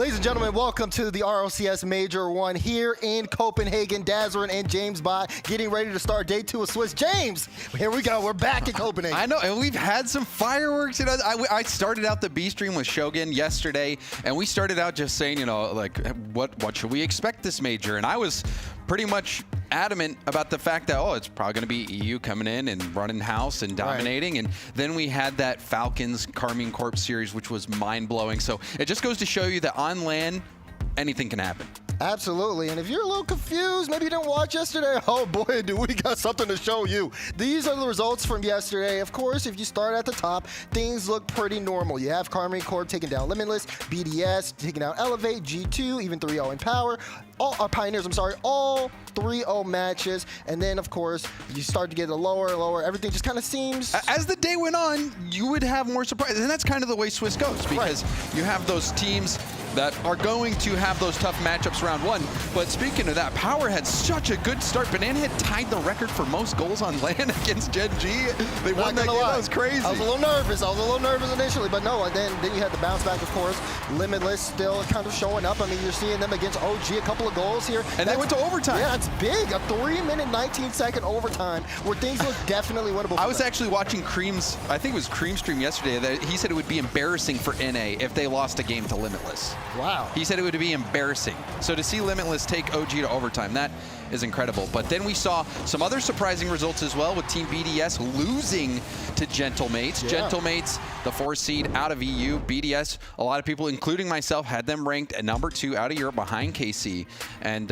Ladies and gentlemen, welcome to the RLCS Major 1 here in Copenhagen. Dazzler and James by getting ready to start day 2 of Swiss. James, here we go. We're back in Copenhagen. I know, and we've had some fireworks. You know, I started out the B stream with Shogun yesterday, and we started out just saying, you know, like, what should we expect this major? And I was pretty much adamant about the fact that, oh, it's probably going to be EU coming in and running house and dominating. Right. And then we had that Falcons KCorp series, which was mind-blowing. So it just goes to show you that on LAN, anything can happen. Absolutely, and if you're a little confused, maybe you didn't watch yesterday, oh boy, do we got something to show you. These are the results from yesterday. Of course, if you start at the top, things look pretty normal. You have KCorp taking down Limitless, BDS taking down Elevate, G2, even 3-0 in Power. Pioneers, all 3-0 matches, and then of course you start to get a lower. Everything just kind of seems. As the day went on, you would have more surprises, and that's kind of the way Swiss goes, because you have those teams that are going to have those tough matchups round one. But speaking of that, Power had such a good start. Banana had tied the record for most goals on LAN against Gen G. They won that game. That was crazy. I was a little nervous initially, but no. And then you had the bounce back, of course. Limitless still kind of showing up. I mean, you're seeing them against OG, a couple of goals here. And they went to overtime. Yeah, that's big. A 3-minute, 19-second overtime where things look definitely winnable. I was actually watching Cream's, I think it was Cream's stream yesterday, that he said it would be embarrassing for NA if they lost a game to Limitless. Wow. He said it would be embarrassing. So to see Limitless take OG to overtime, that is incredible. But then we saw some other surprising results as well, with Team BDS losing to Gentlemates. Yeah. Gentlemates, the 4 seed out of EU. BDS, a lot of people, including myself, had them ranked at number 2 out of Europe behind KC. And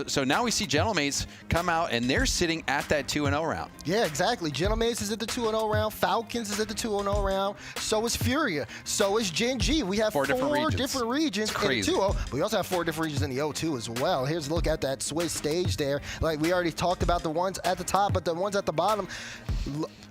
so now we see Gentlemates come out, and they're sitting at that 2-0 round. Yeah, exactly. Gentlemates is at the 2-0 round. Falcons is at the 2-0 round. So is Furia. So is Gen G. We have 4 different regions in 2-0. But we also have 4 different regions in the 0-2 as well. Here's a look at that Swiss stage there. Like we already talked about the ones at the top, but the ones at the bottom,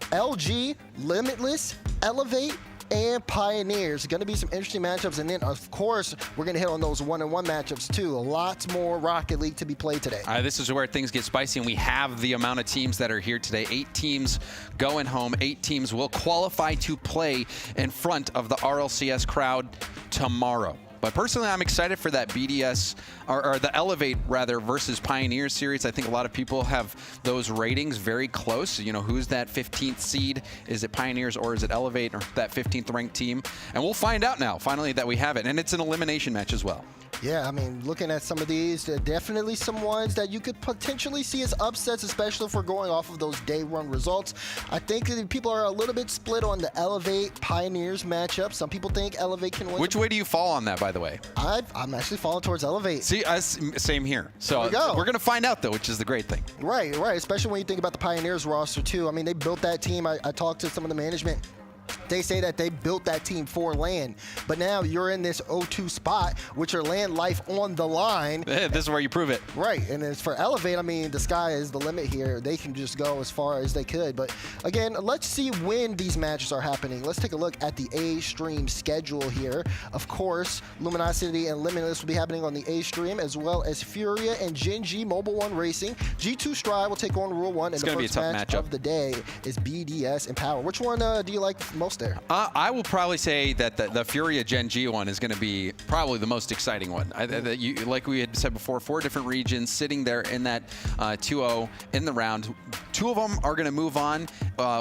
LG, Limitless, Elevate, and Pioneers. Going to be some interesting matchups, and then of course we're going to hit on those 1-on-1 matchups too. Lots more Rocket League to be played today. This is where things get spicy, and we have the amount of teams that are here today. 8 teams going home. 8 teams will qualify to play in front of the RLCS crowd tomorrow. But personally, I'm excited for that BDS, or the Elevate, rather, versus Pioneers series. I think a lot of people have those ratings very close. You know, who's that 15th seed? Is it Pioneers or is it Elevate, or that 15th ranked team? And we'll find out now, finally, that we have it. And it's an elimination match as well. Yeah, I mean, looking at some of these, definitely some ones that you could potentially see as upsets, especially if we're going off of those day 1 results. I think that people are a little bit split on the Elevate Pioneers matchup. Some people think Elevate can win. Which way do you fall on that, by the way? I'm actually falling towards Elevate. See, same here. So we're going to find out, though, which is the great thing. Right. Especially when you think about the Pioneers roster, too. I mean, they built that team. I talked to some of the management. They say that they built that team for LAN, but now you're in this 0-2 spot with your LAN life on the line. This is where you prove it. Right, and as for Elevate, I mean, the sky is the limit here. They can just go as far as they could. But again, let's see when these matches are happening. Let's take a look at the A stream schedule here. Of course, Luminosity and Limitless will be happening on the A stream, as well as Furia and Gen G Mobile 1 Racing. G2 Stride will take on Rule 1, and the first match of the day is BDS and Power. Which one do you like most there? I will probably say that the Furia Gen G one is going to be probably the most exciting one. Like we had said before, 4 different regions sitting there in that 2-0 in the round. 2 of them are going to move on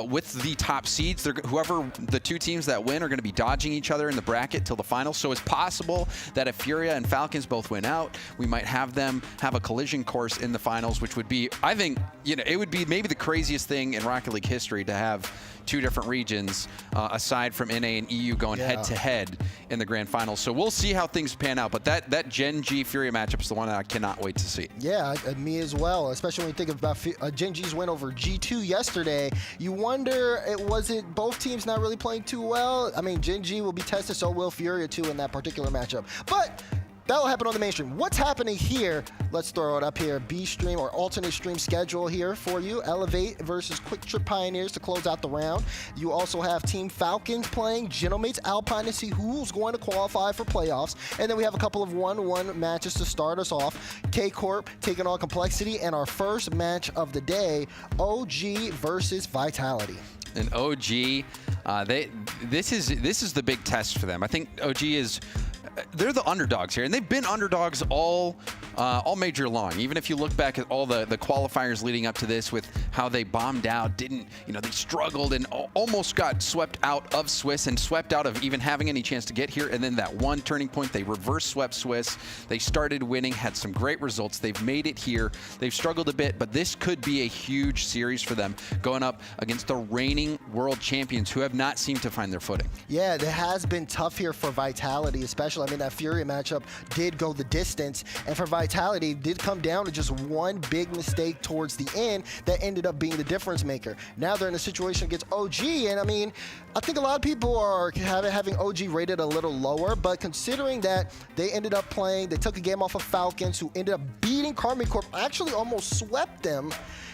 with the top seeds. Whoever the 2 teams that win are going to be dodging each other in the bracket till the finals. So it's possible that if Furia and Falcons both win out, we might have them have a collision course in the finals, which would be, I think, you know, it would be maybe the craziest thing in Rocket League history to have 2 different regions aside from NA and EU going head-to-head in the grand finals. So we'll see how things pan out. But that Gen G Furia matchup is the one that I cannot wait to see. Yeah, me as well, especially when you think about Gen G's win over G2 yesterday. You wonder, was it both teams not really playing too well? I mean, Gen G will be tested, so will Furia too in that particular matchup. But that'll happen on the main stream. What's happening here? Let's throw it up here. B stream or alternate stream schedule here for you. Elevate versus Quick Trip Pioneers to close out the round. You also have Team Falcons playing Gentlemates Alpine to see who's going to qualify for playoffs. And then we have a couple of 1-1 matches to start us off. KCorp taking on Complexity, and our first match of the day, OG versus Vitality. And OG, this is the big test for them. I think OG is they're the underdogs here, and they've been underdogs all major long. Even if you look back at all the qualifiers leading up to this, with how they bombed out, they struggled and almost got swept out of Swiss and swept out of even having any chance to get here. And then that one turning point, they reverse swept Swiss. They started winning, had some great results. They've made it here. They've struggled a bit, but this could be a huge series for them, going up against the reigning world champions who have not seemed to find their footing. Yeah, it has been tough here for Vitality, especially. I mean, that Fury matchup did go the distance, and for Vitality, it did come down to just one big mistake towards the end that ended up being the difference maker. Now they're in a situation against OG, and I mean, I think a lot of people are having OG rated a little lower, but considering that they ended up playing, they took a game off of Falcons, who ended up beating KCorp, actually almost swept them.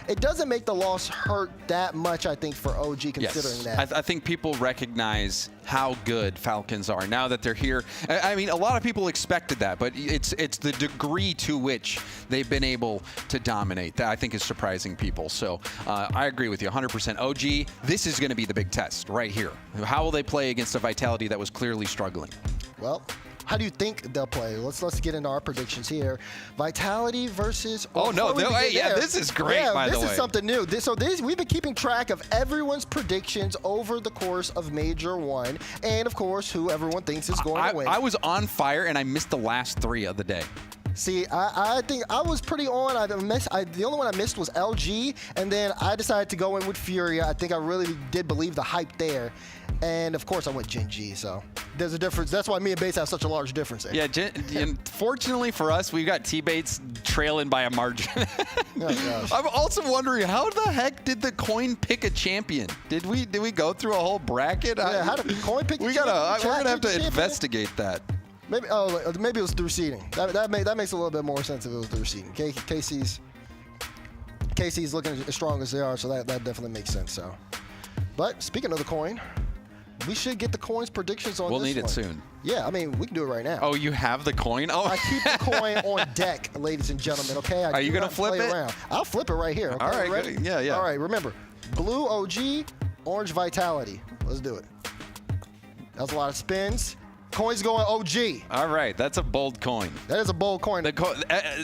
It doesn't make the loss hurt that much, I think, for OG, considering that. I think people recognize how good Falcons are now that they're here. I mean, a lot of people expected that, but it's the degree to which they've been able to dominate that I think is surprising people. So I agree with you 100%. OG, this is going to be the big test right here. How will they play against a Vitality that was clearly struggling? Well, how do you think they'll play? Let's get into our predictions here. Vitality versus. This is great. By the way, this is something new. We've been keeping track of everyone's predictions over the course of Major 1, and of course, who everyone thinks is going to win. I was on fire, and I missed the last 3 of the day. See, I think I was pretty on. The only one I missed was LG, and then I decided to go in with Furia. I think I really did believe the hype there. And, of course, I went Gen G, so there's a difference. That's why me and Bates have such a large difference there. Yeah, and fortunately for us, we've got T-Bates trailing by a margin. Oh, I'm also wondering, how the heck did the coin pick a champion? Did we go through a whole bracket? Yeah, how did the coin pick the champion? We're going to have to investigate that. Maybe it was through seeding. That makes a little bit more sense if it was through seeding. KC's looking as strong as they are, so that definitely makes sense. So, but speaking of the coin, we should get the coin's predictions on this one. We'll need it soon. Yeah, I mean, we can do it right now. Oh, you have the coin? Oh. I keep the coin on deck, ladies and gentlemen, okay? Are you going to flip it? Around. I'll flip it right here. Okay? All right, ready? good. Yeah. All right, remember, blue OG, orange Vitality. Let's do it. That was a lot of spins. Coin's going OG. All right, that's a bold coin. That is a bold coin.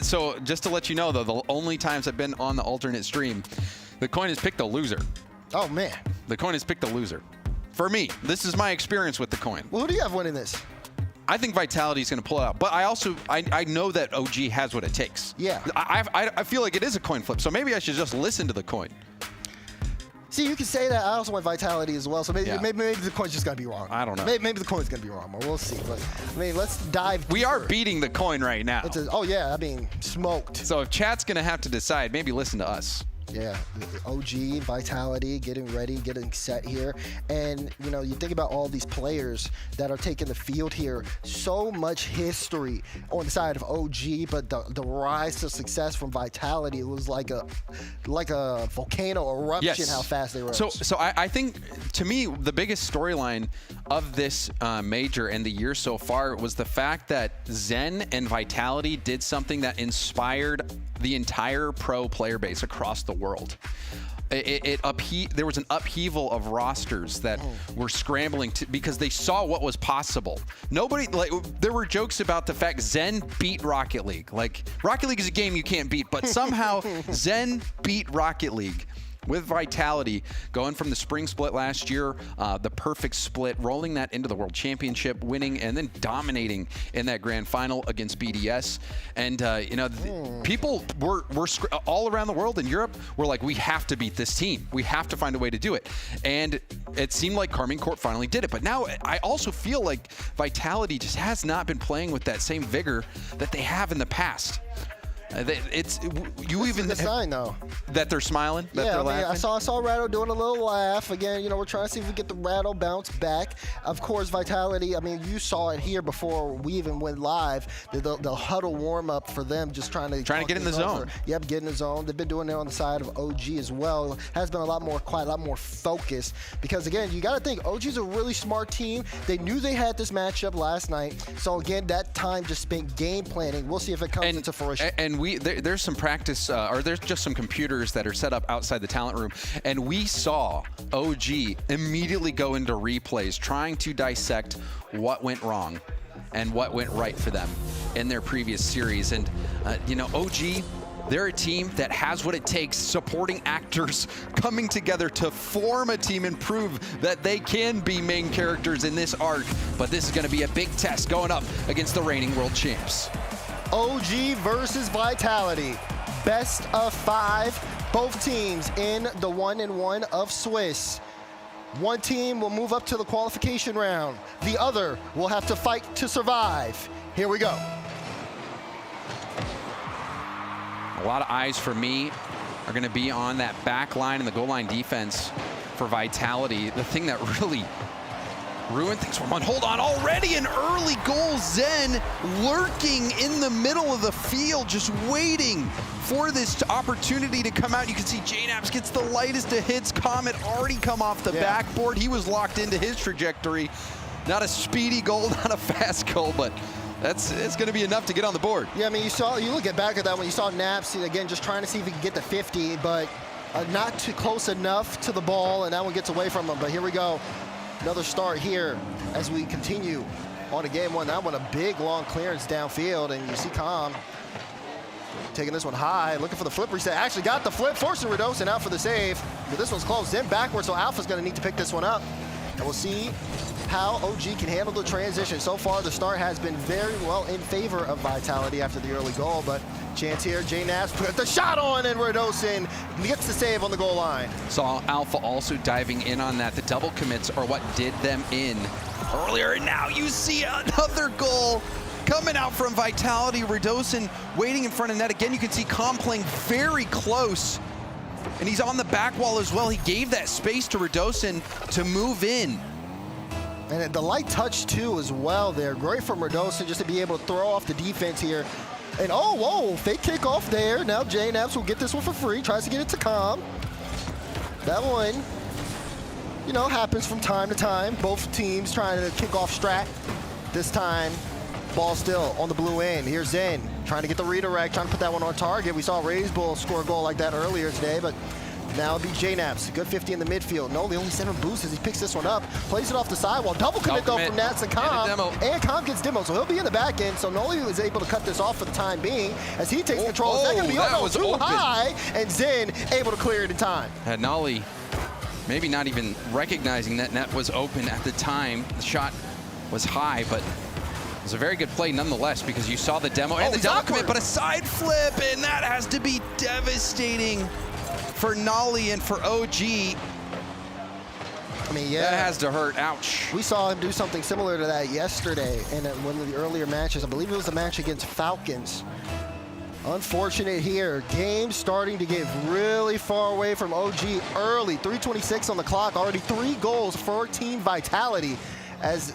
So just to let you know, though, the only times I've been on the alternate stream, the coin has picked a loser. Oh, man. The coin has picked a loser. For me, this is my experience with the coin. Well, who do you have winning this? I think Vitality is going to pull it out, but I know that OG has what it takes. Yeah. I feel like it is a coin flip, so maybe I should just listen to the coin. See, you can say that. I also want Vitality as well, so maybe the coin's just going to be wrong. I don't know. Maybe the coin's going to be wrong, but we'll see. But, I mean, let's dive deeper. We are beating the coin right now. Oh, yeah, I mean, smoked. So if chat's going to have to decide, maybe listen to us. Yeah, OG, Vitality, getting ready, getting set here. And, you think about all these players that are taking the field here. So much history on the side of OG, but the rise to success from Vitality, it was like a volcano eruption, yes. How fast they rose. So I think, to me, the biggest storyline of this major and the year so far was the fact that Zen and Vitality did something that inspired the entire pro player base across the world. There was an upheaval of rosters that were scrambling because they saw what was possible. There were jokes about the fact Zen beat Rocket League. Like, Rocket League is a game you can't beat, but somehow Zen beat Rocket League. With Vitality going from the spring split last year, the perfect split, rolling that into the World Championship, winning, and then dominating in that grand final against BDS. And, people were all around the world in Europe were like, we have to beat this team. We have to find a way to do it. And it seemed like KCorp finally did it. But now I also feel like Vitality just has not been playing with that same vigor that they have in the past. It's a sign though that they're smiling. That they're laughing. I saw Rattle doing a little laugh again. We're trying to see if we get the Rattle bounce back. Of course, Vitality. I mean, you saw it here before we even went live. The huddle warm up for them, just trying to get in the zone. Yep, get in the zone. They've been doing it on the side of OG as well. Has been a lot more focused because again, you got to think OG's a really smart team. They knew they had this matchup last night, so again, that time just spent game planning. We'll see if it comes into fruition. And there's some practice, or there's just some computers that are set up outside the talent room, and we saw OG immediately go into replays, trying to dissect what went wrong and what went right for them in their previous series. And, you know, OG, they're a team that has what it takes, supporting actors coming together to form a team and prove that they can be main characters in this arc. But this is going to be a big test going up against the reigning world champs. OG versus Vitality. Best of 5. Both teams in the 1-1 of Swiss. One team will move up to the qualification round. The other will have to fight to survive. Here we go. A lot of eyes for me are going to be on that back line and the goal line defense for Vitality. The thing that really ruined things for one. Hold on, already an early goal. Zen lurking in the middle of the field, just waiting for this opportunity to come out. You can see JNaps gets the lightest of hits. Comet already come off the backboard. He was locked into his trajectory. Not a speedy goal, not a fast goal, but it's going to be enough to get on the board. Yeah, I mean, you look back at that when you saw Naps, again, just trying to see if he can get to 50, but not too close enough to the ball, and that one gets away from him. But here we go. Another start here as we continue on to game one. That one, a big, long clearance downfield, and you see Com taking this one high, looking for the flip reset. Actually got the flip, forcing Redosin out for the save. But this one's close, then backwards, so Alpha's going to need to pick this one up. And we'll see how OG can handle the transition. So far, the start has been very well in favor of Vitality after the early goal, but chance here, JNaps put the shot on, and Redosin gets the save on the goal line. Saw Alpha also diving in on that. The double commits are what did them in earlier, and now you see another goal coming out from Vitality. Redosin waiting in front of net. Again, you can see Com playing very close, and he's on the back wall as well. He gave that space to Redosin to move in. And the light touch, too, as well there. Great from Redosin just to be able to throw off the defense here. And, oh, whoa, fake kickoff there. Now JNaps will get this one for free. Tries to get it to Com. That one, you know, happens from time to time. Both teams trying to kick off strat. This time, ball still on the blue end. Here's Zen trying to get the redirect, trying to put that one on target. We saw Raise Bull score a goal like that earlier today, but now it'll be JNaps. Good 50 in the midfield. Noli only 7 boosts as he picks this one up. Plays it off the sidewall. Double commit though from Nats and Com. And Com gets demo, so he'll be in the back end. So Noli was able to cut this off for the time being as he takes control. Is that going to be almost too high? And Zen able to clear it in time. Had Noli maybe not even recognizing that net was open at the time. The shot was high, but it was a very good play nonetheless because you saw the demo and the double commit, but a side flip, and that has to be devastating for Nolly and for OG. I mean, yeah. That has to hurt. Ouch. We saw him do something similar to that yesterday in one of the earlier matches. I believe it was a match against Falcons. Unfortunate here. Game starting to get really far away from OG early. 3:26 on the clock. Already 3 goals for Team Vitality. As,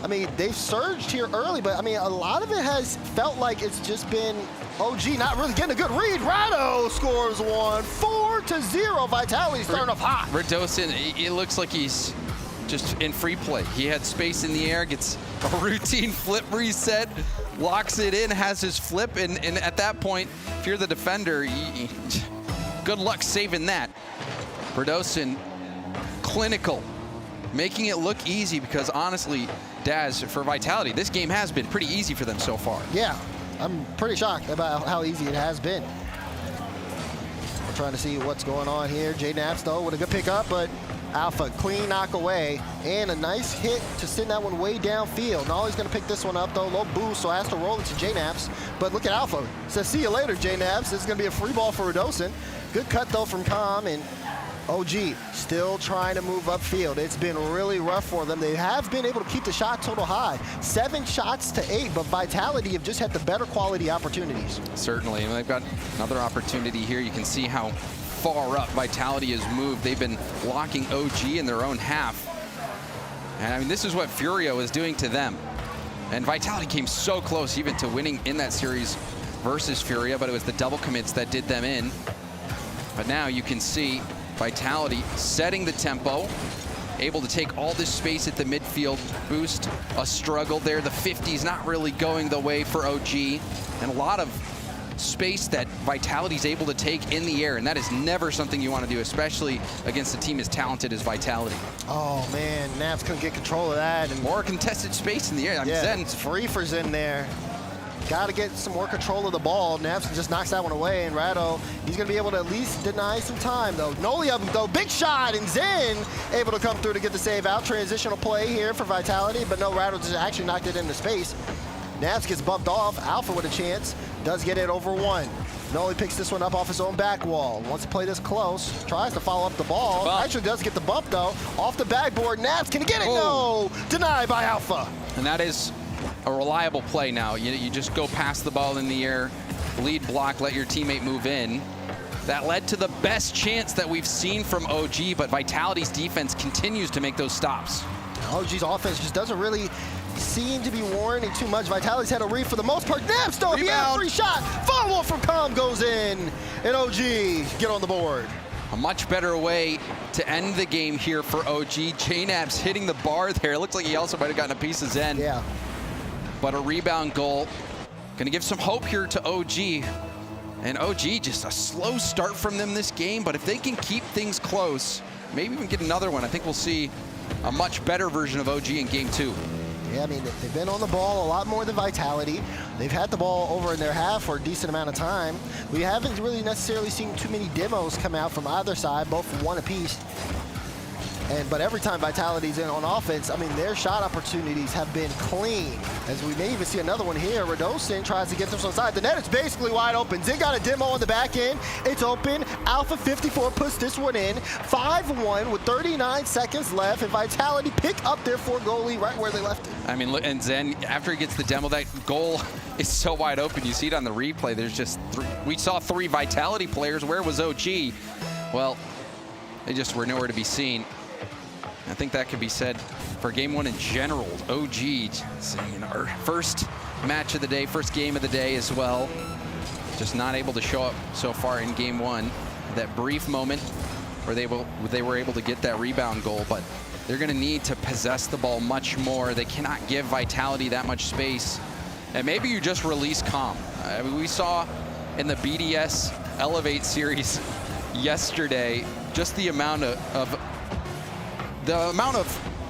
I mean, they've surged here early, but I mean, a lot of it has felt like it's just been OG not really getting a good read. Rado scores one, 4-0. Vitality starting off hot. Redosin, it looks like he's just in free play. He had space in the air, gets a routine flip reset, locks it in, has his flip, and at that point, if you're the defender, good luck saving that. Redosin, clinical, making it look easy because honestly, Daz, for Vitality, this game has been pretty easy for them so far. Yeah. I'm pretty shocked about how easy it has been. We're trying to see what's going on here. JNaps, though, with a good pickup, but Alpha, clean knock away, and a nice hit to send that one way downfield. Nolly's going to pick this one up, though. Low boost, so has to roll it to JNaps. But look at Alpha. Says, see you later, JNaps. This is going to be a free ball for Redosin. Good cut, though, from Com, and OG still trying to move upfield. It's been really rough for them. They have been able to keep the shot total high. 7 shots to 8, but Vitality have just had the better quality opportunities. Certainly, and they've got another opportunity here. You can see how far up Vitality has moved. They've been blocking OG in their own half. And I mean, this is what Furio is doing to them. And Vitality came so close even to winning in that series versus Furia, but it was the double commits that did them in. But now you can see Vitality setting the tempo, able to take all this space at the midfield, boost a struggle there. The 50's not really going the way for OG, and a lot of space that Vitality's able to take in the air, and that is never something you want to do, especially against a team as talented as Vitality. Oh man, Naps couldn't get control of that. And more contested space in the air. I mean, Zen, it's free for Zen there. Got to get some more control of the ball. Naps just knocks that one away, and Ratto, he's going to be able to at least deny some time, though. Nolia, though, big shot, and Zen able to come through to get the save out. Transitional play here for Vitality, but no, Ratto just actually knocked it into space. Naps gets bumped off. Alpha with a chance. Does get it over one. Noli picks this one up off his own back wall. Wants to play this close. Tries to follow up the ball. Actually does get the bump, though. Off the backboard. Naps, can he get it? No! Denied by Alpha. And that is a reliable play now. You just go past the ball in the air, lead block, let your teammate move in. That led to the best chance that we've seen from OG, but Vitality's defense continues to make those stops. OG's offense just doesn't really seem to be warranting too much. Vitality's had a read for the most part. Naps, though, he had a free shot. Follow-up from Com goes in, and OG get on the board. A much better way to end the game here for OG. JNAB's hitting the bar there. It looks like he also might have gotten a piece of Zen. Yeah. But a rebound goal. Gonna give some hope here to OG. And OG, just a slow start from them this game, but if they can keep things close, maybe even get another one, I think we'll see a much better version of OG in game 2. Yeah, I mean, they've been on the ball a lot more than Vitality. They've had the ball over in their half for a decent amount of time. We haven't really necessarily seen too many demos come out from either side, both one apiece. But every time Vitality's in on offense, I mean, their shot opportunities have been clean. As we may even see another one here. Radosin tries to get this one inside the net. It's basically wide open. Zen got a demo on the back end. It's open. Alpha 54 puts this one in. 5-1 with 39 seconds left. And Vitality pick up their 4-goal lead right where they left it. I mean, and Zen, after he gets the demo, that goal is so wide open. You see it on the replay. There's just we saw 3 Vitality players. Where was OG? Well, they just were nowhere to be seen. I think that could be said for game 1 in general. OG, in our first match of the day, first game of the day as well. Just not able to show up so far in game 1. That brief moment where they were able to get that rebound goal, but they're going to need to possess the ball much more. They cannot give Vitality that much space. And maybe you just release Com. I mean, we saw in the BDS Elevate series yesterday just the amount of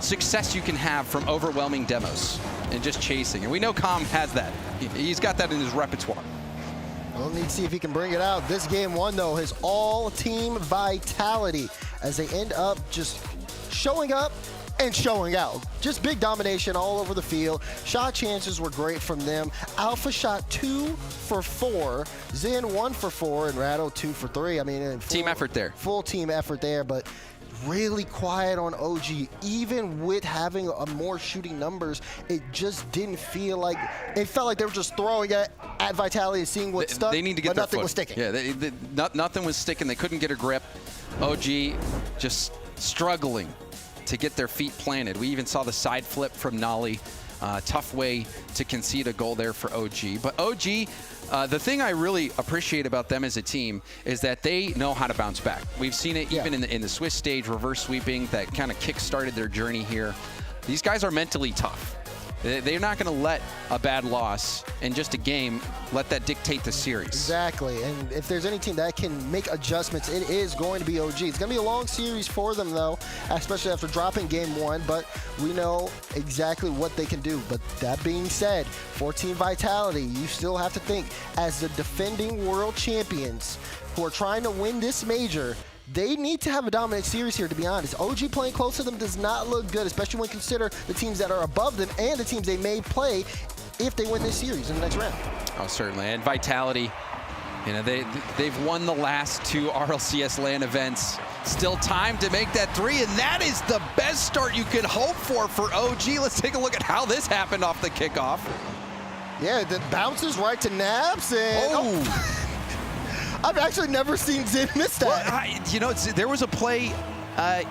success you can have from overwhelming demos and just chasing. And we know Com has that. He's got that in his repertoire. We'll need to see if he can bring it out. This game 1, though, has all team Vitality as they end up just showing up and showing out. Just big domination all over the field. Shot chances were great from them. Alpha shot 2 for 4. Zen 1 for 4, and Ratto 2 for 3. I mean, team effort there. Full team effort there, but really quiet on OG. Even with having a more shooting numbers, it just didn't feel like, it felt like they were just throwing at Vitality and seeing what stuck, they need to get but their nothing foot. was sticking. Yeah, nothing was sticking. They couldn't get a grip. OG just struggling to get their feet planted. We even saw the side flip from Nolly. Tough way to concede a goal there for OG. But OG, the thing I really appreciate about them as a team is that they know how to bounce back. We've seen it even in the Swiss stage, reverse sweeping, that kind of kick-started their journey here. These guys are mentally tough. They're not going to let a bad loss in just a game let that dictate the series. Exactly, and if there's any team that can make adjustments, it is going to be OG. It's going to be a long series for them, though, especially after dropping game 1, but we know exactly what they can do. But that being said, for Team Vitality, you still have to think, as the defending world champions who are trying to win this major, they need to have a dominant series here, to be honest. OG playing close to them does not look good, especially when you consider the teams that are above them and the teams they may play if they win this series in the next round. Oh, certainly. And Vitality, you know, they've won the last 2 RLCS LAN events. Still time to make that 3, and that is the best start you could hope for OG. Let's take a look at how this happened off the kickoff. Yeah, the bounces right to Naps, and I've actually never seen Zen miss that. Well, there was a play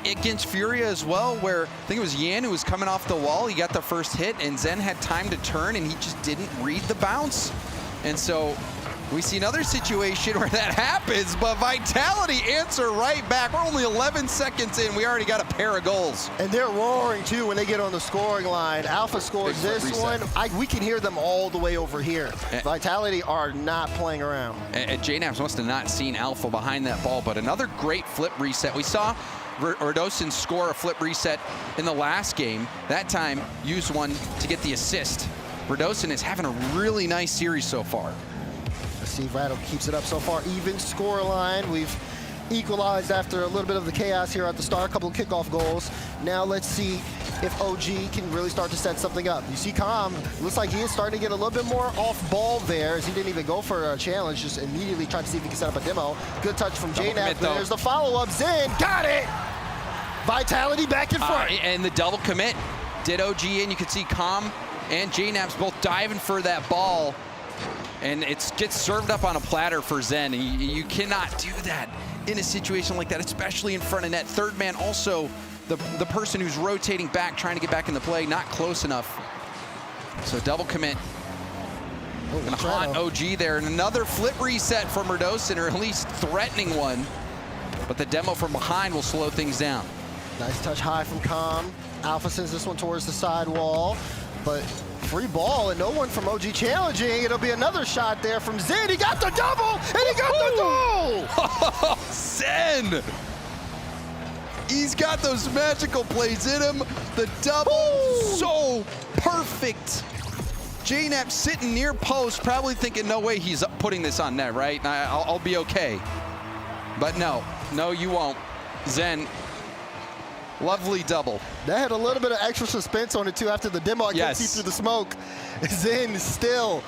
against Furia as well where I think it was Yan who was coming off the wall. He got the first hit, and Zen had time to turn, and he just didn't read the bounce. And so we see another situation where that happens, but Vitality answer right back. We're only 11 seconds in. We already got a pair of goals. And they're roaring, too, when they get on the scoring line. Alpha scores this one. We can hear them all the way over here. Vitality are not playing around. And JNaps must have not seen Alpha behind that ball, but another great flip reset. We saw Radosin score a flip reset in the last game. That time, used one to get the assist. Radosin is having a really nice series so far. Let's see if Rado keeps it up so far. Even score line. We've equalized after a little bit of the chaos here at the start, a couple of kickoff goals. Now let's see if OG can really start to set something up. You see Com, looks like he is starting to get a little bit more off ball there, as he didn't even go for a challenge, just immediately tried to see if he can set up a demo. Good touch from JNaps. There's the follow-up. Zen, got it! Vitality back in front. And the double commit did OG in. You can see Com and JNaps both diving for that ball. And it gets served up on a platter for Zen. You cannot do that in a situation like that, especially in front of net. Third man also the person who's rotating back, trying to get back in the play, not close enough. So double commit. And haunt OG there. And another flip reset from Radosin, or at least threatening one. But the demo from behind will slow things down. Nice touch high from Com. Alpha sends this one towards the side wall. But free ball and no one from OG challenging. It'll be another shot there from Zen. He got the double and he got the goal! Zen! He's got those magical plays in him. The double, so perfect. JNaps sitting near post, probably thinking, no way he's putting this on net, right? I'll be okay. But no, you won't. Zen, lovely double. That had a little bit of extra suspense on it too after the demo. I couldn't see through the smoke. Zen still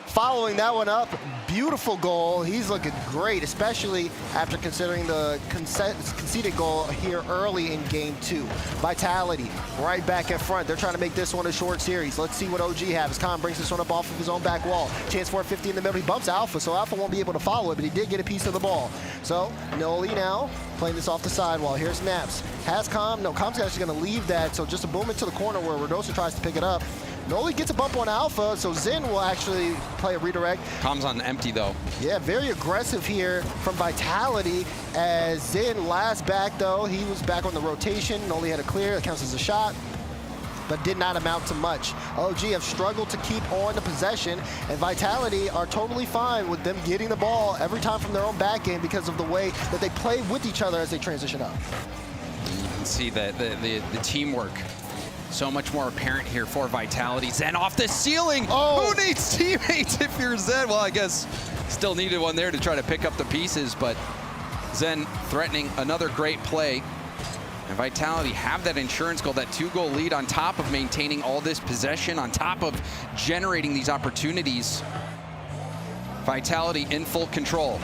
following that one up. Beautiful goal. He's looking great, especially after considering the conceded goal here early in game 2. Vitality right back in front. They're trying to make this one a short series. Let's see what OG has. Khan brings this one up off of his own back wall. Chance for a 50 in the middle. He bumps Alpha, so Alpha won't be able to follow it, but he did get a piece of the ball. So Noli now playing this off the sidewall. Here's Naps. Has Com. No, Com's actually going to leave that, so just a boom into the corner where Radosa tries to pick it up. Noli gets a bump on Alpha, so Zen will actually play a redirect. Com's on empty, though. Yeah, very aggressive here from Vitality, as Zen last back, though. He was back on the rotation. Noli had a clear. That counts as a shot, but did not amount to much. OG have struggled to keep on the possession, and Vitality are totally fine with them getting the ball every time from their own back end because of the way that they play with each other as they transition up. You can see the teamwork. So much more apparent here for Vitality. Zen off the ceiling. Who needs teammates if you're Zen? Well, I guess still needed one there to try to pick up the pieces, but Zen threatening another great play. And Vitality have that insurance goal, that 2-goal lead on top of maintaining all this possession, on top of generating these opportunities. Vitality in full control.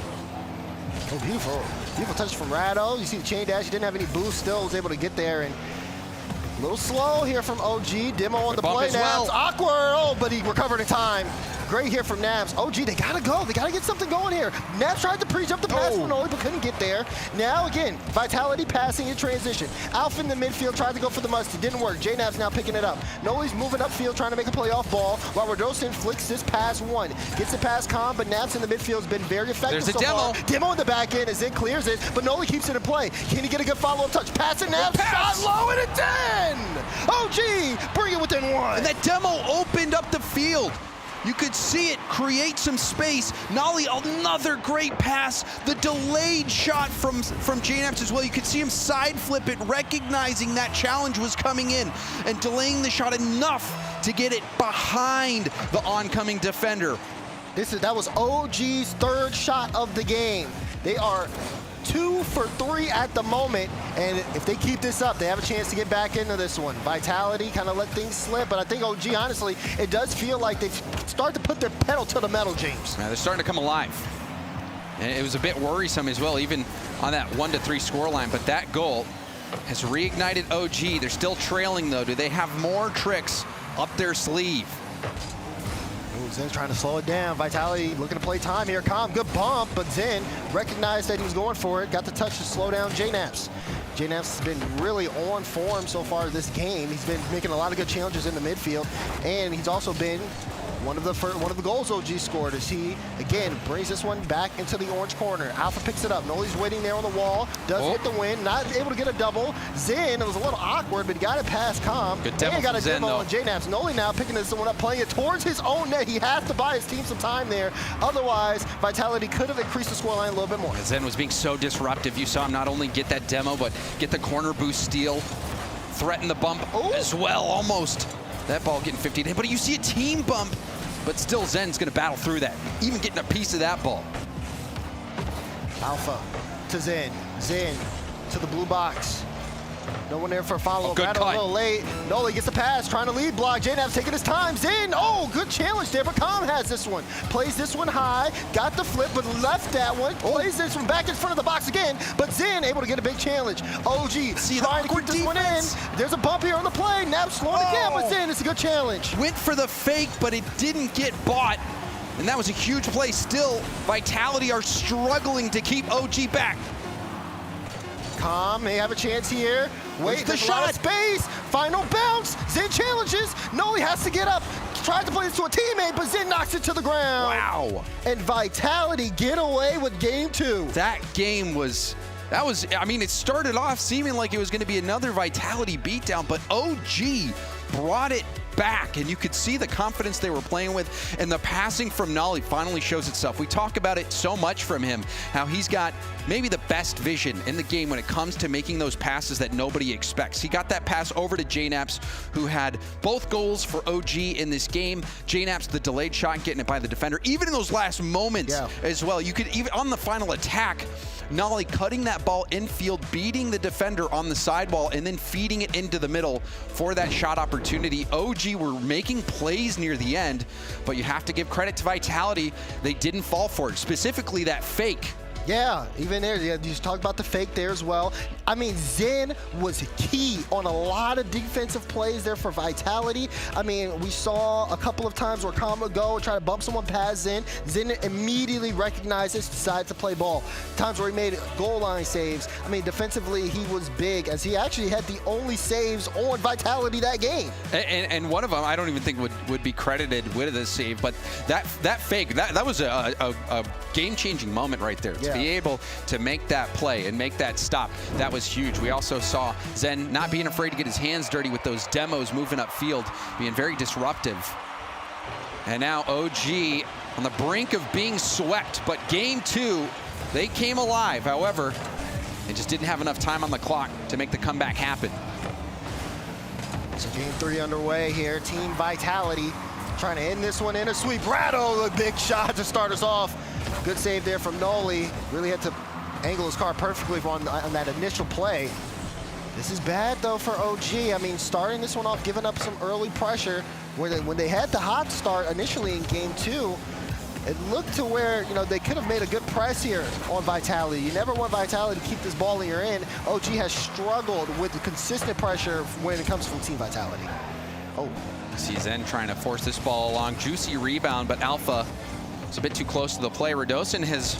Oh, beautiful. Beautiful touch from Rado. You see the chain dash. He didn't have any boost, still was able to get there. And a little slow here from OG. Demo on the play now. It's awkward. Oh, but he recovered in time. Great here from Nabs. OG, they gotta go. They gotta get something going here. Nabs tried to preach up the pass for Noli, but couldn't get there. Now again, Vitality passing in transition. Alpha in the midfield tried to go for the must. It didn't work. J-Nabs now picking it up. Noli's moving upfield trying to make a play off ball, while Radosin flicks this pass one. Gets it past Com, but Nabs in the midfield has been very effective. There's a demo. Demo in the back end as it clears it, but Noli keeps it in play. Can he get a good follow-up touch? Pass and Nabs shot low and it's in! OG, bring it within one. And that demo opened up the field. You could see it create some space. Nolly, another great pass. The delayed shot from JNaps as well. You could see him side flip it, recognizing that challenge was coming in and delaying the shot enough to get it behind the oncoming defender. That was OG's third shot of the game. They are 2 for 3 at the moment, and if they keep this up, they have a chance to get back into this one. Vitality kind of let things slip, but I think OG, honestly, it does feel like they've started to put their pedal to the metal, James. Yeah, they're starting to come alive. And it was a bit worrisome as well, even on that 1-3 scoreline, but that goal has reignited OG. They're still trailing, though. Do they have more tricks up their sleeve? Zen trying to slow it down. Vitality looking to play time here. Com, good bump, but Zen recognized that he was going for it. Got the touch to slow down JNaps. JNaps has been really on form so far this game. He's been making a lot of good challenges in the midfield, and he's also been one of the goals OG scored is he, again, brings this one back into the orange corner. Alpha picks it up. Noli's waiting there on the wall. Does get the win. Not able to get a double. Zen, it was a little awkward, but he got it past Com. Good demo and got a Zen, demo on JNaps. Noli now picking this one up, playing it towards his own net. He has to buy his team some time there. Otherwise, Vitality could have increased the scoreline a little bit more. Zen was being so disruptive. You saw him not only get that demo, but get the corner boost steal, threaten the bump as well, almost. That ball getting 50, but you see a team bump, but still Zen's gonna battle through that, even getting a piece of that ball. Alpha to Zen. Zen to the blue box. No one there for a follow-up. Good Battle cut. a little late. Noli gets the pass, trying to lead block. JNaps taking his time. Zen, good challenge there, but Com has this one. Plays this one high, got the flip, but left that one. Plays this one back in front of the box again, but Zen able to get a big challenge. OG trying to keep this one in. There's a bump here on the play. Naps slowing it down, but Zen, it's a good challenge. Went for the fake, but it didn't get bought. And that was a huge play. Still, Vitality are struggling to keep OG back. Com may have a chance here. Wait, the there's a lot of shot. space. Final bounce. Zen challenges. Noli has to get up. Tries to play this to a teammate, but Zen knocks it to the ground. Wow. And Vitality get away with game 2. That game was, I mean, it started off seeming like it was going to be another Vitality beatdown, but OG brought it back, and you could see the confidence they were playing with, and the passing from Nolly finally shows itself. We talk about it so much from him, how he's got maybe the best vision in the game when it comes to making those passes that nobody expects. He got that pass over to JNaps, who had both goals for OG in this game. JNaps, the delayed shot, getting it by the defender, even in those last moments as well. You could even, on the final attack, Nolly cutting that ball infield, beating the defender on the sidewall, and then feeding it into the middle for that shot opportunity. OG were making plays near the end, but you have to give credit to Vitality. They didn't fall for it, specifically that fake. Yeah, even there, you just talked about the fake there as well. I mean, Zen was key on a lot of defensive plays there for Vitality. I mean, we saw a couple of times where Com would go and try to bump someone past Zen. Zen immediately recognizes, decides to play ball. Times where he made goal line saves. I mean, defensively, he was big, as he actually had the only saves on Vitality that game. And one of them, I don't even think would be credited with this save, but that fake, that was a game-changing moment right there. To be able to make that play and make that stop, that was huge. We also saw Zen not being afraid to get his hands dirty with those demos moving upfield, being very disruptive. And now OG on the brink of being swept, but game 2, they came alive. However, they just didn't have enough time on the clock to make the comeback happen. So game 3 underway here. Team Vitality trying to end this one in a sweep. Rattle, a big shot to start us off. Good save there from Noli. Really had to angle his car perfectly on that initial play. This is bad though for OG. I mean, starting this one off, giving up some early pressure. When they had the hot start initially in game 2, it looked to where, you know, they could have made a good press here on Vitality. You never want Vitality to keep this ball in your end. OG has struggled with the consistent pressure when it comes from Team Vitality. See Zen trying to force this ball along. Juicy rebound, but Alpha is a bit too close to the play. Radosin has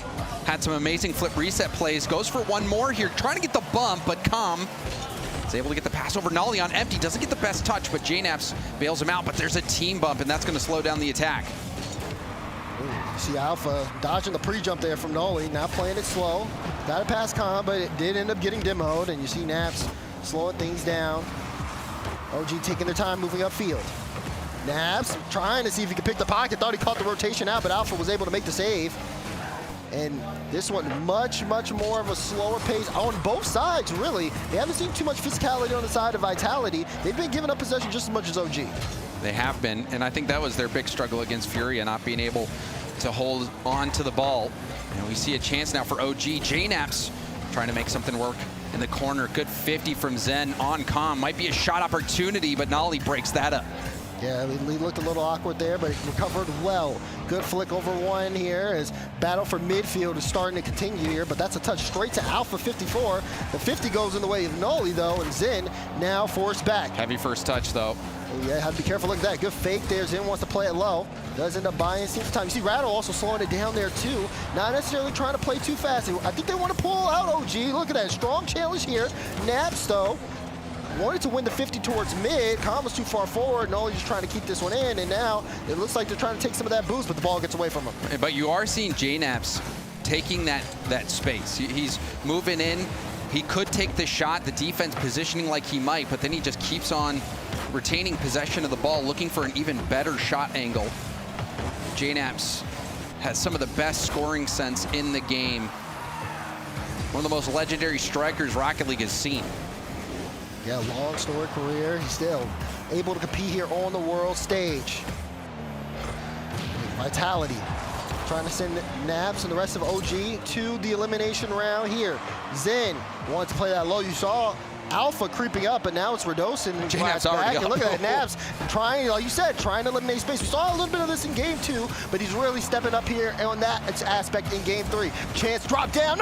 had some amazing flip reset plays. Goes for one more here, trying to get the bump, but Com is able to get the pass over Nolly on empty. Doesn't get the best touch, but JNaps bails him out, but there's a team bump, and that's going to slow down the attack. See Alpha dodging the pre-jump there from Noli, now playing it slow. Got it past Com, but it did end up getting demoed, and you see Naps slowing things down. OG taking their time moving upfield. Naps trying to see if he could pick the pocket, thought he caught the rotation out, but Alpha was able to make the save. And this one, much more of a slower pace on both sides, really. They haven't seen too much physicality on the side of Vitality. They've been giving up possession just as much as OG. They have been, and I think that was their big struggle against Furia, not being able to hold on to the ball. And we see a chance now for OG. JNaps trying to make something work in the corner. Good 50 from Zen on Com. Might be a shot opportunity, but Nolly breaks that up. Yeah, he looked a little awkward there, but he recovered well. Good flick over one here as battle for midfield is starting to continue here, but that's a touch straight to Alpha 54. The 50 goes in the way of Noli, though, and Zen now forced back. Heavy first touch, though. Yeah, have to be careful. Look at that. Good fake there. Zen wants to play it low. Does end up buying some time. You see Rattle also slowing it down there, too. Not necessarily trying to play too fast. I think they want to pull out OG. Look at that. Strong challenge here. Naps, though, wanted to win the 50 towards mid. Calm was too far forward. Noli just trying to keep this one in, and now it looks like they're trying to take some of that boost, but the ball gets away from him. But you are seeing JNaps taking that space. He's moving in. He could take the shot, the defense positioning like he might, but then he just keeps on retaining possession of the ball, looking for an even better shot angle. JNaps has some of the best scoring sense in the game. One of the most legendary strikers Rocket League has seen. Yeah, long storied career. He's still able to compete here on the world stage. Vitality trying to send Naps and the rest of OG to the elimination round here. Zen wanted to play that low. You saw Alpha creeping up, but now it's Redosin and JNaps already up. And look at that, Naps trying, like you said, trying to eliminate space. We saw a little bit of this in game 2, but he's really stepping up here on that aspect in game 3. Chance drop down,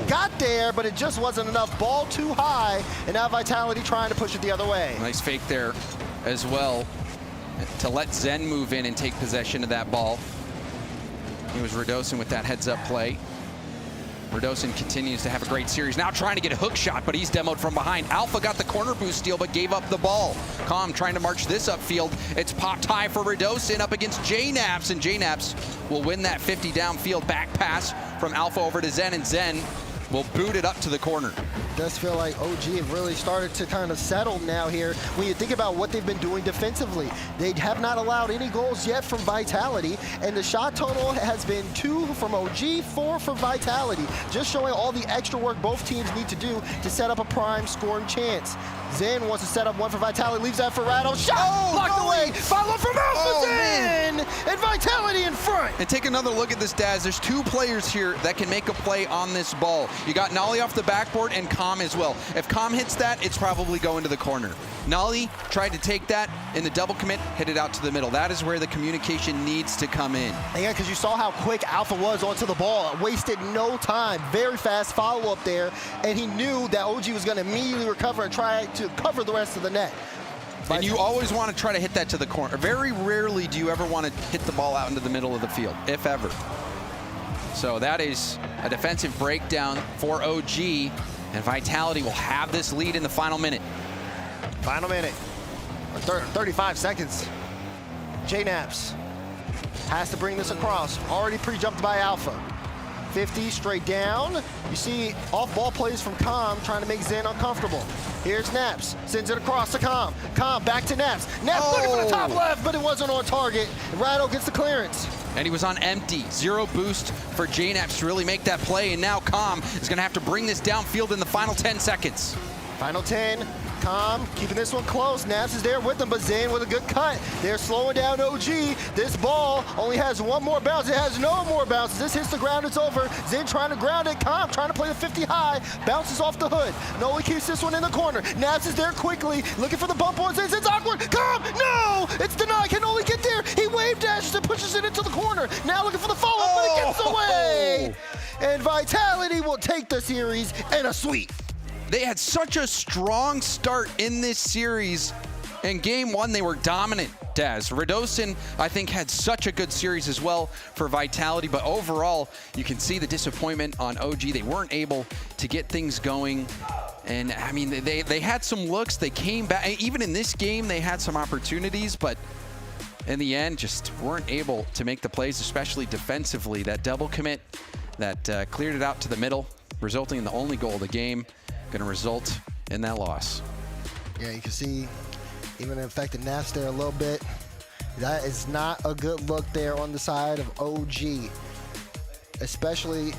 got there, but it just wasn't enough. Ball too high, and now Vitality trying to push it the other way. Nice fake there as well to let Zen move in and take possession of that ball. It was Redosin with that heads-up play. Redosin continues to have a great series. Now trying to get a hook shot, but he's demoed from behind. Alpha got the corner boost steal, but gave up the ball. Calm trying to march this upfield. It's popped high for Redosin up against JNaps, and JNaps will win that 50 downfield back pass from Alpha over to Zen, and Zen will boot it up to the corner. It does feel like OG have really started to kind of settle now here. When you think about what they've been doing defensively, they have not allowed any goals yet from Vitality, and the shot total has been 2 from OG, 4 from Vitality, just showing all the extra work both teams need to do to set up a prime scoring chance. Zen wants to set up one for Vitality, leaves that for Rattle. Shot blocked away. Follow from Alpha Zen! And Vitality in front. And take another look at this, Daz. There's 2 players here that can make a play on this ball. You got Nolly off the backboard and Calm as well. If Calm hits that, it's probably going to the corner. Nolly tried to take that in the double commit, hit it out to the middle. That is where the communication needs to come in. Yeah, because you saw how quick Alpha was onto the ball. Wasted no time. Very fast follow-up there, and he knew that OG was going to immediately recover and try to cover the rest of the net. And you always want to try to hit that to the corner. Very rarely do you ever want to hit the ball out into the middle of the field, if ever. So that is a defensive breakdown for OG, and Vitality will have this lead in the final minute. Final minute, 35 seconds. JNaps has to bring this across. Already pre-jumped by Alpha. 50 straight down. You see off-ball plays from Calm trying to make Zen uncomfortable. Here's Naps, sends it across to Calm. Calm back to Naps. Naps looking for the top left, but it wasn't on target. Rattle gets the clearance. And he was on empty. 0 boost for JNaps to really make that play, and now Calm is going to have to bring this downfield in the final 10 seconds. Final 10. Calm, keeping this one close. Naps is there with them, but Zen with a good cut. They're slowing down OG. This ball only has 1 more bounce. It has no more bounces. This hits the ground, it's over. Zen trying to ground it. Calm trying to play the 50 high. Bounces off the hood. Noli keeps this one in the corner. Naps is there quickly, looking for the bump on Zen. Zen's awkward. Calm, no! It's denied. Can Noli get there? He wave dashes and pushes it into the corner. Now looking for the follow-up, but it gets away. And Vitality will take the series in a sweep. They had such a strong start in this series. In game 1, they were dominant, Daz. Redosin, I think, had such a good series as well for Vitality, but overall, you can see the disappointment on OG. They weren't able to get things going. And, I mean, they had some looks. They came back. Even in this game, they had some opportunities, but in the end, just weren't able to make the plays, especially defensively. That double commit that cleared it out to the middle, resulting in the only goal of the game. Going to result in that loss. Yeah, you can see even it affected Naps there a little bit. That is not a good look there on the side of OG, especially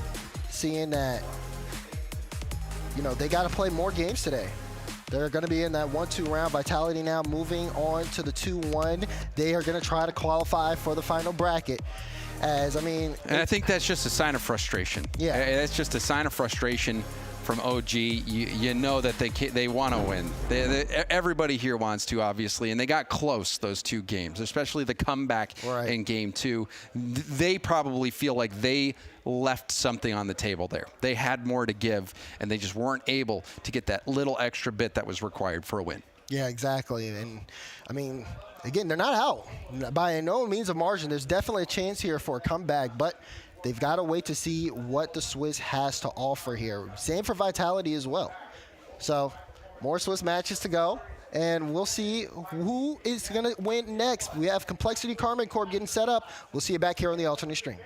seeing that, you know, they got to play more games today. They're going to be in that 1-2 round. Vitality now moving on to the 2-1. They are going to try to qualify for the final bracket. As, I mean... And I think that's just a sign of frustration. Yeah. It's just a sign of frustration from OG. You know that they want to win. Everybody here wants to, obviously, and they got close those 2 games, especially the comeback in game 2. They probably feel like they left something on the table there. They had more to give, and they just weren't able to get that little extra bit that was required for a win. Yeah, exactly. And, I mean, again, they're not out. By no means of margin. There's definitely a chance here for a comeback, but they've got to wait to see what the Swiss has to offer here. Same for Vitality as well. So More Swiss matches to go. And we'll see who is going to win next. We have Complexity KCorp getting set up. We'll see you back here on the alternate stream.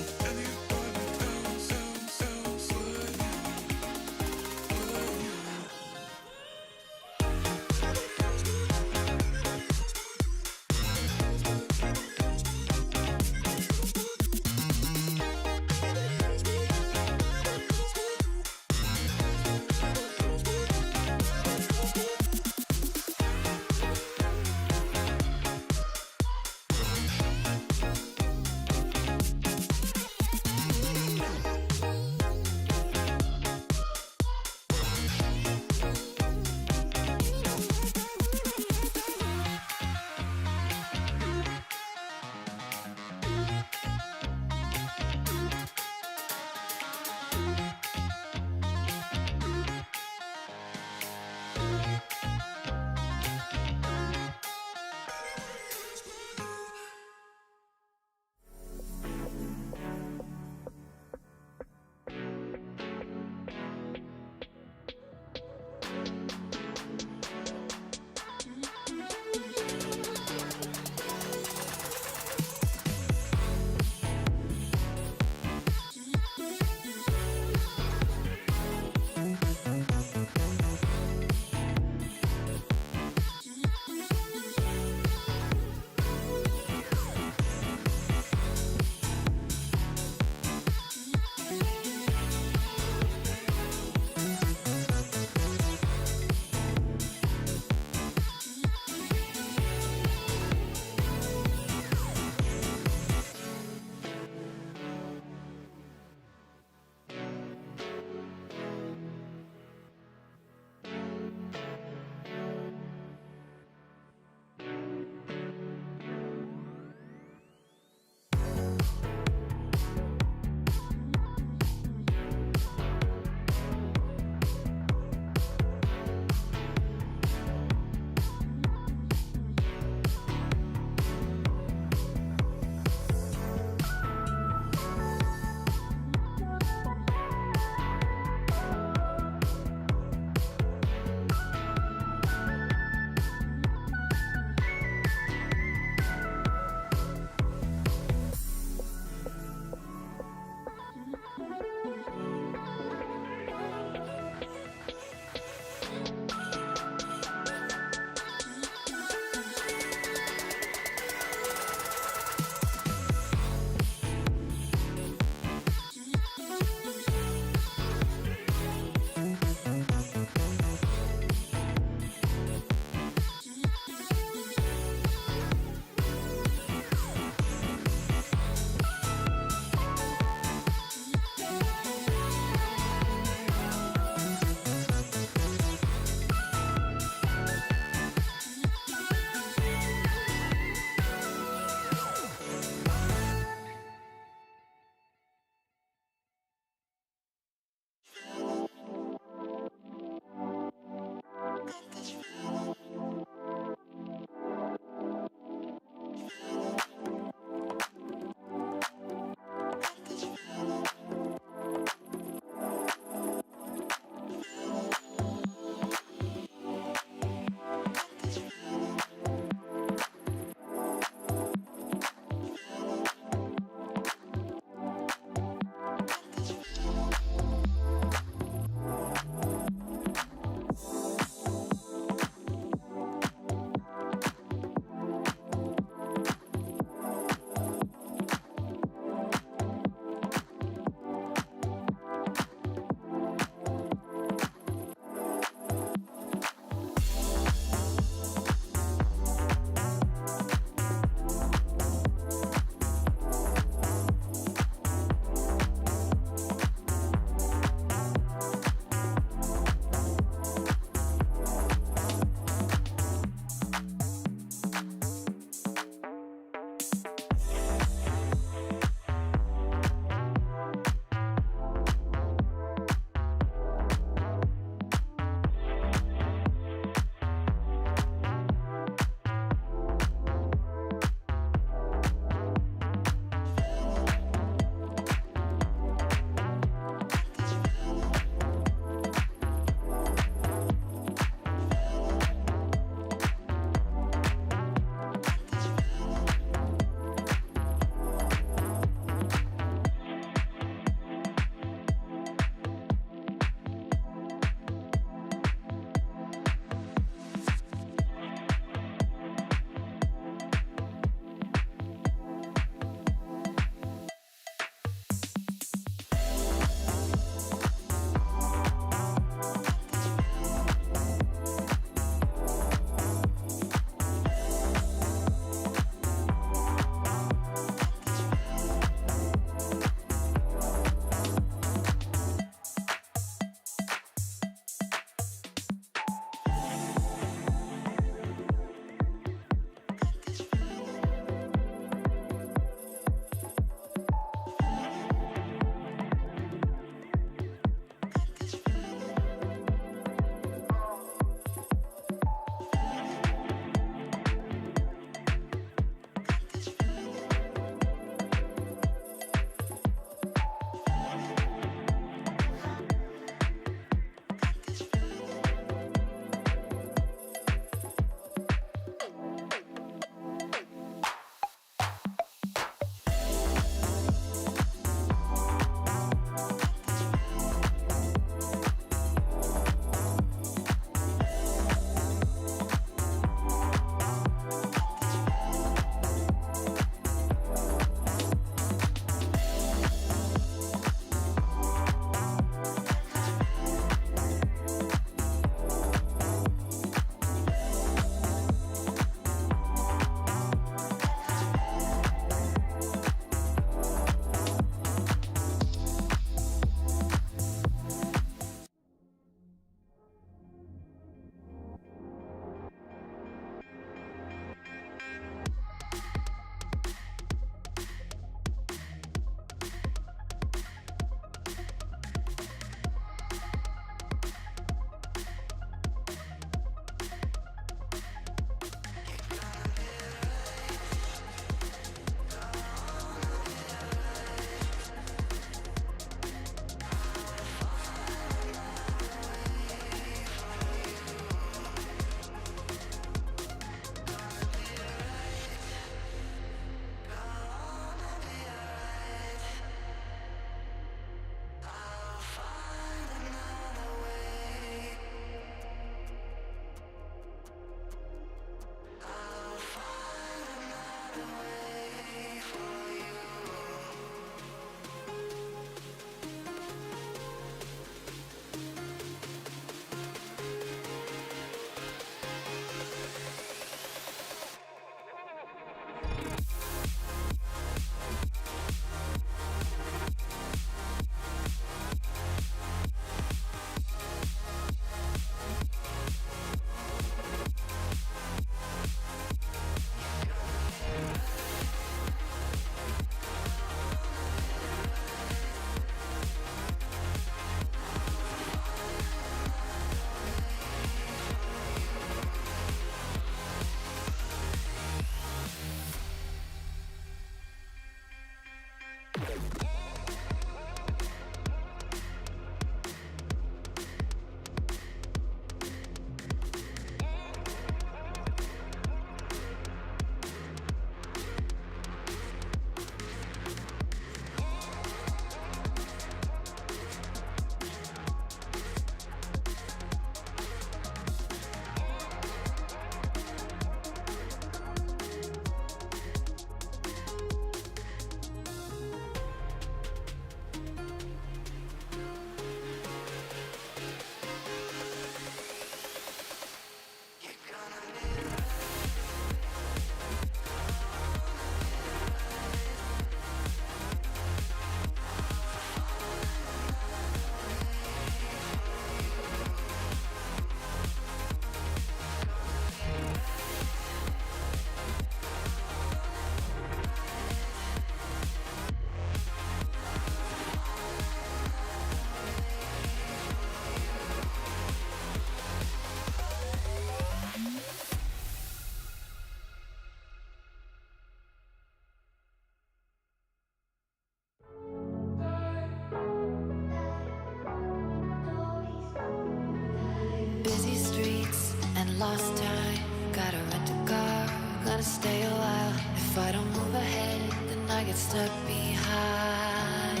lost time. Gotta rent a car, gonna stay a while. If I don't move ahead, then I get stuck behind.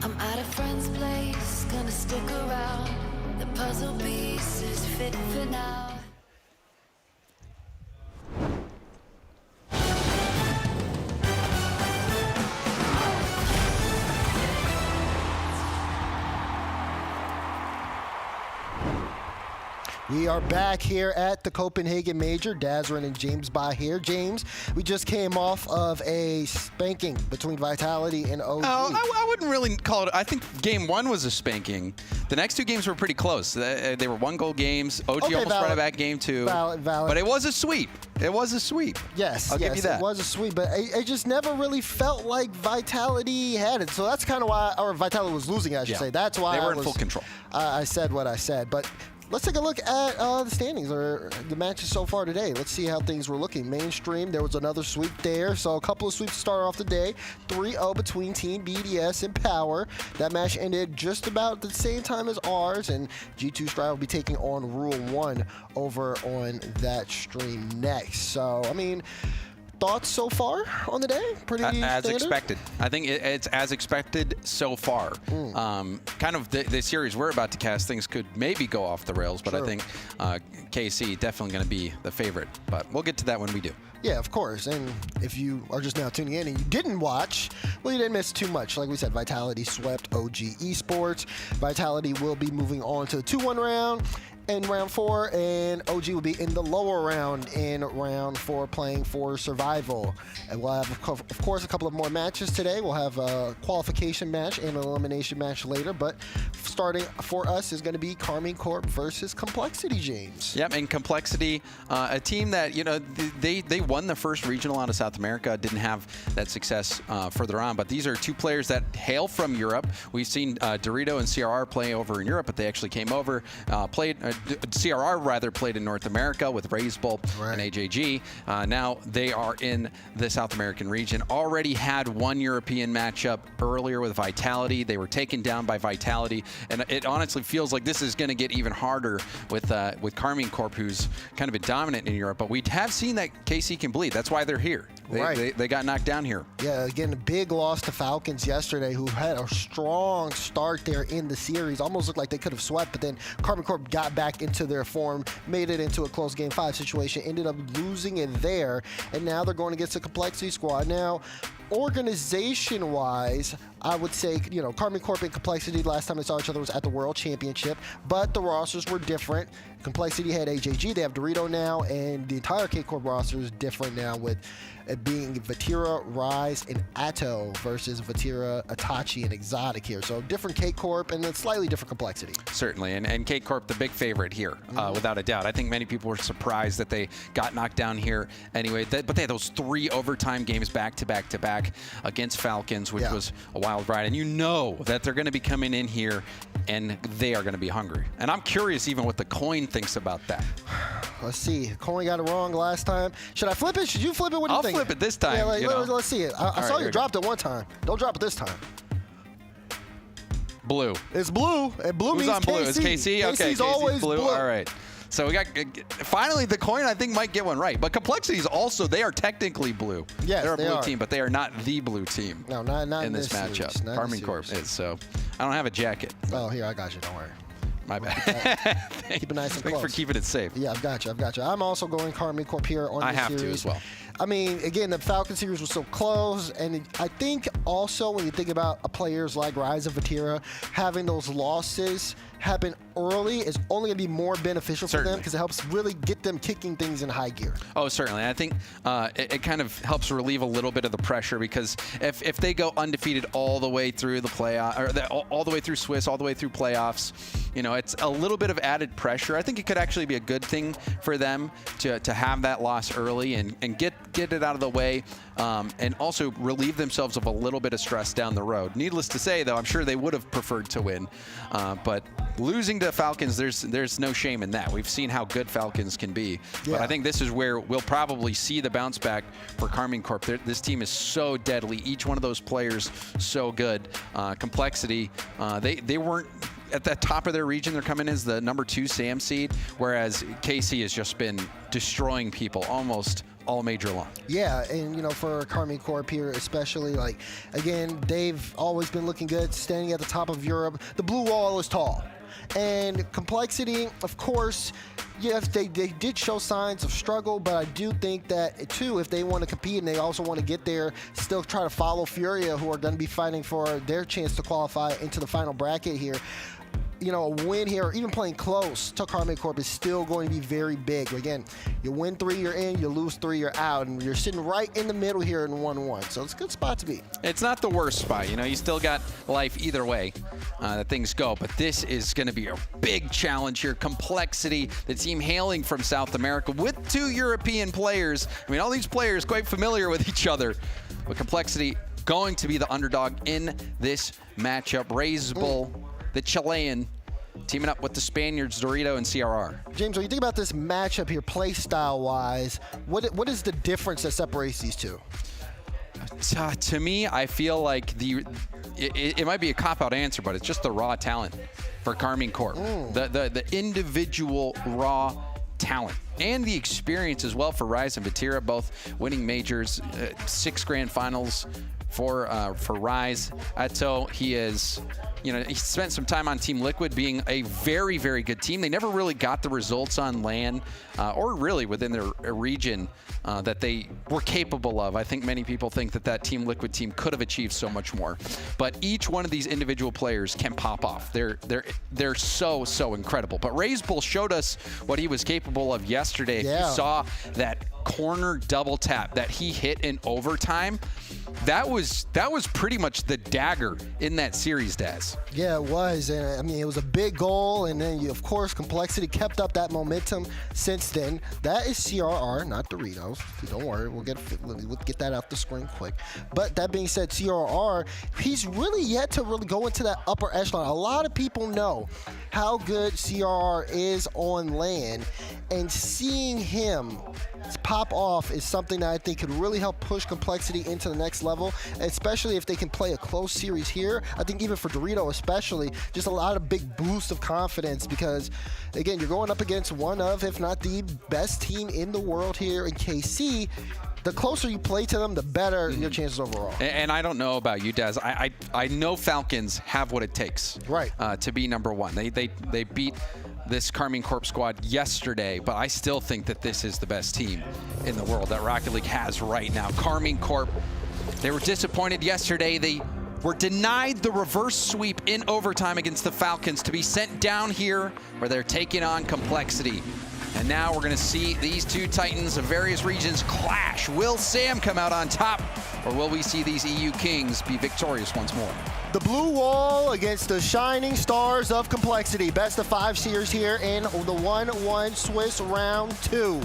I'm at a friend's place, gonna stick around. The puzzle pieces fit for now. We are back here at the Copenhagen Major. Dazrin and James by here. James, we just came off of a spanking between Vitality and OG. Oh, I wouldn't really call it. I think game 1 was a spanking. The next 2 games were pretty close. They were 1-goal games. OG almost brought it back game 2. Valid. But it was a sweep. It was a sweep. Yes, I'll give you that. It was a sweep, but it just never really felt like Vitality had it. So that's kind of why, or Vitality was losing, I should say. That's why they were in full control. I said what I said, but let's take a look at the standings or the matches so far today. Let's see how things were looking. Mainstream, there was another sweep there. So a couple of sweeps to start off the day. 3-0 between Team BDS and Power. That match ended just about the same time as ours, and G2 Stride will be taking on Rule 1 over on that stream next. So, I mean, thoughts so far on the day? Pretty as standard? expected. I think it's as expected so far. Kind of the series we're about to cast, things could maybe go off the rails, but I think KC definitely going to be the favorite. But we'll get to that when we do. Yeah, of course. And if you are just now tuning in and you didn't watch, well, you didn't miss too much. Like we said, Vitality swept OG Esports. Vitality will be moving on to the 2-1 round in round 4, and OG will be in the lower round in round 4 playing for survival. And we'll have, of course, a couple of more matches today. We'll have a qualification match and an elimination match later, but starting for us is going to be KCorp versus Complexity, James. Yep, and Complexity, a team that, you know, they won the first regional out of South America, didn't have that success further on, but these are 2 players that hail from Europe. We've seen Dorito and CRR play over in Europe, but they actually came over, CRR rather played in North America with Razebull and AJG. Now they are in the South American region. Already had 1 European matchup earlier with Vitality. They were taken down by Vitality, and it honestly feels like this is going to get even harder with KCorp, who's kind of been dominant in Europe. But we have seen that KC can bleed. That's why they're here. They got knocked down here. Yeah, again, a big loss to Falcons yesterday, who had a strong start there in the series. Almost looked like they could have swept, but then KCorp got back into their form, made it into a close game 5 situation, ended up losing it there, and now they're going against the Complexity squad. Now, organization-wise, I would say, you know, KCorp and Complexity, last time they saw each other was at the World Championship, but the rosters were different. Complexity had AJG, they have Dorito now, and the entire KCorp roster is different now, with it being Vatira, Rise, and Atto versus Vatira, Itachi, and Exotic here. So different KCorp and a slightly different Complexity. Certainly, and KCorp the big favorite here, without a doubt. I think many people were surprised that they got knocked down here anyway, but they had those 3 overtime games back to back to back against Falcons, which was a wild ride. And you know that they're going to be coming in here and they are going to be hungry. And I'm curious even what the coin thinks about that. Let's see. Coin got it wrong last time. Should I flip it? Should you flip it? What do you think? I'll flip it this time. Yeah, let's see it. I saw you dropped it one time. Don't drop it this time. Blue. It's blue. And blue Who's means on blue? KC. It's KC? Okay, KC's always blue. All right. So we got, finally the coin I think might get one right. But Complexity's also, they are technically blue. Yes, they're a blue team, but they are not the blue team. No, not in this matchup. KCorp is, so I don't have a jacket. Oh, here, I got you. Don't worry. My bad. Keep it nice and close. Thanks for keeping it safe. Yeah, I've got you. I'm also going KCorp here on this series. I have to as well. I mean, again, the Falcon series was so close, and I think also when you think about players like Rise of Vatira, having those losses happen early is only going to be more beneficial for them, because it helps really get them kicking things in high gear. Oh, certainly. I think it kind of helps relieve a little bit of the pressure, because if they go undefeated all the way through the playoff, or all the way through Swiss, all the way through playoffs, you know, it's a little bit of added pressure. I think it could actually be a good thing for them to have that loss early and get it out of the way, and also relieve themselves of a little bit of stress down the road. Needless to say, though, I'm sure they would have preferred to win, but losing to Falcons, there's no shame in that. We've seen how good Falcons can be, but I think this is where we'll probably see the bounce back for KCorp. This team is so deadly. Each one of those players so good. Complexity, they weren't at the top of their region. They're coming as the #2 SAM seed, whereas KC has just been destroying people almost all major long. Yeah, and you know, for KCorp here especially, like, again, they've always been looking good, standing at the top of Europe. The blue wall is tall. And Complexity, of course, yes, they did show signs of struggle, but I do think that, too, if they want to compete and they also want to get there, still try to follow Furia, who are going to be fighting for their chance to qualify into the final bracket here. You know, a win here, or even playing close to KCorp is still going to be very big. Again, you win 3, you're in, you lose 3, you're out, and you're sitting right in the middle here in 1-1. So it's a good spot to be. It's not the worst spot. You know, you still got life either way that things go, but this is going to be a big challenge here. Complexity, the team hailing from South America with 2 European players. I mean, all these players quite familiar with each other, but Complexity going to be the underdog in this matchup. Raise Bull, the Chilean, teaming up with the Spaniards, Dorito and CRR. James, when you think about this matchup here, play style-wise, what is the difference that separates these two? To me, I feel like it might be a cop-out answer, but it's just the raw talent for KCorp. The individual raw talent and the experience as well for Rise and Vatira, both winning majors, 6 grand finals for Rise. Ato, he is, you know, he spent some time on Team Liquid, being a very, very good team. They never really got the results on LAN or really within their region that they were capable of. I think many people think that Team Liquid team could have achieved so much more. But each one of these individual players can pop off. They're so incredible. But Raise Bull showed us what he was capable of yesterday. Yeah. You saw that corner double tap that he hit in overtime. That was pretty much the dagger in that series, Daz. Yeah, it was. And I mean, it was a big goal, and then of course Complexity kept up that momentum since then. That is CRR, not Doritos. Don't worry, we'll get that out the screen quick. But that being said, CRR, he's really yet to really go into that upper echelon. A lot of people know how good CRR is on LAN, and seeing him pop off is something that I think could really help push Complexity into the next level, especially if they can play a close series here. I think even for Dorito especially, just a lot of big boost of confidence, because again, you're going up against one of, if not the best team in the world here in KC. The closer you play to them, the better your chances overall. And I don't know about you, Daz. I know Falcons have what it takes, right, to be #1. They beat this KCorp squad yesterday, but I still think that this is the best team in the world that Rocket League has right now. KCorp, they were disappointed yesterday. They were denied the reverse sweep in overtime against the Falcons to be sent down here where they're taking on Complexity. And now we're going to see these 2 titans of various regions clash. Will Sam come out on top, or will we see these EU Kings be victorious once more? The blue wall against the shining stars of Complexity. Best of 5 series here in the 1-1 Swiss round 2.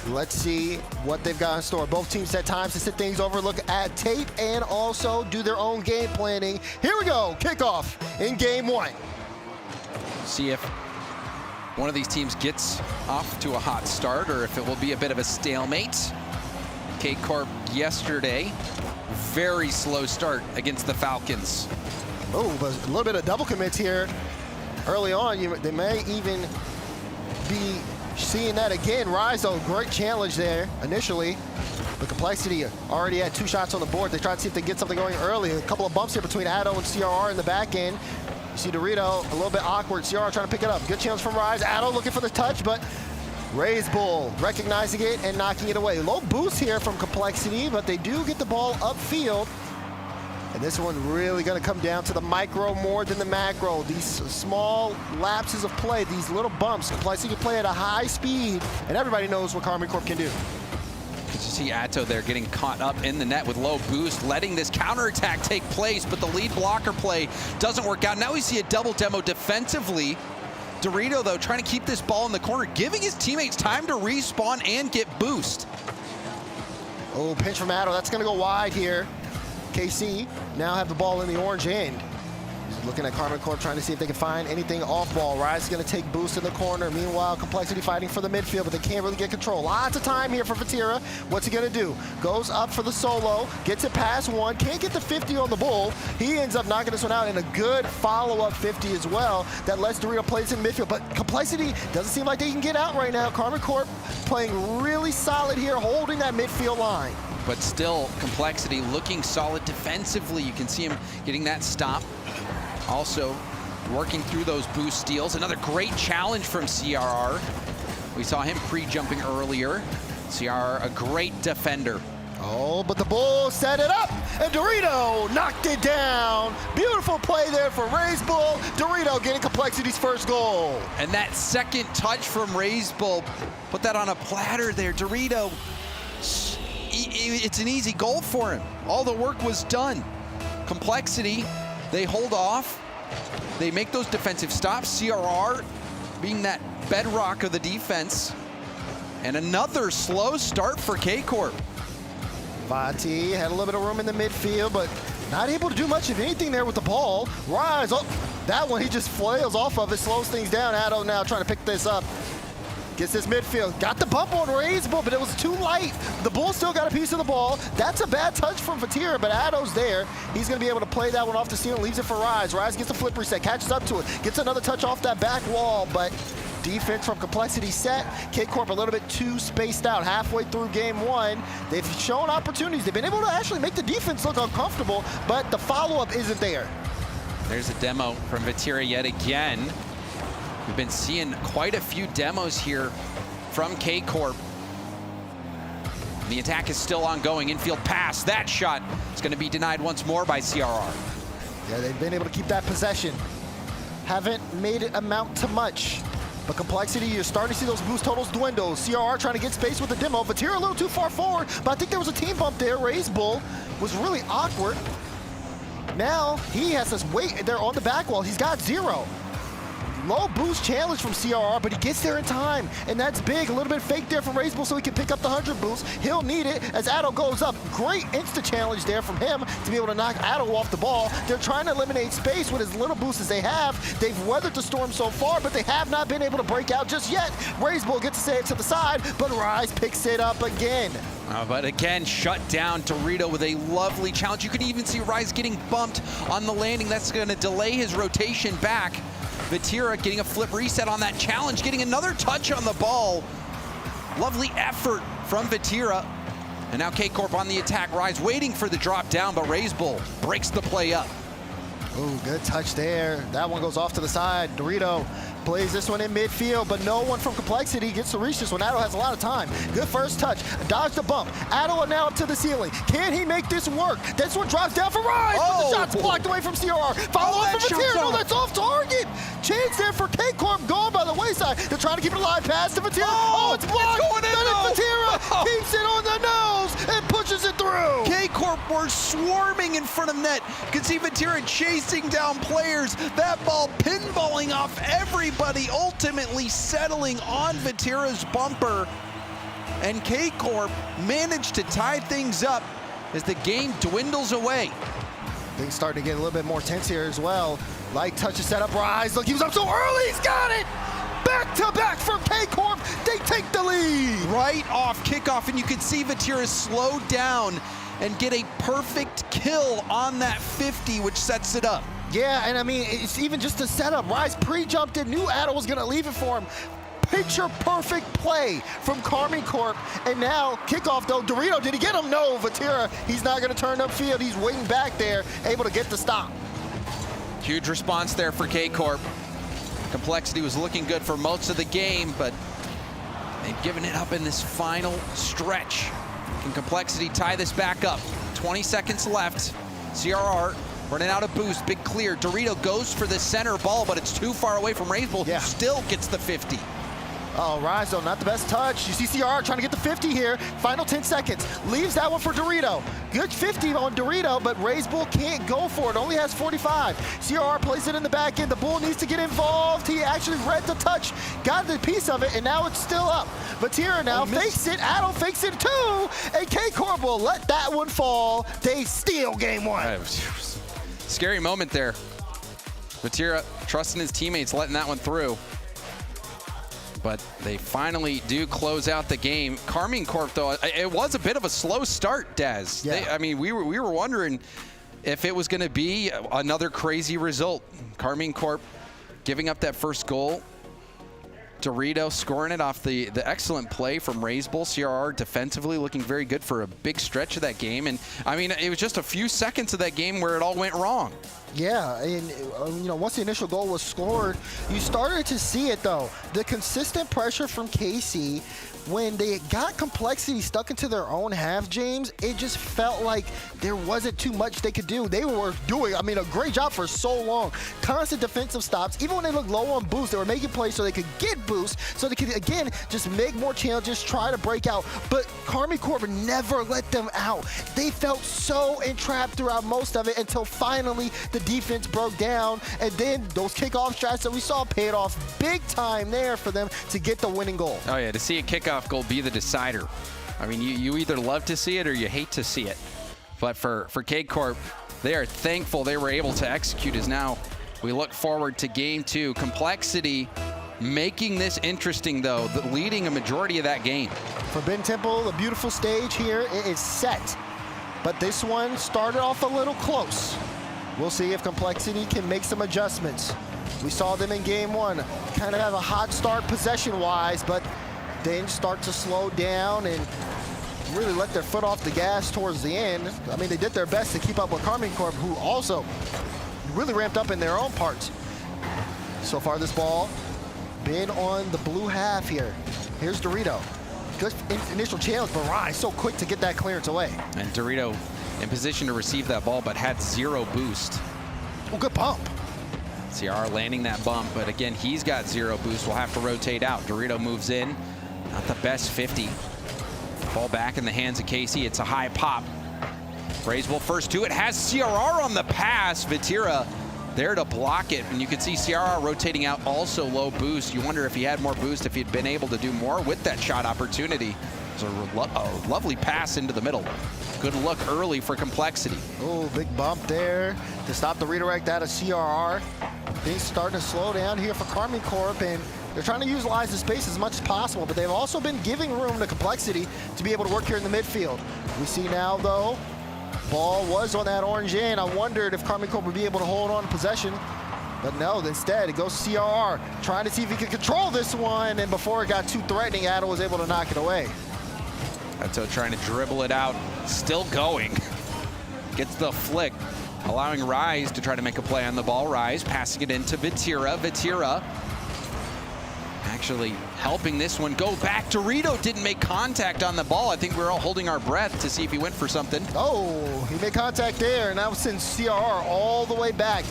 Let's see what they've got in store. Both teams set times to sit things over, look at tape, and also do their own game planning. Here we go, kickoff in game 1. See if one of these teams gets off to a hot start, or if it will be a bit of a stalemate. KCorp yesterday, very slow start against the Falcons. Oh, but a little bit of double commits here early on. They may even be seeing that again. Rise, though, great challenge there initially. But Complexity already had 2 shots on the board. They tried to see if they get something going early. A couple of bumps here between Addo and CRR in the back end. You see Dorito a little bit awkward. CRR trying to pick it up. Good challenge from Rise. Addo looking for the touch, but Raise Bull recognizing it and knocking it away. Low boost here from Complexity, but they do get the ball upfield. And this one really going to come down to the micro more than the macro. These small lapses of play, these little bumps. Complexity can play at a high speed, and everybody knows what KCorp can do. You see Atto there getting caught up in the net with low boost, letting this counterattack take place, but the lead blocker play doesn't work out. Now we see a double demo defensively. Dorito, though, trying to keep this ball in the corner, giving his teammates time to respawn and get boost. Oh, pinch from Addo. That's going to go wide here. KC now have the ball in the orange end. Looking at KCorp, trying to see if they can find anything off ball. Rise is going to take boost in the corner. Meanwhile, Complexity fighting for the midfield, but they can't really get control. Lots of time here for Vatira. What's he going to do? Goes up for the solo, gets it past one, can't get the 50 on the bull. He ends up knocking this one out, and a good follow-up 50 as well that lets Dorito plays in midfield. But Complexity doesn't seem like they can get out right now. KCorp playing really solid here, holding that midfield line. But still, Complexity looking solid defensively. You can see him getting that stop. Also working through those boost steals. Another great challenge from CRR. We saw him pre-jumping earlier. CRR, a great defender. Oh, but the Bull set it up, and Dorito knocked it down. Beautiful play there for Raise Bull. Dorito getting Complexity's first goal. And that second touch from Raise Bull, put that on a platter there. Dorito, it's an easy goal for him. All the work was done. Complexity, they hold off. They make those defensive stops. CRR being that bedrock of the defense. And another slow start for KCorp. Vati had a little bit of room in the midfield, but not able to do much of anything there with the ball. Rise, oh, that one he just flails off of it, slows things down. Addo now trying to pick this up. Gets this midfield, got the bump on Raise Bull, but it was too light. The Bull still got a piece of the ball. That's a bad touch from Vatira, but Addo's there. He's gonna be able to play that one off the ceiling, leaves it for Rise. Rise gets the flip reset, catches up to it, gets another touch off that back wall, but defense from Complexity set. KCorp a little bit too spaced out halfway through game one. They've shown opportunities. They've been able to actually make the defense look uncomfortable, but the follow-up isn't there. There's a demo from Vatira yet again. We've been seeing quite a few demos here from KCorp. The attack is still ongoing. Infield pass. That shot is going to be denied once more by CRR. Yeah, they've been able to keep that possession. Haven't made it amount to much. But Complexity, you're starting to see those boost totals dwindle. CRR trying to get space with the demo. Vatira a little too far forward, but I think there was a team bump there. Raise Bull was really awkward. Now he has to wait there on the back wall. He's got 0. Low boost challenge from CRR, but he gets there in time, and that's big. A little bit fake there from Raise Bull so he can pick up the 100 boost. He'll need it as Addo goes up. Great insta challenge there from him to be able to knock Addo off the ball. They're trying to eliminate space with as little boost as they have. They've weathered the storm so far, but they have not been able to break out just yet. Raise Bull gets to save to the side, but Rise picks it up again. But again, shut down Dorito with a lovely challenge. You can even see Rise getting bumped on the landing. That's going to delay his rotation back. Vatira getting a flip reset on that challenge, getting another touch on the ball. Lovely effort from Vatira. And now KCorp on the attack. Rise waiting for the drop down, but Raise Bull breaks the play up. Oh, good touch there. That one goes off to the side. Dorito plays this one in midfield, but no one from Complexity gets to reach this one. Addo has a lot of time. Good first touch. Dodge the bump. Addo now up to the ceiling. Can he make this work? This one drops down for Rise, but the shot's blocked away from CRR. Follow up from Vatira. No, that's off target. Chance there for KCorp going by the wayside. They're trying to keep it alive. Pass to Vatira. Oh, it's blocked. It's going in, Vatira keeps it on the nose and pushes it through. KCorp were swarming in front of net. You can see Vatira chasing down players. That ball pinballing off everybody, ultimately settling on Vatira's bumper. And KCorp managed to tie things up as the game dwindles away. Things starting to get a little bit more tense here as well. Light touch to set up Rise. Look, he was up so early. He's got it. Back to back from KCorp. They take the lead. Right off kickoff, and you can see Vatira slow down and get a perfect kill on that 50, which sets it up. Yeah, and I mean, it's even just a setup. Rise pre-jumped in, knew Addo was gonna leave it for him. Picture perfect play from KCorp, and now kickoff though. Dorito, did he get him? No, Vatira, he's not gonna turn upfield. He's waiting back there, able to get the stop. Huge response there for KCorp. Complexity was looking good for most of the game, but they've given it up in this final stretch. Can Complexity tie this back up? 20 seconds left. CRR running out of boost, big clear. Dorito goes for the center ball, but it's too far away from Raise Bull, who still gets the 50. Oh, Rise though, not the best touch. You see CR trying to get the 50 here. Final 10 seconds. Leaves that one for Dorito. Good 50 on Dorito, but Raise Bull can't go for it. Only has 45. CR plays it in the back end. The Bull needs to get involved. He actually read the touch, got the piece of it, and now it's still up. Vatira now fakes it. Addo fakes it too. And KCorp will let that one fall. They steal game one. Scary moment there. Vatira trusting his teammates, letting that one through. But they finally do close out the game. KCorp, though, it was a bit of a slow start, Daz. Yeah. I mean, we were wondering if it was going to be another crazy result. KCorp giving up that first goal. Dorito scoring it off the excellent play from Raisbull. CRR defensively looking very good for a big stretch of that game. And, I mean, it was just a few seconds of that game where it all went wrong. Yeah, and once the initial goal was scored, you started to see it, though. The consistent pressure from KC, when they got Complexity stuck into their own half, James, it just felt like there wasn't too much they could do. They were doing, a great job for so long. Constant defensive stops. Even when they looked low on boost, they were making plays so they could get boost, so they could, again, just make more challenges, try to break out. But KCorp never let them out. They felt so entrapped throughout most of it until finally the defense broke down, and then those kickoff strats that we saw paid off big time there for them to get the winning goal. Oh yeah, to see a kickoff goal be the decider. I mean, you either love to see it or you hate to see it. But for KCorp, they are thankful they were able to execute, as now we look forward to game 2. Complexity making this interesting, though, leading a majority of that game. For Ben Temple, a beautiful stage here. It is set, but this one started off a little close. We'll see if Complexity can make some adjustments. We saw them in game 1 kind of have a hot start possession-wise, but then start to slow down and really let their foot off the gas towards the end. I mean, they did their best to keep up with KCorp, who also really ramped up in their own parts. So far, this ball been on the blue half here. Here's Dorito. Good initial challenge, but Rai so quick to get that clearance away. And Dorito in position to receive that ball, but had 0 boost. Oh, good bump. CR landing that bump, but again, he's got 0 boost. We'll have to rotate out. Dorito moves in. Not the best 50. Ball back in the hands of KC. It's a high pop. Raisbull first to it. Has CRR on the pass. Vatira there to block it. And you can see CRR rotating out, also low boost. You wonder if he had more boost, if he'd been able to do more with that shot opportunity. It's a lovely pass into the middle. Good look early for Complexity. Oh, big bump there to stop the redirect out of CRR. Things starting to slow down here for KCorp, and they're trying to utilize the space as much as possible, but they've also been giving room to Complexity to be able to work here in the midfield. We see now, though, ball was on that orange end. I wondered if KCorp would be able to hold on to possession, but no, instead it goes CRR, trying to see if he can control this one, and before it got too threatening, Addo was able to knock it away. Atto trying to dribble it out, still going. Gets the flick, allowing Rise to try to make a play on the ball. Rise passing it into Vatira. Vatira actually helping this one go back. Dorito didn't make contact on the ball. I think we were all holding our breath to see if he went for something. Oh, he made contact there, and that sends CRR all the way back.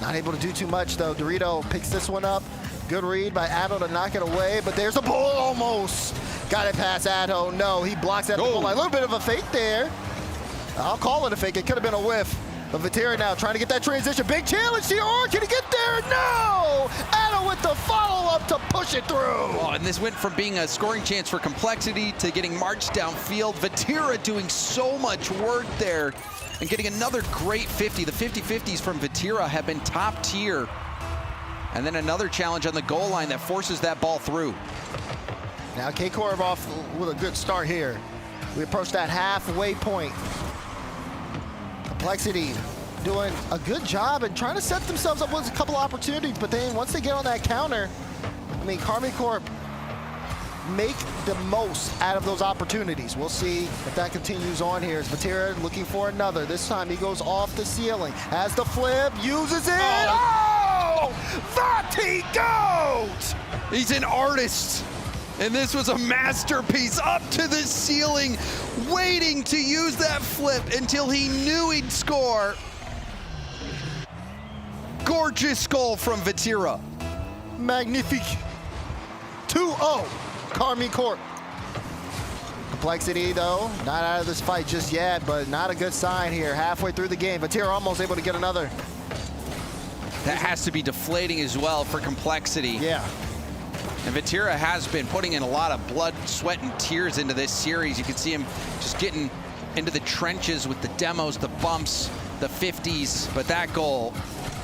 Not able to do too much, though. Dorito picks this one up. Good read by Addo to knock it away, but there's a ball almost. Got it past Addo. No, he blocks that goal line. A little bit of a fake there. I'll call it a fake. It could have been a whiff. But Vatira now trying to get that transition. Big challenge, CR. Can he get there? No! Addo with the follow-up to push it through. Oh, and this went from being a scoring chance for Complexity to getting marched downfield. Vatira doing so much work there and getting another great 50. The 50-50s from Vatira have been top tier. And then another challenge on the goal line that forces that ball through. Now KCorp off with a good start here. We approach that halfway point. Complexity doing a good job and trying to set themselves up with a couple opportunities, but then once they get on that counter, I mean, KCorp make the most out of those opportunities. We'll see if that continues on here. As Vatira looking for another. This time he goes off the ceiling. Has the flip, uses it. Oh! Vati Goat! He's an artist. And this was a masterpiece, up to the ceiling, waiting to use that flip until he knew he'd score. Gorgeous goal from Vatira. Magnifique. 2-0, KCorp. Complexity, though, not out of this fight just yet, but not a good sign here. Halfway through the game, Vatira almost able to get another. That has to be deflating as well for Complexity. Yeah. And Vatira has been putting in a lot of blood, sweat, and tears into this series. You can see him just getting into the trenches with the demos, the bumps, the 50s. But that goal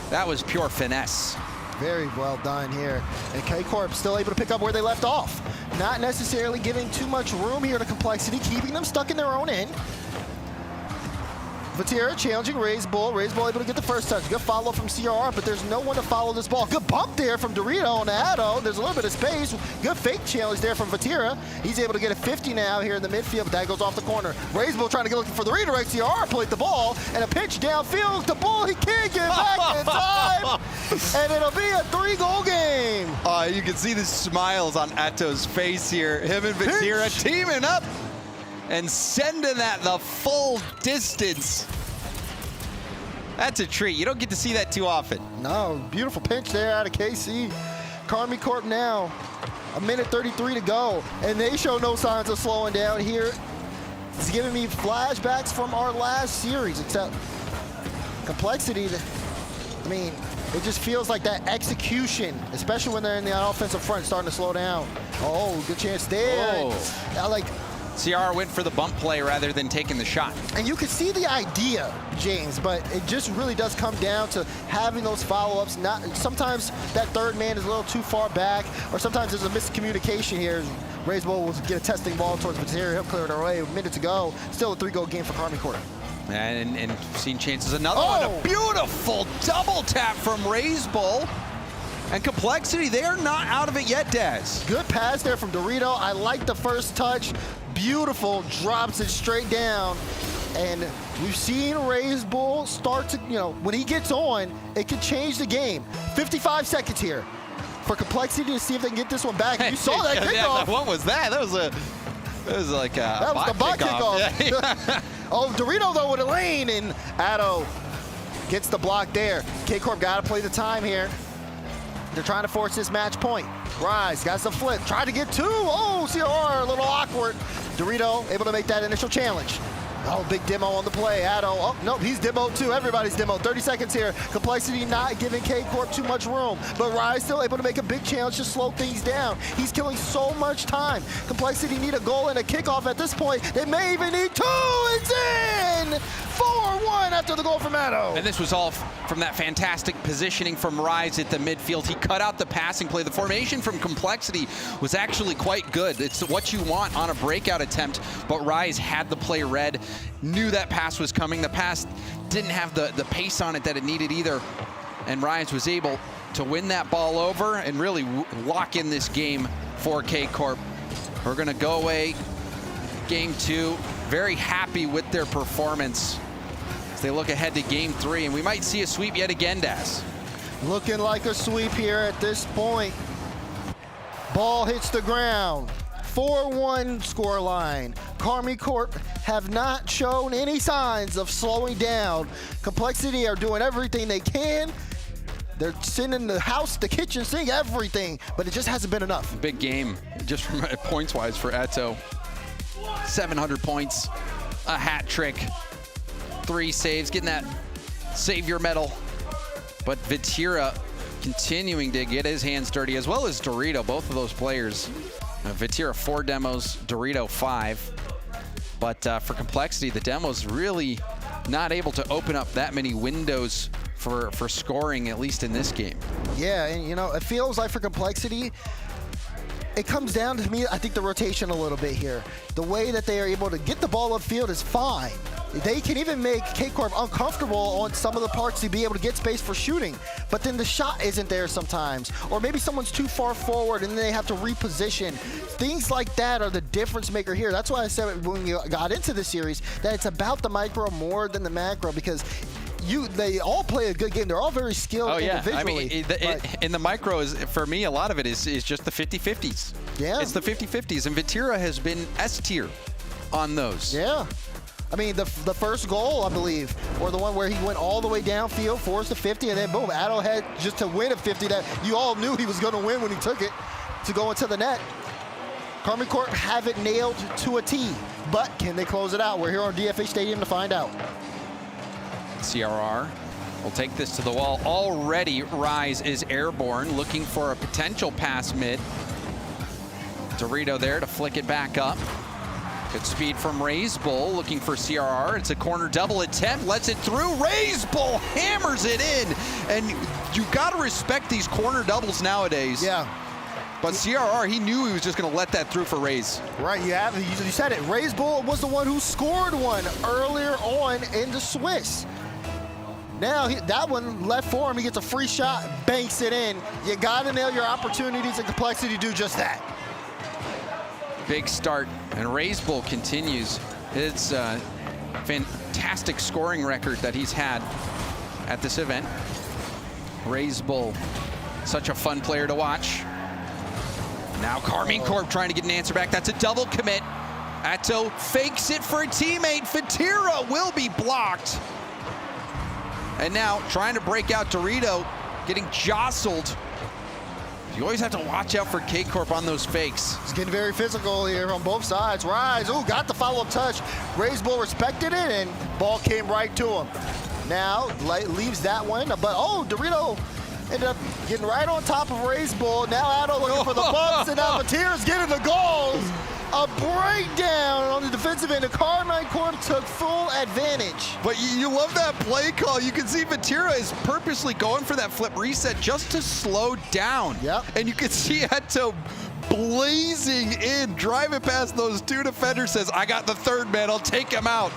That was pure finesse. Very well done here. And KCorp still able to pick up where they left off. Not necessarily giving too much room here to Complexity, keeping them stuck in their own end. Vatira challenging Raise Bull. Raise Bull able to get the first touch. Good follow from CRR, but there's no one to follow this ball. Good bump there from Dorito on Addo. There's a little bit of space. Good fake challenge there from Vatira. He's able to get a 50 now here in the midfield, but that goes off the corner. Raise Bull trying to get looking for the redirect. CRR played the ball, and a pitch downfield to Bull. He can't get back in time, and it'll be a 3-goal game. You can see the smiles on Atto's face here. Him and Vatira teaming up and sending that the full distance. That's a treat. You don't get to see that too often. No, beautiful pinch there out of KC. KCorp now, 1:33 to go, and they show no signs of slowing down here. It's giving me flashbacks from our last series, except Complexity, I mean, it just feels like that execution, especially when they're in the offensive front, starting to slow down. Oh, good chance there. CR went for the bump play rather than taking the shot. And you can see the idea, James, but it just really does come down to having those follow-ups. Sometimes that third man is a little too far back, or sometimes there's a miscommunication here. Raise Bull will get a testing ball towards Vatira. He'll clear it away. A minute to go. Still a 3-goal game for KCorp. And seen chances. Another one. A beautiful double tap from Raise Bull. And Complexity, they are not out of it yet, Daz. Good pass there from Dorito. I like the first touch. Beautiful, drops it straight down. And we've seen Raise Bull start to, when he gets on, it can change the game. 55 seconds here for Complexity to see if they can get this one back. You saw that kickoff. What was that? That was like a that was the bot kickoff. Yeah. Oh, Dorito though with a lane, and Addo gets the block there. KCorp got to play the time here. They're trying to force this match point. Rise, got some flip, tried to get two. Oh, CR, a little awkward. Dorito able to make that initial challenge. Oh, big demo on the play. Addo, oh, nope, he's demoed too. Everybody's demoed. 30 seconds here. Complexity not giving KCorp too much room, but Rise still able to make a big challenge to slow things down. He's killing so much time. Complexity need a goal and a kickoff at this point. They may even need two. It's in! 4-1 after the goal from Addo. And this was all from that fantastic positioning from Rise at the midfield. He cut out the passing play. The formation from Complexity was actually quite good. It's what you want on a breakout attempt, but Rise had the play read, knew that pass was coming. The pass didn't have the pace on it that it needed either, and Rise was able to win that ball over and really lock in this game for KCorp. We're going to go away game 2, very happy with their performance as they look ahead to game 3, and we might see a sweep yet again, Daz. Looking like a sweep here at this point. Ball hits the ground. 4-1 scoreline. KCorp have not shown any signs of slowing down. Complexity are doing everything they can. They're sending the house, the kitchen sink, everything, but it just hasn't been enough. Big game, just from points-wise for Atto. 700 points, a hat trick, 3 saves, getting that savior medal. But Vatira continuing to get his hands dirty, as well as Dorito, both of those players. Vatira 4 demos, Dorito 5. But for Complexity, the demo's really not able to open up that many windows for scoring, at least in this game. Yeah, and it feels like for Complexity, it comes down to me, I think, the rotation a little bit here. The way that they are able to get the ball upfield is fine. They can even make KCorp uncomfortable on some of the parts to be able to get space for shooting, but then the shot isn't there sometimes. Or maybe someone's too far forward and then they have to reposition. Things like that are the difference maker here. That's why I said when you got into the series that it's about the micro more than the macro, because they all play a good game. They're all very skilled individually. I mean, in the micro, for me, a lot of it is just the 50-50s. Yeah. It's the 50-50s, and Vatira has been S tier on those. Yeah. I mean, the first goal, I believe, or the one where he went all the way downfield, forced a 50, and then boom, Addo had just to win a 50 that you all knew he was going to win when he took it to go into the net. KCorp have it nailed to a T, but can they close it out? We're here on DFA Stadium to find out. CRR will take this to the wall. Already, Rise is airborne, looking for a potential pass mid. Dorito there to flick it back up. Good speed from Raise Bull, looking for CRR. It's a corner double attempt, lets it through. Raise Bull hammers it in. And you got to respect these corner doubles nowadays. Yeah. But CRR, he knew he was just going to let that through for Raise. Right, you said it. Raise Bull was the one who scored one earlier on in the Swiss. Now, that one left for him. He gets a free shot, banks it in. You got to nail your opportunities and Complexity to do just that. Big start, and Raise Bull continues his fantastic scoring record that he's had at this event. Raise Bull, such a fun player to watch. Now KCorp trying to get an answer back. That's a double commit. Atto fakes it for a teammate. Fatira will be blocked. And now trying to break out Dorito, getting jostled. You always have to watch out for KCorp on those fakes. It's getting very physical here on both sides. Rise, ooh, got the follow-up touch. Raise Bull respected it, and ball came right to him. Now, leaves that one, but oh, Dorito ended up getting right on top of Raise Bull. Now Addo looking for the bumps, and now Matier's getting the goals. A breakdown on the defensive end. The KCorp took full advantage. But you love that play call. You can see Vatira is purposely going for that flip reset just to slow down. Yep. And you can see Atto blazing in, driving past those two defenders, says, I got the third man, I'll take him out.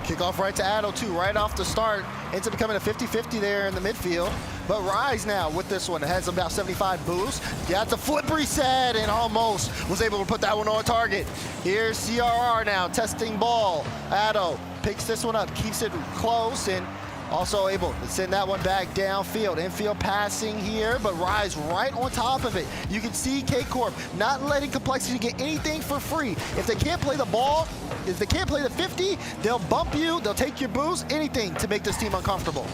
Kickoff right to Addo too, right off the start. Ends up becoming a 50-50 there in the midfield. But Rise now with this one, has about 75 boost. Got the flip reset and almost was able to put that one on target. Here's CRR now, testing ball. Addo picks this one up, keeps it close, and also able to send that one back downfield. Infield passing here, but Rise right on top of it. You can see KCorp not letting Complexity get anything for free. If they can't play the ball, if they can't play the 50, they'll bump you, they'll take your boost, anything to make this team uncomfortable.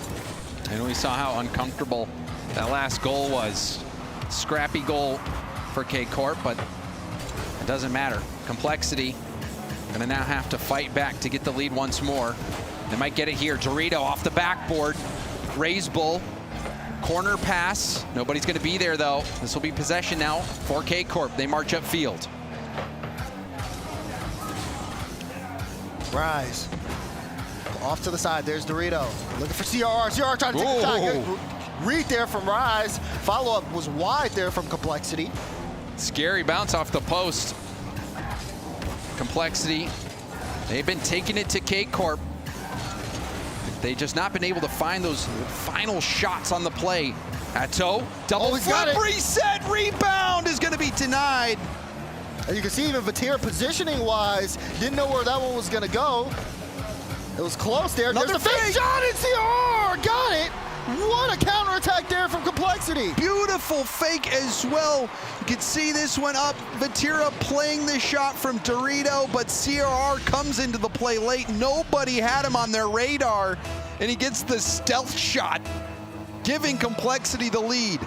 And we saw how uncomfortable that last goal was. Scrappy goal for KCorp, but it doesn't matter. Complexity gonna now have to fight back to get the lead once more. They might get it here. Dorito off the backboard. Raise Bull. Corner pass. Nobody's going to be there, though. This will be possession now for KCorp. They march upfield. Rise. Off to the side. There's Dorito. Looking for CRR. CRR trying to take a shot. Good read there from Rise. Follow-up was wide there from Complexity. Scary bounce off the post. Complexity. They've been taking it to KCorp. They've just not been able to find those final shots on the play. Atto, double flip reset, rebound is going to be denied. And you can see even Vatira positioning-wise didn't know where that one was going to go. It was close there. Another There's the fake shot and CR got it. What a counterattack there from Complexity. Beautiful fake as well. You can see this one up. Vatira playing the shot from Dorito, but CRR comes into the play late. Nobody had him on their radar, and he gets the stealth shot, giving Complexity the lead.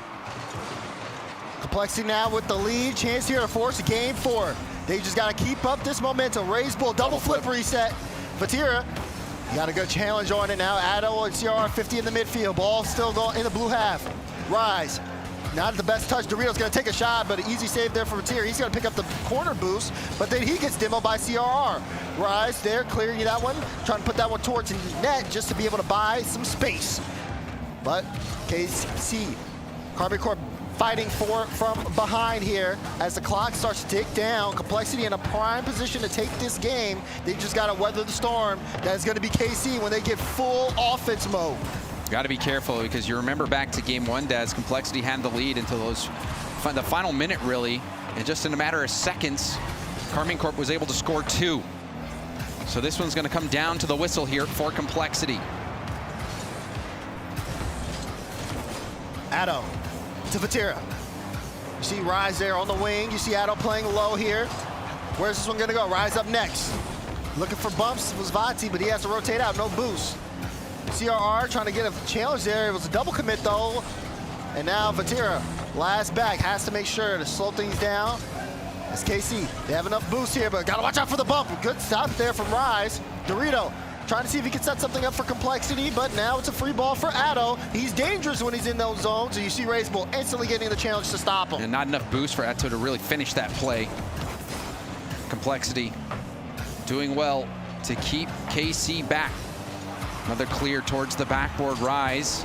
Complexity now with the lead. Chance here to force a game 4. They just got to keep up this momentum. Raise Bull, double flip reset. Vatira got a good challenge on it now. Addo and CR 50 in the midfield. Ball still going in the blue half. Rise. Not the best touch. Dorito's going to take a shot, but an easy save there for Vatira. He's going to pick up the corner boost, but then he gets demoed by CRR. Rise there, clearing that one. Trying to put that one towards the net just to be able to buy some space. But KC, KCorp fighting from behind here as the clock starts to tick down. Complexity in a prime position to take this game. They just got to weather the storm. That is going to be KC when they get full offense mode. Got to be careful because you remember back to game 1, Daz, Complexity had the lead until the final minute, really. And just in a matter of seconds, KCorp was able to score 2. So this one's going to come down to the whistle here for Complexity. Addo to Vatira. You see Rise there on the wing. You see Addo playing low here. Where's this one going to go? Rise up next. Looking for bumps was Vati, but he has to rotate out. No boost. CRR trying to get a challenge there. It was a double commit, though. And now Vatira, last back, has to make sure to slow things down. It's KC. They have enough boost here, but got to watch out for the bump. Good stop there from Rise. Dorito trying to see if he can set something up for Complexity, but now it's a free ball for Addo. He's dangerous when he's in those zones, and you see Raise Bull instantly getting the challenge to stop him. And not enough boost for Atto to really finish that play. Complexity doing well to keep KC back. Another clear towards the backboard. Rise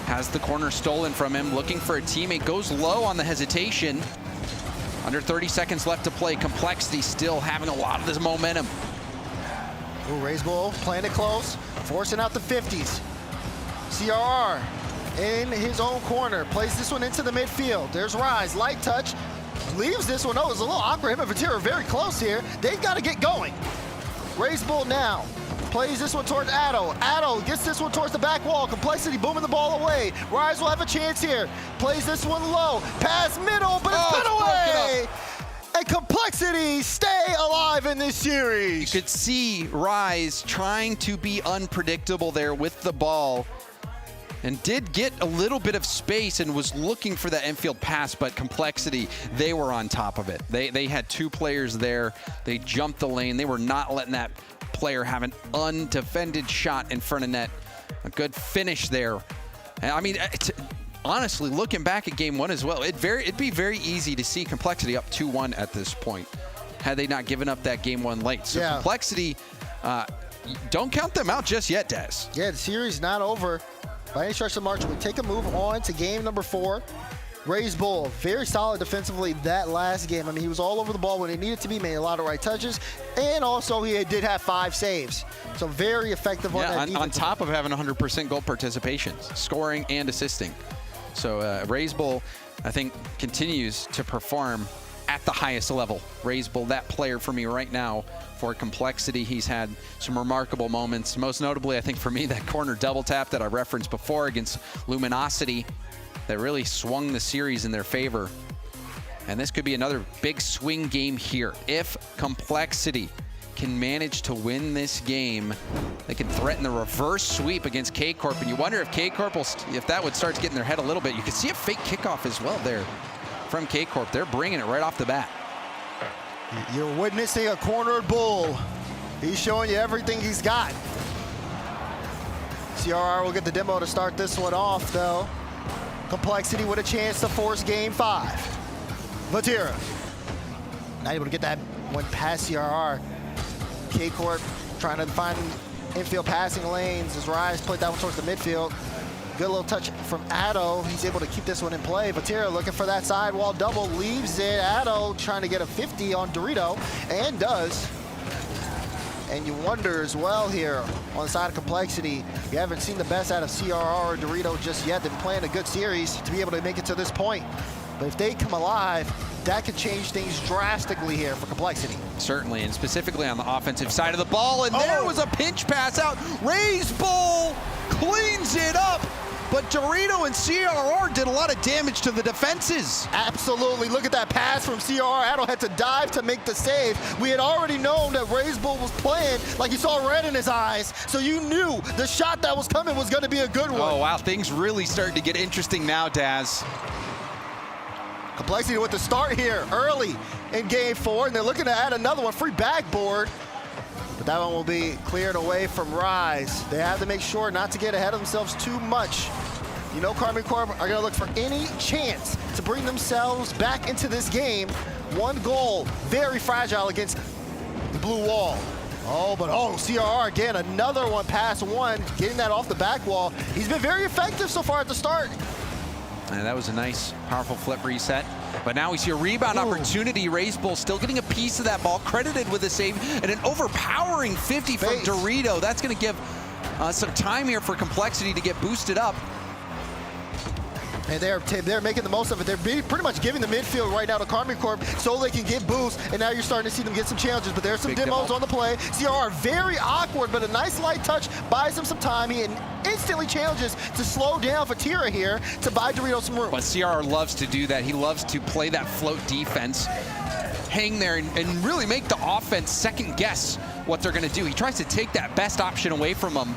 has the corner stolen from him, looking for a teammate, goes low on the hesitation. Under 30 seconds left to play. Complexity still having a lot of this momentum. Ooh, Raise Bull playing it close, forcing out the 50s. CRR in his own corner, plays this one into the midfield. There's Rise, light touch, leaves this one. Oh, it was a little awkward. Him and Vatira very close here. They've got to get going. Raise Bull now plays this one towards Addo. Addo gets this one towards the back wall. Complexity booming the ball away. Rise will have a chance here. Plays this one low. Pass middle, but it's put away. And Complexity stay alive in this series. You could see Rise trying to be unpredictable there with the ball, and did get a little bit of space and was looking for that infield pass, but Complexity, they were on top of it. They had two players there. They jumped the lane. They were not letting that player have an undefended shot in front of net. A good finish there. And I mean, honestly, looking back at game one as well, it'd be very easy to see Complexity up 2-1 at this point had they not given up that game one late. So yeah. Complexity, don't count them out just yet, Daz. Yeah, the series not over by any stretch of the margin. We take a move on to game number 4. Raise Bull, very solid defensively that last game. I mean, he was all over the ball when it needed to be, made a lot of right touches, and also he did have 5 saves. So very effective on that defense. On top of having 100% goal participation, scoring and assisting. So Raise Bull, I think, continues to perform at the highest level. Raise Bull, that player for me right now for Complexity. He's had some remarkable moments. Most notably, I think for me, that corner double tap that I referenced before against Luminosity that really swung the series in their favor. And this could be another big swing game here. If Complexity can manage to win this game, they can threaten the reverse sweep against KCorp. And you wonder if KCorp will, if that would start getting their head a little bit. You could see a fake kickoff as well there from KCorp. They're bringing it right off the bat. You're witnessing a cornered bull. He's showing you everything he's got. CRR will get the demo to start this one off, though. Complexity with a chance to force game 5. Vatira not able to get that one past CRR. KCorp trying to find infield passing lanes as Rise played that one towards the midfield. Good little touch from Addo. He's able to keep this one in play. Vatira looking for that sidewall double, leaves it. Addo trying to get a 50 on Dorito, and does. And you wonder as well here on the side of Complexity, you haven't seen the best out of CRR or Dorito just yet. They've been playing a good series to be able to make it to this point. But if they come alive, that could change things drastically here for Complexity. Certainly, and specifically on the offensive side of the ball. And there was a pinch pass out. Raise Bull cleans it up. But Dorito and CRR did a lot of damage to the defenses. Absolutely. Look at that pass from CRR. Addo had to dive to make the save. We had already known that Raise Bull was playing like you saw red in his eyes. So you knew the shot that was coming was going to be a good one. Oh, wow. Things really starting to get interesting now, Daz. Complexity with the start here early in game 4. And they're looking to add another one. Free backboard. But that one will be cleared away from Rise. They have to make sure not to get ahead of themselves too much. You know KCorp are gonna look for any chance to bring themselves back into this game. One goal, very fragile against the blue wall. CRR again, another one past one, getting that off the back wall. He's been very effective so far at the start. And that was a nice, powerful flip reset. But now we see a rebound opportunity. Raise Bull still getting a piece of that ball, credited with a save, and an overpowering 50 from Dorito. That's going to give some time here for Complexity to get boosted up. And they're making the most of it. They're pretty much giving the midfield right now to KCorp so they can get boosts. And now you're starting to see them get some challenges. But there's some demos on the play. CRR very awkward, but a nice light touch buys him some time. He instantly challenges to slow down Vatira here to buy Dorito some room. But CRR loves to do that. He loves to play that float defense, hang there and really make the offense second guess what they're going to do. He tries to take that best option away from them.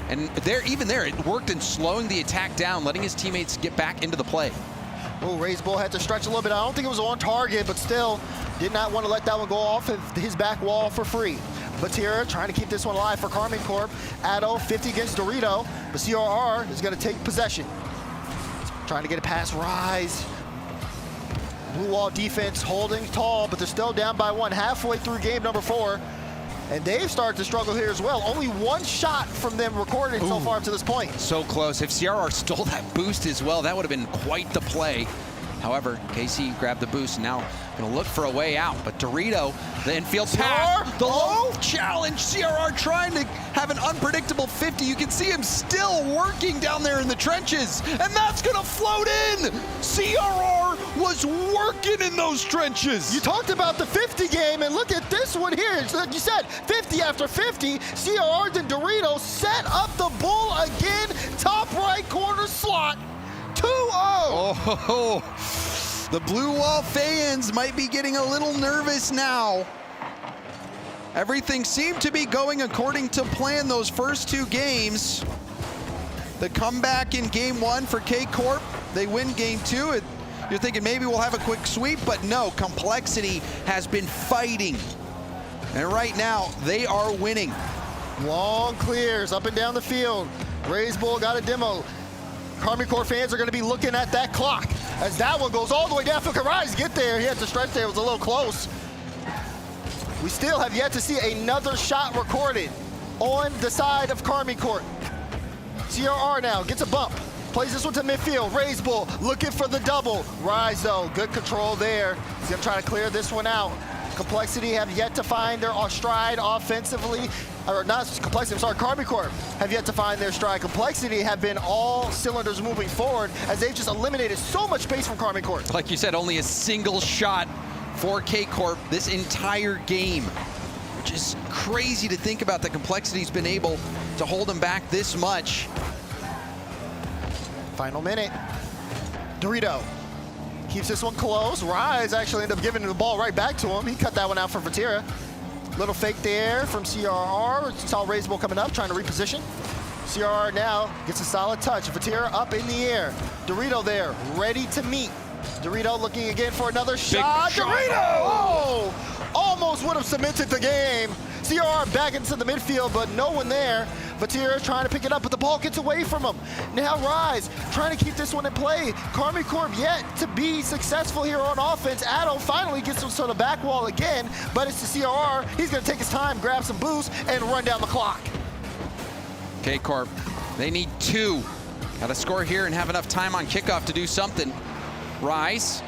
And even there, it worked in slowing the attack down, letting his teammates get back into the play. Oh, Raise Bull had to stretch a little bit. I don't think it was on target, but still did not want to let that one go off of his back wall for free. Vatira trying to keep this one alive for KCorp. Addo 50 against Dorito, but CRR is going to take possession. Trying to get it past Rise. Blue wall defense holding tall, but they're still down by 1 halfway through game number 4. And they've started to struggle here as well. Only 1 shot from them recorded so far up to this point. So close. If CRR stole that boost as well, that would have been quite the play. However, KC grabbed the boost, and now going to look for a way out. But Dorito, the infield pass, the low challenge. CRR trying to have an unpredictable 50. You can see him still working down there in the trenches, and that's going to float in. CRR was working in those trenches. You talked about the 50 game, and look at this one here. It's like you said, 50 after 50. CRR and Dorito set up the bull again. Top right corner slot. 2-0. Oh, the Blue Wall fans might be getting a little nervous now. Everything seemed to be going according to plan those first 2 games. The comeback in game 1 for KCorp. They win game 2. You're thinking maybe we'll have a quick sweep, but no, Complexity has been fighting. And right now, they are winning. Long clears up and down the field. Raise Bull got a demo. KCorp fans are going to be looking at that clock as that one goes all the way down. Phil Rise get there. He had to stretch there. It was a little close. We still have yet to see another shot recorded on the side of KCorp. CRR now gets a bump. Plays this one to midfield. Raise Bull looking for the double. Rise, though, good control there. He's going to try to clear this one out. Complexity have yet to find their stride offensively. Or not Complexity, I'm sorry, KCorp have yet to find their stride. Complexity have been all cylinders moving forward as they've just eliminated so much space from KCorp. Like you said, only a single shot for KCorp this entire game, which is crazy to think about. The Complexity's been able to hold them back this much. Final minute. Dorito keeps this one close. Rise actually ended up giving the ball right back to him. He cut that one out for Vatira. Little fake there from CRR. Saw Raise Bull coming up, trying to reposition. CRR now gets a solid touch. Vatira up in the air. Dorito there, ready to meet. Dorito looking again for another shot. Dorito! Oh! Almost would have cemented the game. CRR back into the midfield, but no one there. Vatira trying to pick it up, but the ball gets away from him. Now Rise trying to keep this one in play. KCorp yet to be successful here on offense. Addo finally gets him to the back wall again, but it's the CRR. He's going to take his time, grab some boost, and run down the clock. KCorp, they need 2. Got to score here and have enough time on kickoff to do something. Rise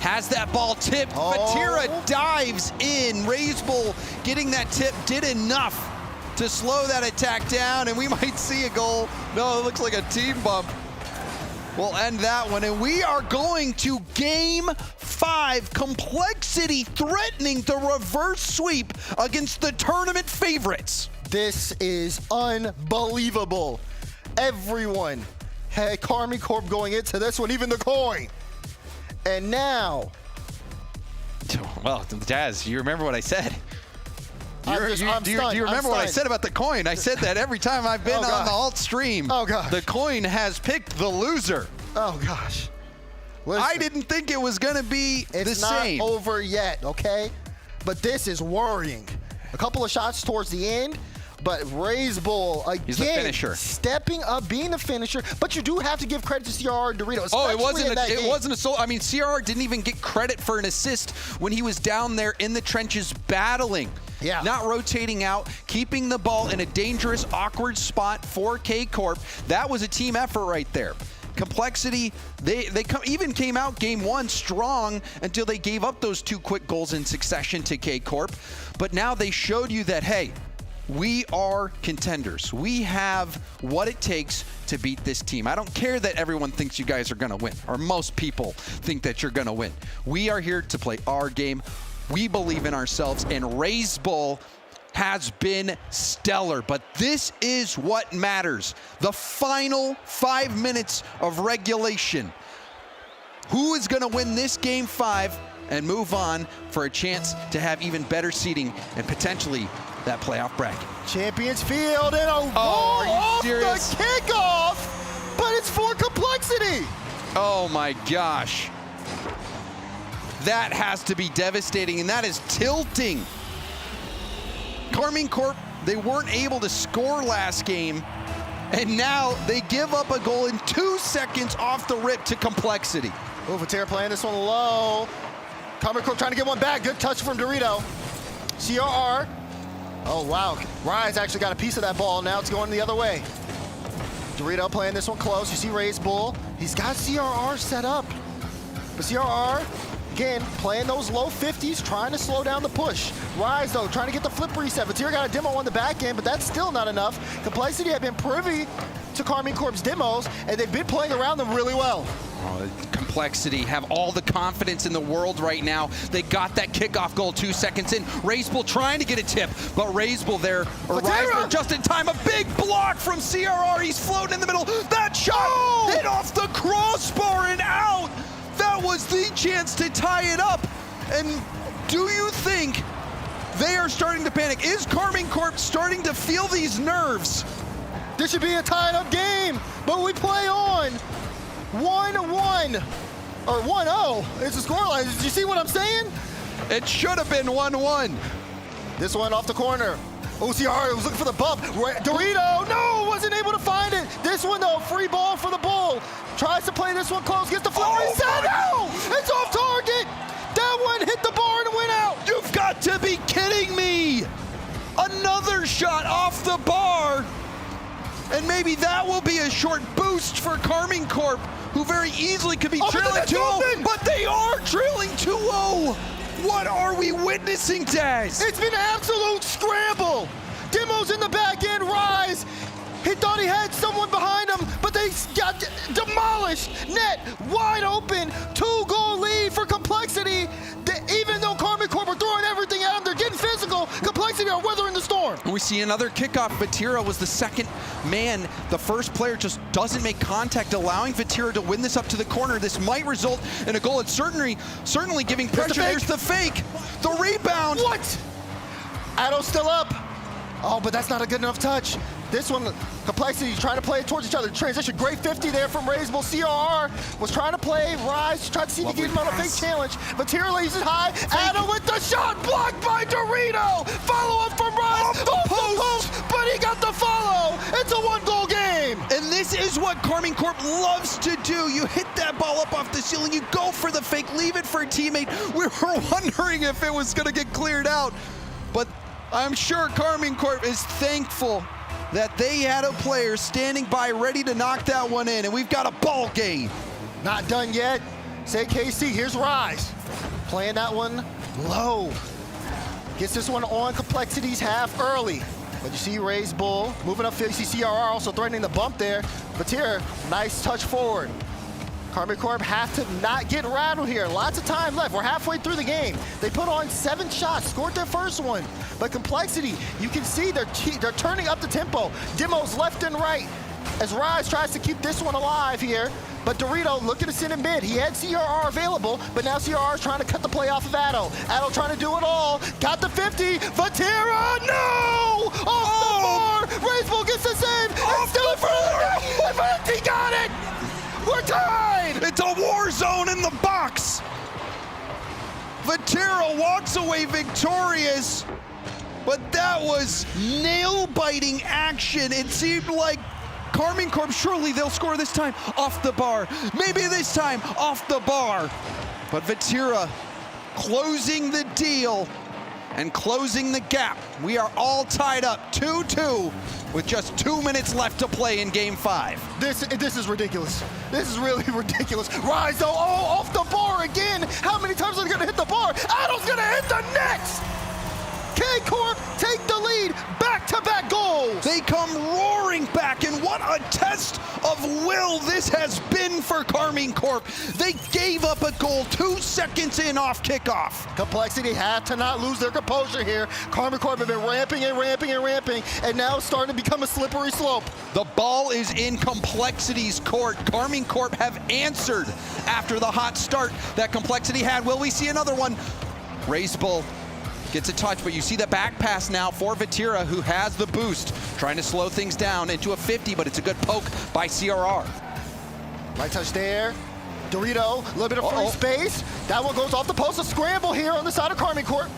has that ball tipped. Vatira dives in. Raise Bull getting that tip did enough to slow that attack down, and we might see a goal. No, it looks like a team bump. We'll end that one, and we are going to game 5. Complexity threatening the reverse sweep against the tournament favorites. This is unbelievable. Everyone had KCorp going into this one, even the coin. And now, well, Jazz, you remember what I said? Do you remember what I said about the coin? I said that every time I've been on the alt stream. Oh, gosh. The coin has picked the loser. Oh, gosh. Listen, I didn't think it was going to be the same. It's not over yet, okay? But this is worrying. A couple of shots towards the end, but Raise Bull, again, stepping up, being the finisher. But you do have to give credit to CRR and Dorito. Oh, it wasn't a solo. I mean, CRR didn't even get credit for an assist when he was down there in the trenches battling. Yeah. Not rotating out, keeping the ball in a dangerous, awkward spot for KCorp. That was a team effort right there. Complexity, they even came out game 1 strong until they gave up those 2 quick goals in succession to KCorp. But now they showed you that, hey, we are contenders. We have what it takes to beat this team. I don't care that everyone thinks you guys are going to win, or most people think that you're going to win. We are here to play our game. We believe in ourselves, and Raise Bull has been stellar, but this is what matters. The final 5 minutes of regulation. Who is going to win this game 5 and move on for a chance to have even better seeding and potentially that playoff bracket? Champions Field and a goal off the kickoff, but it's for Complexity. Oh my gosh. That has to be devastating, and that is tilting. KCorp, they weren't able to score last game, and now they give up a goal in 2 seconds off the rip to Complexity. Vatira playing this one low. KCorp trying to get one back. Good touch from Dorito. CRR. Oh, wow. Rise actually got a piece of that ball. Now it's going the other way. Dorito playing this one close. You see Raise Bull. He's got CRR set up. But CRR, again, playing those low 50s, trying to slow down the push. Rise, though, trying to get the flip reset. Vatira got a demo on the back end, but that's still not enough. Complexity have been privy to KCorp's demos, and they've been playing around them really well. Complexity have all the confidence in the world right now. They got that kickoff goal 2 seconds in. Razebull trying to get a tip, but Razebull there arrives just in time. A big block from CRR. He's floating in the middle. That shot hit off the crossbar and out. That was the chance to tie it up. And do you think they are starting to panic? Is KCorp starting to feel these nerves? This should be a tied-up game, but we play on. 1-1, or 1-0 is the scoreline. Did you see what I'm saying? It should have been 1-1. This one off the corner. OCR was looking for the bump. Dorito, no, wasn't able to find it. This one, though, free ball for the Bull. Tries to play this one close, gets the floor. No! It's off target. That one hit the bar and went out. You've got to be kidding me. Another shot off the bar. And maybe that will be a short boost for KCorp, who very easily could be trailing 2-0, but they are trailing 2-0. What are we witnessing, Daz? It's been an absolute scramble. Demos in the back end, Rise. He thought he had someone behind him, but they got demolished. Net wide open, 2-goal lead for Complexity. Even though KCorp are throwing everything at them, they're getting physical. Complexity are weathering the storm. We see another kickoff. Vatira was the second man. The first player just doesn't make contact, allowing Vatira to win this up to the corner. This might result in a goal. It's certainly giving pressure. There's the fake. The rebound. What? Addo's still up. Oh, but that's not a good enough touch. This one, Complexity trying to play it towards each other. Transition, great 50 there from Razebull. CRR was trying to play Rise, trying to see if he can get him on a fake challenge. Vatira lays it high. Addo with the shot, blocked by Dorito. Follow up from Rise, off the post, but he got the follow. It's a 1-goal game. And this is what KCorp loves to do. You hit that ball up off the ceiling, you go for the fake, leave it for a teammate. We were wondering if it was gonna get cleared out, but I'm sure KCorp is thankful that they had a player standing by ready to knock that one in, and we've got a ball game. Not done yet. Say KC, here's Rise. Playing that one low. Gets this one on Complexity's half early. But you see Razebull moving up field. You see CRR also threatening the bump there. Vatira, nice touch forward. KCorp have to not get rattled here. Lots of time left. We're halfway through the game. They put on 7 shots, scored their first one. But Complexity, you can see they're turning up the tempo. Demos left and right as Rise tries to keep this one alive here. But Dorito looking to send him mid. He had CRR available, but now CRR is trying to cut the play off of Addo. Addo trying to do it all. Got the 50. Vatira, no! Off the bar. Razebull gets the save. It's still in front of the net. He got it. We're tied! It's a war zone in the box. Vatira walks away victorious, but that was nail-biting action. It seemed like KCorp, surely they'll score this time off the bar. Maybe this time off the bar. But Vatira closing the deal and closing the gap. We are all tied up 2-2 with just 2 minutes left to play in Game 5. This is ridiculous. This is really ridiculous. Rise, though, off the bar again. How many times are they gonna hit the bar? Addo's gonna hit the net! KCorp take the lead, back-to-back goals. They come roaring back, and what a test of will this has been for KCorp. They gave up a goal 2 seconds in off kickoff. Complexity had to not lose their composure here. KCorp have been ramping and ramping and ramping, and now it's starting to become a slippery slope. The ball is in Complexity's court. KCorp have answered after the hot start that Complexity had. Will we see another one? Razebull gets a touch, but you see the back pass now for Vatira, who has the boost, trying to slow things down into a 50, but it's a good poke by CRR. Light touch there. Dorito, a little bit of free space. That one goes off the post. A scramble here on the side of KCorp.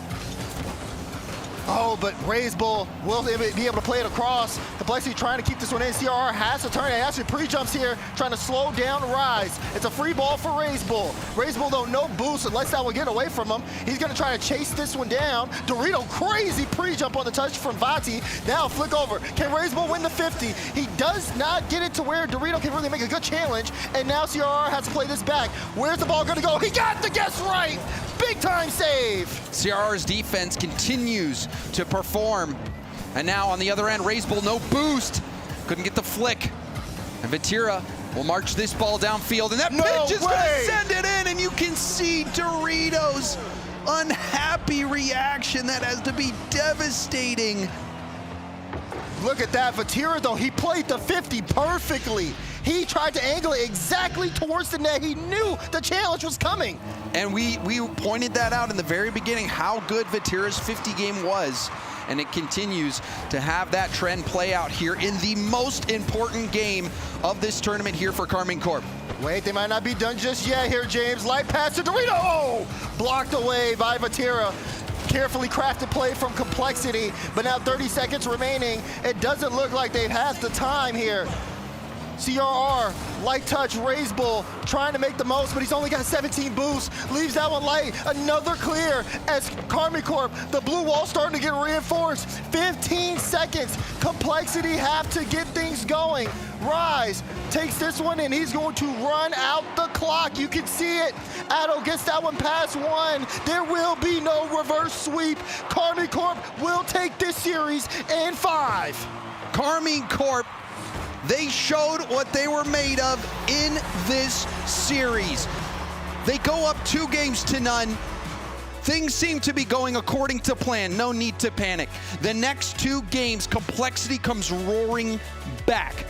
Oh, but Raise Bull will be able to play it across. Complexity trying to keep this one in. CRR has to turn it. Actually pre-jumps here, trying to slow down Rise. It's a free ball for Raise Bull. Raise Bull, though, no boost and lets that one get away from him. He's going to try to chase this one down. Dorito, crazy pre-jump on the touch from Vati. Now flick over. Can Raise Bull win the 50? He does not get it to where Dorito can really make a good challenge. And now CRR has to play this back. Where's the ball going to go? He got the guess right. Big time save. CRR's defense continues to perform. And now on the other end, Raise Bull, no boost. Couldn't get the flick. And Vatira will march this ball downfield. And that pitch is going to send it in. And you can see Dorito's unhappy reaction. That has to be devastating. Look at that. Vatira, though, he played the 50 perfectly. He tried to angle it exactly towards the net. He knew the challenge was coming. And we pointed that out in the very beginning, how good Vatira's 50 game was. And it continues to have that trend play out here in the most important game of this tournament here for KCorp. Wait, they might not be done just yet here, James. Light pass to Dorito. Oh, blocked away by Vatira. Carefully crafted play from Complexity, but now 30 seconds remaining. It doesn't look like they've had the time here. CRR, light touch, Raise Bull, trying to make the most, but he's only got 17 boosts. Leaves that one light. Another clear as KCorp, the blue wall starting to get reinforced. 15 seconds. Complexity have to get things going. Rise takes this one and he's going to run out the clock. You can see it. Addo gets that one past one. There will be no reverse sweep. KCorp will take this series in 5. KCorp, they showed what they were made of in this series. They go up 2-0. Things seem to be going according to plan. No need to panic. The next 2 games, Complexity comes roaring back.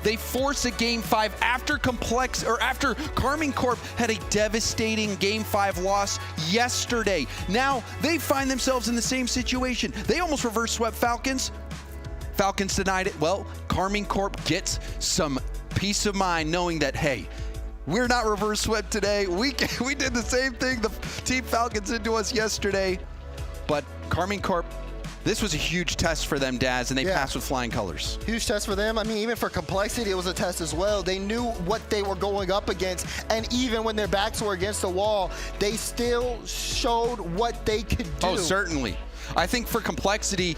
They force a Game 5 after KCorp had a devastating Game 5 loss yesterday. Now they find themselves in the same situation. They almost reverse swept Falcons. Falcons denied it. Well, KCorp gets some peace of mind knowing that, hey, we're not reverse swept today. We did the same thing the Team Falcons did to us yesterday. But KCorp, this was a huge test for them, Daz, and they passed with flying colors. Huge test for them. I mean, even for Complexity, it was a test as well. They knew what they were going up against, and even when their backs were against the wall, they still showed what they could do. Oh, certainly. I think for Complexity,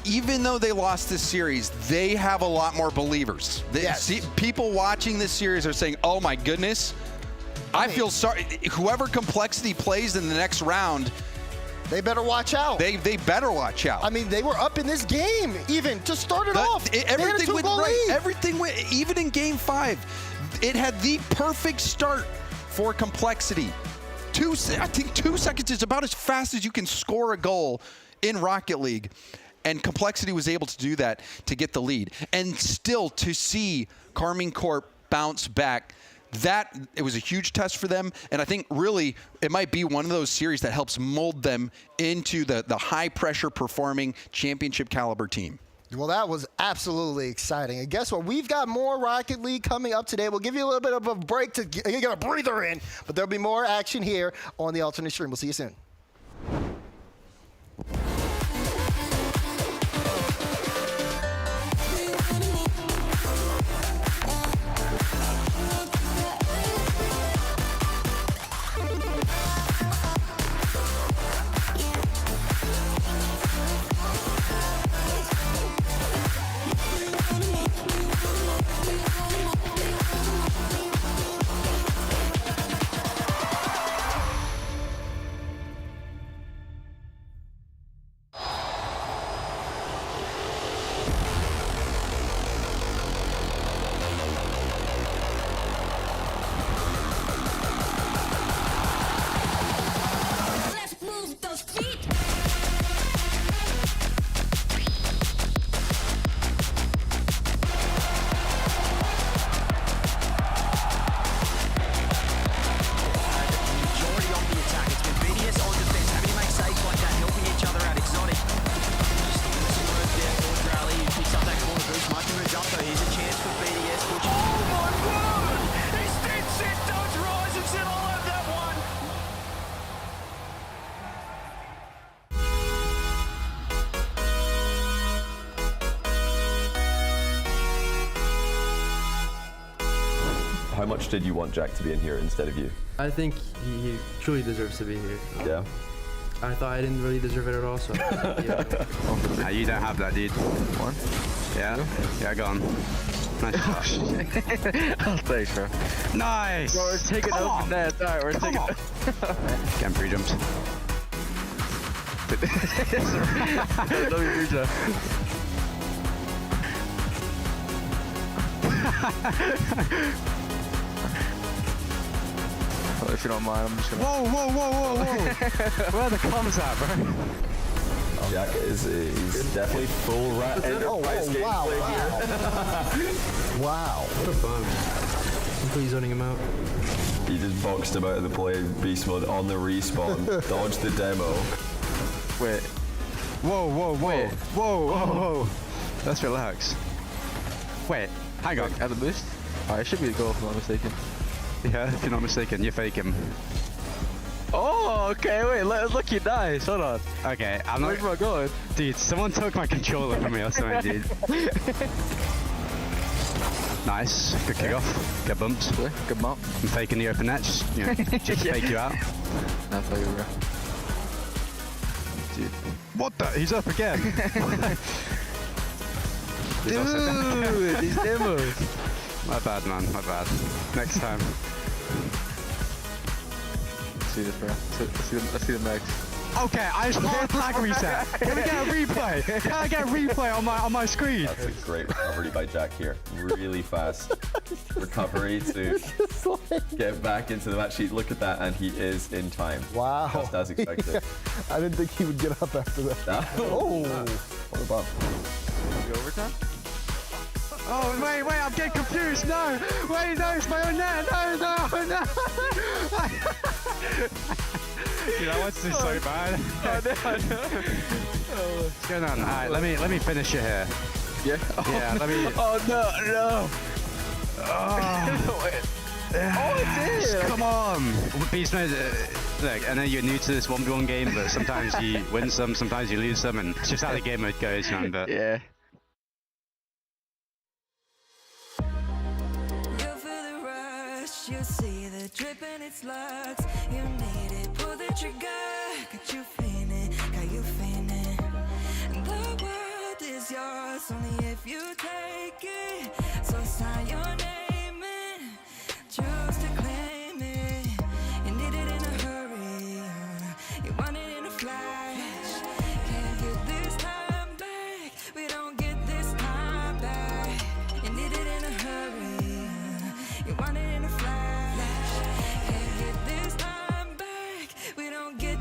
even though they lost this series, they have a lot more believers. People watching this series are saying, oh my goodness, I feel sorry. Whoever Complexity plays in the next round, they better watch out. They better watch out. I mean, they were up in this game even to start it off. Everything went right. Everything went, even in Game 5, it had the perfect start for Complexity. I think 2 seconds is about as fast as you can score a goal in Rocket League. And Complexity was able to do that to get the lead. And still to see KCorp bounce back, it was a huge test for them. And I think really it might be one of those series that helps mold them into the high-pressure performing championship caliber team. Well, that was absolutely exciting. And guess what? We've got more Rocket League coming up today. We'll give you a little bit of a break to get a breather in. But there'll be more action here on the alternate stream. We'll see you soon. much did you want Jack to be in here instead of you? I think he truly deserves to be here. Yeah. I thought I didn't really deserve it at all, so yeah. Nah, you don't have that, dude. One? Yeah? Yeah, go on. Nice shot. Thanks, bro. Nice! Bro, we're taking open net. Alright, we're taking it. Getting pre-jumped. Let me pre-jump. Well, if you don't mind, I'm just gonna... Whoa, whoa, whoa, whoa, whoa! Where are the comms at, bro? Jack is he's definitely full rat enterprise gameplay here. Wow. What a bum. Completely zoning him out. He just boxed him out of the play beast mode on the respawn, dodged the demo. Wait. Whoa, whoa, whoa. Wait. Whoa, whoa, whoa. Let's relax. Wait, hang on. At the boost? Alright, it should be a goal if I'm not mistaken. Yeah, if you're not mistaken, you're faking. Oh, okay, wait, look, you nice. Hold on. Okay, I'm not... Where's my going? Dude, someone took my controller from me or something, dude. Nice, good kickoff. Get bumped. Good mount. I'm faking the open net, just fake you out. Nah, fuck you, bro. Dude. What the? He's up again. Dude, these demos. My bad, man, my bad. Next time. Let's see this, bro. Let's see the max. Okay, I just hard flag reset. Can we get a replay? Can I get a replay on my screen? That's a great recovery by Jack here. Really fast recovery to get back into the match sheet. Look at that, and he is in time. Wow. Just as expected. I didn't think he would get up after that. Oh, what a bump. Is it overtime? Oh, wait, I'm getting confused. No, wait, no, it's my own net. No. Dude, I want this so bad. What's going on? Alright, let me finish it here. Yeah? Yeah, let me... Oh, no. Oh, Wait. oh it did. Come on. Beast mode, look, I know you're new to this 1v1 game, but sometimes you win some, sometimes you lose some, and it's just how the game mode goes, man. But Yeah. You feel the rush, you see the drip and it slugs. You need it, pull the trigger. Got you feeling, The world is yours, only if you take it. So sign your name in, choose to claim it. You need it in a hurry, you want it in a flash. Can't get this time back, we don't get this time back. You need it in a hurry, you want it in a flash. Can't get this time back, we don't get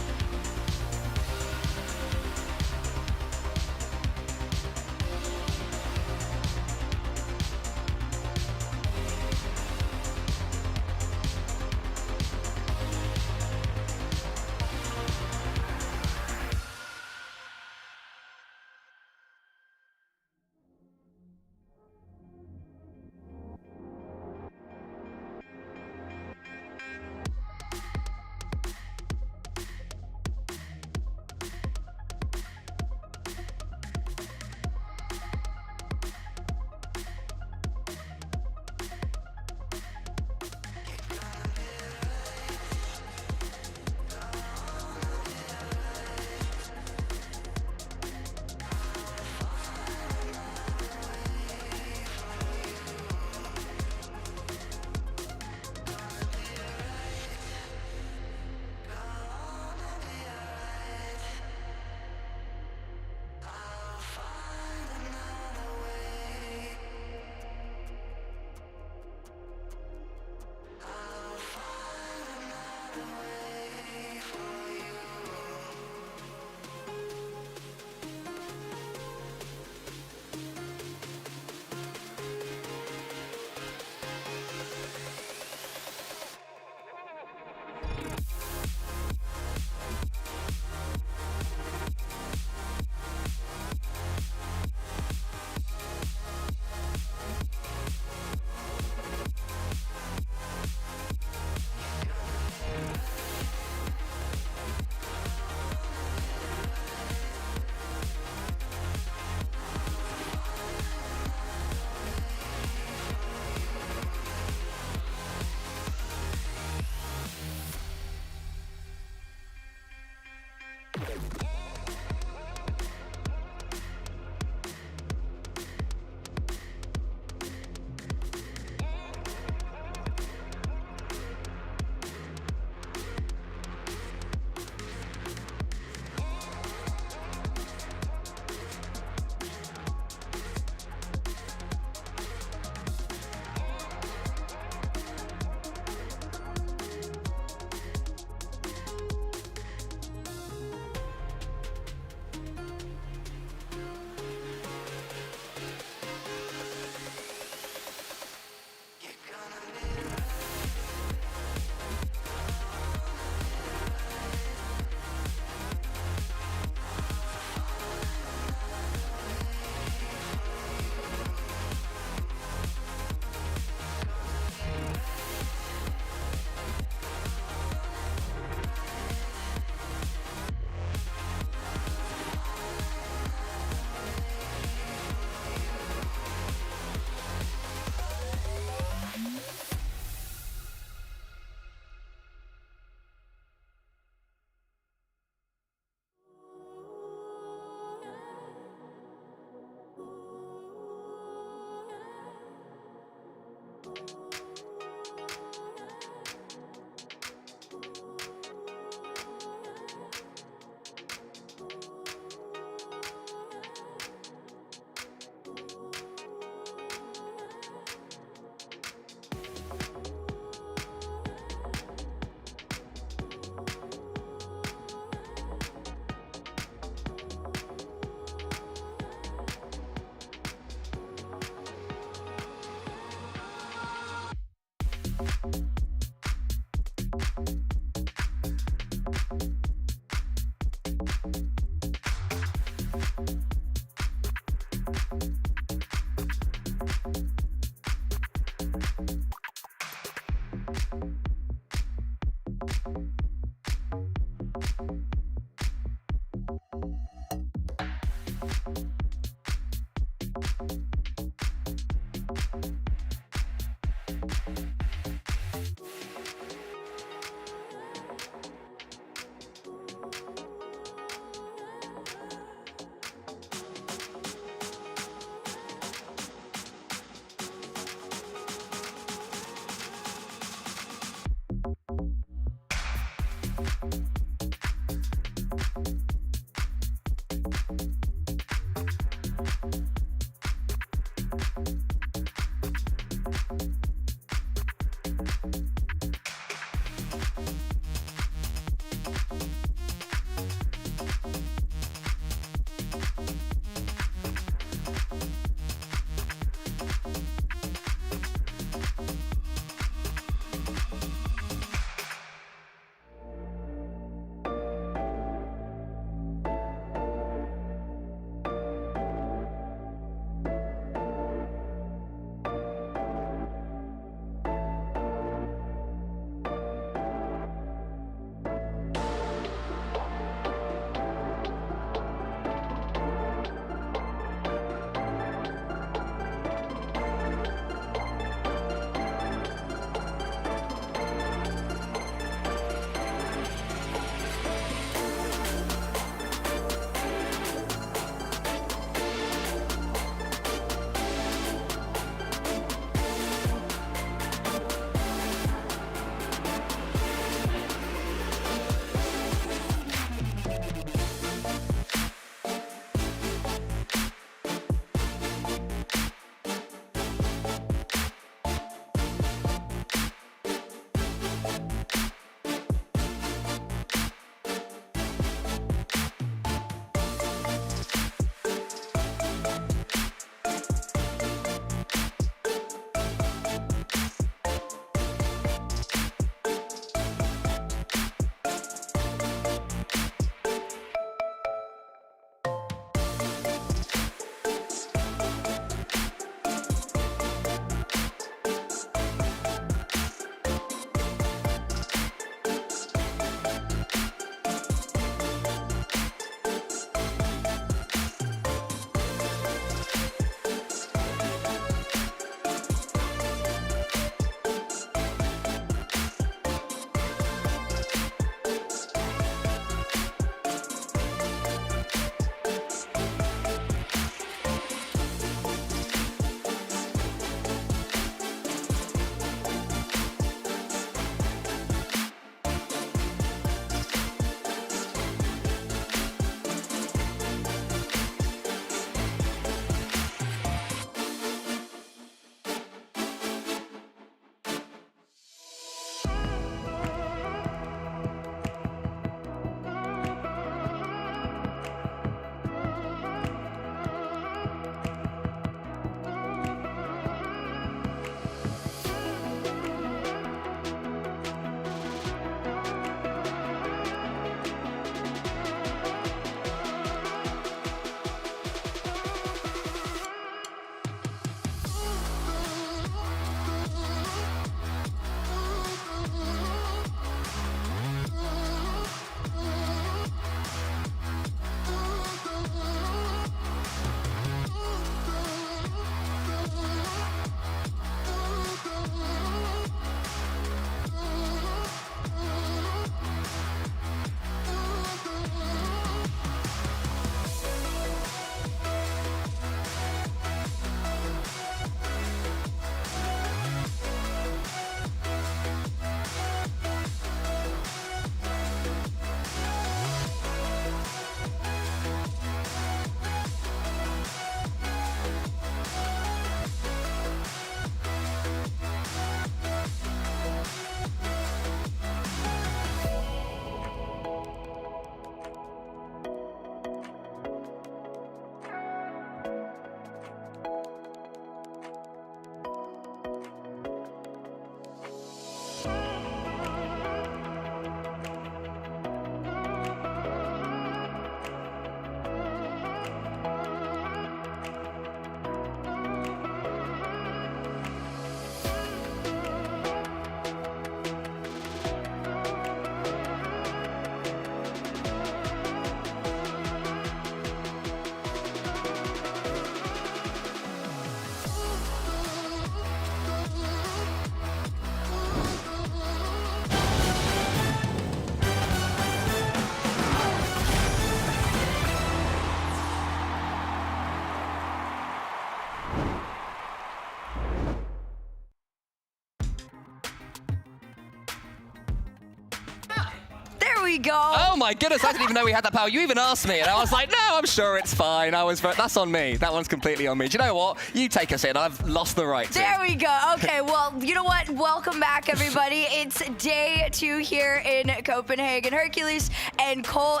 we go. Oh my goodness, I didn't even know we had that power. You even asked me, and I was like, no, I'm sure it's fine. That's on me. That one's completely on me. Do you know what? You take us in. I've lost the right to. There we go. Okay, well, you know what? Welcome back, everybody. It's day 2 here in Copenhagen. Hercules and Cole.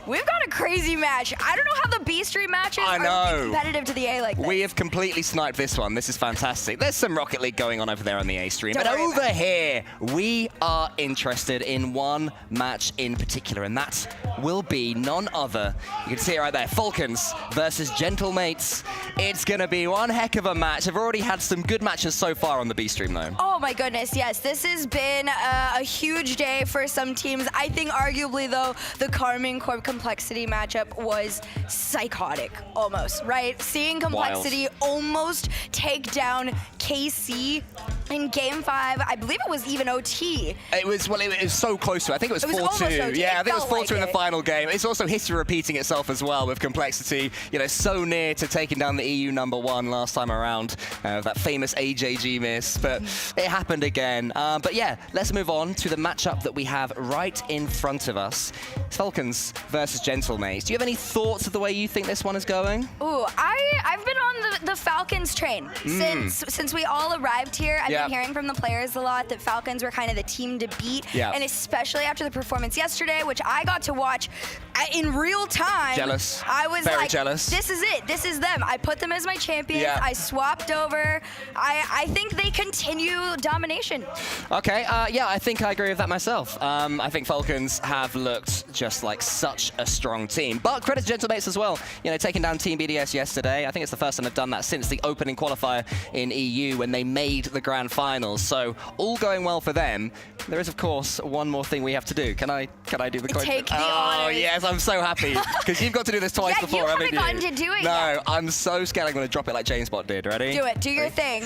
We've got a crazy match. I don't know how the B Stream matches are competitive to the A like this. We have completely sniped this one. This is fantastic. There's some Rocket League going on over there on the A Stream. But over here, we are interested in one match in particular, and that will be none other. You can see it right there. Falcons versus Gentlemates. It's going to be one heck of a match. I've already had some good matches so far on the B Stream, though. Oh my goodness, yes. This has been a huge day for some teams. I think arguably, though, the KCorp Complexity matchup was psychotic, almost, right? Seeing Complexity almost take down KC in Game 5. I believe it was even OT. It was so close to it. I think it was 4-2. Yeah, I think it was 4-2 in the final game. It's also history repeating itself as well with Complexity, so near to taking down the EU #1 last time around. That famous AJG miss, but it happened again. But yeah, let's move on to the matchup that we have right in front of us. Falcons versus Gentlemates. Do you have any thoughts of the way you think this one is going? Ooh, I've been on the Falcons train since we all arrived here. I've been hearing from the players a lot that Falcons were kind of the team to beat, and especially after the performance yesterday, which I got to watch in real time. Jealous. I was very like, jealous. This is it. This is them. I put them as my champions. I swapped over. I think they continue domination. Okay, yeah, I think I agree with that myself. I think Falcons have looked just like such a strong team. But credit to Gentlemates as well. Taking down Team BDS yesterday. I think it's the first time they've done that since the opening qualifier in EU when they made the grand finals. So all going well for them. There is, of course, one more thing we have to do. Can I do the coin? Take the honors. Oh, yes, I'm so happy. Because you've got to do this twice before, haven't you? You haven't gotten to do it No, yet. I'm so scared I'm going to drop it like Jamespot did. Ready? Do it. Do your thing.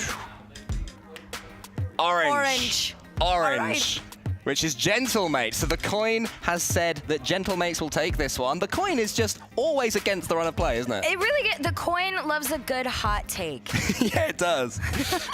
Orange. All right. Which is Gentlemates. So the coin has said that Gentlemates will take this one. The coin is just always against the run of play, isn't it? It really the coin loves a good hot take. Yeah, it does.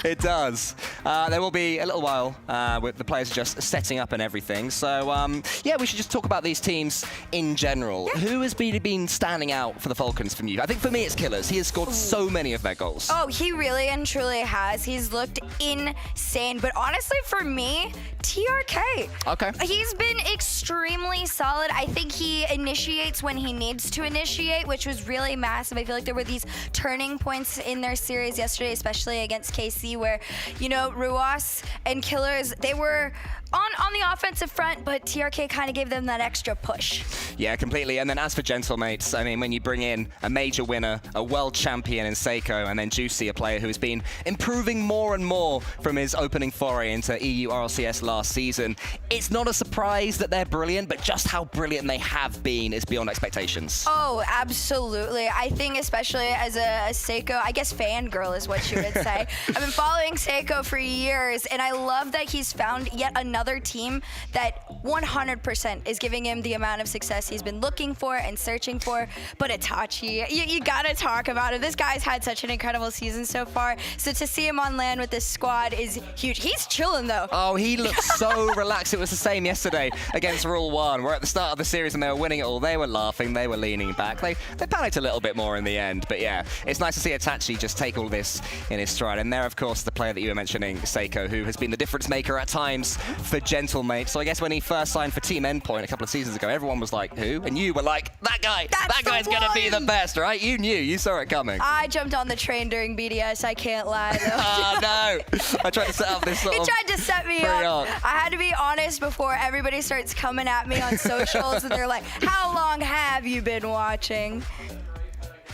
It does. There will be a little while with the players just setting up and everything. So, yeah, we should just talk about these teams in general. Yeah. Who has been standing out for the Falcons from you? I think for me it's Killers. He has scored so many of their goals. Oh, he really and truly has. He's looked insane. But honestly, for me, TRK. Okay. He's been extremely solid. I think he initiates when he needs to initiate, which was really massive. I feel like there were these turning points in their series yesterday, especially against KC, where, Ruas and Killers, they were on the offensive front, but TRK kind of gave them that extra push. Yeah, completely. And then as for Gentlemates, I mean, when you bring in a major winner, a world champion in Seiko, and then Juicy, a player who has been improving more and more from his opening foray into EU RLCS last season, it's not a surprise that they're brilliant, but just how brilliant they have been is beyond expectations. Oh, absolutely. I think especially as a Seiko, I guess fangirl is what you would say. I've been following Seiko for years, and I love that he's found yet another team that 100% is giving him the amount of success he's been looking for and searching for. But Itachi, you gotta talk about it. This guy's had such an incredible season so far. So to see him on land with this squad is huge. He's chilling though. Oh, he looks so relaxed. It was the same yesterday against Rule 1, where at the start of the series and they were winning it all, they were laughing, they were leaning back. They panicked a little bit more in the end. But yeah, it's nice to see Itachi just take all this in his stride. And there, of course, the player that you were mentioning, Seiko, who has been the difference maker at times for Gentlemates. So I guess when he first signed for Team Endpoint a couple of seasons ago, everyone was like, who? And you were like, that guy. That guy's going to be the best, right? You knew. You saw it coming. I jumped on the train during BDS. I can't lie, though. Oh, no. I tried to set up this little... He tried to set me up. I had to be honest before everybody starts coming at me on socials, and they're like, how long have you been watching?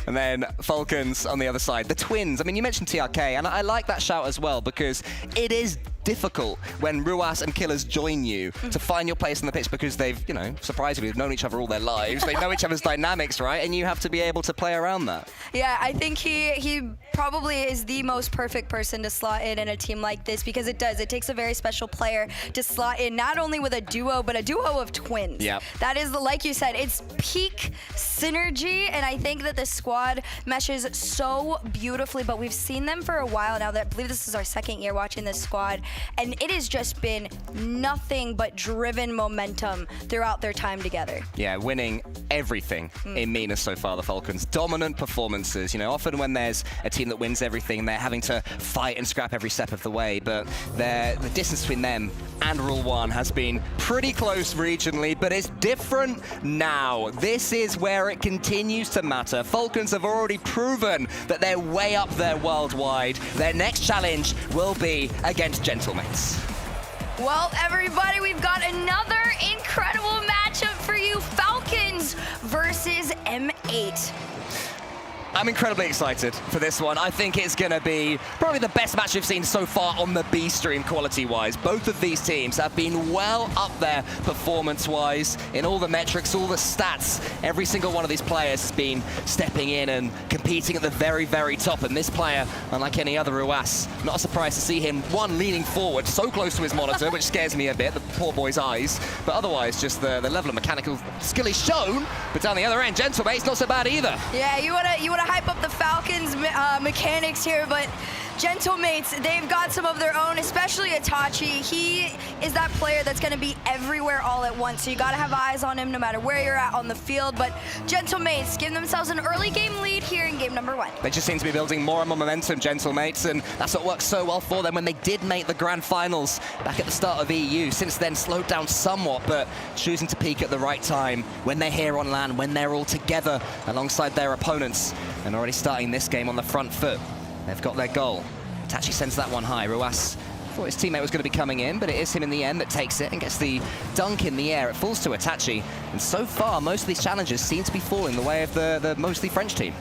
And then Falcons on the other side. The Twins. I mean, you mentioned TRK, and I like that shout as well because it is difficult when Ruas and Killers join you to find your place in the pitch because they've, surprisingly, known each other all their lives. They know each other's dynamics, right? And you have to be able to play around that. Yeah, I think he probably is the most perfect person to slot in a team like this because it takes a very special player to slot in, not only with a duo, but a duo of twins. Yep. That is, like you said, it's peak synergy, and I think that the squad meshes so beautifully, but we've seen them for a while now. I believe this is our second year watching this squad, and it has just been nothing but driven momentum throughout their time together. Yeah, winning everything in MENA so far, the Falcons. Dominant performances. You know, often when there's a team that wins everything, they're having to fight and scrap every step of the way, but the distance between them and Rule 1 has been pretty close regionally, but it's different now. This is where it continues to matter. Falcons have already proven that they're way up there worldwide. Their next challenge will be against Gentlemates. Well, everybody, we've got another incredible matchup for you. Falcons versus M8. I'm incredibly excited for this one. I think it's going to be probably the best match we've seen so far on the B stream quality-wise. Both of these teams have been well up there performance-wise in all the metrics, all the stats. Every single one of these players has been stepping in and competing at the very, very top. And this player, unlike any other Ruas, not surprised to see him, one, leaning forward so close to his monitor, which scares me a bit, the poor boy's eyes. But otherwise, just the level of mechanical skill is shown. But down the other end, Gentlemate's not so bad either. Yeah, you wanna hype up the Falcons mechanics here, but Gentlemates, they've got some of their own, especially Itachi. He is that player that's going to be everywhere all at once, so you got to have eyes on him no matter where you're at on the field. But Gentlemates give themselves an early game lead here in game number 1. They just seem to be building more and more momentum, Gentlemates, and that's what worked so well for them when they did make the grand finals back at the start of EU. Since then, slowed down somewhat, but choosing to peak at the right time when they're here on LAN, when they're all together alongside their opponents, and already starting this game on the front foot. They've got their goal. Itachi sends that one high. Ruas thought his teammate was going to be coming in, but it is him in the end that takes it and gets the dunk in the air. It falls to Itachi, and so far, most of these challenges seem to be falling the way of the mostly French team.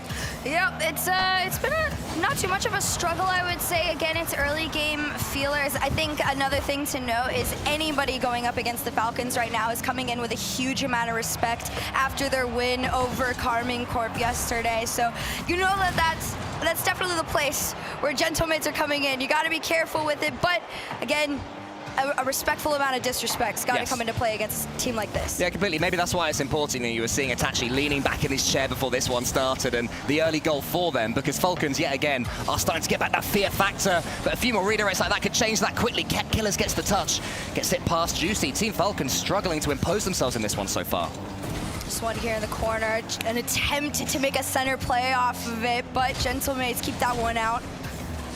Yep, it's been not too much of a struggle, I would say. Again, it's early game feelers. I think another thing to note is anybody going up against the Falcons right now is coming in with a huge amount of respect after their win over KCorp yesterday. So you know that's definitely the place where Gentlemates are coming in. You got to be careful with it, but again, a respectful amount of disrespect's got to come into play against a team like this. Yeah, completely. Maybe that's why it's important that you were seeing Itachi leaning back in his chair before this one started, and the early goal for them, because Falcons, yet again, are starting to get back that fear factor, but a few more redirects like that could change that quickly. Killers gets the touch, gets it past Juicy. Team Falcons struggling to impose themselves in this one so far. This one here in the corner, an attempt to make a center play off of it, but Gentlemates keep that one out.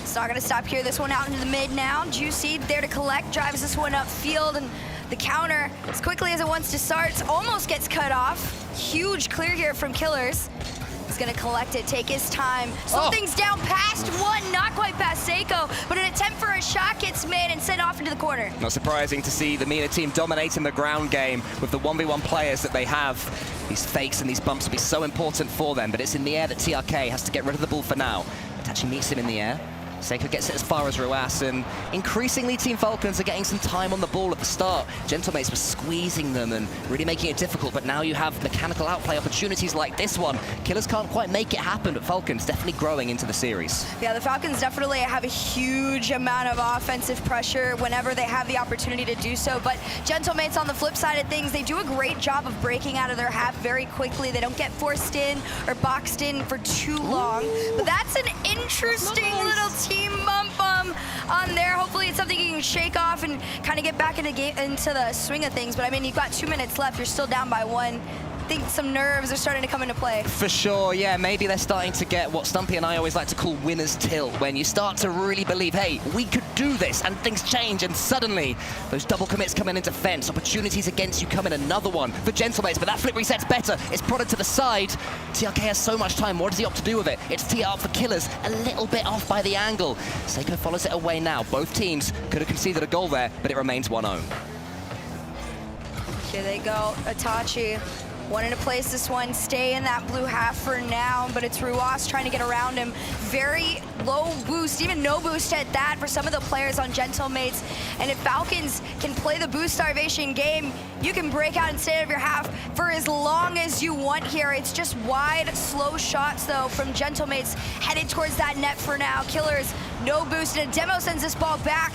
It's not gonna stop here. This one out into the mid now. Juicy there to collect, drives this one upfield, and the counter, as quickly as it wants to start, almost gets cut off. Huge clear here from Killers. He's gonna collect it, take his time. Slow things down past one, not quite past Seiko, but an attempt for a shot gets made and sent off into the corner. Not surprising to see the MENA team dominating the ground game with the 1v1 players that they have. These fakes and these bumps will be so important for them, but it's in the air that TRK has to get rid of the ball for now. Itachi meets him in the air. Seiko gets it as far as Ruas, and increasingly Team Falcons are getting some time on the ball at the start. Gentlemates were squeezing them and really making it difficult, but now you have mechanical outplay opportunities like this one. Killers can't quite make it happen, but Falcons definitely growing into the series. Yeah, the Falcons definitely have a huge amount of offensive pressure whenever they have the opportunity to do so, but Gentlemates on the flip side of things, they do a great job of breaking out of their half very quickly. They don't get forced in or boxed in for too long, but that's an interesting little team bump on there. Hopefully it's something you can shake off and kind of get back into the swing of things. But I mean, you've got 2 minutes left. You're still down by 1. I think some nerves are starting to come into play. For sure, yeah. Maybe they're starting to get what Stumpy and I always like to call winner's tilt, when you start to really believe, hey, we could do this, and things change, and suddenly those double commits coming into fence, opportunities against you come in, another one for Gentlemates, but that flip reset's better. It's prodded to the side. TRK has so much time. What does he opt to do with it? It's tee up for Killers, a little bit off by the angle. Seiko follows it away now. Both teams could have conceded a goal there, but it remains 1-0. Here they go, Itachi. Wanting to place this one, stay in that blue half for now, but it's Ruas trying to get around him. Very low boost, even no boost at that for some of the players on Gentlemates. And if Falcons can play the boost starvation game, you can break out and stay out of your half for as long as you want here. It's just wide, slow shots though from Gentlemates headed towards that net for now. Killers, no boost, and Demo sends this ball back.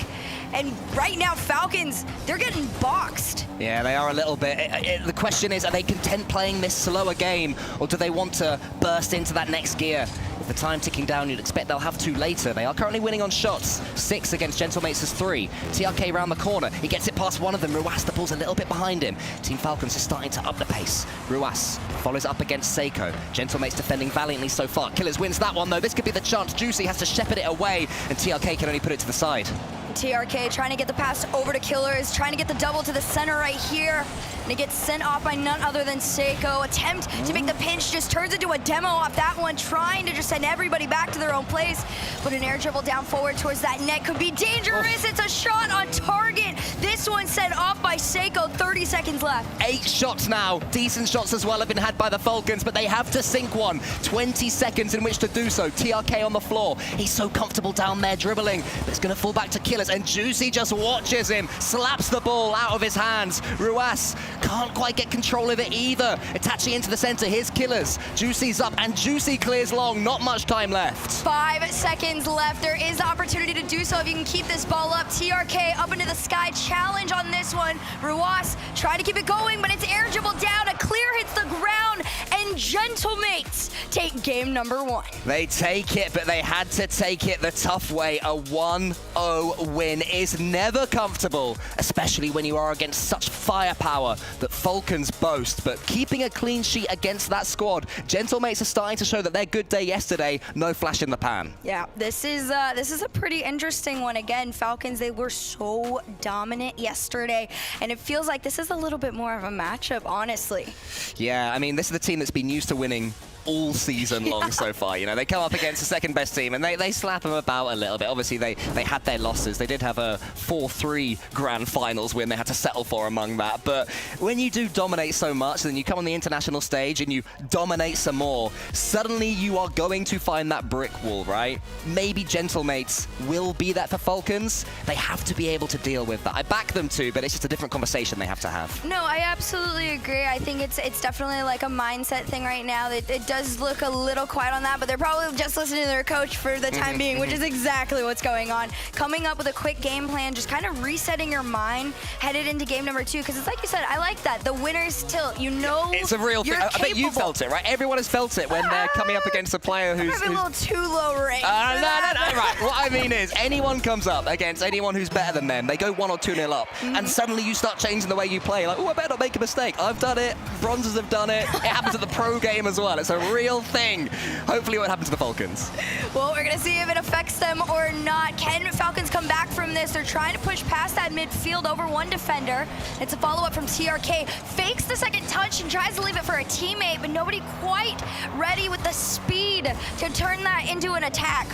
And right now, Falcons, they're getting boxed. Yeah, they are a little bit. The question is, are they content playing this slower game, or do they want to burst into that next gear? If The time ticking down, you'd expect they'll have 2 later. They are currently winning on shots. 6 against Gentlemates' 3. TRK round the corner. He gets it past one of them. Ruas, the ball's a little bit behind him. Team Falcons is starting to up the pace. Ruas follows up against Seiko. Gentlemates defending valiantly so far. Killers wins that one, though. This could be the chance. Juicy has to shepherd it away, and TRK can only put it to the side. TRK trying to get the pass over to Killers, trying to get the double to the center right here. And it gets sent off by none other than Seiko. Attempt to make the pinch just turns into a demo off that one, trying to just send everybody back to their own place. But an air dribble down forward towards that net could be dangerous. It's a shot on target. This one sent off by Seiko, 30 seconds left. 8 shots now. Decent shots as well have been had by the Falcons, but they have to sink one. 20 seconds in which to do so. TRK on the floor. He's so comfortable down there dribbling, but it's going to fall back to Killers, and Juicy just watches him, slaps the ball out of his hands. Ruas can't quite get control of it either. Itachi into the center. Here's Killers. Juicy's up, and Juicy clears long. Not much time left. 5 seconds left. There is the opportunity to do so if you can keep this ball up. TRK up into the sky. Challenge on this one. Ruas trying to keep it going, but it's air dribble down. A clear hits the ground, and Gentlemates take game number 1. They take it, but they had to take it the tough way. A 1-0 win is never comfortable, especially when you are against such firepower that Falcons boast. But keeping a clean sheet against that squad, Gentlemates are starting to show that their good day yesterday, no flash in the pan. Yeah, this is a pretty interesting one. Again, Falcons, they were so dominant yesterday, and it feels like this is a little bit more of a matchup, honestly. Yeah, I mean, this is the team that's been used to winning all season long so far. You know, they come up against the second best team and they slap them about a little bit. Obviously, they had their losses. They did have a 4-3 grand finals win they had to settle for among that. But when you do dominate so much, then you come on the international stage and you dominate some more, suddenly you are going to find that brick wall, right? Maybe Gentlemates will be that for Falcons. They have to be able to deal with that. I back them too, but it's just a different conversation they have to have. No, I absolutely agree. I think it's definitely like a mindset thing right now. It does look a little quiet on that, but they're probably just listening to their coach for the time being, which is exactly what's going on. Coming up with a quick game plan, just kind of resetting your mind headed into game number 2, because it's like you said, I like that. The winner's tilt, you know, it's a real thing. I bet you felt it, right? Everyone has felt it when they're coming up against a player who's... a little too low ranked. No, right. What I mean is, anyone comes up against anyone who's better than them, they go 1 or 2-0 up, and suddenly you start changing the way you play. Like, oh, I better not make a mistake. I've done it. Bronzes have done it. It happens at the pro game as well. It's a real thing. Hopefully what happens to the Falcons. Well, we're going to see if it affects them or not. Can Falcons come back from this? They're trying to push past that midfield over one defender. It's a follow-up from TRK. Fakes the second touch and tries to leave it for a teammate, but nobody quite ready with the speed to turn that into an attack.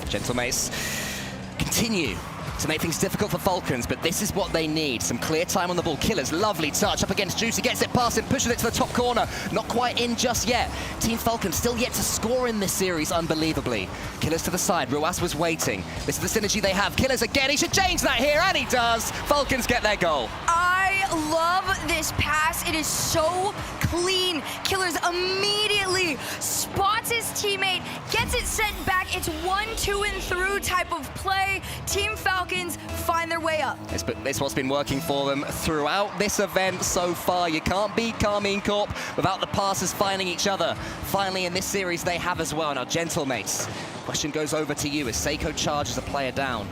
Gentlemates continue to make things difficult for Falcons, but this is what they need. Some clear time on the ball. Killers, lovely touch up against Juicy, gets it past him, pushes it to the top corner. Not quite in just yet. Team Falcons still yet to score in this series, unbelievably. Killers to the side. Ruas was waiting. This is the synergy they have. Killers again, he should change that here, and he does. Falcons get their goal. I love this pass. It is so clean. Killers immediately spots his teammate, gets it sent back. It's 1, 2, and through type of play. Team Falcons find their way up. It's what's been working for them throughout this event so far. You can't beat KCorp without the passes finding each other. Finally, in this series, they have as well. Now, Gentlemates, question goes over to you as Seiko charges a player down.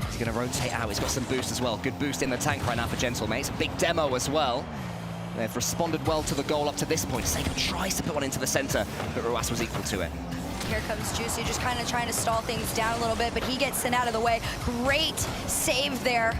He's going to rotate out. He's got some boost as well. Good boost in the tank right now for Gentlemates. Big demo as well. They've responded well to the goal up to this point. Seiko tries to put one into the center, but Ruas was equal to it. Here comes Juicy, just kind of trying to stall things down a little bit, but he gets sent out of the way. Great save there.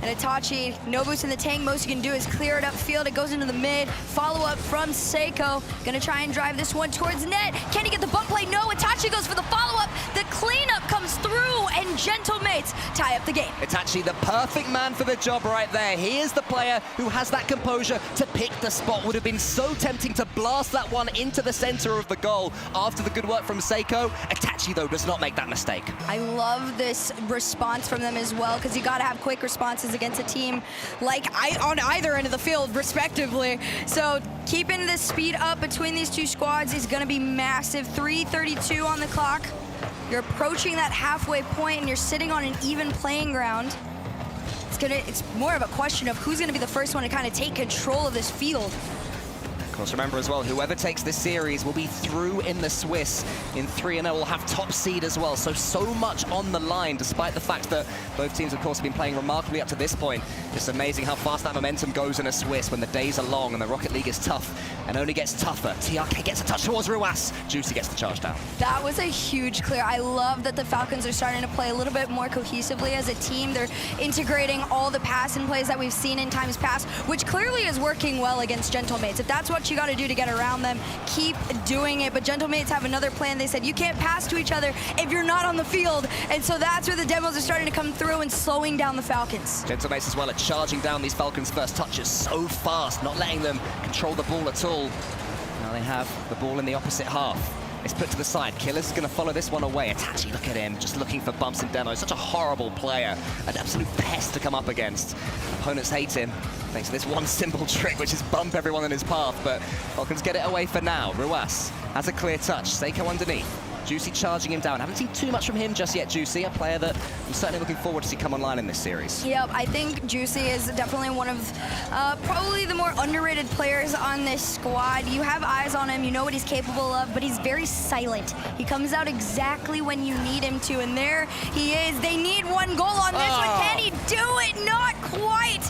And Itachi, no boost in the tank. Most you can do is clear it upfield. It goes into the mid. Follow-up from Seiko. Gonna try and drive this one towards net. Can he get the bump play? No, Itachi goes for the follow-up. The cleanup comes through, and Gentlemates tie up the game. Itachi, the perfect man for the job right there. He is the player who has that composure to pick the spot. Would have been so tempting to blast that one into the center of the goal after the good work from Seiko. Itachi, though, does not make that mistake. I love this response from them as well, because you got to have quick responses against a team like on either end of the field, respectively. So keeping the speed up between these two squads is going to be massive. 3:32 on the clock. You're approaching that halfway point, and you're sitting on an even playing ground. It's more of a question of who's going to be the first one to kind of take control of this field. course, remember as well, whoever takes this series will be through in the Swiss in 3-0. Will have top seed as well. So much on the line, despite the fact that both teams, of course, have been playing remarkably up to this point. It's amazing how fast that momentum goes in a Swiss when the days are long and the Rocket League is tough and only gets tougher. TRK gets a touch towards Ruas. Juicy gets the charge down. That was a huge clear. I love that the Falcons are starting to play a little bit more cohesively as a team. They're integrating all the pass and plays that we've seen in times past, which clearly is working well against Gentlemates. If that's what you got to do to get around them, keep doing it. But Gentlemates have another plan. They said you can't pass to each other if you're not on the field. And so that's where the demos are starting to come through and slowing down the Falcons. Gentlemates as well are charging down these Falcons' first touches so fast, not letting them control the ball at all. Now they have the ball in the opposite half. It's put to the side. Killer's going to follow this one away. Itachi, look at him, just looking for bumps and demos. Such a horrible player, an absolute pest to come up against. Opponents hate him thanks to this one simple trick, which is bump everyone in his path, but Falcons get it away for now. Ruas has a clear touch. Seiko underneath. Juicy charging him down. Haven't seen too much from him just yet, Juicy, a player that I'm certainly looking forward to see come online in this series. Yep, I think Juicy is definitely one of probably the more underrated players on this squad. You have eyes on him, you know what he's capable of, but he's very silent. He comes out exactly when you need him to, and there he is. They need one goal on this one. Can he do it? Not quite.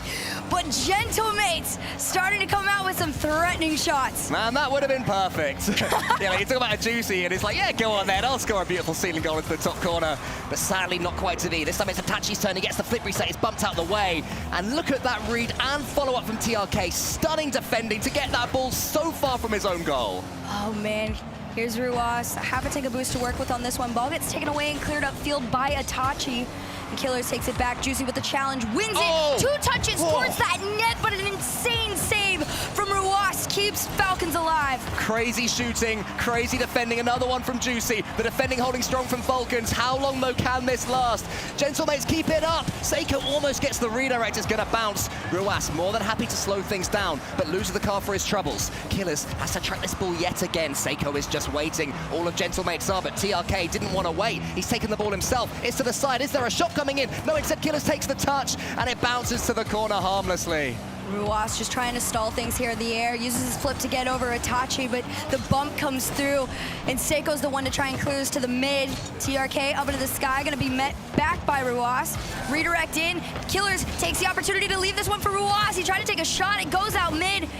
But Gentlemates starting to come out with some threatening shots. Man, that would have been perfect. Yeah, like you talk about a Juicy, and it's like, yeah, go on then, I'll score a beautiful ceiling goal into the top corner. But sadly, not quite to be. This time it's Itachi's turn. He gets the flip reset. It's bumped out the way. And look at that read and follow-up from TRK. Stunning defending to get that ball so far from his own goal. Oh, man. Here's Ruas. Have to take a boost to work with on this one. Ball gets taken away and cleared upfield by Itachi. And Killers takes it back. Juicy with the challenge. Wins it. 2 touches towards that net, but an insane save from Ruas keeps Falcons alive. Crazy shooting, crazy defending. Another one from Juicy. The defending holding strong from Falcons. How long, though, can this last? Gentlemates keep it up. Seiko almost gets the redirect. It's going to bounce. Ruas more than happy to slow things down, but loses the car for his troubles. Killers has to track this ball yet again. Seiko is just waiting. All of Gentlemates are, but TRK didn't want to wait. He's taken the ball himself. It's to the side. Is there a shot coming in? No, instead Killers takes the touch, and it bounces to the corner harmlessly. Ruas just trying to stall things here in the air, uses his flip to get over Itachi, but the bump comes through, and Seiko's the one to try and clear this to the mid. TRK up into the sky, gonna be met back by Ruas. Redirect in, Killers takes the opportunity to leave this one for Ruas. He tried to take a shot, it goes out mid,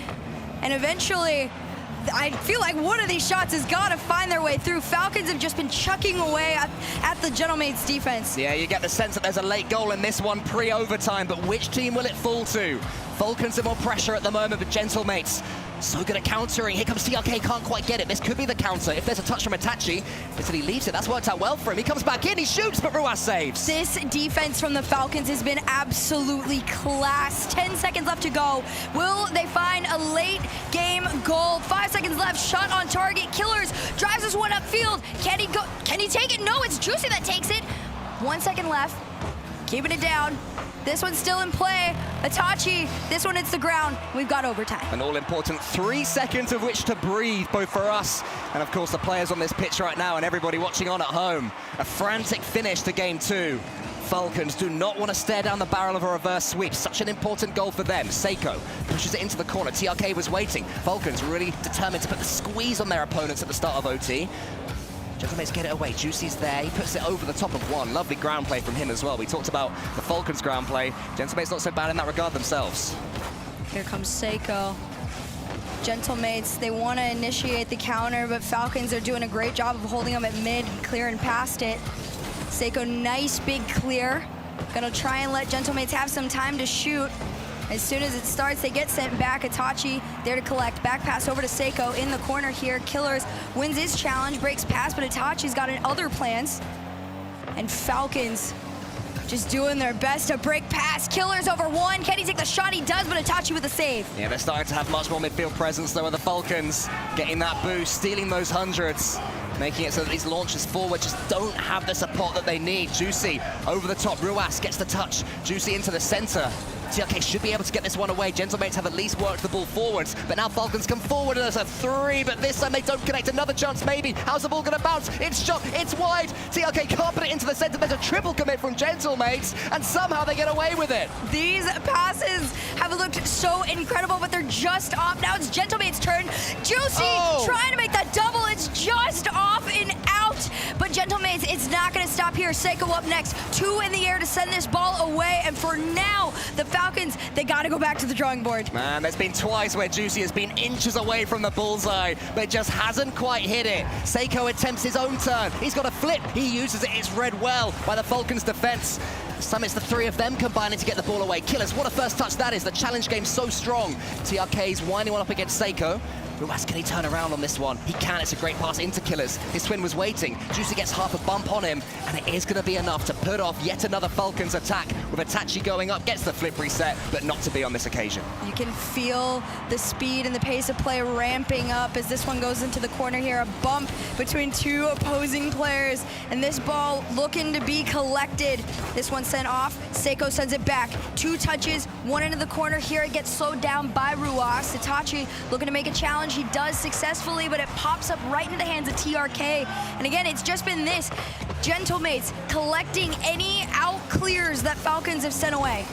and eventually, I feel like one of these shots has got to find their way through. Falcons have just been chucking away at the Gentlemates defense. Yeah, you get the sense that there's a late goal in this one pre-overtime, but which team will it fall to? Falcons have more pressure at the moment, but Gentlemates so good at countering. Here comes TRK, can't quite get it. This could be the counter. If there's a touch from Itachi, instead he leaves it. That's worked out well for him. He comes back in, he shoots, but Ruas saves. This defense from the Falcons has been absolutely class. 10 seconds left to go. Will they find a late game goal? 5 seconds left, shot on target. Killers drives this one upfield. Can he go? Can he take it? No, it's Juicy that takes it. 1 second left, keeping it down. This one's still in play. Itachi, this one hits the ground. We've got overtime. An all-important 3 seconds of which to breathe, both for us and, of course, the players on this pitch right now and everybody watching on at home. A frantic finish to game 2. Falcons do not want to stare down the barrel of a reverse sweep. Such an important goal for them. Seiko pushes it into the corner. TRK was waiting. Falcons really determined to put the squeeze on their opponents at the start of OT. Gentlemates get it away. Juicy's there. He puts it over the top of one. Lovely ground play from him as well. We talked about the Falcons ground play. Gentlemates not so bad in that regard themselves. Here comes Seiko. Gentlemates, they want to initiate the counter, but Falcons are doing a great job of holding them at mid and clearing past it. Seiko, nice big clear. Gonna try and let Gentlemates have some time to shoot. As soon as it starts, they get sent back. Itachi there to collect. Back pass over to Seiko in the corner here. Killers wins his challenge, breaks past, but Itachi's got other plans. And Falcons just doing their best to break past. Killers over one. Can he take the shot? He does, but Itachi with a save. Yeah, they're starting to have much more midfield presence, though, with the Falcons getting that boost, stealing those hundreds, making it so that these launches forward just don't have the support that they need. Juicy over the top. Ruas gets the touch. Juicy into the center. TRK should be able to get this one away. Gentlemates have at least worked the ball forwards, but now Falcons come forward and there's a 3, but this time they don't connect. Another chance maybe. How's the ball going to bounce? It's shot. It's wide. TRK can't put it into the center. There's a triple commit from from Gentlemates, and somehow they get away with it. These passes have looked so incredible, but they're just off. Now it's Gentlemate's turn. Juicy trying to make that double. It's just off and out. But Gentlemates, it's not going to stop here. Seiko up next. 2 in the air to send this ball away. And for now, the Falcons, they got to go back to the drawing board. Man, there's been twice where Juicy has been inches away from the bullseye, but just hasn't quite hit it. Seiko attempts his own turn. He's got a flip. He uses it. It's read well by the Falcons defense. This time it's the 3 of them combining to get the ball away. Killers, what a first touch that is. The challenge game's so strong. TRK's winding one up against Seiko. Ruas, can he turn around on this one? He can. It's a great pass into Killers. His twin was waiting. Juicy gets half a bump on him, and it is going to be enough to put off yet another Falcons attack with Itachi going up, gets the flip reset, but not to be on this occasion. You can feel the speed and the pace of play ramping up as this one goes into the corner here. A bump between 2 opposing players, and this ball looking to be collected. This one sent off. Seiko sends it back. 2 touches, 1 into the corner here. It gets slowed down by Ruas. Itachi looking to make a challenge. He does successfully, but it pops up right into the hands of TRK. And again, it's just been this. Gentlemates collecting any out clears that Falcons have sent away.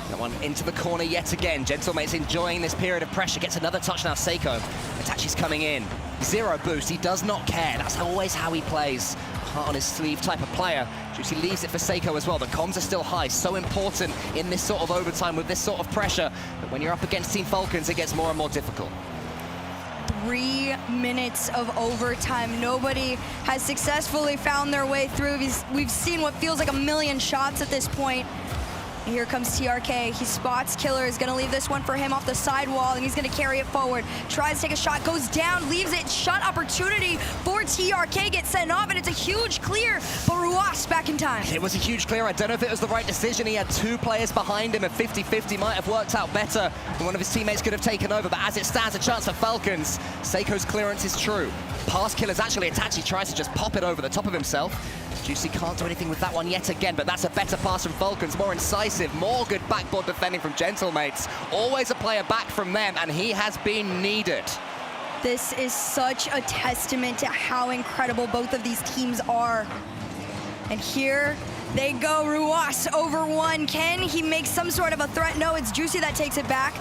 That one into the corner yet again. Gentlemates enjoying this period of pressure. Gets another touch now, Seiko. Itachi's coming in. 0 boost. He does not care. That's always how he plays. Heart on his sleeve type of player. Juicy leaves it for Seiko as well. The comms are still high. So important in this sort of overtime with this sort of pressure. But when you're up against Team Falcons, it gets more and more difficult. 3 minutes of overtime. Nobody has successfully found their way through. We've seen what feels like a million shots at this point. And here comes TRK. He spots Killer. Is going to leave this one for him off the sidewall, and he's going to carry it forward. Tries to take a shot, goes down, leaves it. Shot opportunity for TRK. Gets sent off, and it's a huge clear. But Ruas back in time. It was a huge clear. I don't know if it was the right decision. He had 2 players behind him. A 50-50 might have worked out better than one of his teammates could have taken over. But as it stands, a chance for Falcons. Seiko's clearance is true. Past Killers, actually, Itachi tries to just pop it over the top of himself. Juicy can't do anything with that one yet again, but that's a better pass from Falcons, more incisive, more good backboard defending from Gentlemates. Always a player back from them, and he has been needed. This is such a testament to how incredible both of these teams are. And here they go, Ruas over 1. Can he make some sort of a threat? No, it's Juicy that takes it back.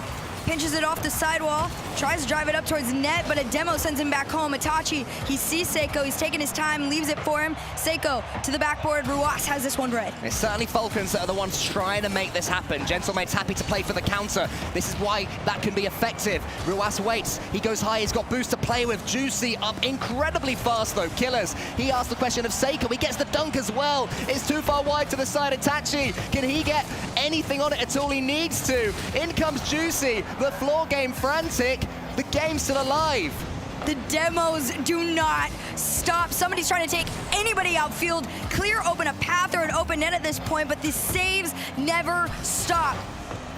Pinches it off the sidewall, tries to drive it up towards net, but a demo sends him back home. Itachi, he sees Seiko, he's taking his time, leaves it for him. Seiko to the backboard, Ruas has this one read. It's certainly Falcons that are the ones trying to make this happen. Gentlemate's happy to play for the counter. This is why that can be effective. Ruas waits, he goes high, he's got boost to play with. Juicy up incredibly fast though. Killers, he asks the question of Seiko, he gets the dunk as well. It's too far wide to the side. Itachi, can he get anything on it at all? He needs to. In comes Juicy. The floor game frantic, the game's still alive. The demos do not stop. Somebody's trying to take anybody outfield, clear open a path or an open net at this point, but the saves never stop.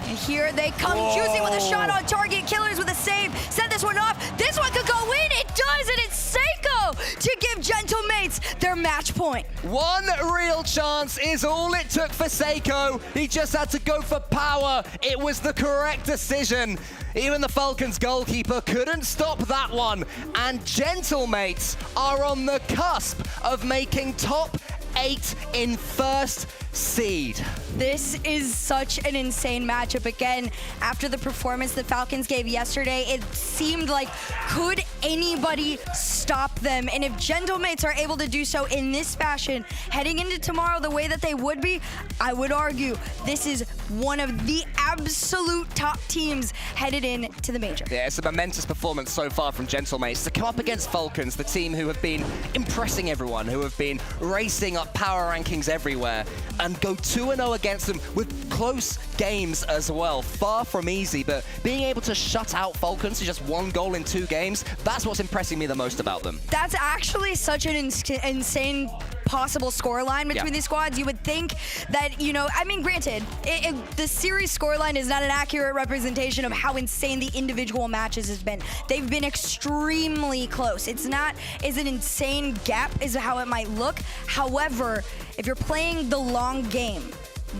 And here they come. Whoa. Juicy with a shot on target. Killers with a save. Set this one off. This one could go in. It does, and it's Seiko to give Gentlemates their match point. One real chance is all it took for Seiko. He just had to go for power. It was the correct decision. Even the Falcons goalkeeper couldn't stop that one. And Gentlemates are on the cusp of making top 8 in first seed. This is such an insane matchup. Again, after the performance the Falcons gave yesterday, it seemed like, could anybody stop them? And if Gentlemates are able to do so in this fashion, heading into tomorrow the way that they would be, I would argue this is one of the absolute top teams headed into the major. Yeah, it's a momentous performance so far from Gentlemates to come up against Falcons, the team who have been impressing everyone, who have been racing up power rankings everywhere, and go 2-0 against them with close games as well. Far from easy, but being able to shut out Falcons to just 1 goal in 2 games, that's what's impressing me the most about them. That's actually such an insane possible scoreline between these squads. You would think that, you know, I mean, granted, the series scoreline is not an accurate representation of how insane the individual matches has been. They've been extremely close. It's not as an insane gap is how it might look. However, if you're playing the long game,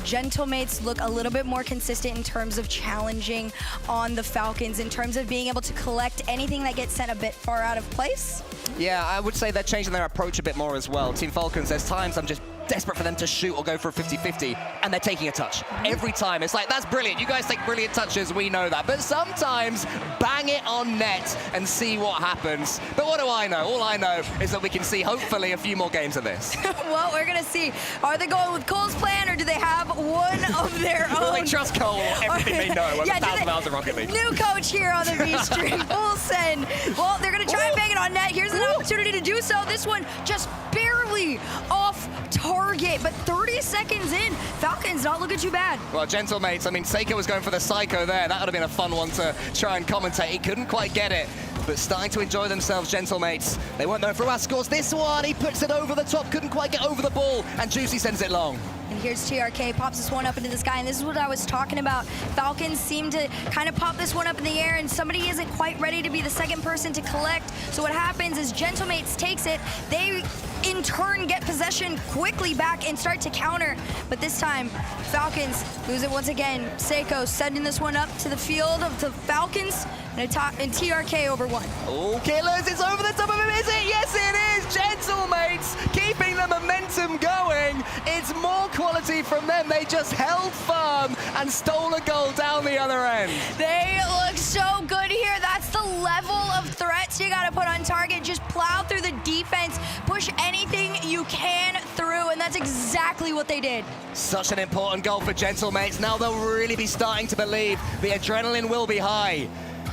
Gentlemates look a little bit more consistent in terms of challenging on the Falcons, in terms of being able to collect anything that gets sent a bit far out of place. Yeah, I would say they're changing their approach a bit more as well. Team Falcons, there's times I'm just desperate for them to shoot or go for a 50-50, and they're taking a touch. Every time, it's like, that's brilliant. You guys take brilliant touches, we know that. But sometimes, bang it on net and see what happens. But what do I know? All I know is that we can see, hopefully, a few more games of this. Well, we're going to see. Are they going with Cole's plan, or do they have one of their own? Will they trust Cole? Everything they know. Yeah, 1,000 miles of Rocket League. New coach here on the V-Stream. Full send. Well, they're going to try and bang it on net. Here's an opportunity to do so. This one just barely off target, but 30 seconds in, Falcons not looking too bad. Well, Gentlemates, I mean, Seiko was going for the Psycho there. That would have been a fun one to try and commentate. He couldn't quite get it, but starting to enjoy themselves, Gentlemates. They won't know if Ruas scores this one. He puts it over the top, couldn't quite get over the ball, and Juicy sends it long. And here's TRK, pops this one up into the sky, and this is what I was talking about. Falcons seem to kind of pop this one up in the air, and somebody isn't quite ready to be the second person to collect. So what happens is Gentlemates takes it. They, in turn, get possession quickly back and start to counter. But this time, Falcons lose it once again. Seiko sending this one up to the field of the Falcons, and TRK over one. Oh, Killers, it's over the top of him, is it? Yes, it is! Gentlemates keeping the momentum going. It's more quality from them. They just held firm and stole a goal down the other end. They look so good here. That's the level of threats you got to put on target. Just plow through the defense, push anything you can through, and that's exactly what they did. Such an important goal for Gentlemates. Now they'll really be starting to believe. The adrenaline will be high.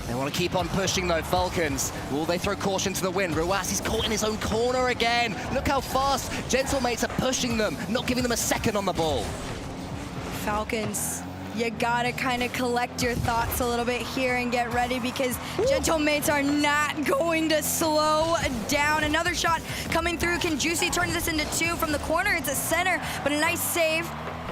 They want to keep on pushing though, Falcons. Will they throw caution to the wind? Ruas, he's caught in his own corner again. Look how fast Gentlemates are pushing them, not giving them a second on the ball. Falcons, you gotta kind of collect your thoughts a little bit here and get ready, because Gentlemates are not going to slow down. Another shot coming through. Can Juicy turn this into two from the corner? It's a center, but a nice save.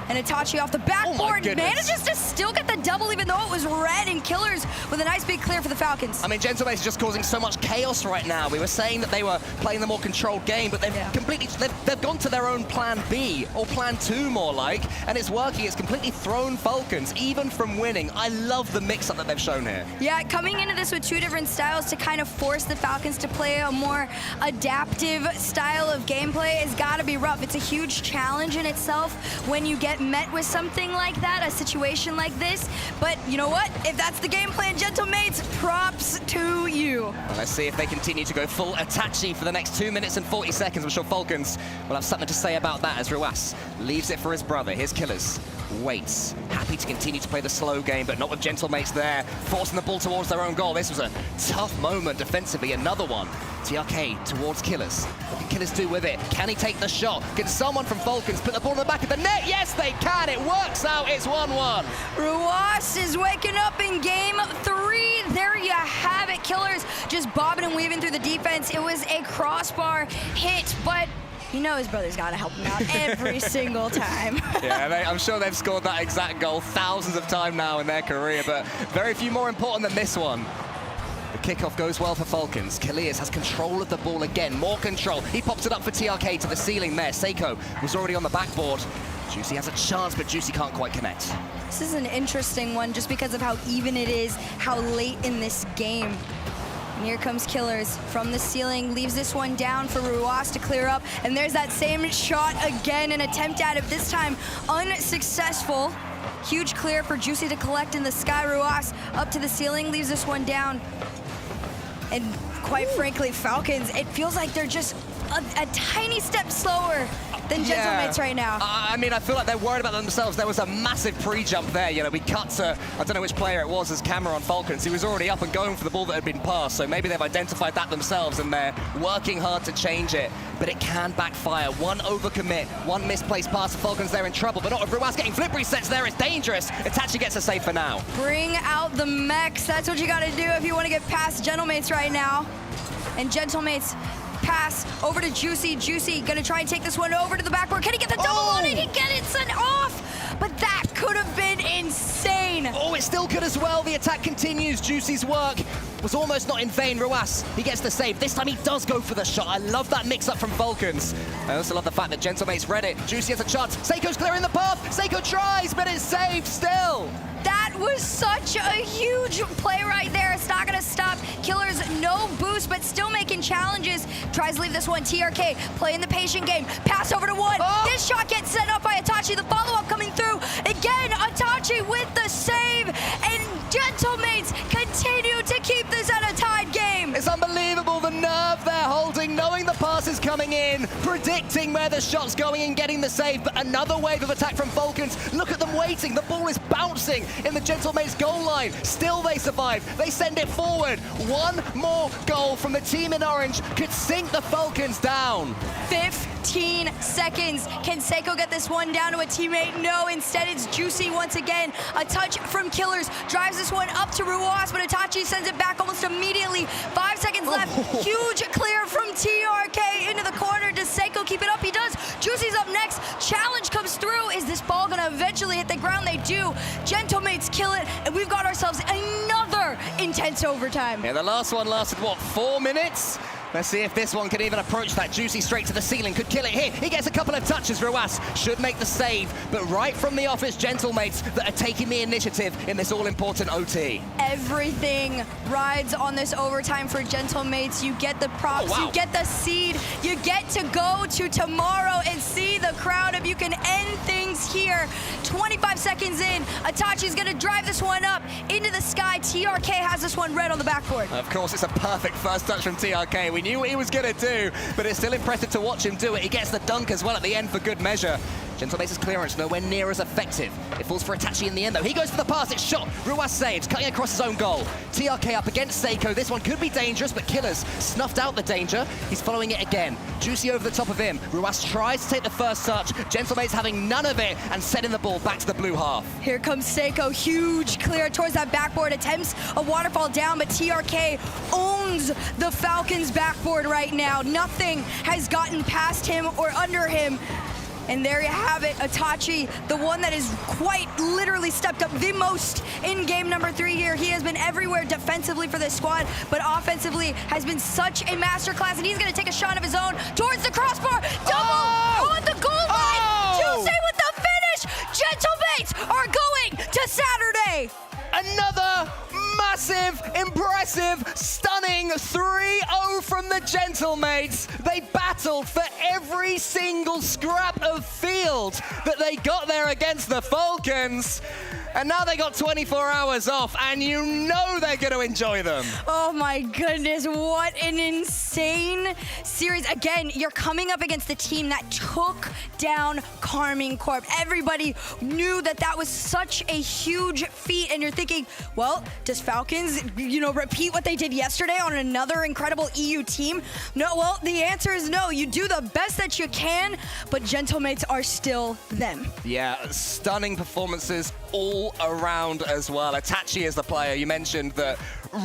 And Itachi off the backboard manages to still get the double, even though it was red, and Killers with a nice big clear for the Falcons. I mean, Gentlemates is just causing so much chaos right now. We were saying that they were playing the more controlled game, but they've gone to their own plan B, or plan 2 more like, and it's working. It's completely thrown Falcons, even from winning. I love the mix-up that they've shown here. Yeah, coming into this with two different styles to kind of force the Falcons to play a more adaptive style of gameplay has got to be rough. It's a huge challenge in itself when you get met with something like that, a situation like this. But you know what? If that's the game plan, Gentlemates, props to you. Well, let's see if they continue to go full Itachi for the next 2 minutes and 40 seconds. I'm sure Falcons will have something to say about that as Ruas leaves it for his brother. Here's Killers. Waits. Happy to continue to play the slow game, but not with Gentlemates there, forcing the ball towards their own goal. This was a tough moment defensively. Another one. TRK towards Killers. What can Killers do with it? Can he take the shot? Can someone from Falcons put the ball in the back of the net? Yes, they can. It works out. It's 1-1. Ruas is waking up in game 3. There you have it. Killers just bobbing and weaving through the defense. It was a crossbar hit, but you know his brother's got to help him out every single time. Yeah, I'm sure they've scored that exact goal thousands of times now in their career, but very few more important than this one. The kickoff goes well for Falcons. Kalias has control of the ball again, more control. He pops it up for TRK to the ceiling there. Seiko was already on the backboard. Juicy has a chance, but Juicy can't quite connect. This is an interesting one just because of how even it is, how late in this game. And here comes Killers from the ceiling, leaves this one down for Ruas to clear up. And there's that same shot again, an attempt at it, this time unsuccessful. Huge clear for Juicy to collect in the sky. Ruas up to the ceiling, leaves this one down. And quite frankly, Falcons, it feels like they're just a tiny step slower than Gentlemates right now. I mean, I feel like they're worried about themselves. There was a massive pre-jump there. You know, we cut to, I don't know which player it was as camera on Falcons. He was already up and going for the ball that had been passed. So maybe they've identified that themselves and they're working hard to change it. But it can backfire. One overcommit, one misplaced pass. The Falcons, they're in trouble. But not if Ruas getting flip resets there. It's dangerous. Itachi gets a save for now. Bring out the mechs. That's what you got to do if you want to get past Gentlemates right now. And Gentlemates pass over to Juicy. Juicy gonna try and take this one over to the backboard. Can he get the double on it? He get it sent off, but that could have been insane. Oh, it still could as well. The attack continues. Juicy's work was almost not in vain. Ruas, he gets the save. This time he does go for the shot. I love that mix-up from Falcons. I also love the fact that Gentlemates read it. Juicy has a chance. Seiko's clearing the path. Seiko tries, but it's saved still. That was such a huge play right there. It's not gonna stop. Killers, no boost, but still making challenges. Tries to leave this one. TRK playing the patient game. Pass over to one. Oh. This shot gets set up by Itachi. The follow-up coming through. Again, Itachi with the save. And Gentlemates continue to keep this at a tied game. It's unbelievable the nerve they're holding, knowing the pass is coming in, predicting where the shot's going and getting the save. But another wave of attack from Falcons. Look at them waiting. The ball is bouncing in the Gentlemates goal line. Still they survive. They send it forward. One more goal from the team in orange could sink the Falcons down. 15 seconds. Can Seiko get this one down to a teammate? No, instead it's Juicy once again. A touch from Killers. Drives this one up to Ruas, but Itachi sends it back almost immediately. 5 seconds left. Huge clear from TRK into the corner. Does Seiko keep it up? He does. Juicy's up next. Challenge comes through. Is this ball gonna eventually hit the ground? They do. Gentlemates kill it, and we've got ourselves another intense overtime. Yeah, the last one lasted, what, 4 minutes? Let's see if this one can even approach that. Juicy straight to the ceiling, could kill it here. He gets a couple of touches. Ruas should make the save, but right from the off, it's Gentlemates that are taking the initiative in this all-important OT. Everything rides on this overtime for Gentlemates. You get the props, you get the seed, you get to go to tomorrow and see the crowd if you can end things here. 25 seconds in, Itachi's gonna drive this one up into the sky. TRK has this one red on the backboard. Of course, it's a perfect first touch from TRK. We knew what he was gonna do, but it's still impressive to watch him do it. He gets the dunk as well at the end for good measure. Gentlemates' clearance nowhere near as effective. It falls for Itachi in the end, though. He goes for the pass, it's shot. Ruas saves, cutting across his own goal. TRK up against Seiko. This one could be dangerous, but Killers snuffed out the danger. He's following it again. Juicy over the top of him. Ruas tries to take the first touch. Gentlemates having none of it and sending the ball back to the blue half. Here comes Seiko, huge clear towards that backboard. Attempts a waterfall down, but TRK owns the Falcons backboard right now. Nothing has gotten past him or under him. And there you have it, Itachi, the one that is quite literally stepped up the most in game number 3 here. He has been everywhere defensively for this squad, but offensively has been such a masterclass, and he's gonna take a shot of his own towards the crossbar. Double on the goal line. Tuesday with the finish. Gentlemates are going to Saturday. Another massive, impressive, stunning 3-0 from the Gentlemates. They battled for every single scrap of field that they got there against the Falcons. And now they got 24 hours off, and you know they're going to enjoy them. Oh my goodness, what an insane series. Again, you're coming up against the team that took down KCorp. Everybody knew that that was such a huge feat, and you're thinking, well, does Falcons, repeat what they did yesterday on another incredible EU team? No, well, the answer is no. You do the best that you can, but Gentlemates are still them. Yeah, stunning performances all around as well. Itachi is the player you mentioned that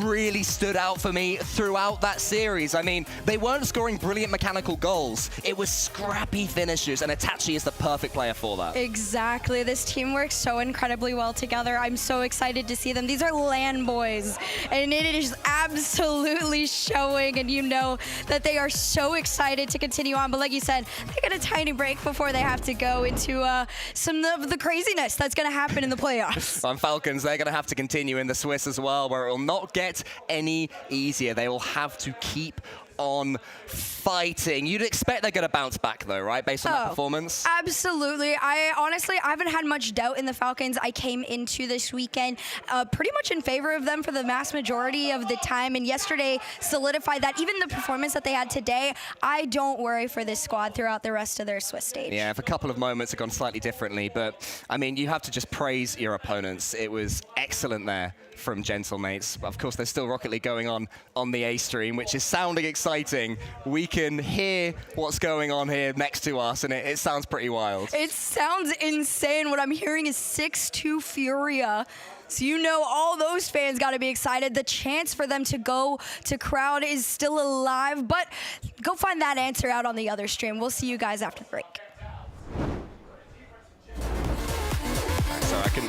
really stood out for me throughout that series. I mean, they weren't scoring brilliant mechanical goals. It was scrappy finishes, and Itachi is the perfect player for that. Exactly. This team works so incredibly well together. I'm so excited to see them. These are LAN boys, and it is absolutely showing, and you know that they are so excited to continue on. But like you said, they get a tiny break before they have to go into some of the craziness that's going to happen in the playoffs. On Falcons, they're going to have to continue in the Swiss as well, where it will not get any easier. They will have to keep on fighting. You'd expect they're going to bounce back, though, right, based on that performance? Absolutely. I haven't had much doubt in the Falcons. I came into this weekend pretty much in favor of them for the vast majority of the time, and yesterday solidified that. Even the performance that they had today, I don't worry for this squad throughout the rest of their Swiss stage. Yeah, if a couple of moments have gone slightly differently, but, I mean, you have to just praise your opponents. It was excellent there from Gentlemates. Of course, there's still Rocket League going on the A stream, which is sounding exciting. We can hear what's going on here next to us, and it sounds pretty wild. It sounds insane. What I'm hearing is 6-2 Furia. So you know all those fans got to be excited. The chance for them to go to crowd is still alive, but go find that answer out on the other stream. We'll see you guys after the break. So I can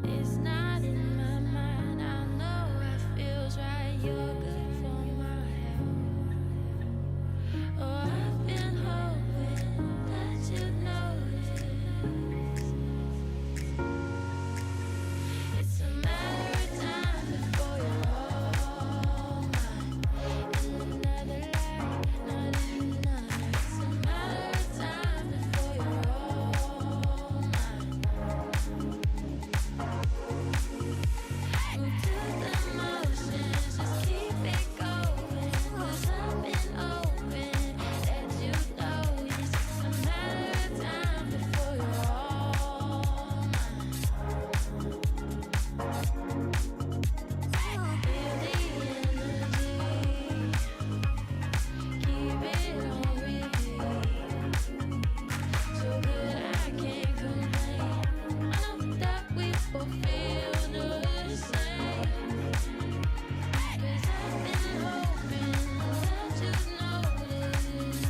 It's not in my mind. I know it feels right. You're good for my health. Oh, I've been hoping that you'd notice. It's a matter of time before you're all mine. In another life, not in another. It's a matter of time before you're all mine. Move to the motions, just keep it going. 'Cause I've been open, let you know. It's just a matter of time before you're all mine. Feel the energy, keep it on repeat. So good I can't complain. I know that we both feel the same. 'Cause I've been hoping that you'd notice.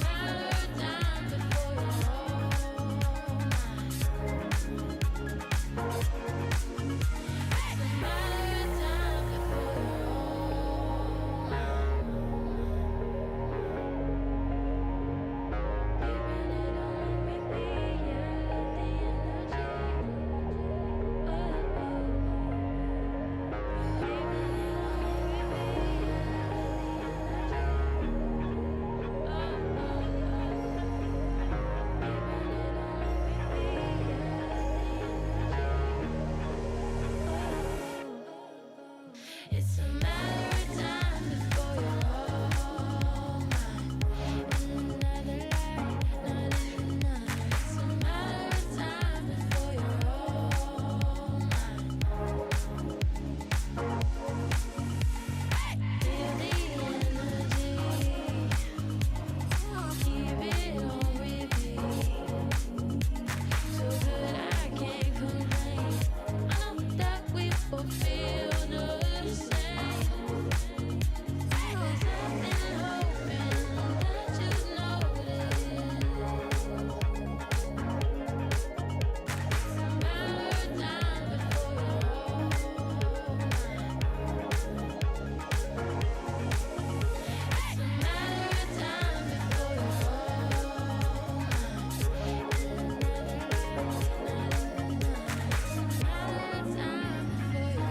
Matter of time before you're all mine. It's a matter of time before you're all mine. Keeping it on repeat, yeah, the energy. It's a matter of time before you're all mine. In another life, not in another. It's a matter of time before you're all mine. Feel the energy, keep it on repeat. So good I can't complain. I know that we both feel the same. 'Cause I've been hoping that you'd notice. It's a matter of time before you're all mine. It's a matter of time before you're all mine. In another life, not in another. It's a matter of time before you're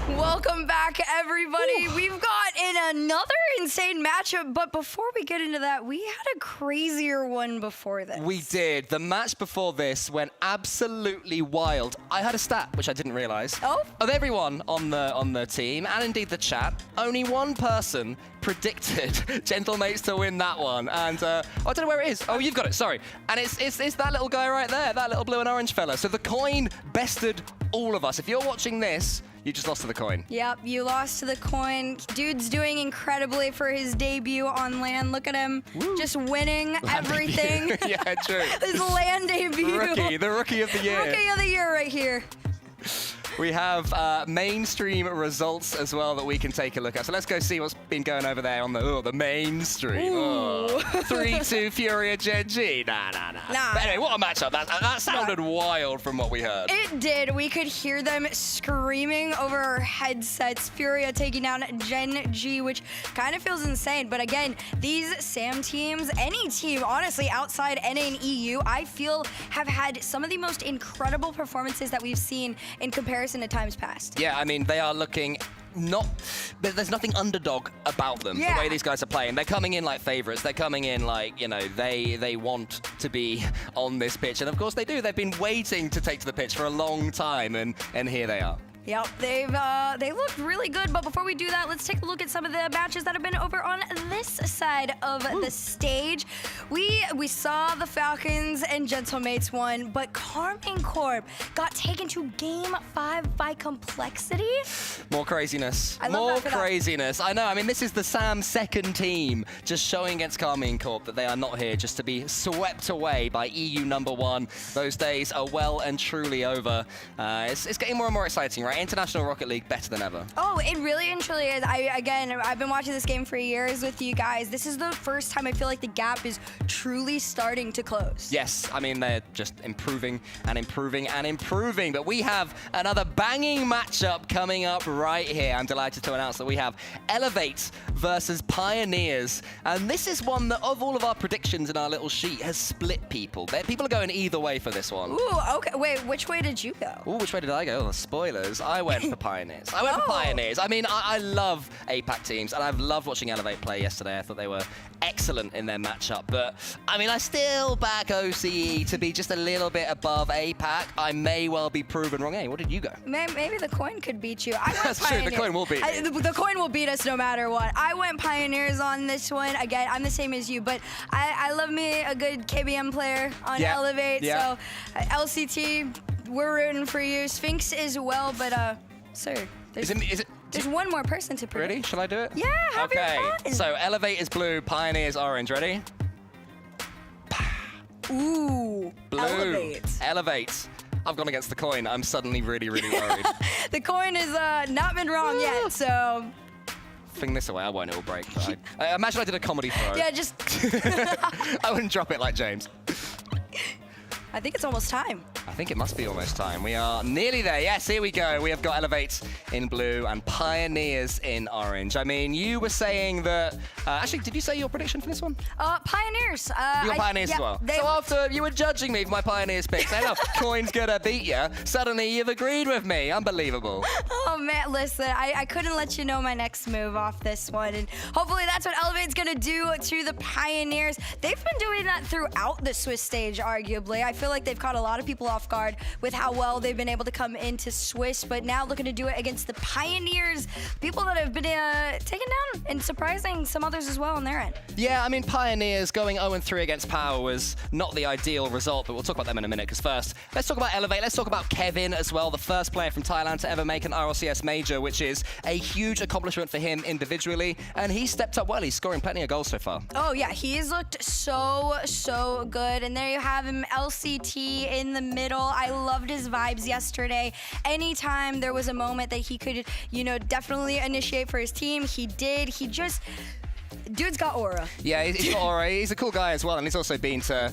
Welcome back, everybody. We've got in another insane matchup, but before we get into that, we had a crazier one before this. We did. The match before this went absolutely wild. I had a stat, which I didn't realize. Oh? Of everyone on the team, and indeed the chat, only one person predicted Gentlemates to win that one. And I don't know where it is. Oh, you've got it, sorry. And it's that little guy right there, that little blue and orange fella. So the coin bested all of us. If you're watching this, you just lost to the coin. Yep, you lost to the coin. Dude's doing incredibly for his debut on LAN. Look at him, just winning everything. Yeah, true. His LAN debut. The rookie of the year. Rookie of the year right here. We have mainstream results as well that we can take a look at. So let's go see what's been going over there on the mainstream. Ooh. 3-2 Furia Gen G. Nah. But anyway, what a matchup. That sounded wild from what we heard. It did. We could hear them screaming over our headsets. Furia taking down Gen G, which kind of feels insane. But again, these SAM teams, any team, honestly, outside NA and EU, I feel have had some of the most incredible performances that we've seen in comparison to times past. Yeah, I mean, they are looking there's nothing underdog about them, the way these guys are playing. They're coming in like favorites. They're coming in like, you know, they want to be on this pitch. And of course they do. They've been waiting to take to the pitch for a long time, and here they are. Yep, they looked really good, but before we do that, let's take a look at some of the matches that have been over on this side of the stage. We saw the Falcons and Gentlemates won, but KCorp got taken to Game 5 by Complexity. More craziness. More craziness. I know. I mean, this is the SAM second team just showing against KCorp that they are not here just to be swept away by EU #1. Those days are well and truly over. It's getting more and more exciting, right? International Rocket League better than ever. Oh, it really and truly is. I've been watching this game for years with you guys. This is the first time I feel like the gap is truly starting to close. Yes, I mean, they're just improving and improving and improving. But we have another banging matchup coming up right here. I'm delighted to announce that we have Elevate versus Pioneers. And this is one that, of all of our predictions in our little sheet, has split people. People are going either way for this one. Ooh, okay. Wait, which way did you go? Ooh, which way did I go? Oh, spoilers. I went for Pioneers. I mean, I love APAC teams, and I've loved watching Elevate play yesterday. I thought they were excellent in their matchup. But, I mean, I still back OCE to be just a little bit above APAC. I may well be proven wrong. Hey, what did you go? Maybe the coin could beat you. I went That's Pioneers. true. The coin will beat me. The coin will beat us no matter what. I went Pioneers on this one. Again, I'm the same as you, but I love me a good KBM player on Elevate. Yeah. So, LCT, we're rooting for you. Sphinx as well, but, sir, there's one more person to predict. Ready? Shall I do it? Yeah, have your fun. So Elevate is blue, Pioneer is orange. Ready? Ooh, Blue. Elevate. I've gone against the coin. I'm suddenly really, really worried. The coin has not been wrong yet, so... Fling this away. I won't. It will break. I imagine I did a comedy throw. Yeah, just... I wouldn't drop it like James. I think it's almost time. I think it must be almost time. We are nearly there. Yes, here we go. We have got Elevate in blue and Pioneers in orange. I mean, you were saying that... actually, did you say your prediction for this one? Pioneers. You got Pioneers as well. So after you were judging me for my Pioneers pick, saying, oh, coin's gonna beat you, suddenly you've agreed with me. Unbelievable. Oh, man, listen, I couldn't let you know my next move off this one. And hopefully that's what Elevate's gonna do to the Pioneers. They've been doing that throughout the Swiss stage, arguably. I feel like they've caught a lot of people off guard with how well they've been able to come into Swiss, but now looking to do it against the Pioneers, people that have been taken down and surprising some others as well on their end. Yeah, I mean, Pioneers going 0-3 against Power was not the ideal result, but we'll talk about them in a minute, because first, let's talk about Elevate. Let's talk about Kevin as well, the first player from Thailand to ever make an RLCS major, which is a huge accomplishment for him individually, and he stepped up well. He's scoring plenty of goals so far. Oh, yeah, he has looked so good, and there you have him, LCT in the middle. middle. I loved his vibes yesterday. Anytime there was a moment that he could, definitely initiate for his team, he did. Dude's got aura. Yeah, he's got aura. He's a cool guy as well, and he's also been to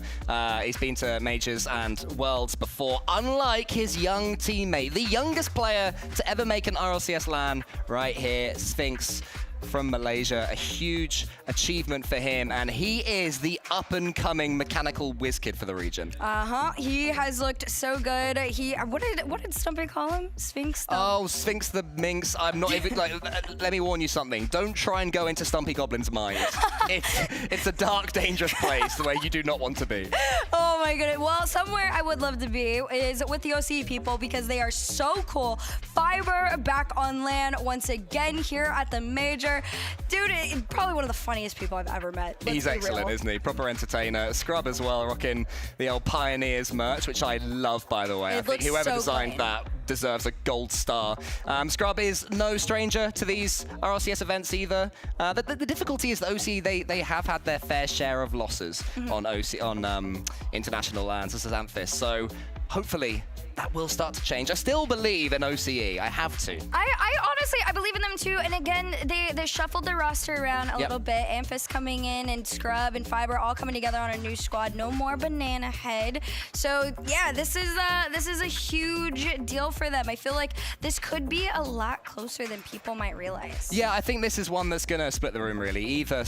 majors and worlds before. Unlike his young teammate, the youngest player to ever make an RLCS LAN right here, Sphinx from Malaysia. A huge achievement for him, and he is the up-and-coming mechanical whiz kid for the region. He has looked so good. What did Stumpy call him? Sphinx? Oh, Sphinx the Minx. I'm not even let me warn you something. Don't try and go into Stumpy Goblin's mind. It's a dark, dangerous place where you do not want to be. Oh my goodness. Well, somewhere I would love to be is with the OCE people because they are so cool. Fiber back on LAN once again here at the major. Dude, probably one of the funniest people I've ever met. He's excellent, real. isn't he? Proper entertainer. Scrub as well, rocking the old Pioneers merch, which I love, by the way. I think whoever designed that deserves a gold star. Scrub is no stranger to these RLCS events either. The difficulty is that OC, they have had their fair share of losses on international lands. This is Amphis. So hopefully that will start to change. I still believe in OCE. I have to. I honestly, I believe in them too. And again, they shuffled their roster around a little bit. Amphis coming in and Scrub and Fiber all coming together on a new squad. No more Banana Head. So yeah, this is a huge deal for them. I feel like this could be a lot closer than people might realize. Yeah, I think this is one that's going to split the room, really. Either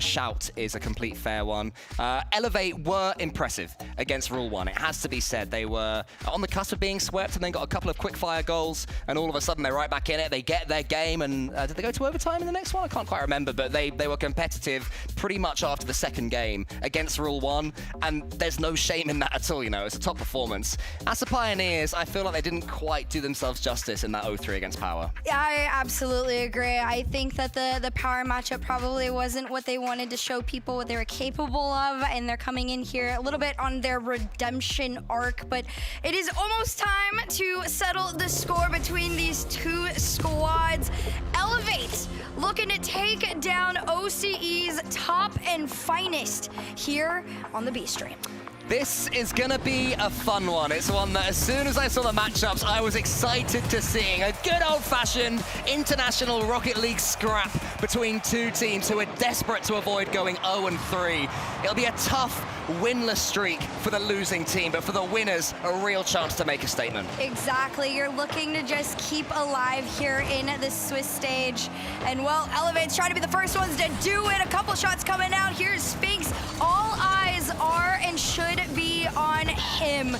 Shout is a complete fair one. Elevate were impressive against Rule 1. It has to be said. They were on the cusp of being swept and then got a couple of quick-fire goals, and all of a sudden they're right back in it. They get their game, and did they go to overtime in the next one? I can't quite remember, but they were competitive pretty much after the second game against Rule 1, and there's no shame in that at all, It's a top performance. As the Pioneers, I feel like they didn't quite do themselves justice in that 0-3 against Power. Yeah, I absolutely agree. I think that the Power matchup probably wasn't what they wanted to show people what they were capable of, and they're coming in here a little bit on their redemption arc, but it is almost time to settle the score between these two squads. Elevate looking to take down OCE's top and finest here on the B stream. This is gonna be a fun one. It's one that as soon as I saw the matchups, I was excited to see. A good old-fashioned international Rocket League scrap between two teams who are desperate to avoid going 0-3. It'll be a tough, winless streak for the losing team, but for the winners, a real chance to make a statement. Exactly. You're looking to just keep alive here in the Swiss stage. And, well, Elevate's trying to be the first ones to do it. A couple shots coming out. Here's Sphinx. All eyes are and should be on him.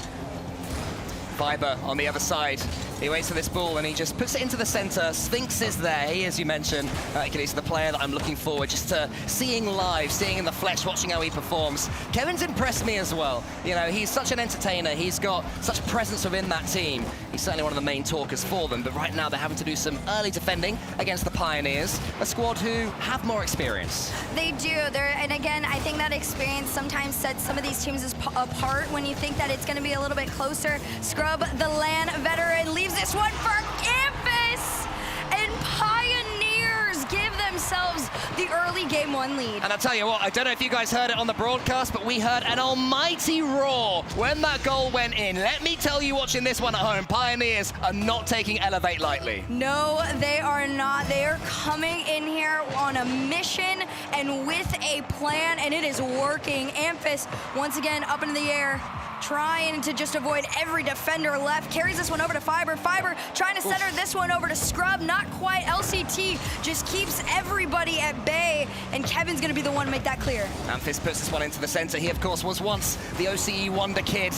Fiber on the other side. He waits for this ball and he just puts it into the center. Sphinx is there. He, as you mentioned, Achilles, the player that I'm looking forward just to seeing live, seeing in the flesh, watching how he performs. Kevin's impressed me as well. He's such an entertainer. He's got such presence within that team. He's certainly one of the main talkers for them, but right now they're having to do some early defending against the Pioneers, a squad who have more experience. They do. And again, I think that experience sometimes sets some of these teams apart when you think that it's going to be a little bit closer. Scrub, the LAN veteran, leaves this one for Campus, and Pioneers give themselves the early game 1 lead. And I'll tell you what, I don't know if you guys heard it on the broadcast, but we heard an almighty roar when that goal went in. Let me tell you, watching this one at home, Pioneers are not taking Elevate lightly. No, they are not. They are coming in here on a mission and with a plan, and it is working. Amphis, once again, up into the air, trying to just avoid every defender left. Carries this one over to Fiber. Fiber trying to center this one over to Scrub. Not quite. LCT just keeps everybody at bay, and Kevin's going to be the one to make that clear. Amphis puts this one into the center. He, of course, was once the OCE wonder kid.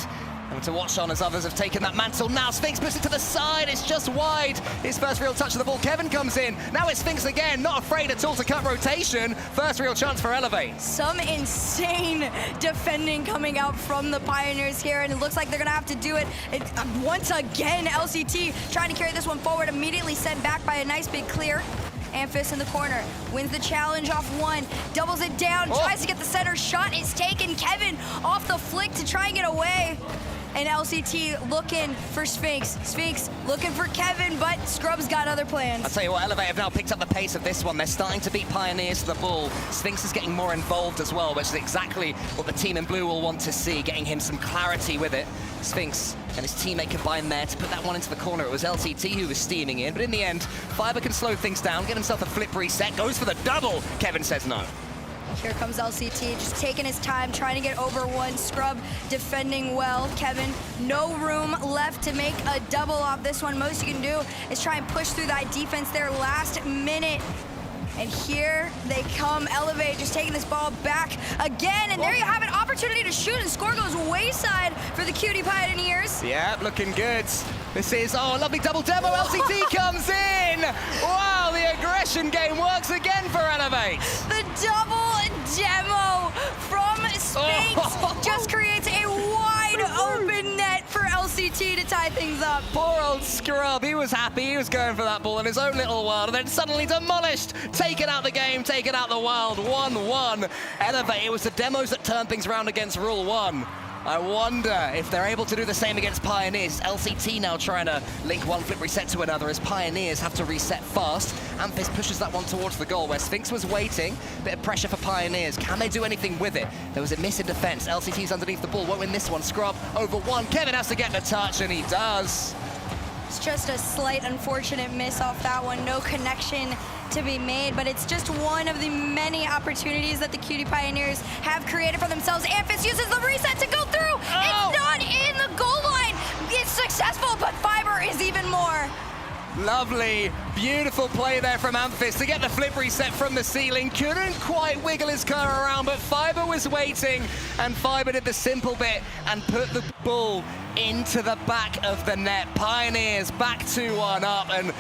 And to watch on as others have taken that mantle. Now Sphinx puts it to the side. It's just wide. His first real touch of the ball. Kevin comes in. Now it's Sphinx again. Not afraid at all to cut rotation. First real chance for Elevate. Some insane defending coming out from the Pioneers here, and it looks like they're going to have to do it. Once again, LCT trying to carry this one forward. Immediately sent back by a nice big clear. Amphis in the corner, wins the challenge off one, doubles it down, tries to get the center, shot is taken. Kevin off the flick to try and get away. and LCT looking for Sphinx. Sphinx looking for Kevin, but Scrub's got other plans. I'll tell you what, Elevate have now picked up the pace of this one. They're starting to beat Pioneers to the ball. Sphinx is getting more involved as well, which is exactly what the team in blue will want to see, getting him some clarity with it. Sphinx and his teammate combined there to put that one into the corner. It was LCT who was steaming in, but in the end, Fiber can slow things down, get himself a flip reset, goes for the double. Kevin says no. Here comes LCT, just taking his time, trying to get over one. Scrub defending well. Kevin, no room left to make a double off this one. Most you can do is try and push through that defense there last minute. And here they come, Elevate just taking this ball back again, and there you have an opportunity to shoot, and score goes wayside for the Cutie Pioneers. Yeah, looking good. This is, oh, a lovely double demo. LCT comes in. Wow, the aggression game works again for Elevate. The double demo from Sphinx just creates a wide open net for LCT to tie things up. Poor old Scrub, he was happy, he was going for that ball in his own little world, and then suddenly demolished, taken out the game, taken out the world, 1-1. Elevate, it was the demos that turned things around against Rule 1. I wonder if they're able to do the same against Pioneers. LCT now trying to link one flip reset to another as Pioneers have to reset fast. Amphis pushes that one towards the goal where Sphinx was waiting. Bit of pressure for Pioneers. Can they do anything with it? There was a miss in defense. LCT's underneath the ball, won't win this one. Scrub over one. Kevin has to get the touch, and he does. It's just a slight unfortunate miss off that one. No connection to be made, but it's just one of the many opportunities that the Cutie Pioneers have created for themselves. Amphis uses the reset to go through. It's not in the goal line. It's successful, but Fiber is even more. Lovely, beautiful play there from Amphis to get the flip reset from the ceiling. Couldn't quite wiggle his car around, but Fiber was waiting, and Fiber did the simple bit and put the ball into the back of the net. Pioneers back 2-1 up, and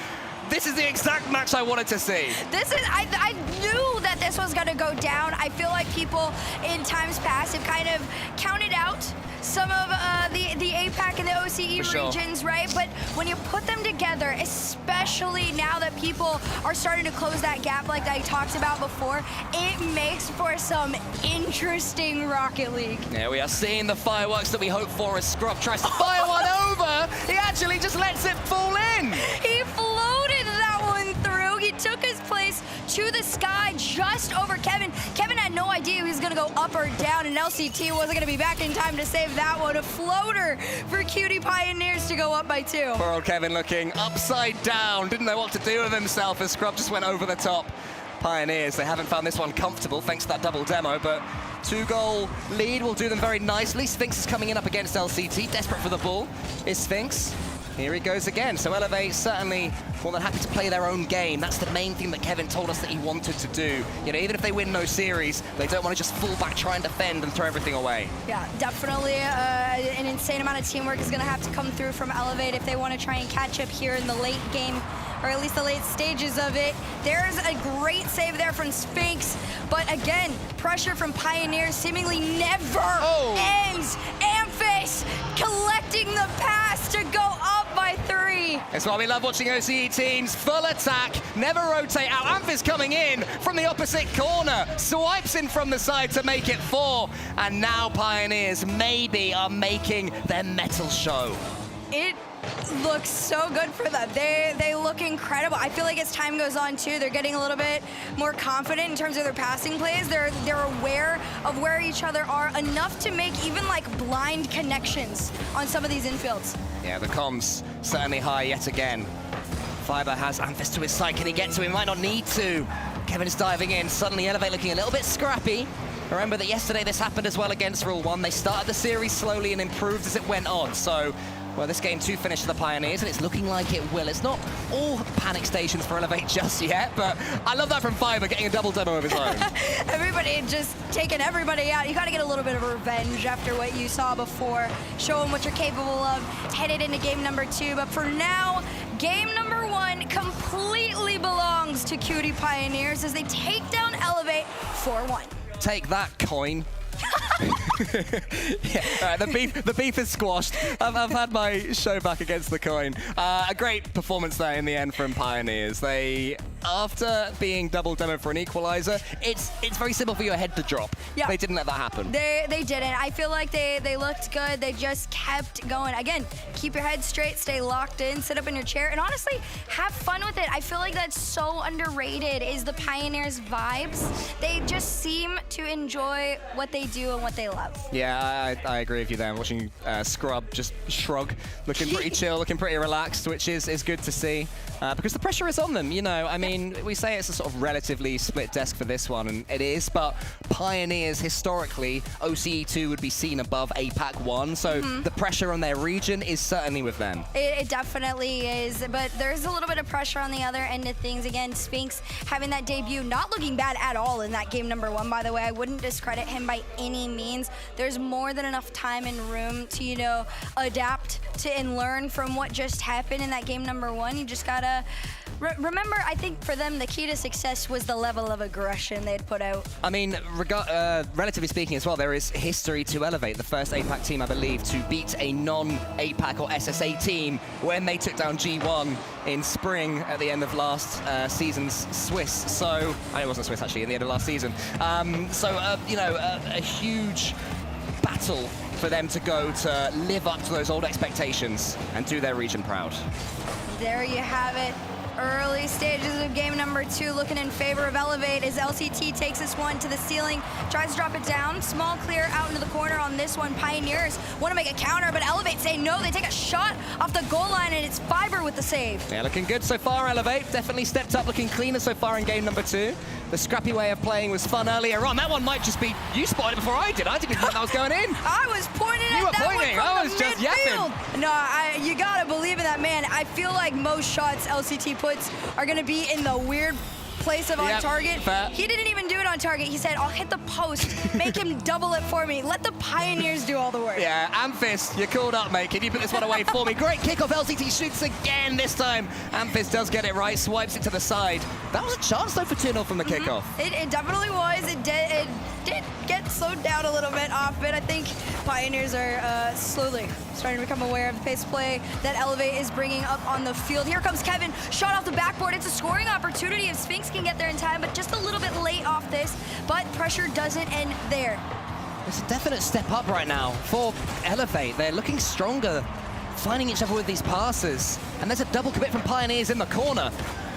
this is the exact match I wanted to see. This is, I knew that this was gonna go down. I feel like people in times past have kind of counted out some of the APAC and the OCE regions, right? But when you put them together, especially now that people are starting to close that gap like I talked about before, it makes for some interesting Rocket League. Yeah, we are seeing the fireworks that we hope for as Scrub tries to fire one over. He actually just lets it fall in. He floated that one through. He took his place to the sky just over Kevin. Kevin had no idea he was gonna go up or down, and LCT wasn't gonna be back in time to save that one. A floater for Cutie Pioneers to go up by 2. Poor old Kevin looking upside down. Didn't know what to do with himself as Scrub just went over the top. Pioneers, they haven't found this one comfortable thanks to that double demo, but 2-goal lead will do them very nicely. Sphinx is coming in up against LCT, desperate for the ball is Sphinx. Here he goes again. So Elevate certainly more than happy to play their own game. That's the main thing that Kevin told us that he wanted to do. You know, even if they win no series, they don't want to just fall back, try and defend and throw everything away. Yeah, definitely an insane amount of teamwork is going to have to come through from Elevate if they want to try and catch up here in the late game, or at least the late stages of it. There's a great save there from Sphinx, but again, pressure from Pioneers seemingly never ends. Amphis collecting the pass to go up by 3. That's why we love watching OCE teams. Full attack, never rotate out. Amphis coming in from the opposite corner, swipes in from the side to make it 4. And now Pioneers maybe are making their metal show. It looks so good for them. They look incredible. I feel like as time goes on too, they're getting a little bit more confident in terms of their passing plays. They're aware of where each other are enough to make even like blind connections on some of these infields. Yeah, the comms certainly high yet again. Fiber has Amphis to his side. Can he get to him? Might not need to. Kevin is diving in. Suddenly Elevate looking a little bit scrappy. Remember that yesterday this happened as well against Rule 1. They started the series slowly and improved as it went on. So, well, this game 2 finished for the Pioneers, and it's looking like it will. It's not all panic stations for Elevate just yet, but I love that from Fiber, getting a double demo of his own. Everybody just taking everybody out. You got to get a little bit of revenge after what you saw before. Show them what you're capable of, headed into game number 2. But for now, game number 1 completely belongs to Cutie Pioneers as they take down Elevate 4-1. Take that, coin. Yeah, all right, the beef is squashed. I've had my show back against the coin. A great performance there in the end from Pioneers. They after being double demoed for an equalizer, it's very simple for your head to drop. Yeah. They didn't let that happen. They didn't. I feel like they looked good. They just kept going. Again, keep your head straight, stay locked in, sit up in your chair, and honestly, have fun with it. I feel like that's so underrated is the Pioneers' vibes. They just seem to enjoy what they do and what they love. Yeah, I agree with you there. I'm watching Scrub just shrug, looking pretty chill, looking pretty relaxed, which is good to see. Because the pressure is on them, you know. I mean, we say it's a sort of relatively split desk for this one, and it is, but Pioneers, historically, OCE2 would be seen above APAC 1, so the pressure on their region is certainly with them. It definitely is, but there's a little bit of pressure on the other end of things. Again, Sphinx having that debut, not looking bad at all in that game number 1, by the way. I wouldn't discredit him by any means. There's more than enough time and room to, you know, adapt to and learn from what just happened in that game number 1. You just gotta remember, I think for them, the key to success was the level of aggression they'd put out. I mean, relatively speaking as well, there is history to elevate. The first APAC team, I believe, to beat a non-APAC or SSA team when they took down G1 in spring at the end of last season's Swiss. So, it wasn't Swiss actually, at the end of last season. You know, a huge battle for them to go to live up to those old expectations and do their region proud. There you have it. Early stages of game number 2 looking in favor of Elevate as LCT takes this one to the ceiling, tries to drop it down. Small clear out into the corner on this one. Pioneers want to make a counter, but Elevate say no. They take a shot off the goal line, and it's Fiber with the save. Yeah, looking good so far, Elevate. Definitely stepped up, looking cleaner so far in game number 2. The scrappy way of playing was fun earlier on. That one might just be, you spotted it before I did. I didn't even think that was going in. I was pointing at You were that pointing. one from I was the just midfield. yapping. No, you gotta believe in that man. I feel like most shots LCT puts are gonna be in the weird place of on target. Fair. He didn't even do it on target. He said, I'll hit the post, make him double it for me. Let the Pioneers do all the work. Yeah, Amphis, you're called up, mate. Can you put this one away for me? Great kickoff. LCT shoots again this time. Amphis does get it right, swipes it to the side. That was a chance, though, for 2-0 from the kickoff. It definitely was. It did get slowed down a little bit off it. I think Pioneers are slowly starting to become aware of the pace of play that Elevate is bringing up on the field. Here comes Kevin, shot off the backboard. It's a scoring opportunity if Sphinx can get there in time, but just a little bit late off this, but pressure doesn't end there. It's a definite step up right now for Elevate. They're looking stronger, finding each other with these passes, and there's a double commit from Pioneers in the corner.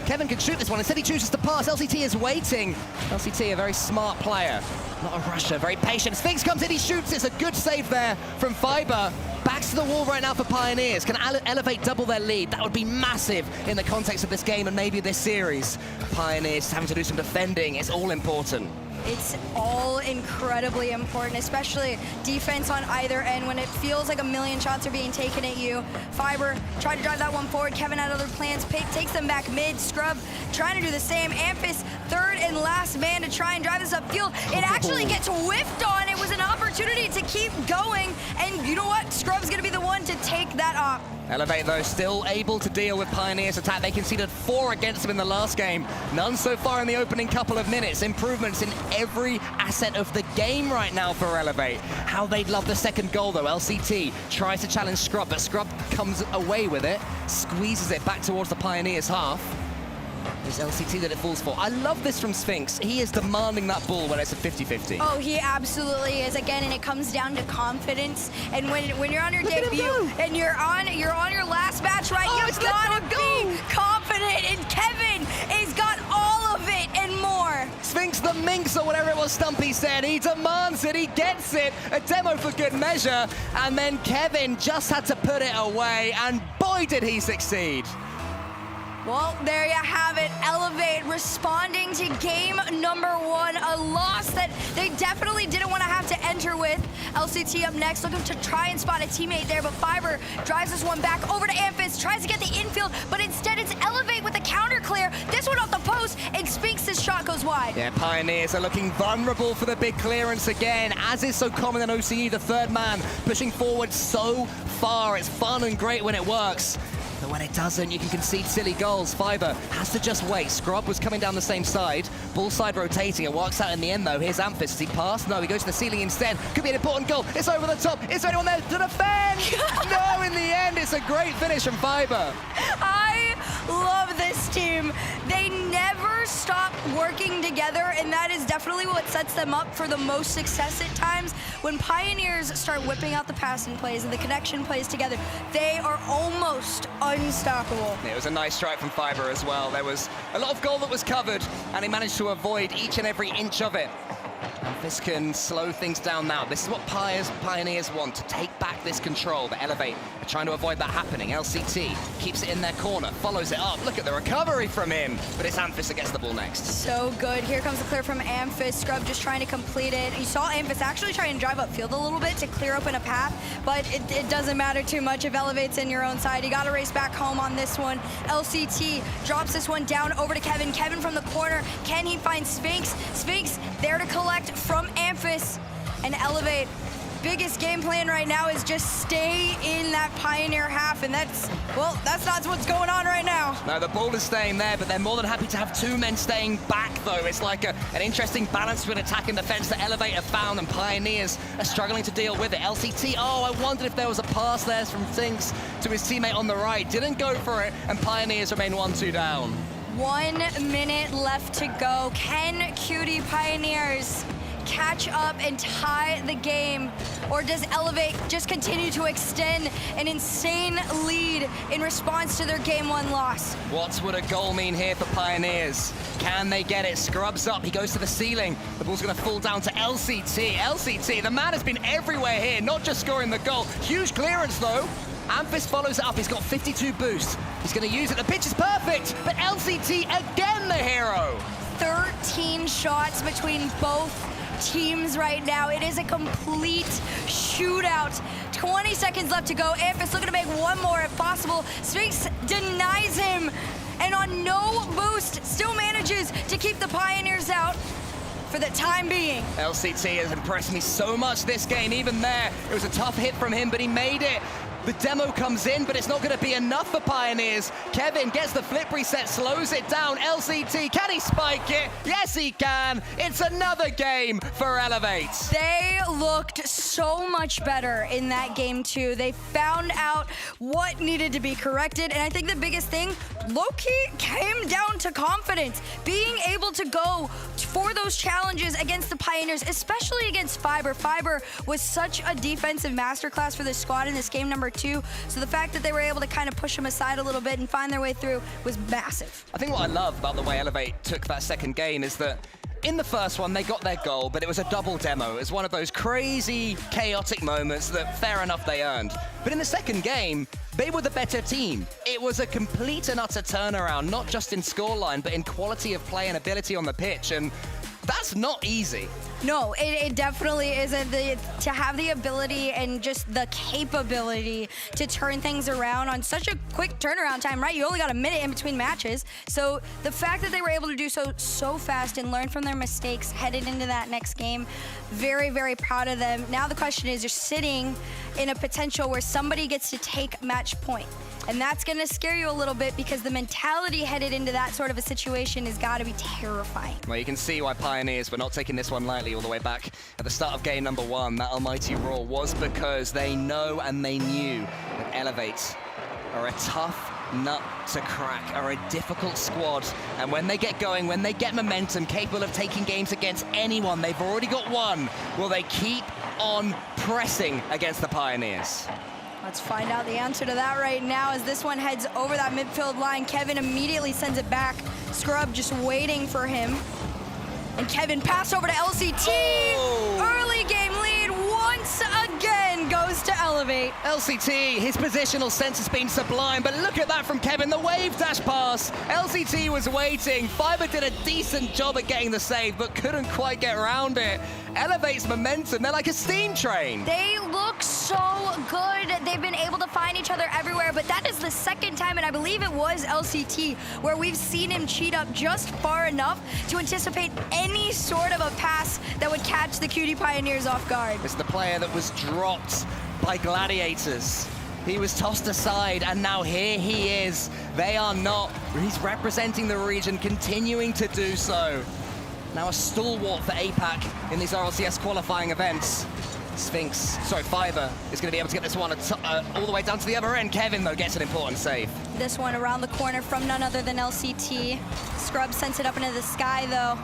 Kevin can shoot this one. Instead, he chooses to pass. LCT is waiting. LCT, a very smart player. Not a rusher, very patient. Sphinx comes in, he shoots. It's a good save there from Fiber. Backs to the wall right now for Pioneers. Can Elevate double their lead? That would be massive in the context of this game and maybe this series. Pioneers having to do some defending. It's all important. It's all incredibly important, especially defense on either end when it feels like a million shots are being taken at you. Fiber tried to drive that one forward. Kevin had other plans. Takes them back mid. Scrub trying to do the same. Amphis, third and last man to try and drive this upfield. It actually gets whiffed on. It was an opportunity to keep going. And you know what? Scrub's going to be the one to take that off. Elevate, though, still able to deal with Pioneers' attack. They conceded 4 against them in the last game. None so far in the opening couple of minutes. Improvements in every asset of the game right now for Elevate. How they'd love the second goal, though. LCT tries to challenge Scrub, but Scrub comes away with it, squeezes it back towards the Pioneers' half. It's LCT that it falls for. I love this from Sphinx. He is demanding that ball when it's a 50-50. Oh, he absolutely is. Again, and it comes down to confidence. And when you're on your debut and you're on your last match, right? You've got to be confident. And Kevin has got all of it and more. Sphinx the Minx, or whatever it was Stumpy said. He demands it. He gets it. A demo for good measure. And then Kevin just had to put it away. And boy, did he succeed. Well, there you have it. Elevate responding to game number 1, a loss that they definitely didn't want to have to enter with. LCT up next, looking to try and spot a teammate there, but Fiber drives this one back over to Amphis, tries to get the infield, but instead it's Elevate with a counter clear. This one off the post, and Sphinx's shot goes wide. Yeah, Pioneers are looking vulnerable for the big clearance again, as is so common in OCE, the third man pushing forward so far. It's fun and great when it works. But when it doesn't, you can concede silly goals. Fiber has to just wait. Scrub was coming down the same side. Ball side rotating. It works out in the end, though. Here's Amphis. Does he pass? No, he goes to the ceiling instead. Could be an important goal. It's over the top. Is there anyone there to defend? No, in the end, it's a great finish from Fiber. I love this team. They never stop working together, and that is definitely what sets them up for the most success at times. When Pioneers start whipping out the passing plays and the connection plays together, they are almost unstoppable. It was a nice strike from Fiber as well. There was a lot of goal that was covered, and he managed to avoid each and every inch of it. And this can slow things down now. This is what Pioneers want, to take back this control. But Elevate are trying to avoid that happening. LCT keeps it in their corner, follows it up. Look at the recovery from him. But it's Amphis that gets the ball next. So good. Here comes the clear from Amphis. Scrub just trying to complete it. You saw Amphis actually trying to drive upfield a little bit to clear open a path, but it doesn't matter too much if Elevate's in your own side. You got to race back home on this one. LCT drops this one down over to Kevin. Kevin from the corner. Can he find Sphinx? Sphinx there to collect from Amphis. And Elevate, biggest game plan right now is just stay in that Pioneer half, and that's not what's going on right now. No, the ball is staying there, but they're more than happy to have two men staying back, though. It's like an interesting balance between attack and defense that Elevate have found, and Pioneers are struggling to deal with it. LCT, I wondered if there was a pass there from Sphinx to his teammate on the right. Didn't go for it, and Pioneers remain 1-2 down. 1 minute left to go. Can Cutie Pioneers catch up and tie the game, or does Elevate just continue to extend an insane lead in response to their game 1 loss? What would a goal mean here for Pioneers? Can they get it? Scrubs up, he goes to the ceiling. The ball's gonna fall down to LCT. LCT, the man has been everywhere here, not just scoring the goal. Huge clearance though. Amphis follows it up, he's got 52 boost. He's gonna use it, the pitch is perfect, but LCT again the hero. 13 shots between both teams right now. It is a complete shootout. 20 seconds left to go. Amphis looking to make one more if possible. Sphinx denies him, and on no boost, still manages to keep the Pioneers out for the time being. LCT has impressed me so much this game. Even there, it was a tough hit from him, but he made it. The demo comes in, but it's not going to be enough for Pioneers. Kevin gets the flip reset, slows it down. LCT, can he spike it? Yes, he can. It's another game for Elevate. They looked so much better in that game too. They found out what needed to be corrected, and I think the biggest thing, low-key, came down to confidence. Being able to go for those challenges against the Pioneers, especially against Fiber. Fiber was such a defensive masterclass for this squad in this game number 2. So the fact that they were able to kind of push them aside a little bit and find their way through was massive. I think what I love about the way Elevate took that second game is that in the first one, they got their goal, but it was a double demo. It was one of those crazy, chaotic moments that, fair enough, they earned. But in the second game, they were the better team. It was a complete and utter turnaround, not just in scoreline, but in quality of play and ability on the pitch. And that's not easy. No, it definitely isn't. To have the ability and just the capability to turn things around on such a quick turnaround time, right? You only got a minute in between matches. So the fact that they were able to do so fast and learn from their mistakes headed into that next game, very, very proud of them. Now the question is, you're sitting in a potential where somebody gets to take match point. And that's going to scare you a little bit because the mentality headed into that sort of a situation has got to be terrifying. Well, you can see why Pioneers were not taking this one lightly all the way back at the start of game number 1. That almighty roar was because they know and they knew that Elevate are a tough nut to crack, are a difficult squad. And when they get going, when they get momentum, capable of taking games against anyone, they've already got one. Will they keep on pressing against the Pioneers? Let's find out the answer to that right now as this one heads over that midfield line. Kevin immediately sends it back. Scrub just waiting for him. And Kevin passed over to LCT. Oh. Early game lead once again goes to Elevate. LCT, his positional sense has been sublime, but look at that from Kevin, the wave dash pass. LCT was waiting. Fiber did a decent job at getting the save, but couldn't quite get around it. Elevate's momentum, they're like a steam train. They look so good. They've been able to find each other everywhere, but that is the second time, and I believe it was LCT, where we've seen him cheat up just far enough to anticipate any sort of a pass that would catch the Cutie Pioneers off guard. It's the player that was dropped by Gladiators. He was tossed aside, and now here he is. They are not. He's representing the region, continuing to do so. Now a stalwart for APAC in these RLCS qualifying events. Fiber is going to be able to get this one all the way down to the other end. Kevin, though, gets an important save. This one around the corner from none other than LCT. Scrub sends it up into the sky, though.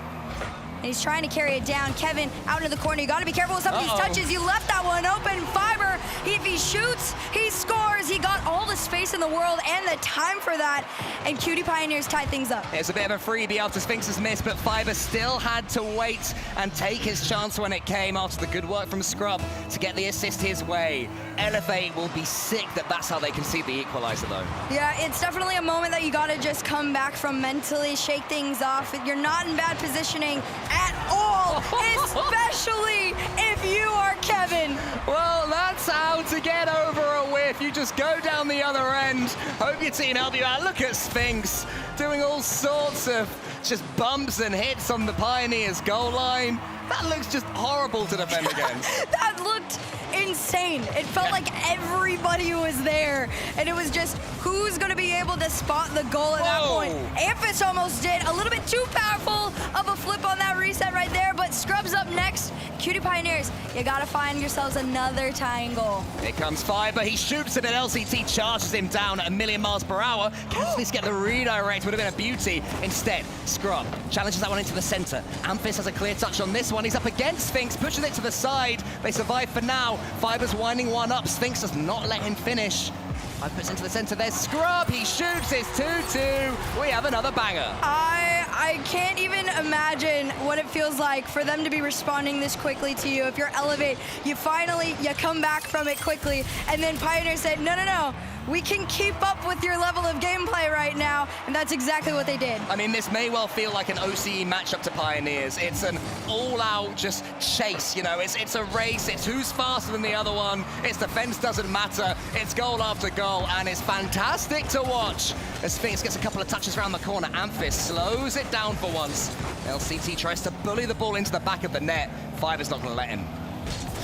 And he's trying to carry it down. Kevin out into the corner. You got to be careful with some of these touches. You left that one open. Fiber, if he shoots, he scores. He got all the space in the world and the time for that. And Cutie Pioneers tie things up. It's a bit of a freebie after Sphinx's miss, but Fiber still had to wait and take his chance when it came after the good work from Scrub to get the assist his way. Elevate will be sick that that's how they concede the equalizer, though. Yeah, it's definitely a moment that you got to just come back from mentally, shake things off. You're not in bad positioning at all, especially if you are Kevin. Well, that's how to get over a whiff. You just go down the other end, hope your team help you out. Look at Sphinx doing all sorts of just bumps and hits on the Pioneers' goal line. That looks just horrible to defend against. That looked insane. It felt like everybody was there, and it was just who's going to be able to spot the goal at that point. Amphis almost did. A little bit too powerful of a flip on that reset right there, but Scrub's up next. Cutie Pioneers, you got to find yourselves another tying goal. Here comes Fiber. He shoots it, and LCT charges him down at 1,000,000 miles per hour. Can at least get the redirect. Would have been a beauty. Instead, Scrub challenges that one into the center. Amphis has a clear touch on this one. He's up against Sphinx, pushes it to the side. They survive for now. Fiber's winding one up. Sphinx does not let him finish. Fiber puts into the center. There's Scrub. He shoots. It's 2-2. We have another banger. I can't even imagine what it feels like for them to be responding this quickly to you. If you're Elevate, you come back from it quickly, and then Pioneer said, no, we can keep up with your level of gameplay right now, and that's exactly what they did. I mean, this may well feel like an OCE matchup to Pioneers. It's an all-out just chase, you know. It's a race. It's who's faster than the other one. It's defense doesn't matter. It's goal after goal, and it's fantastic to watch. As Sphinx gets a couple of touches around the corner, Amphis slows it down for once. LCT tries to bully the ball into the back of the net. Fiber's not going to let him.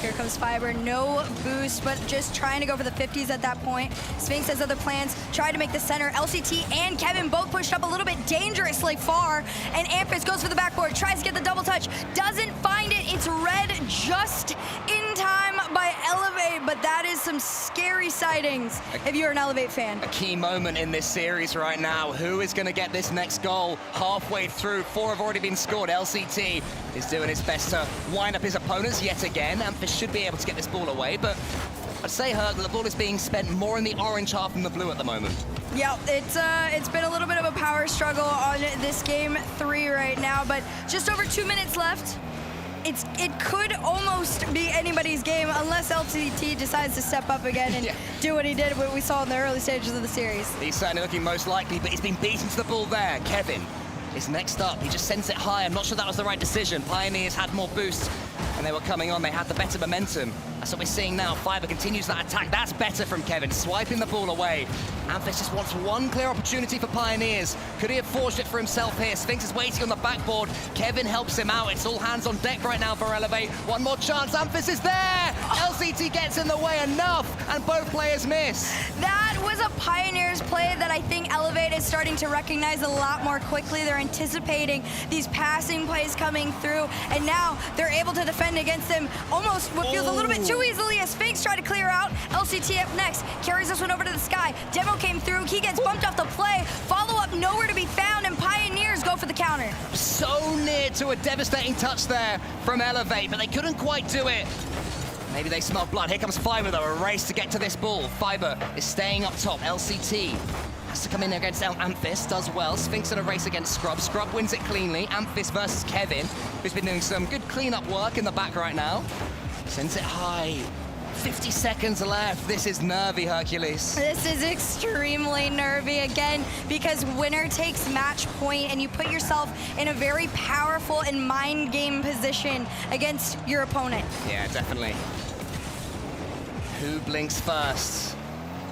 Here comes Fiber, no boost, but just trying to go for the 50s at that point. Sphinx has other plans, tried to make the center. LCT and Kevin both pushed up a little bit dangerously far, and Amphis goes for the backboard, tries to get the double touch, doesn't find it. It's read just in time by Elevate, but that is some scary sightings if you're an Elevate fan. A key moment in this series right now. Who is going to get this next goal? Halfway through, 4 have already been scored. LCT is doing his best to wind up his opponents yet again. Amphis should be able to get this ball away, but I'd say, Herc, that the ball is being spent more in the orange half than the blue at the moment. Yeah, it's been a little bit of a power struggle on this game 3 right now, but just over 2 minutes left. It could almost be anybody's game unless LTT decides to step up again and do what he did, what we saw in the early stages of the series. He's certainly looking most likely, but he's been beaten to the ball there. Kevin is next up. He just sends it high. I'm not sure that was the right decision. Pioneers had more boost, and they were coming on. They had the better momentum. That's what we're seeing now. Fiber continues that attack. That's better from Kevin, swiping the ball away. Amphis just wants one clear opportunity for Pioneers. Could he have forged it for himself here? Sphinx is waiting on the backboard. Kevin helps him out. It's all hands on deck right now for Elevate. One more chance. Amphis is there. LCT gets in the way enough, and both players miss. That was a Pioneers play that I think Elevate is starting to recognize a lot more quickly. They're anticipating these passing plays coming through, and now they're able to defend against them almost what feels a little bit too easily as Sphinx try to clear out. LCT up next, carries this one over to the sky. Demo came through, he gets bumped off the play. Follow-up nowhere to be found, and Pioneers go for the counter. So near to a devastating touch there from Elevate, but they couldn't quite do it. Maybe they smell blood. Here comes Fiber, though, a race to get to this ball. Fiber is staying up top. LCT has to come in against Amphis, does well. Sphinx in a race against Scrub. Scrub wins it cleanly. Amphis versus Kevin, who's been doing some good cleanup work in the back right now. Sends it high. 50 seconds left. This is nervy, Hercules. This is extremely nervy again, because winner takes match point, and you put yourself in a very powerful and mind game position against your opponent. Yeah, definitely. Who blinks first?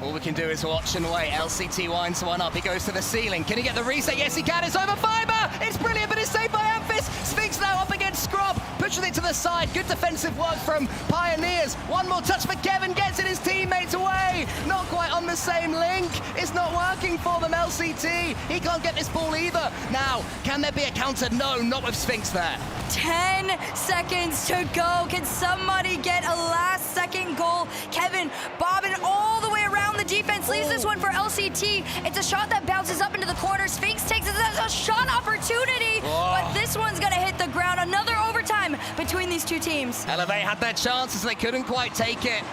All we can do is watch and wait. LCT winds one up. He goes to the ceiling. Can he get the reset? Yes, he can. It's over Fiber. It's brilliant, but it's saved by Amphis. Sphinx now up against Scrub. Pushes it to the other side. Good defensive work from Pioneers. One more touch, but Kevin gets it, his teammates away. Not quite on the same link. It's not working for them, LCT. He can't get this ball either. Now, can there be a counter? No, not with Sphinx there. 10 seconds to go. Can somebody get a last-second goal? Kevin bobbing all the way around the defense. Leaves this one for LCT. It's a shot that bounces up into the corner. Sphinx takes it as a shot opportunity, but this one's gonna hit the ground. Another overtime between these two teams. Elevate had their chances, they couldn't quite take it.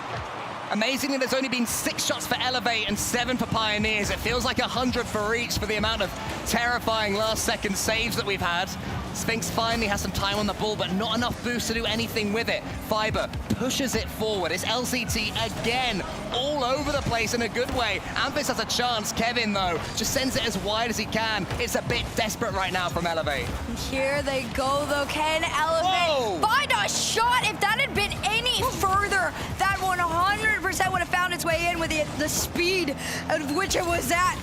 Amazingly, there's only been 6 shots for Elevate and 7 for Pioneers. It feels like 100 for each for the amount of terrifying last-second saves that we've had. Sphinx finally has some time on the ball, but not enough boost to do anything with it. Fiber pushes it forward. It's LCT again, all over the place in a good way. Amphis has a chance. Kevin, though, just sends it as wide as he can. It's a bit desperate right now from Elevate. Here they go, though. Can Elevate find a shot? If that had been any further, that 100% would have found its way in with the speed of which it was at.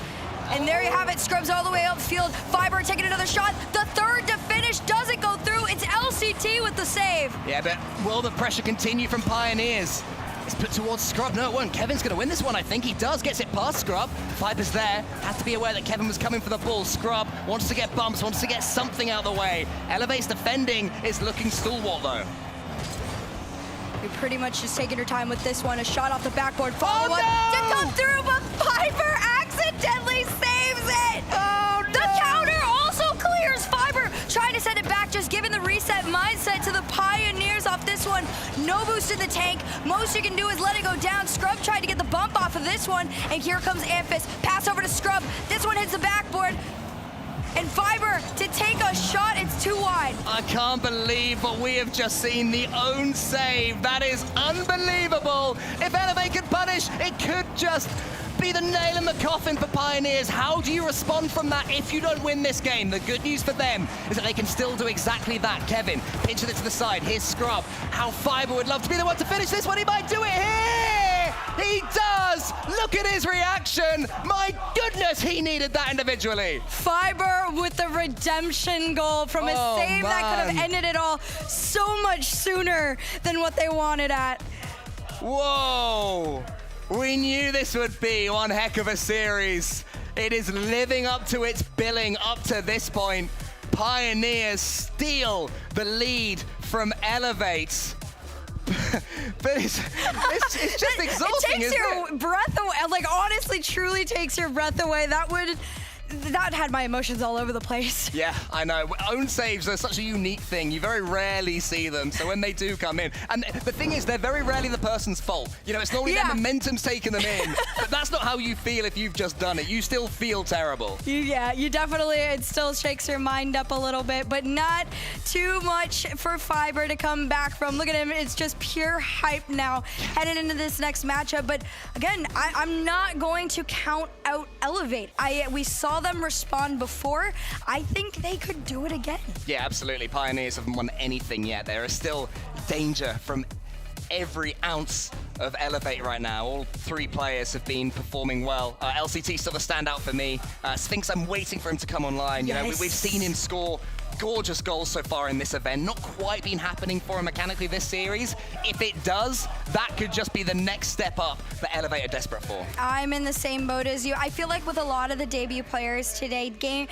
And there you have it, Scrubs all the way upfield. Fiber taking another shot. The third to finish doesn't go through. It's LCT with the save. Yeah, but will the pressure continue from Pioneers? It's put towards Scrub. No, it won't. Kevin's going to win this one, I think. He does. Gets it past Scrub. Fiber's there. Has to be aware that Kevin was coming for the ball. Scrub wants to get bumps, wants to get something out of the way. Elevate's defending is looking stalwart, though. You're pretty much just taking your time with this one. A shot off the backboard. Follow-up to come through, but Fiber accidentally saves it. Oh, no. The counter also clears. Fiber trying to send it back, just giving the reset mindset to the Pioneers off this one. No boost in the tank. Most you can do is let it go down. Scrub tried to get the bump off of this one, and here comes Amphis. Pass over to Scrub. This one hits the backboard. And Fiber to take a shot, it's too wide. I can't believe what we have just seen, the own save. That is unbelievable. If Elevate could punish, it could just be the nail in the coffin for Pioneers. How do you respond from that if you don't win this game? The good news for them is that they can still do exactly that. Kevin pitches it to the side. Here's Scrub. How Fiber would love to be the one to finish this one. He might do it here. He does. Look at his reaction. My goodness, he needed that individually. Fiber with the redemption goal from a save that could have ended it all so much sooner than what they wanted at. Whoa. We knew this would be one heck of a series. It is living up to its billing up to this point. Pioneers steal the lead from Elevate. But it's just exhausting, It takes your breath away. Like, honestly, truly takes your breath away. That had my emotions all over the place. Yeah, I know. Own saves are such a unique thing. You very rarely see them. So when they do come in, and the thing is, they're very rarely the person's fault. You know, it's normally their momentum's taking them in. But that's not how you feel if you've just done it. You still feel terrible. Yeah, you definitely, it still shakes your mind up a little bit, but not too much for Fiber to come back from. Look at him, it's just pure hype now headed into this next matchup. But again, I'm not going to count out Elevate. We saw them respond before. I think they could do it again. Yeah, absolutely. Pioneers haven't won anything yet. There is still danger from every ounce of Elevate right now. All 3 players have been performing well. LCT still the standout for me. Sphinx, I'm waiting for him to come online. You know, we've seen him score gorgeous goals so far in this event. Not quite been happening for him mechanically this series. If it does, that could just be the next step up that Elevate are desperate for. I'm in the same boat as you. I feel like with a lot of the debut players today, day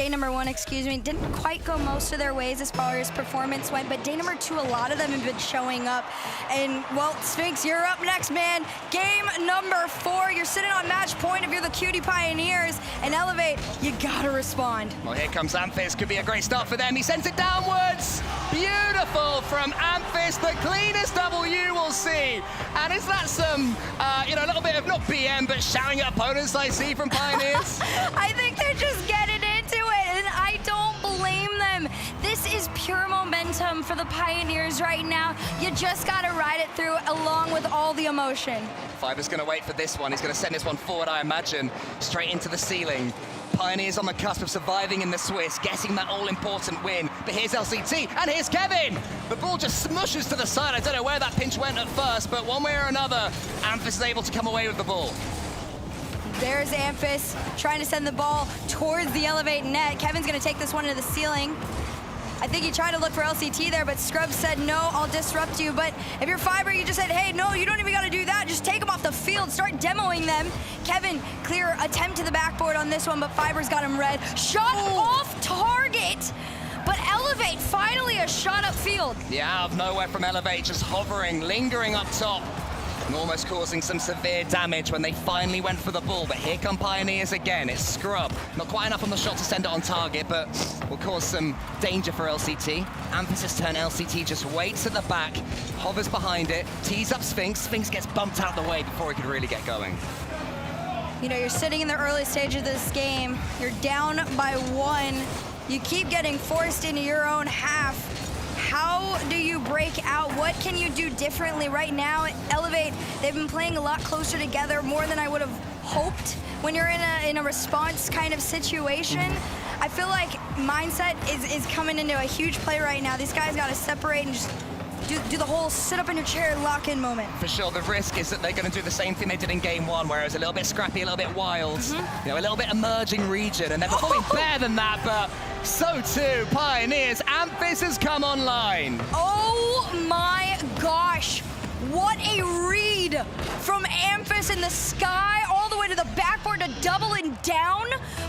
number 1, didn't quite go most of their ways as far as performance went, but day number 2, a lot of them have been showing up. And, well, Sphinx, you're up next, man. Game number 4, you're sitting on match point if you're the Cutie Pioneers, and Elevate, you gotta respond. Well, here comes Amphis. Could be a great start for them. He sends it downwards. Beautiful from Amphis, the cleanest W we'll see. And is that some, a little bit of not BM, but shouting at opponents I see from Pioneers? I think they're just getting into it, and I don't blame them. This is pure momentum for the Pioneers right now. You just gotta ride it through along with all the emotion. Fiber's gonna wait for this one. He's gonna send this one forward, I imagine, straight into the ceiling. Pioneers on the cusp of surviving in the Swiss, getting that all-important win. But here's LCT, and here's Kevin! The ball just smushes to the side. I don't know where that pinch went at first, but one way or another, Amphis is able to come away with the ball. There's Amphis trying to send the ball towards the Elevate net. Kevin's gonna take this one into the ceiling. I think he tried to look for LCT there, but Scrub said, no, I'll disrupt you. But if you're Fiber, you just said, hey, no, you don't even got to do that. Just take them off the field, start demoing them. Kevin, clear attempt to the backboard on this one, but Fiber's got him red. Shot off target. But Elevate, finally a shot upfield. Yeah, out of nowhere from Elevate, just hovering, lingering up top, and almost causing some severe damage when they finally went for the ball. But here come Pioneers again. It's Scrub. Not quite enough on the shot to send it on target, but will cause some danger for LCT. Emphasis turn, LCT just waits at the back, hovers behind it, tees up Sphinx. Sphinx gets bumped out the way before he could really get going. You know, you're sitting in the early stage of this game. You're down by 1. You keep getting forced into your own half. How do you break out? What can you do differently right now? Elevate, they've been playing a lot closer together, more than I would have hoped when you're in a response kind of situation. I feel like mindset is coming into a huge play right now. These guys got to separate and just do the whole sit up in your chair and lock in moment. For sure, the risk is that they're going to do the same thing they did in game 1, where it was a little bit scrappy, a little bit wild, you know, a little bit emerging region, and they're performing better than that, but so too Pioneers. Amphis has come online. Oh my gosh, what a read from Amphis in the sky, all the way to the backboard to doubling down.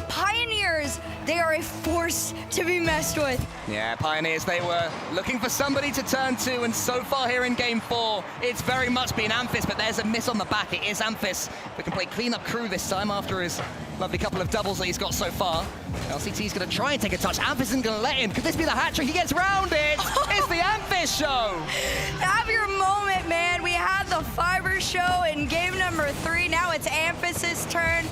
Pioneers, they are a force to be messed with. Yeah, Pioneers, they were looking for somebody to turn to, and so far here in game 4, it's very much been Amphis, but there's a miss on the back. It is Amphis who can play clean-up crew this time after his lovely couple of doubles that he's got so far. LCT's going to try and take a touch. Amphis isn't going to let him. Could this be the hat trick? He gets round it. It's the Amphis show. Have your moment, man. We had the Fiber show in game number 3. Now it's Amphis's turn.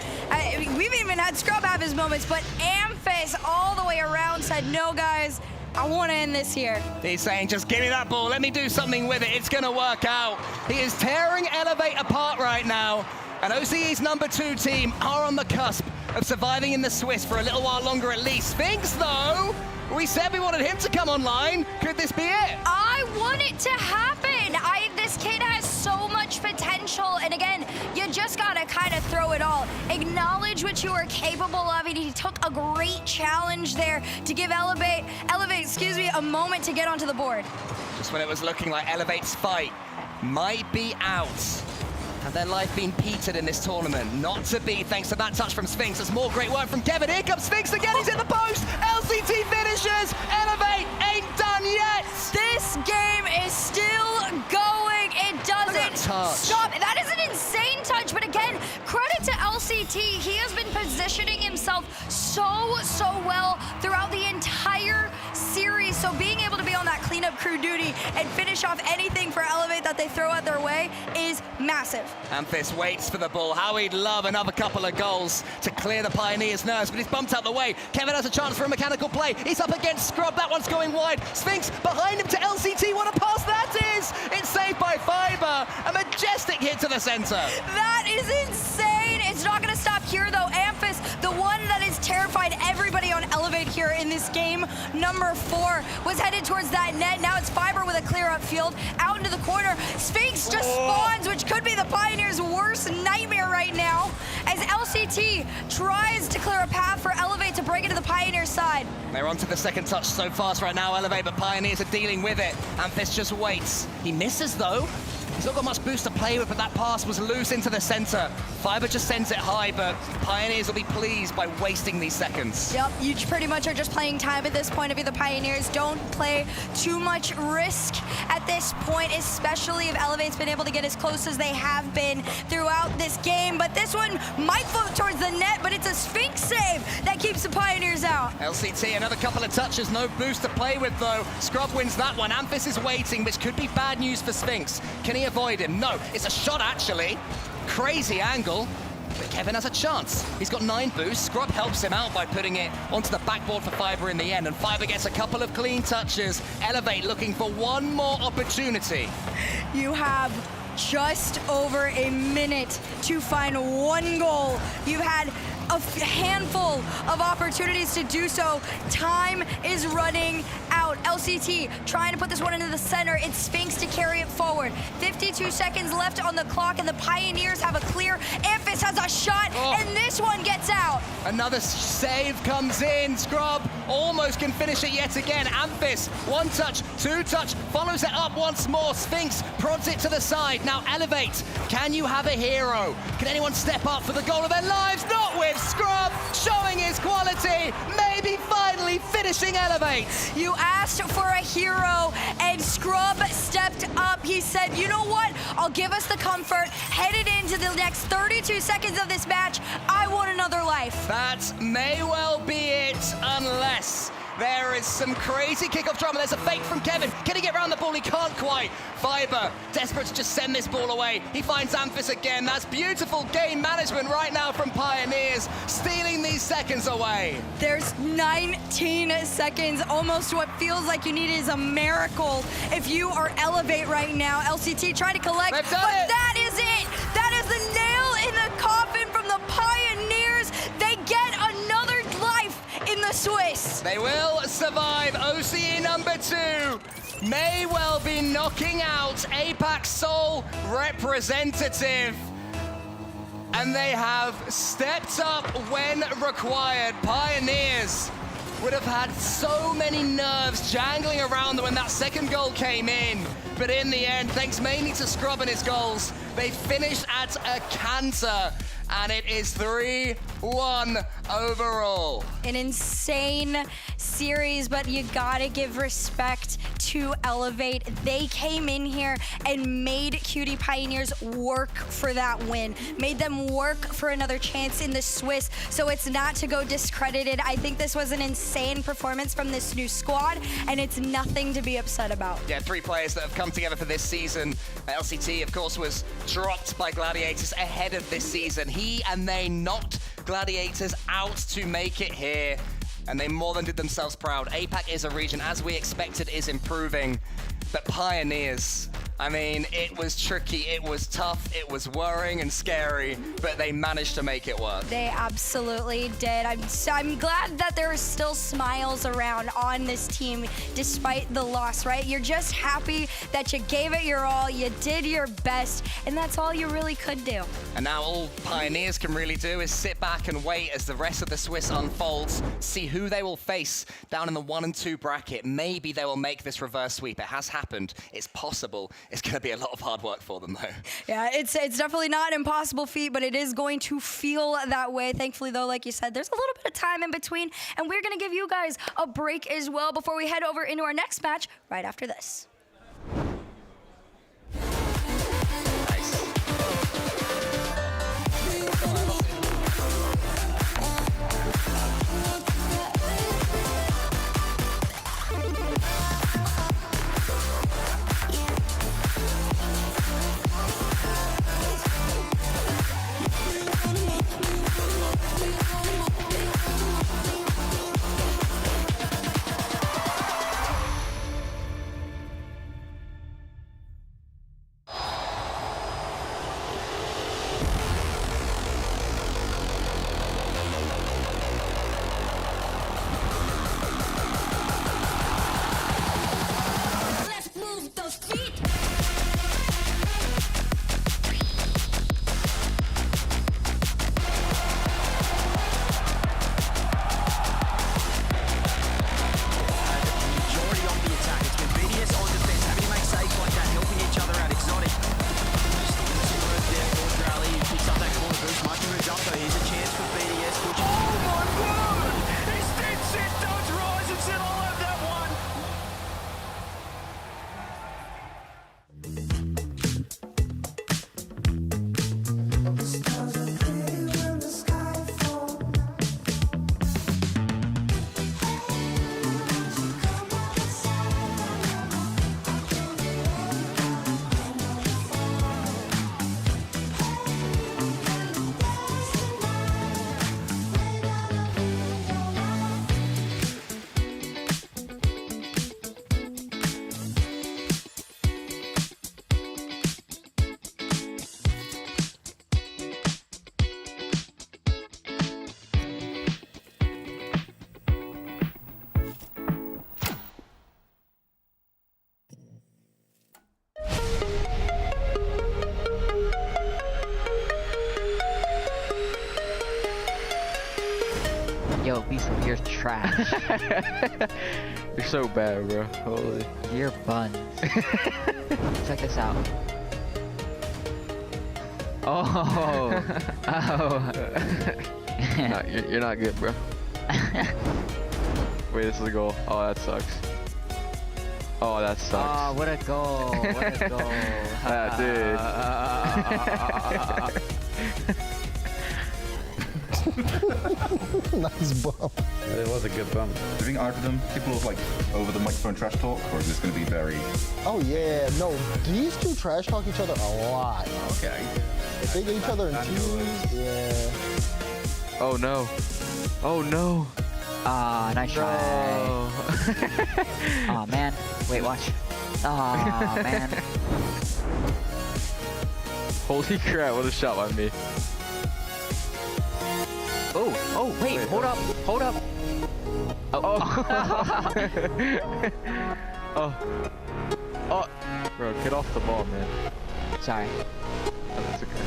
We've even had Scrub have his moments, but Amphis all the way around said, no, guys, I want to end this here. He's saying, just give me that ball. Let me do something with it. It's going to work out. He is tearing Elevate apart right now. And OCE's number 2 team are on the cusp of surviving in the Swiss for a little while longer at least. Sphinx, though, we said we wanted him to come online. Could this be it? I want it to happen. This kid has so much potential. And again, you just got to kind of throw it all. Acknowledge what you are capable of. And he took a great challenge there to give Elevate, a moment to get onto the board. Just when it was looking like Elevate's fight might be out. Have their life been petered in this tournament? Not to be, thanks to that touch from Sphinx. There's more great work from Kevin. Here comes Sphinx again. He's in the post. LCT finishes. Elevate ain't done yet. This game is still going. It doesn't stop. That is an insane touch. But again, credit to LCT. He has been positioning himself so well throughout the entire series. So being able to be on that cleanup crew duty and finish off anything for Elevate that they throw at their way is massive. Amphis waits for the ball. How he'd love another couple of goals to clear the Pioneers' nerves, but he's bumped out the way. Kevin has a chance for a mechanical play. He's up against Scrub. That one's going wide. Sphinx behind him to LCT. What a pass that is! It's saved by Fiber. A majestic hit to the center. That is insane. It's not going to stop here, though. Amphis, the one that has terrified everybody on Elevate here in this game, number 4, was headed towards that net. Now it's Fiber with a clear up field out into the corner. Sphinx just spawns, which could be the Pioneers' worst nightmare right now, as LCT tries to clear a path for Elevate to break into the Pioneers' side. They're onto the second touch so fast right now, Elevate, but Pioneers are dealing with it. Amphis just waits. He misses, though. He's not got much boost to play with, but that pass was loose into the center. Fiber just sends it high, but Pioneers will be pleased by wasting these seconds. Yep, you pretty much are just playing time at this point if you're the Pioneers. Don't play too much risk at this point, especially if Elevate's been able to get as close as they have been throughout this game. But this one might float towards the net, but it's a Sphinx save that keeps the Pioneers out. LCT, another couple of touches, no boost to play with, though. Scrub wins that one. Amphis is waiting, which could be bad news for Sphinx. Can he avoid him? No, it's a shot, actually. Crazy angle. But Kevin has a chance. He's got 9 boosts. Scrub helps him out by putting it onto the backboard for Fiber in the end, and Fiber gets a couple of clean touches. Elevate looking for one more opportunity. You have just over a minute to find one goal. You've had a handful of opportunities to do so. Time is running out. LCT trying to put this one into the center. It's Sphinx to carry it forward. 52 seconds left on the clock, and the Pioneers have a clear. Amphis has a shot, and this one gets out. Another save comes in. Scrub almost can finish it yet again. Amphis, 1 touch, 2 touch, follows it up once more. Sphinx prods it to the side. Now Elevate, can you have a hero? Can anyone step up for the goal of their lives? Not with Scrub, showing his quality, maybe finally finishing Elevate. You asked for a hero, and Scrub stepped up. He said, you know what? I'll give us the comfort. Headed into the next 32 seconds of this match, I want another life. That may well be it, unless there is some crazy kickoff drama. There's a fake from Kevin. Can he get around the ball? He can't quite. Fiber, desperate to just send this ball away. He finds Amphis again. That's beautiful game management right now from Pioneers, stealing these seconds away. There's 19 seconds. Almost what feels like you need is a miracle if you are Elevate right now. LCT trying to collect, They've done but it. that is it. That is the nail in the coffin from the Pioneers. They get another life in the Swiss. They will survive. OCE number 2 may well be knocking out APAC's sole representative. And they have stepped up when required. Pioneers would have had so many nerves jangling around them when that second goal came in. But in the end, thanks mainly to Scrub and his goals, they finished at a canter. And it is 3-1 overall. An insane series, but you gotta give respect to Elevate. They came in here and made Cutie Pioneers work for that win, made them work for another chance in the Swiss, so it's not to go discredited. I think this was an insane performance from this new squad, and it's nothing to be upset about. Yeah, 3 players that have come together for this season. LCT, of course, was dropped by Gladiators ahead of this season. He and they knocked Gladiators out to make it here, and they more than did themselves proud. APAC is a region, as we expected, is improving, but Pioneers, I mean, it was tricky, it was tough, it was worrying and scary, but they managed to make it work. They absolutely did. I'm glad that there are still smiles around on this team despite the loss, right? You're just happy that you gave it your all, you did your best, and that's all you really could do. And now all Pioneers can really do is sit back and wait as the rest of the Swiss unfolds, see who they will face down in the 1 and 2 bracket. Maybe they will make this reverse sweep. It has happened. It's possible. It's going to be a lot of hard work for them, though. Yeah, it's definitely not an impossible feat, but it is going to feel that way. Thankfully, though, like you said, there's a little bit of time in between, and we're going to give you guys a break as well before we head over into our next match right after this. You're trash. You're so bad, bro. Holy. You're buns. Check this out. Oh. Oh. No, you're not good, bro. Wait, this is a goal. Oh, that sucks. Oh, that sucks. Oh, what a goal. What a goal. Nice bump. It was a good bump. Do you think either of them people of like over the microphone trash talk, or is this going to be very? Oh yeah, no, these two trash talk each other a lot. Okay. If they get each other in twos, yeah. Oh no. Oh no. Ah, nice try. Oh man. Wait, watch. Oh man. Holy crap, what a shot by me. Oh, wait, hold up. Hold up. Oh. Oh. Oh. Bro, get off the ball, man. Sorry. Oh, that's okay.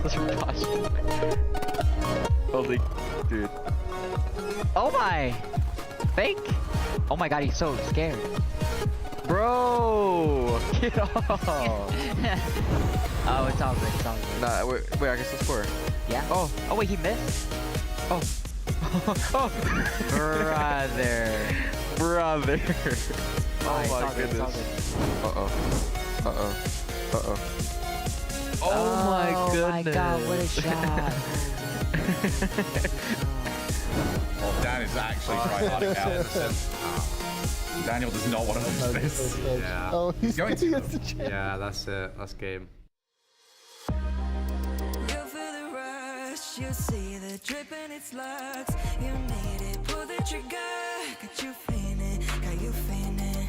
Such a boss. Holy, dude. Oh my. Fake. Oh my god, he's so scared. Bro, get off. Oh, it's all good. It's all good. Nah, wait, I guess let's score. Yeah? Oh. Oh, wait, he missed. Oh. Oh. Brother. Brother. Oh, my it's all good, it's all goodness. good. Uh-oh. Uh-oh. Uh-oh. Oh my goodness. Oh my god, what a shot. Well, Dan is actually trying hard to count. Daniel does not want to lose this. Yeah. Oh, he's going to. Yeah, that's it. That's game. You feel the rush, you see the drip and it slugs. You need it, pull the trigger. Got you feeling, got you feeling.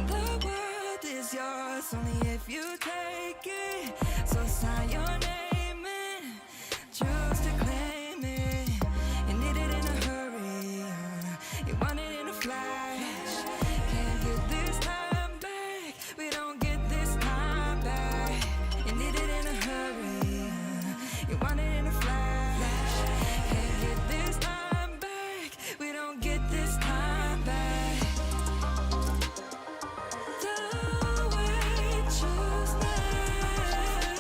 The world is yours, only if you take it. So sign your name in, choose to claim it. You need it in a hurry, you want it in a flash. Can't get this time back, we don't get this time back. You need it in a hurry, you want it in a flash. Can't get this time back, we don't get this time back. The way choose now.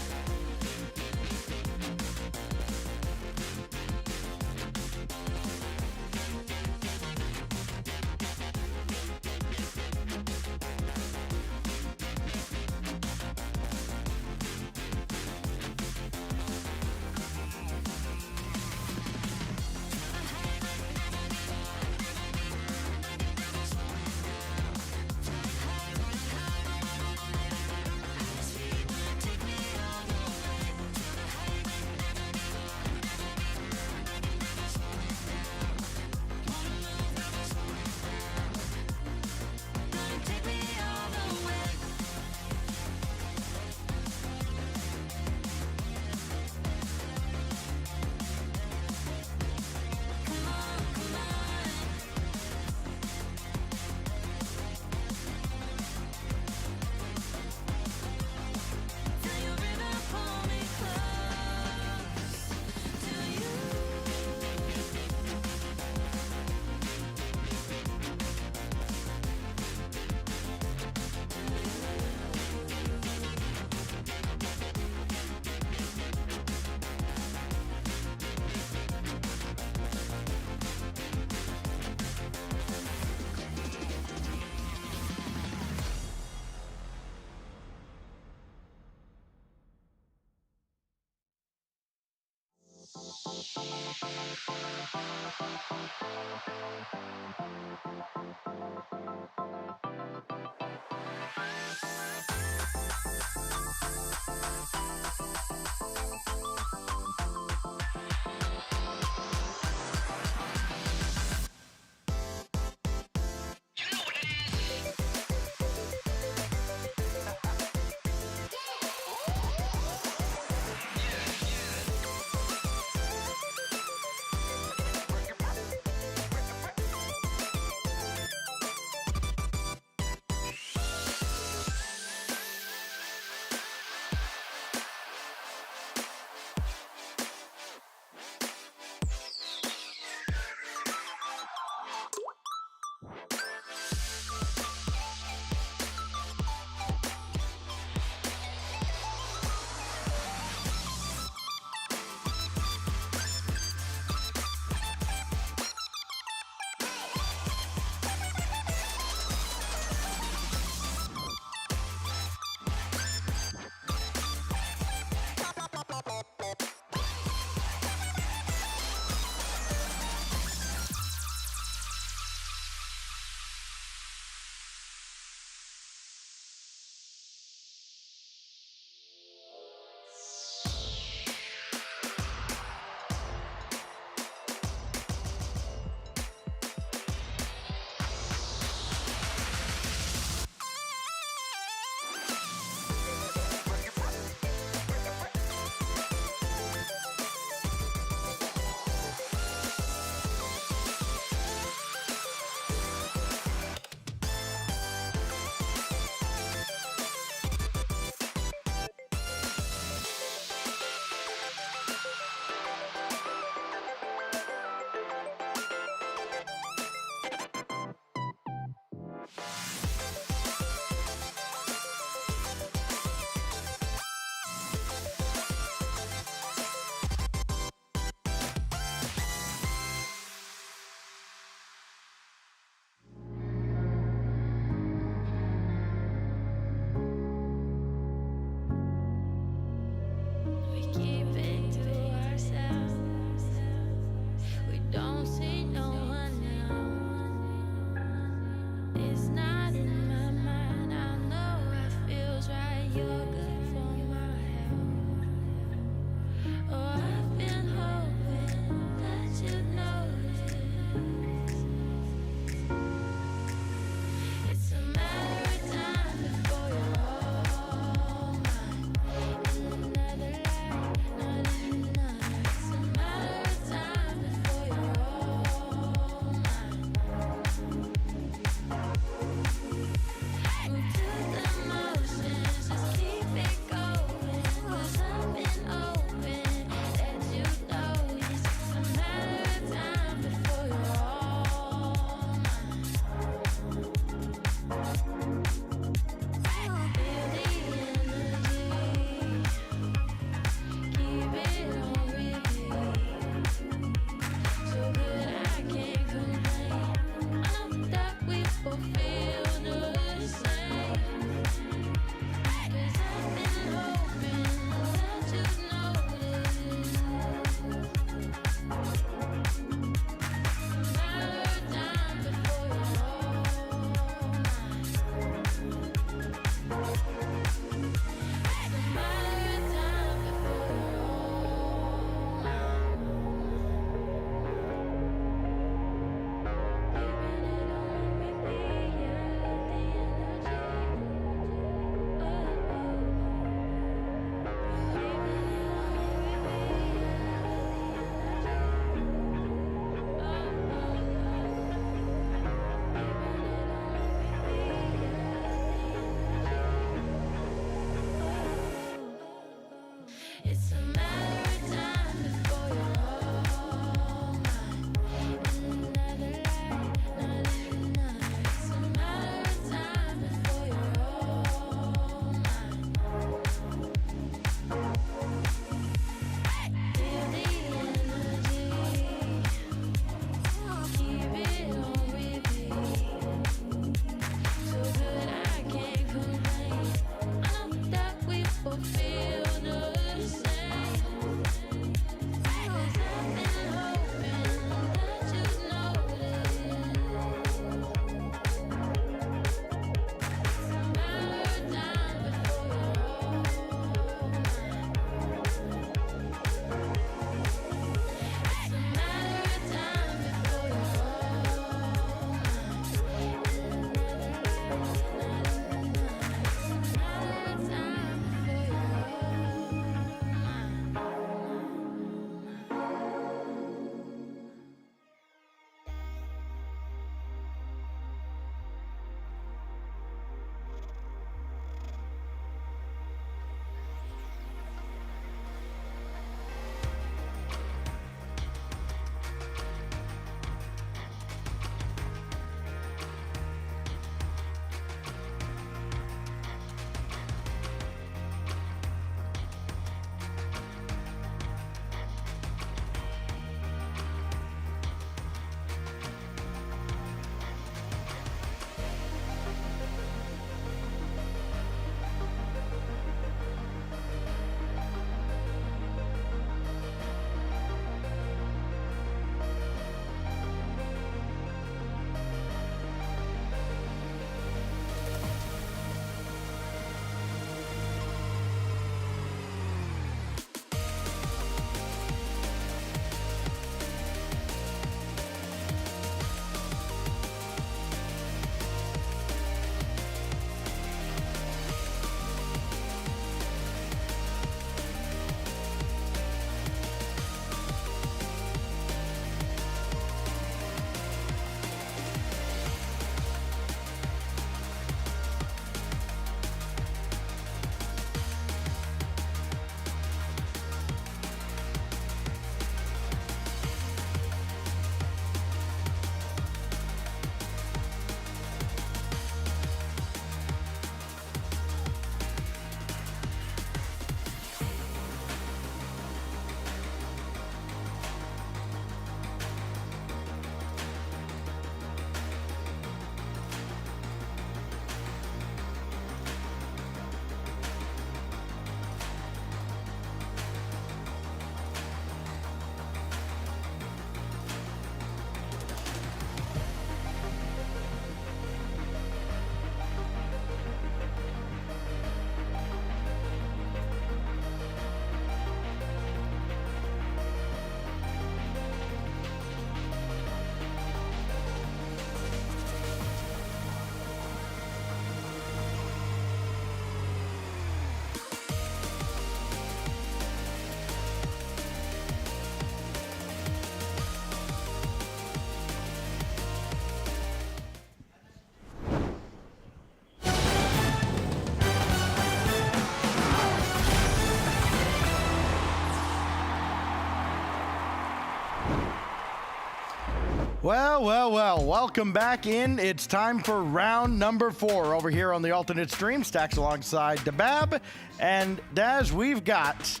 Well, welcome back in. It's time for round number 4 over here on the alternate stream. Stacks alongside Dabab. And Daz, we've got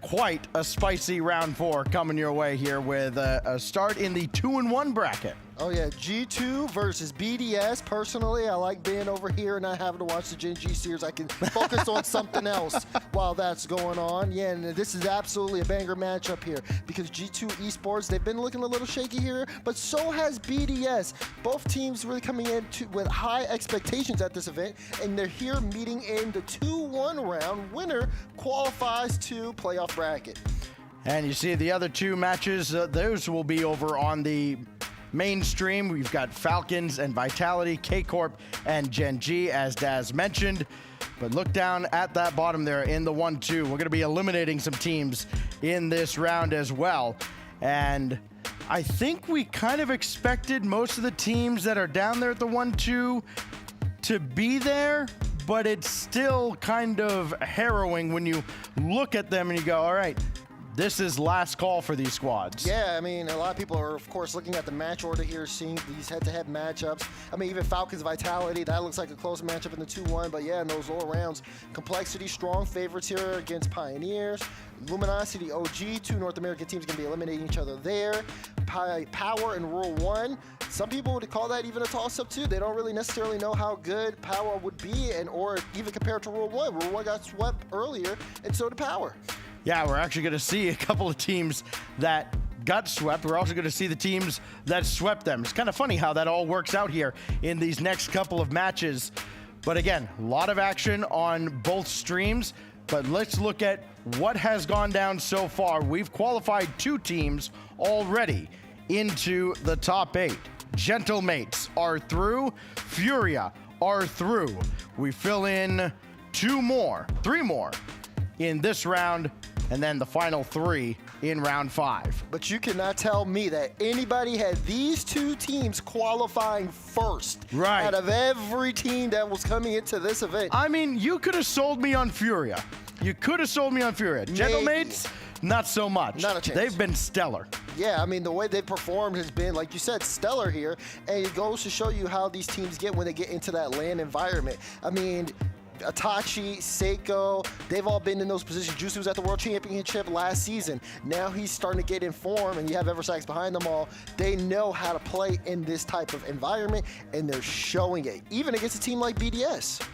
quite a spicy round 4 coming your way here with a start in the 2-1 bracket. Oh yeah, G2 versus BDS. Personally, I like being over here and not having to watch the Gen G series. I can focus on something else while that's going on. Yeah, and this is absolutely a banger matchup here because G2 Esports, they've been looking a little shaky here, but so has BDS. Both teams really coming in with high expectations at this event, and they're here meeting in the 2-1 round. Winner qualifies to playoff bracket. And you see the other 2 matches, those will be over on the mainstream. We've got Falcons and Vitality, KCorp and Gen G, as Daz mentioned. But look down at that bottom there in the 1-2. We're going to be eliminating some teams in this round as well. And I think we kind of expected most of the teams that are down there at the 1-2 to be there, but it's still kind of harrowing when you look at them and you go, all right, this is last call for these squads. Yeah, I mean, a lot of people are, of course, looking at the match order here, seeing these head-to-head matchups. I mean, even Falcons Vitality, that looks like a close matchup in the 2-1, but yeah, in those lower rounds, Complexity, strong favorites here against Pioneers. Luminosity, OG, 2 North American teams going to be eliminating each other there. Power and Rule 1, some people would call that even a toss-up too. They don't really necessarily know how good Power would be, or even compared to Rule 1. Rule 1 got swept earlier, and so did Power. Yeah, we're actually going to see a couple of teams that got swept. We're also going to see the teams that swept them. It's kind of funny how that all works out here in these next couple of matches. But again, a lot of action on both streams. But let's look at what has gone down so far. We've qualified 2 teams already into the top 8. Gentlemates are through. Furia are through. We fill in 3 more in this round, and then the final 3 in round 5. But you cannot tell me that anybody had these 2 teams qualifying first out of every team that was coming into this event. I mean, you could have sold me on Furia. Gentlemates, not so much. Not a chance. They've been stellar. Yeah, I mean, the way they've performed has been, like you said, stellar here. And it goes to show you how these teams get when they get into that LAN environment. I mean, Itachi, Seiko, they've all been in those positions. Juicy was at the World Championship last season. Now he's starting to get in form, and you have Eversax behind them all. They know how to play in this type of environment, and they're showing it, even against a team like BDS.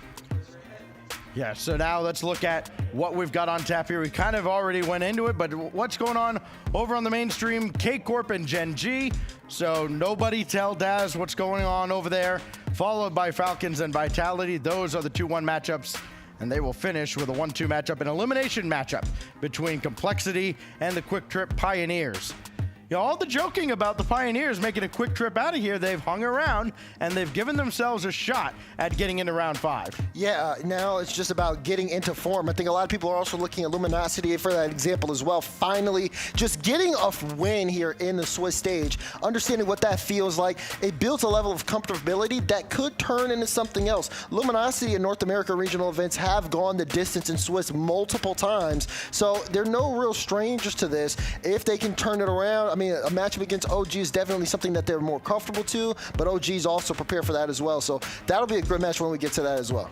Yeah, so now let's look at what we've got on tap here. We kind of already went into it, but what's going on over on the mainstream? KCorp and Gen G. So nobody tell Daz what's going on over there. Followed by Falcons and Vitality. Those are the 2-1 matchups, and they will finish with a 1-2 matchup, an elimination matchup between Complexity and the Quick Trip Pioneers. You know, all the joking about the Pioneers making a quick trip out of here, they've hung around, and they've given themselves a shot at getting into round 5. Yeah, now it's just about getting into form. I think a lot of people are also looking at Luminosity for that example as well. Finally, just getting a win here in the Swiss stage, understanding what that feels like. It builds a level of comfortability that could turn into something else. Luminosity in North America regional events have gone the distance in Swiss multiple times, so they're no real strangers to this. If they can turn it around, I mean, a matchup against OG is definitely something that they're more comfortable to, but OG's also prepared for that as well. So that'll be a good match when we get to that as well.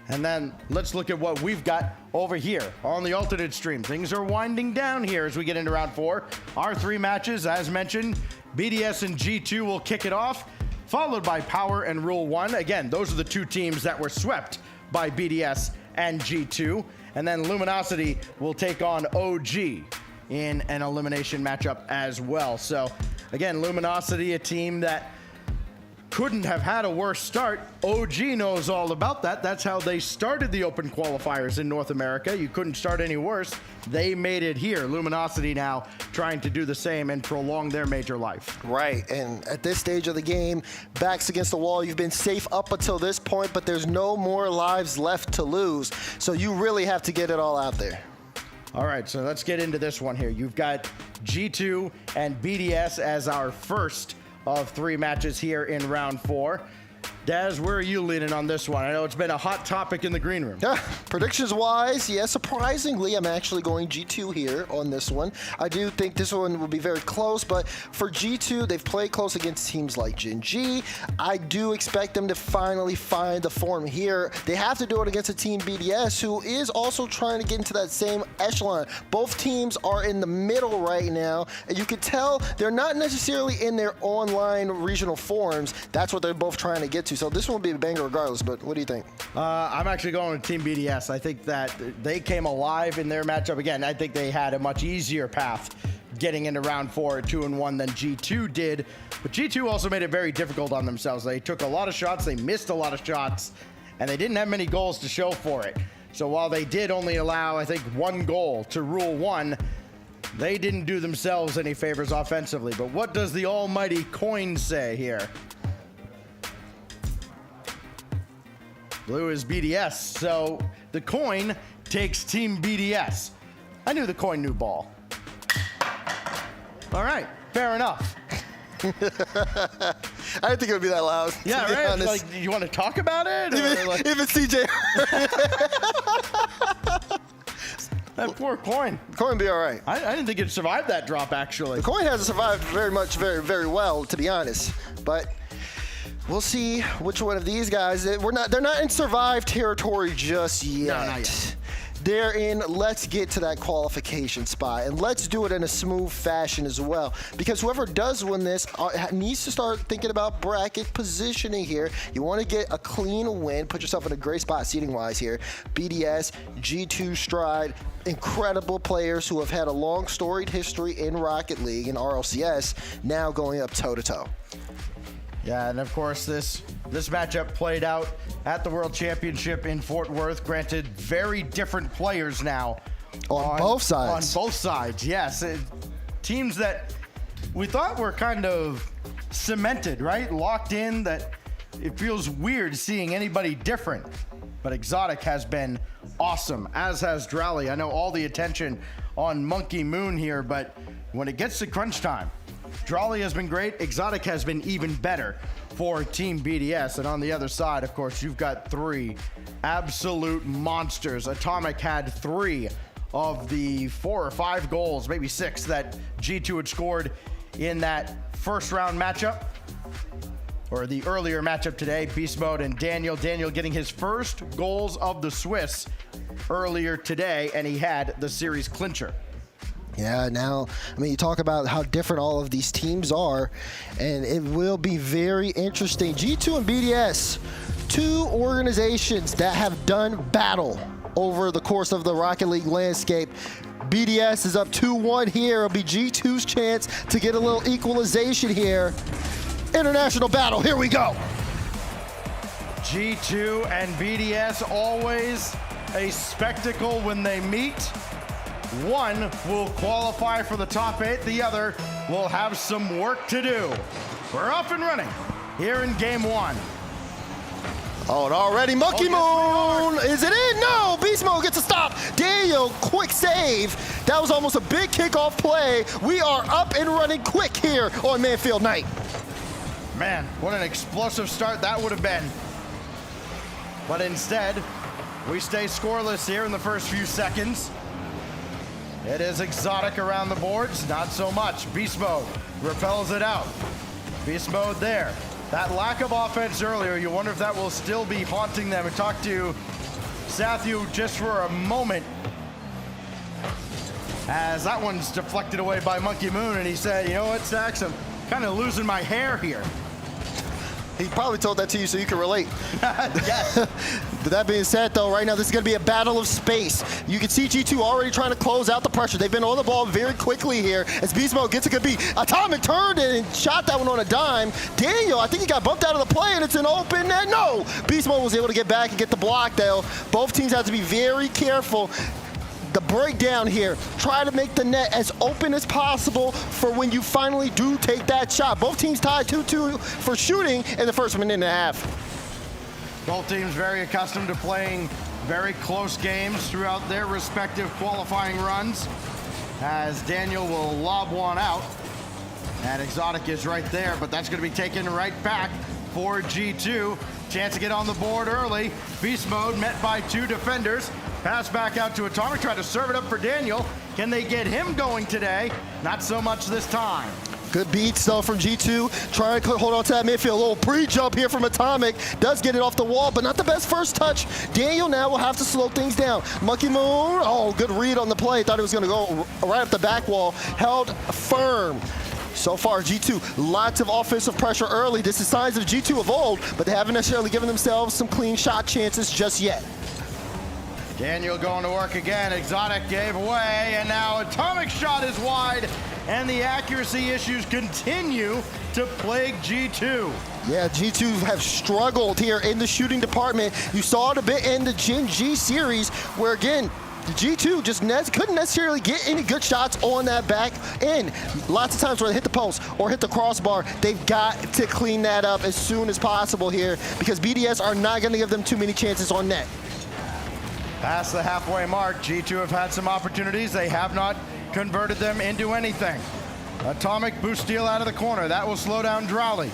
And then let's look at what we've got over here on the alternate stream. Things are winding down here as we get into round 4. Our 3 matches, as mentioned, BDS and G2 will kick it off, followed by Power and Rule 1. Again, those are the 2 teams that were swept by BDS and G2. And then Luminosity will take on OG in an elimination matchup as well. So again, Luminosity, a team that couldn't have had a worse start. OG knows all about that. That's how they started the open qualifiers in North America. You couldn't start any worse. They made it here. Luminosity now trying to do the same and prolong their major life. Right, and at this stage of the game, backs against the wall, you've been safe up until this point, but there's no more lives left to lose. So you really have to get it all out there. All right, so let's get into this one here. You've got G2 and BDS as our first of 3 matches here in round 4. Daz, where are you leaning on this one? I know it's been a hot topic in the green room. Yeah, predictions-wise, yeah, surprisingly, I'm actually going G2 here on this one. I do think this one will be very close, but for G2, they've played close against teams like Gen G. I do expect them to finally find the form here. They have to do it against a team BDS, who is also trying to get into that same echelon. Both teams are in the middle right now, and you can tell they're not necessarily in their online regional forms. That's what they're both trying to get to. So this one will be a banger regardless, but what do you think? I'm actually going with Team BDS. I think that they came alive in their matchup. Again, I think they had a much easier path getting into round 4 at 2-1 than G2 did. But G2 also made it very difficult on themselves. They took a lot of shots, they missed a lot of shots, and they didn't have many goals to show for it. So while they did only allow, I think, 1 goal to Rule 1, they didn't do themselves any favors offensively. But what does the almighty coin say here? Blue is BDS, so the coin takes Team BDS. I knew the coin knew ball. All right, fair enough. I didn't think it would be that loud. Yeah, right. Like, you want to talk about it? If it's CJ. That poor coin. Coin be all right. I didn't think it'd survive that drop, actually. The coin hasn't survived very, very well, to be honest. But we'll see which one of these guys. They're not in survive territory just yet. No, not yet. They're in let's get to that qualification spot, and let's do it in a smooth fashion as well, because whoever does win this needs to start thinking about bracket positioning here. You want to get a clean win, put yourself in a great spot seating wise here. BDS, G2 Stride, incredible players who have had a long storied history in Rocket League and RLCS, now going up toe to toe. Yeah, and of course this matchup played out at the World Championship in Fort Worth. Granted, very different players now. On both sides. On both sides, yes. Teams that we thought were kind of cemented, right? Locked in, that it feels weird seeing anybody different. But Exotic has been awesome, as has Drally. I know all the attention on Monkey Moon here, but when it gets to crunch time, Drally has been great. Exotic has been even better for Team BDS. And on the other side, of course, you've got 3 absolute monsters. Atomic had 3 of the 4 or 5 goals, maybe 6, that G2 had scored in that first round matchup, or the earlier matchup today. Beast Mode and Daniel getting his first goals of the Swiss earlier today, and he had the series clincher. Yeah, now, I mean, you talk about how different all of these teams are, and it will be very interesting. G2 and BDS, 2 organizations that have done battle over the course of the Rocket League landscape. BDS is up 2-1 here. It'll be G2's chance to get a little equalization here. International battle, here we go. G2 and BDS, always a spectacle when they meet. One will qualify for the top 8. The other will have some work to do. We're off and running here in game 1. Oh, and already Monkey Moon. Is it in? No, Beast Mode gets a stop. Daniel, quick save. That was almost a big kickoff play. We are up and running quick here on Manfield Night. Man, what an explosive start that would have been. But instead, we stay scoreless here in the first few seconds. It is Exotic around the boards, not so much. Beast Mode repels it out. Beast Mode there. That lack of offense earlier, you wonder if that will still be haunting them. We talked to Sathu just for a moment, as that one's deflected away by Monkey Moon, and he said, you know what, Sax, I'm kind of losing my hair here. He probably told that to you so you can relate. Yes. That being said, though, right now this is going to be a battle of space. You can see G2 already trying to close out the pressure. They've been on the ball very quickly here as Beast Mode gets a good beat. Atomic turned and shot that one on a dime. Daniel, I think he got bumped out of the play, and it's an open net. No! Beast Mode was able to get back and get the block, though. Both teams have to be very careful. The breakdown here, try to make the net as open as possible for when you finally do take that shot. Both teams tied 2-2 for shooting in the first minute and a half. Both teams very accustomed to playing very close games throughout their respective qualifying runs, as Daniel will lob one out. And Exotic is right there, but that's going to be taken right back for G2. Chance to get on the board early. Beast mode met by 2 defenders. Pass back out to Atomic, try to serve it up for Daniel. Can they get him going today? Not so much this time. Good beats though from G2. Trying to hold on to that midfield. A little pre-jump here from Atomic. Does get it off the wall, but not the best first touch. Daniel now will have to slow things down. Monkey Moon, oh, good read on the play. Thought it was going to go right up the back wall. Held firm. So far, G2, lots of offensive pressure early. This is signs of G2 of old, but they haven't necessarily given themselves some clean shot chances just yet. Daniel going to work again. Exotic gave away, and now Atomic shot is wide, and the accuracy issues continue to plague G2. Yeah, G2 have struggled here in the shooting department. You saw it a bit in the Gen G series, where again, the G2 just couldn't necessarily get any good shots on that back end. Lots of times where they hit the post or hit the crossbar, they've got to clean that up as soon as possible here because BDS are not going to give them too many chances on net. Past the halfway mark, G2 have had some opportunities. They have not converted them into anything. Atomic boost steal out of the corner. That will slow down Drowley.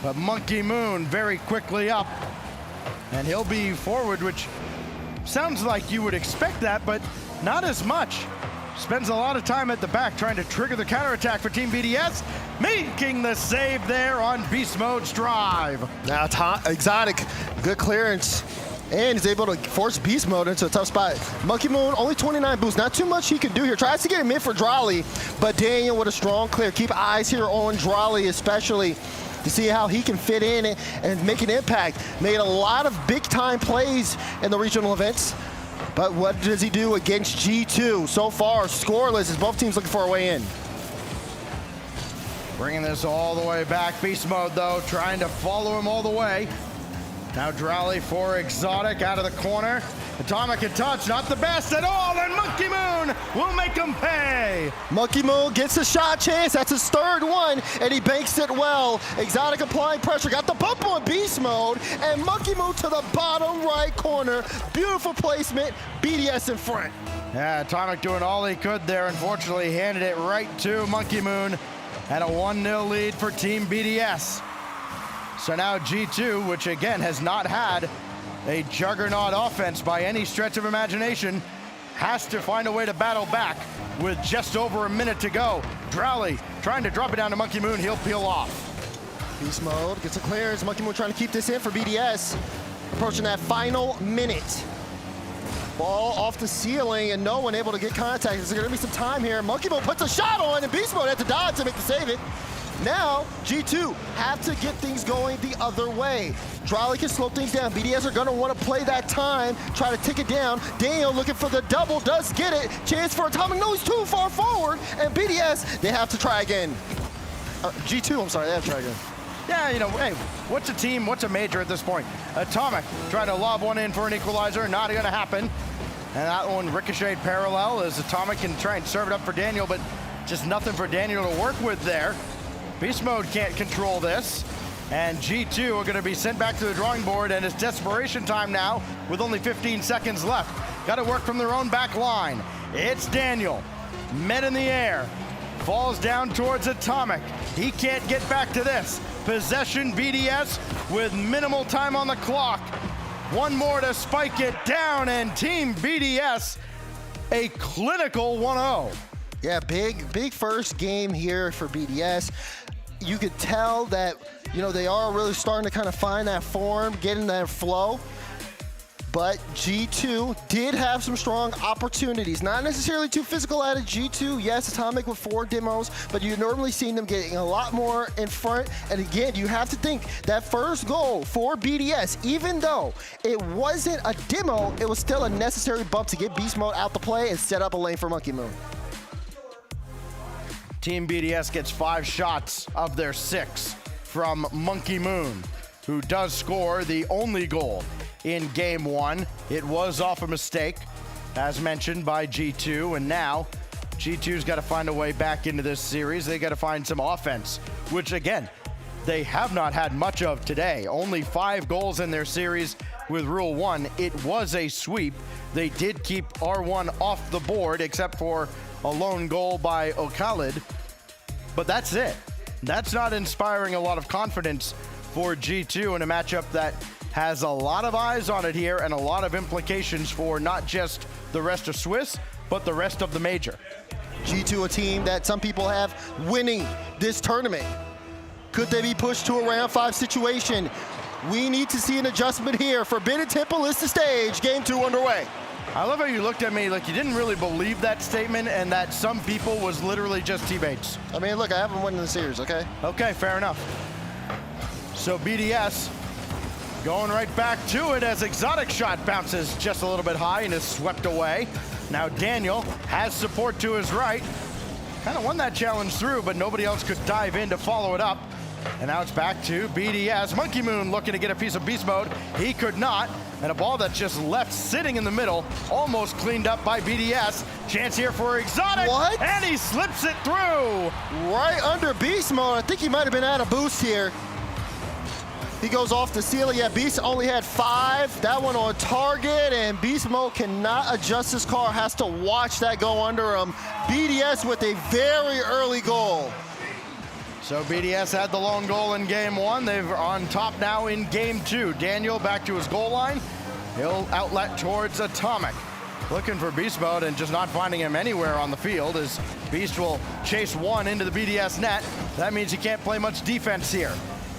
But Monkey Moon very quickly up. And he'll be forward, which sounds like you would expect that, but not as much. Spends a lot of time at the back trying to trigger the counterattack for Team BDS, making the save there on Beast Mode's drive. Now Exotic, good clearance. And is able to force Beast Mode into a tough spot. Monkey Moon, only 29 boosts. Not too much he can do here. Tries to get him in for Drowley, but Daniel with a strong clear. Keep eyes here on Drowley especially to see how he can fit in and make an impact. Made a lot of big-time plays in the regional events, but what does he do against G2? So far, scoreless as both teams looking for a way in. Bringing this all the way back. Beast Mode, though, trying to follow him all the way. Now Drowley for Exotic out of the corner. Atomic and touch, not the best at all, and Monkey Moon will make him pay. Monkey Moon gets a shot chance. That's his third one, and he banks it well. Exotic applying pressure, got the bump on Beast Mode, and Monkey Moon to the bottom right corner. Beautiful placement, BDS in front. Yeah, Atomic doing all he could there. Unfortunately, handed it right to Monkey Moon, and a 1-0 lead for Team BDS. So now G2, which again has not had a juggernaut offense by any stretch of imagination, has to find a way to battle back with just over a minute to go. Drowley trying to drop it down to Monkey Moon. He'll peel off. Beast Mode gets a clearance. Monkey Moon trying to keep this in for BDS. Approaching that final minute. Ball off the ceiling and no one able to get contact. There's going to be some time here. Monkey Moon puts a shot on and Beast Mode had to dodge to make the save it. Now, G2 have to get things going the other way. Drowley can slow things down. BDS are gonna wanna play that time, try to tick it down. Daniel looking for the double, does get it. Chance for Atomic, no, he's too far forward. And BDS, they have to try again. G2, I'm sorry, they have to try again. Yeah, you know, hey, what's a team, what's a major at this point? Atomic trying to lob one in for an equalizer, not gonna happen. And that one ricocheted parallel as Atomic can try and serve it up for Daniel, but just nothing for Daniel to work with there. Beast Mode can't control this, and G2 are going to be sent back to the drawing board, and it's desperation time now with only 15 seconds left. Got to work from their own back line. It's Daniel, met in the air, falls down towards Atomic. He can't get back to this. Possession BDS with minimal time on the clock. One more to spike it down, and Team BDS, a clinical 1-0. Yeah, big first game here for BDS. You could tell that, you know, they are really starting to kind of find that form, getting that flow. But G2 did have some strong opportunities. Not necessarily too physical out of G2. Yes, Atomic with 4 demos, but you've normally seen them getting a lot more in front. And again, you have to think that first goal for BDS, even though it wasn't a demo, it was still a necessary bump to get Beast Mode out the play and set up a lane for Monkey Moon. Team BDS gets 5 shots of their 6 from Monkey Moon, who does score the only goal in game 1. It was off a mistake, as mentioned by G2, and now G2's got to find a way back into this series. They got to find some offense, which again, they have not had much of today. Only 5 goals in their series with Rule 1. It was a sweep. They did keep R1 off the board, except for a lone goal by O'Khalid, but that's it. That's not inspiring a lot of confidence for G2 in a matchup that has a lot of eyes on it here and a lot of implications for not just the rest of Swiss, but the rest of the major. G2, a team that some people have winning this tournament. Could they be pushed to a round 5 situation? We need to see an adjustment here. Forbidden Temple is the stage. Game 2 underway. I love how you looked at me like you didn't really believe that statement and that some people was literally just teammates. I mean, look, I haven't won in the series, okay? Okay, fair enough. So BDS going right back to it as Exotic shot bounces just a little bit high and is swept away. Now Daniel has support to his right. Kind of won that challenge through, but nobody else could dive in to follow it up. And now it's back to BDS. Monkey Moon looking to get a piece of beast mode. He could not. And a ball that's just left sitting in the middle, almost cleaned up by BDS. Chance here for Exotic. What? And he slips it through. Right under beast mode. I think he might have been out of boost here. He goes off the ceiling. Yeah, Beast only had 5. That one on target, and Beast Mode cannot adjust his car. Has to watch that go under him. BDS with a very early goal. So BDS had the lone goal in game 1. They're on top now in game 2. Daniel back to his goal line. He'll outlet towards Atomic. Looking for Beast Mode and just not finding him anywhere on the field as Beast will chase one into the BDS net. That means he can't play much defense here.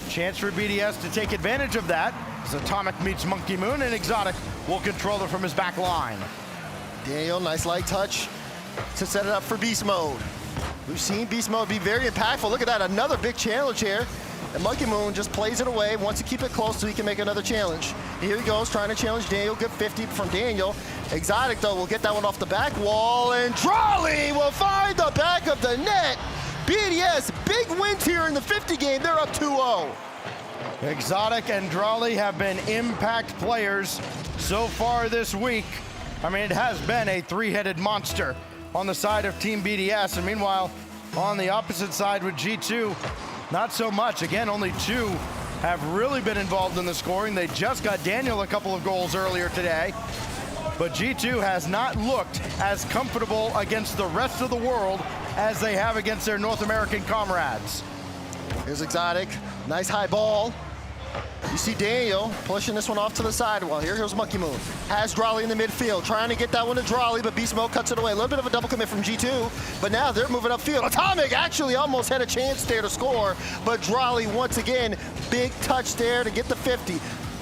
Chance for BDS to take advantage of that as Atomic meets Monkey Moon, and Exotic will control it from his back line. Daniel, nice light touch to set it up for Beast Mode. We've seen Beast Mode be very impactful. Look at that, another big challenge here. And Monkey Moon just plays it away, wants to keep it close so he can make another challenge. Here he goes, trying to challenge Daniel. Good 50 from Daniel. Exotic, though, will get that one off the back wall, and Drawley will find the back of the net. BDS, big wins here in the 50 game. They're up 2-0. Exotic and Drawley have been impact players so far this week. I mean, it has been a 3-headed monster on the side of Team BDS. And meanwhile, on the opposite side with G2, not so much. Again, only 2 have really been involved in the scoring. They just got Daniel a couple of goals earlier today. But G2 has not looked as comfortable against the rest of the world as they have against their North American comrades. Here's Exotic, nice high ball. You see Daniel pushing this one off to the side. Well, here goes Monkey Moon. Has Drawley in the midfield, trying to get that one to Drawley, but Beast Mode cuts it away. A little bit of a double commit from G2, but now they're moving upfield. Atomic actually almost had a chance there to score, but Drawley once again, big touch there to get the 50.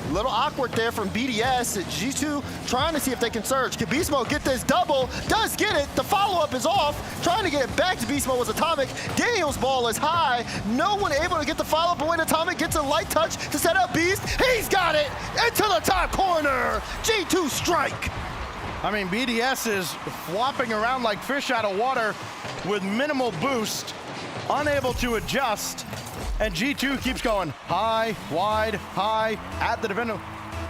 A little awkward there from BDS. G2 trying to see if they can surge. Can Beast Mode get this double? Does get it. The follow-up is off. Trying to get it back to Beast Mode was Atomic. Daniel's ball is high. No one able to get the follow-up, but when Atomic gets a light touch to set up Beast, he's got it into the top corner. G2 strike. I mean, BDS is flopping around like fish out of water with minimal boost, unable to adjust. And G2 keeps going high, wide, high, at the defender.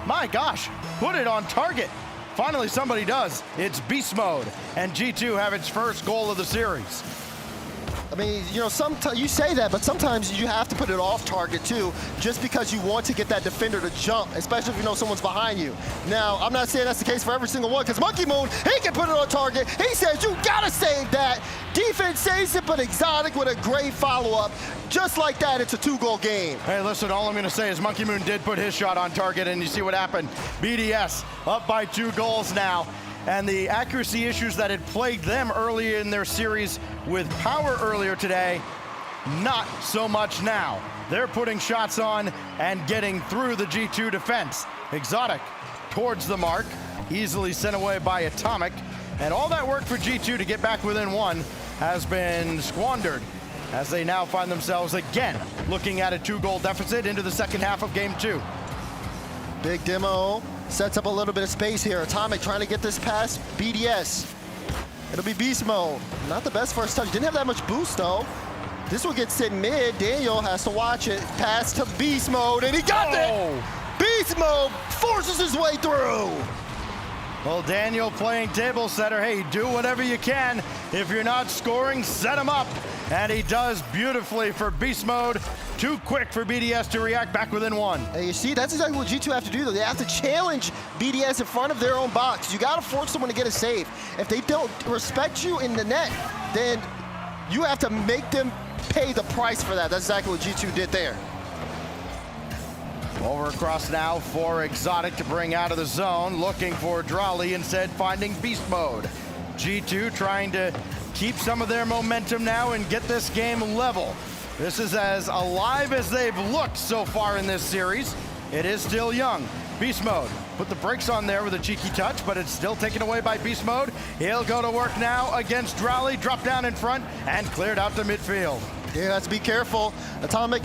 My gosh, put it on target. Finally, somebody does. It's Beast Mode, and G2 have its first goal of the series. I mean, you know, sometimes you say that, but sometimes you have to put it off target too, just because you want to get that defender to jump, especially if you know someone's behind you. Now, I'm not saying that's the case for every single one, because Monkey Moon, he can put it on target. He says, you gotta save that. Defense saves it, but Exotic with a great follow-up. Just like that, it's a 2-goal game. Hey, listen, all I'm gonna say is Monkey Moon did put his shot on target, and you see what happened. BDS up by 2 goals now. And the accuracy issues that had plagued them earlier in their series with power earlier today, not so much now. They're putting shots on and getting through the G2 defense. Exotic towards the mark, easily sent away by Atomic. And all that work for G2 to get back within 1 has been squandered as they now find themselves again looking at a 2-goal deficit into the second half of game 2. Big demo. Sets up a little bit of space here. Atomic trying to get this past BDS. It'll be Beast Mode. Not the best first touch. Didn't have that much boost though. This will get sit mid. Daniel has to watch it. Pass to Beast Mode, and he got it! Beast Mode forces his way through. Well, Daniel playing table setter. Hey, do whatever you can. If you're not scoring, set him up. And he does beautifully for Beast Mode. Too quick for BDS to react back within 1. Hey, you see, that's exactly what G2 have to do, though. They have to challenge BDS in front of their own box. You got to force someone to get a save. If they don't respect you in the net, then you have to make them pay the price for that. That's exactly what G2 did there. Over across now for Exotic to bring out of the zone, looking for Drali, instead finding beast mode. G2 trying to keep some of their momentum now and get this game level. This is as alive as they've looked so far in this series. It is still young. Beast mode, put the brakes on there with a cheeky touch, but it's still taken away by beast mode. He'll go to work now against Drali, drop down in front and cleared out to midfield. Yeah, let's be careful. Atomic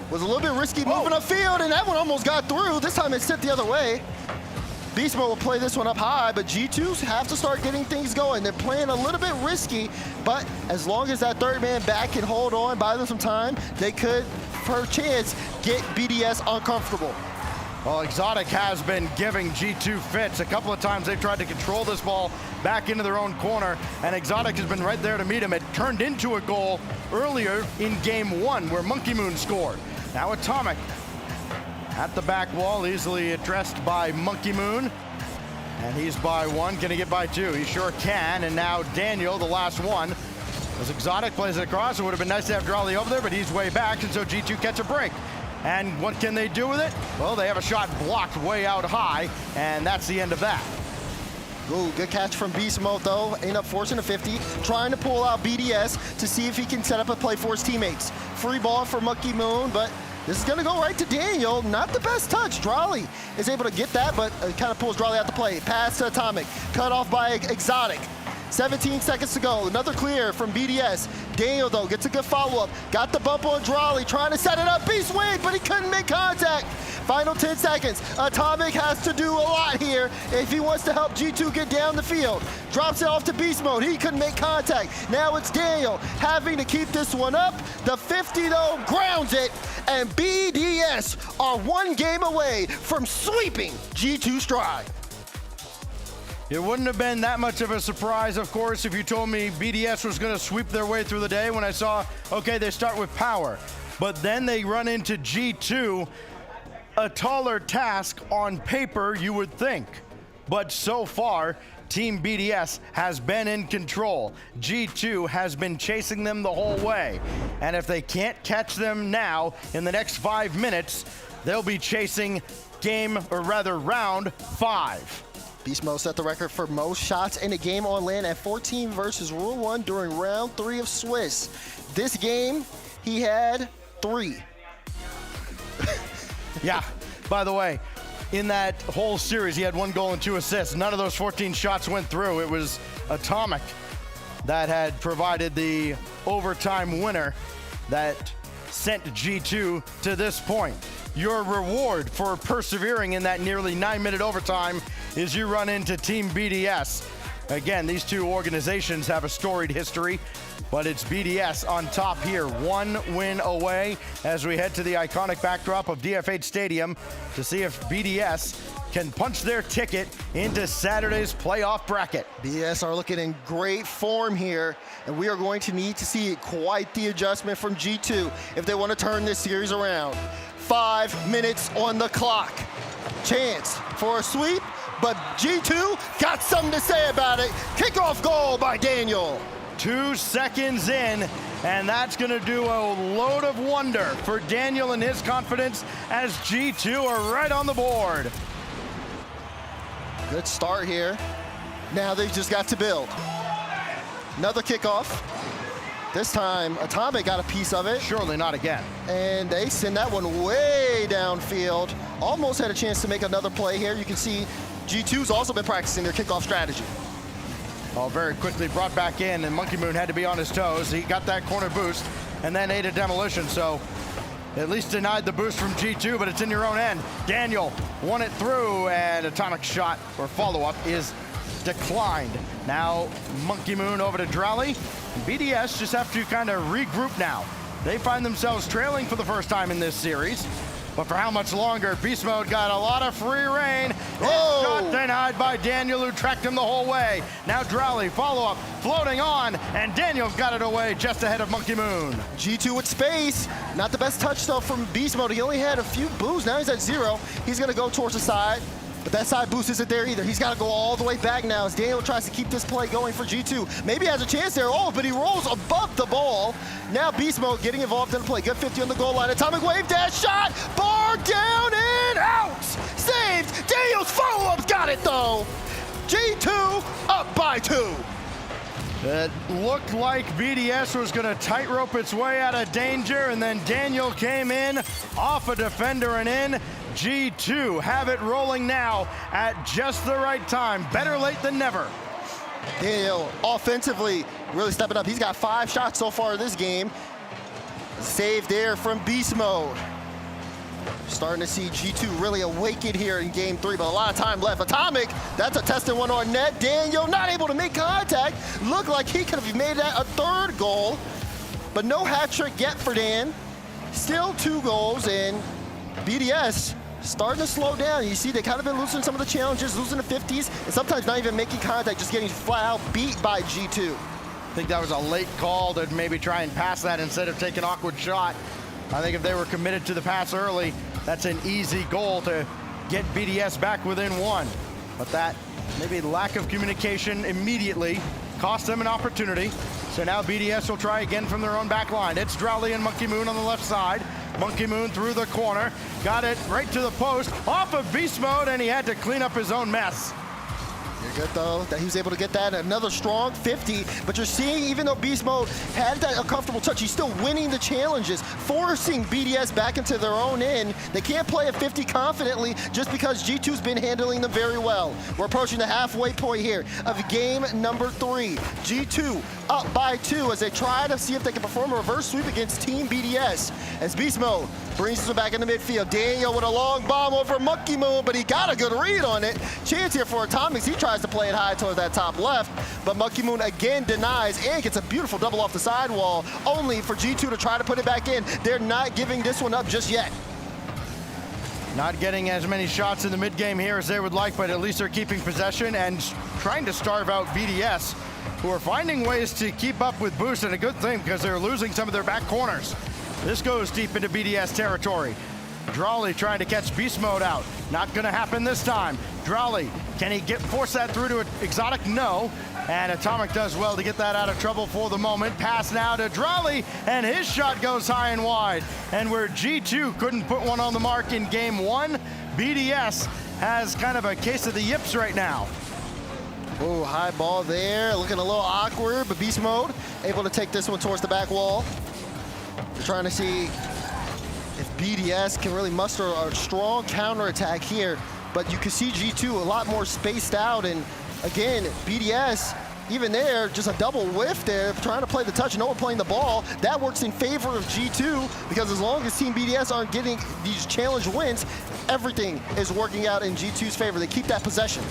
was a little bit risky moving upfield, and that one almost got through. This time it sent the other way. Beast Mode will play this one up high, but G2s have to start getting things going. They're playing a little bit risky, but as long as that third man back can hold on, buy them some time, they could, perchance, get BDS uncomfortable. Well, Exotic has been giving G2 fits. A couple of times they've tried to control this ball back into their own corner, and Exotic has been right there to meet him. It turned into a goal earlier in game 1 where Monkey Moon scored. Now Atomic at the back wall, easily addressed by Monkey Moon. And he's by 1, can he get by 2? He sure can, and now Daniel, the last one. As Exotic plays it across, it would have been nice to have Drali over there, but he's way back, and so G2 catch a break. And what can they do with it? Well, they have a shot blocked way out high, and that's the end of that. Ooh, good catch from Beast Mode, though. End up forcing a 50, trying to pull out BDS to see if he can set up a play for his teammates. Free ball for Monkey Moon, but this is going to go right to Daniel. Not the best touch. Drali is able to get that, but it kind of pulls Drali out the play. Pass to Atomic, cut off by Exotic. 17 seconds to go. Another clear from BDS. Daniel, though, gets a good follow-up. Got the bump on Drali, trying to set it up. Beast wins, but he couldn't make contact. Final 10 seconds. Atomic has to do a lot here if he wants to help G2 get down the field. Drops it off to Beast Mode. He couldn't make contact. Now it's Daniel having to keep this one up. The 50, though, grounds it. And BDS are one game away from sweeping G2 Stride. It wouldn't have been that much of a surprise, of course, if you told me BDS was going to sweep their way through the day when I saw, okay, they start with power. But then they run into G2, a taller task on paper, you would think. But so far, Team BDS has been in control. G2 has been chasing them the whole way. And if they can't catch them now, in the next 5 minutes, they'll be chasing round 5. Beast Mode set the record for most shots in a game on land at 14 versus Rule 1 during round 3 of Swiss. This game, he had 3. Yeah, by the way, in that whole series, he had 1 goal and 2 assists. None of those 14 shots went through. It was Atomic that had provided the overtime winner that sent G2 to this point. Your reward for persevering in that nearly 9-minute overtime is you run into Team BDS. Again, these two organizations have a storied history, but it's BDS on top here. 1 win away as we head to the iconic backdrop of DF8 Stadium to see if BDS can punch their ticket into Saturday's playoff bracket. BDS are looking in great form here, and we are going to need to see quite the adjustment from G2 if they want to turn this series around. 5 minutes on the clock. Chance for a sweep, but G2 got something to say about it. Kickoff goal by Daniel. 2 seconds in, and that's going to do a load of wonder for Daniel and his confidence as G2 are right on the board. Good start here. Now they've just got to build. Another kickoff. This time, Atomic got a piece of it. Surely not again. And they send that one way downfield. Almost had a chance to make another play here. You can see G2's also been practicing their kickoff strategy. Oh, very quickly brought back in, and Monkey Moon had to be on his toes. He got that corner boost and then ate a demolition, so at least denied the boost from G2, but it's in your own end. Daniel won it through, and Atomic shot or follow-up is declined. Now Monkey Moon over to Drali. BDS just have to kind of regroup now. They find themselves trailing for the first time in this series. But for how much longer? Beast Mode got a lot of free reign. Shot denied by Daniel, who tracked him the whole way. Now Drali, follow-up, floating on, and Daniel got it away just ahead of Monkey Moon. G2 with space. Not the best touch, though, from Beast Mode. He only had a few boos. Now he's at 0. He's going to go towards the side. but that side boost isn't there either. He's got to go all the way back now as Daniel tries to keep this play going for G2. Maybe has a chance there. Oh, but he rolls above the ball. Now Beast Mode getting involved in the play. Good 50 on the goal line. Atomic Wave dash shot. Bar down and out. Saved. Daniel's follow-up's got it though. G2 up by 2. It looked like BDS was going to tightrope its way out of danger, and then Daniel came in off a defender and in. G2 have it rolling now at just the right time. Better late than never. Daniel offensively really stepping up. He's got 5 shots so far in this game. Save there from Beast Mode. Starting to see G2 really awaken here in game 3, but a lot of time left. Atomic, that's a tested one on net. Daniel not able to make contact. Looked like he could have made that a 3rd goal, but no hat trick yet for Dan. Still 2 goals, and BDS starting to slow down. You see they kind of been losing some of the challenges, losing the 50s, and sometimes not even making contact, just getting flat out beat by G2. I think that was a late call to maybe try and pass that instead of take an awkward shot. I think if they were committed to the pass early, that's an easy goal to get BDS back within 1. But that maybe lack of communication immediately cost them an opportunity. So now BDS will try again from their own back line. It's Drowley and Monkey Moon on the left side. Monkey Moon through the corner, got it right to the post, off of Beast Mode, and he had to clean up his own mess. You're good though, that he was able to get that, another strong 50, but you're seeing even though Beast Mode had that uncomfortable touch, he's still winning the challenges, forcing BDS back into their own end. They can't play a 50 confidently just because G2's been handling them very well. We're approaching the halfway point here of game number 3. G2 up by 2 as they try to see if they can perform a reverse sweep against Team BDS. As Beast Mode brings them back in the midfield. Daniel with a long bomb over Monkey Moon, but he got a good read on it. Chance here for Atomics. He tries to play it high towards that top left, but Monkey Moon again denies and gets a beautiful double off the sidewall, only for G2 to try to put it back in. They're not giving this one up just yet. Not getting as many shots in the mid-game here as they would like, but at least they're keeping possession and trying to starve out BDS, who are finding ways to keep up with Boost, and a good thing because they're losing some of their back corners. This goes deep into BDS territory. Drowley trying to catch Beast Mode out. Not gonna happen this time. Drowley, can he force that through to Exotic? No. And Atomic does well to get that out of trouble for the moment. Pass now to Drowley, and his shot goes high and wide. And where G2 couldn't put one on the mark in game 1, BDS has kind of a case of the yips right now. Oh, high ball there, looking a little awkward, but Beast Mode able to take this one towards the back wall. They're trying to see if BDS can really muster a strong counterattack here, but you can see G2 a lot more spaced out, and again, BDS, even there, just a double whiff there, trying to play the touch, no one playing the ball. That works in favor of G2, because as long as Team BDS aren't getting these challenge wins, everything is working out in G2's favor. They keep that possession.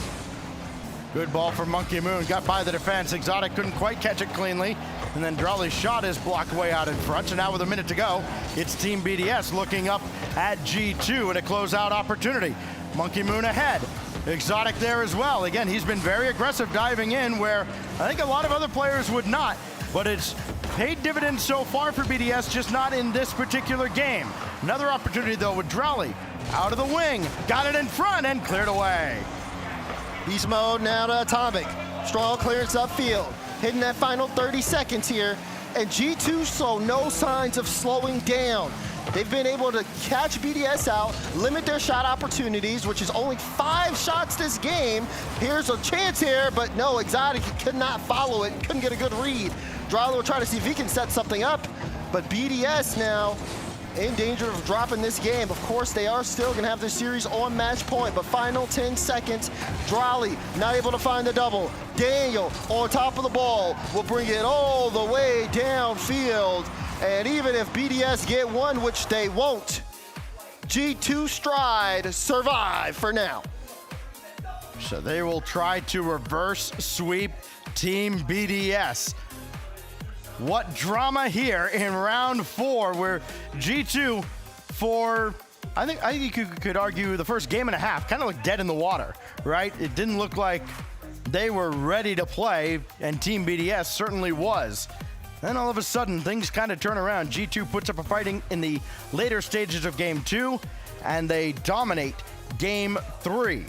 Good ball from Monkey Moon, got by the defense. Exotic couldn't quite catch it cleanly. And then Drowley's shot is blocked way out in front. So now with a minute to go, it's Team BDS looking up at G2 and a closeout opportunity. Monkey Moon ahead. Exotic there as well. Again, he's been very aggressive diving in where I think a lot of other players would not. But it's paid dividends so far for BDS, just not in this particular game. Another opportunity though with Drowley. Out of the wing, got it in front and cleared away. Beast Mode now to Atomic. Strong clearance upfield. Hitting that final 30 seconds here. And G2 show no signs of slowing down. They've been able to catch BDS out, limit their shot opportunities, which is only 5 shots this game. Here's a chance here, but no, Exotic could not follow it, couldn't get a good read. Drowley will try to see if he can set something up, but BDS now in danger of dropping this game. Of course, they are still gonna have this series on match point, but final 10 seconds, Drowley not able to find the double. Daniel on top of the ball will bring it all the way downfield. And even if BDS get one, which they won't, G2 Stride survive for now. So they will try to reverse sweep Team BDS. What drama here in round 4 where G2 for, I think you could argue the first game and a half kind of looked dead in the water, right? It didn't look like they were ready to play, and Team BDS certainly was. Then all of a sudden things kind of turn around. G2 puts up a fighting in the later stages of game 2, and they dominate game 3.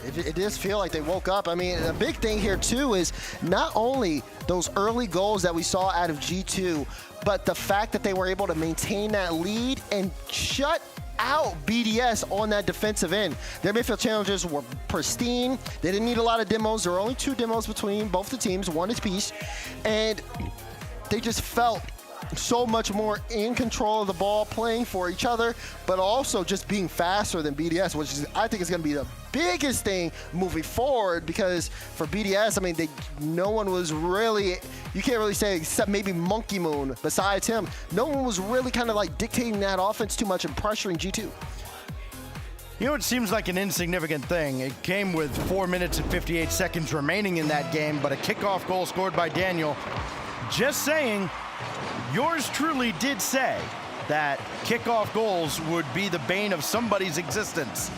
It does feel like they woke up. I mean, a big thing here too is not only those early goals that we saw out of G2, but the fact that they were able to maintain that lead and shut out BDS on that defensive end. Their midfield challenges were pristine. They didn't need a lot of demos. There were only 2 demos between both the teams, 1 apiece, and they just felt so much more in control of the ball, playing for each other, but also just being faster than BDS, which is, I think is going to be the biggest thing moving forward, because for BDS, I mean, no one was really, you can't really say, except maybe Monkey Moon, besides him, no one was really kind of like dictating that offense too much and pressuring G2. You know, it seems like an insignificant thing. It came with 4 minutes and 58 seconds remaining in that game, but a kickoff goal scored by Daniel. Just saying, yours truly did say that kickoff goals would be the bane of somebody's existence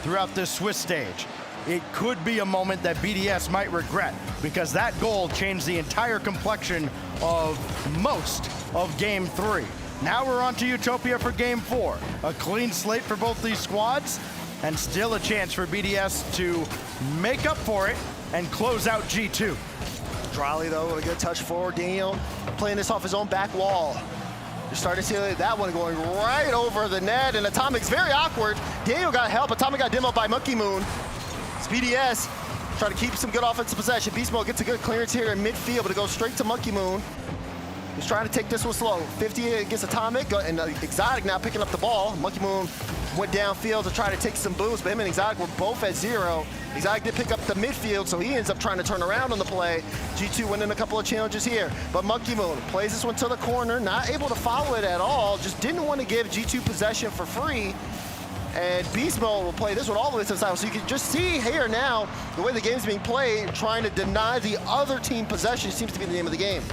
throughout this Swiss stage. It could be a moment that BDS might regret, because that goal changed the entire complexion of most of Game 3. Now we're on to Utopia for Game 4. A clean slate for both these squads, and still a chance for BDS to make up for it and close out G2. Drolly, though, with a good touch forward. Daniel playing this off his own back wall. You're starting to see that one going right over the net, and Atomic's very awkward. Daniel got help. Atomic got demoed by Monkey Moon. It's BDS trying to keep some good offensive possession. Beast Mode gets a good clearance here in midfield, but it goes straight to Monkey Moon. He's trying to take this one slow. 50 against Atomic, and Exotic now picking up the ball. Monkey Moon went downfield to try to take some boost, but him and Exotic were both at 0. Exotic did pick up the midfield, so he ends up trying to turn around on the play. G2 winning a couple of challenges here, but Monkey Moon plays this one to the corner, not able to follow it at all, just didn't want to give G2 possession for free. And Beast Mode will play this one all the way to the side. So you can just see here now, the way the game's being played, trying to deny the other team possession seems to be the name of the game.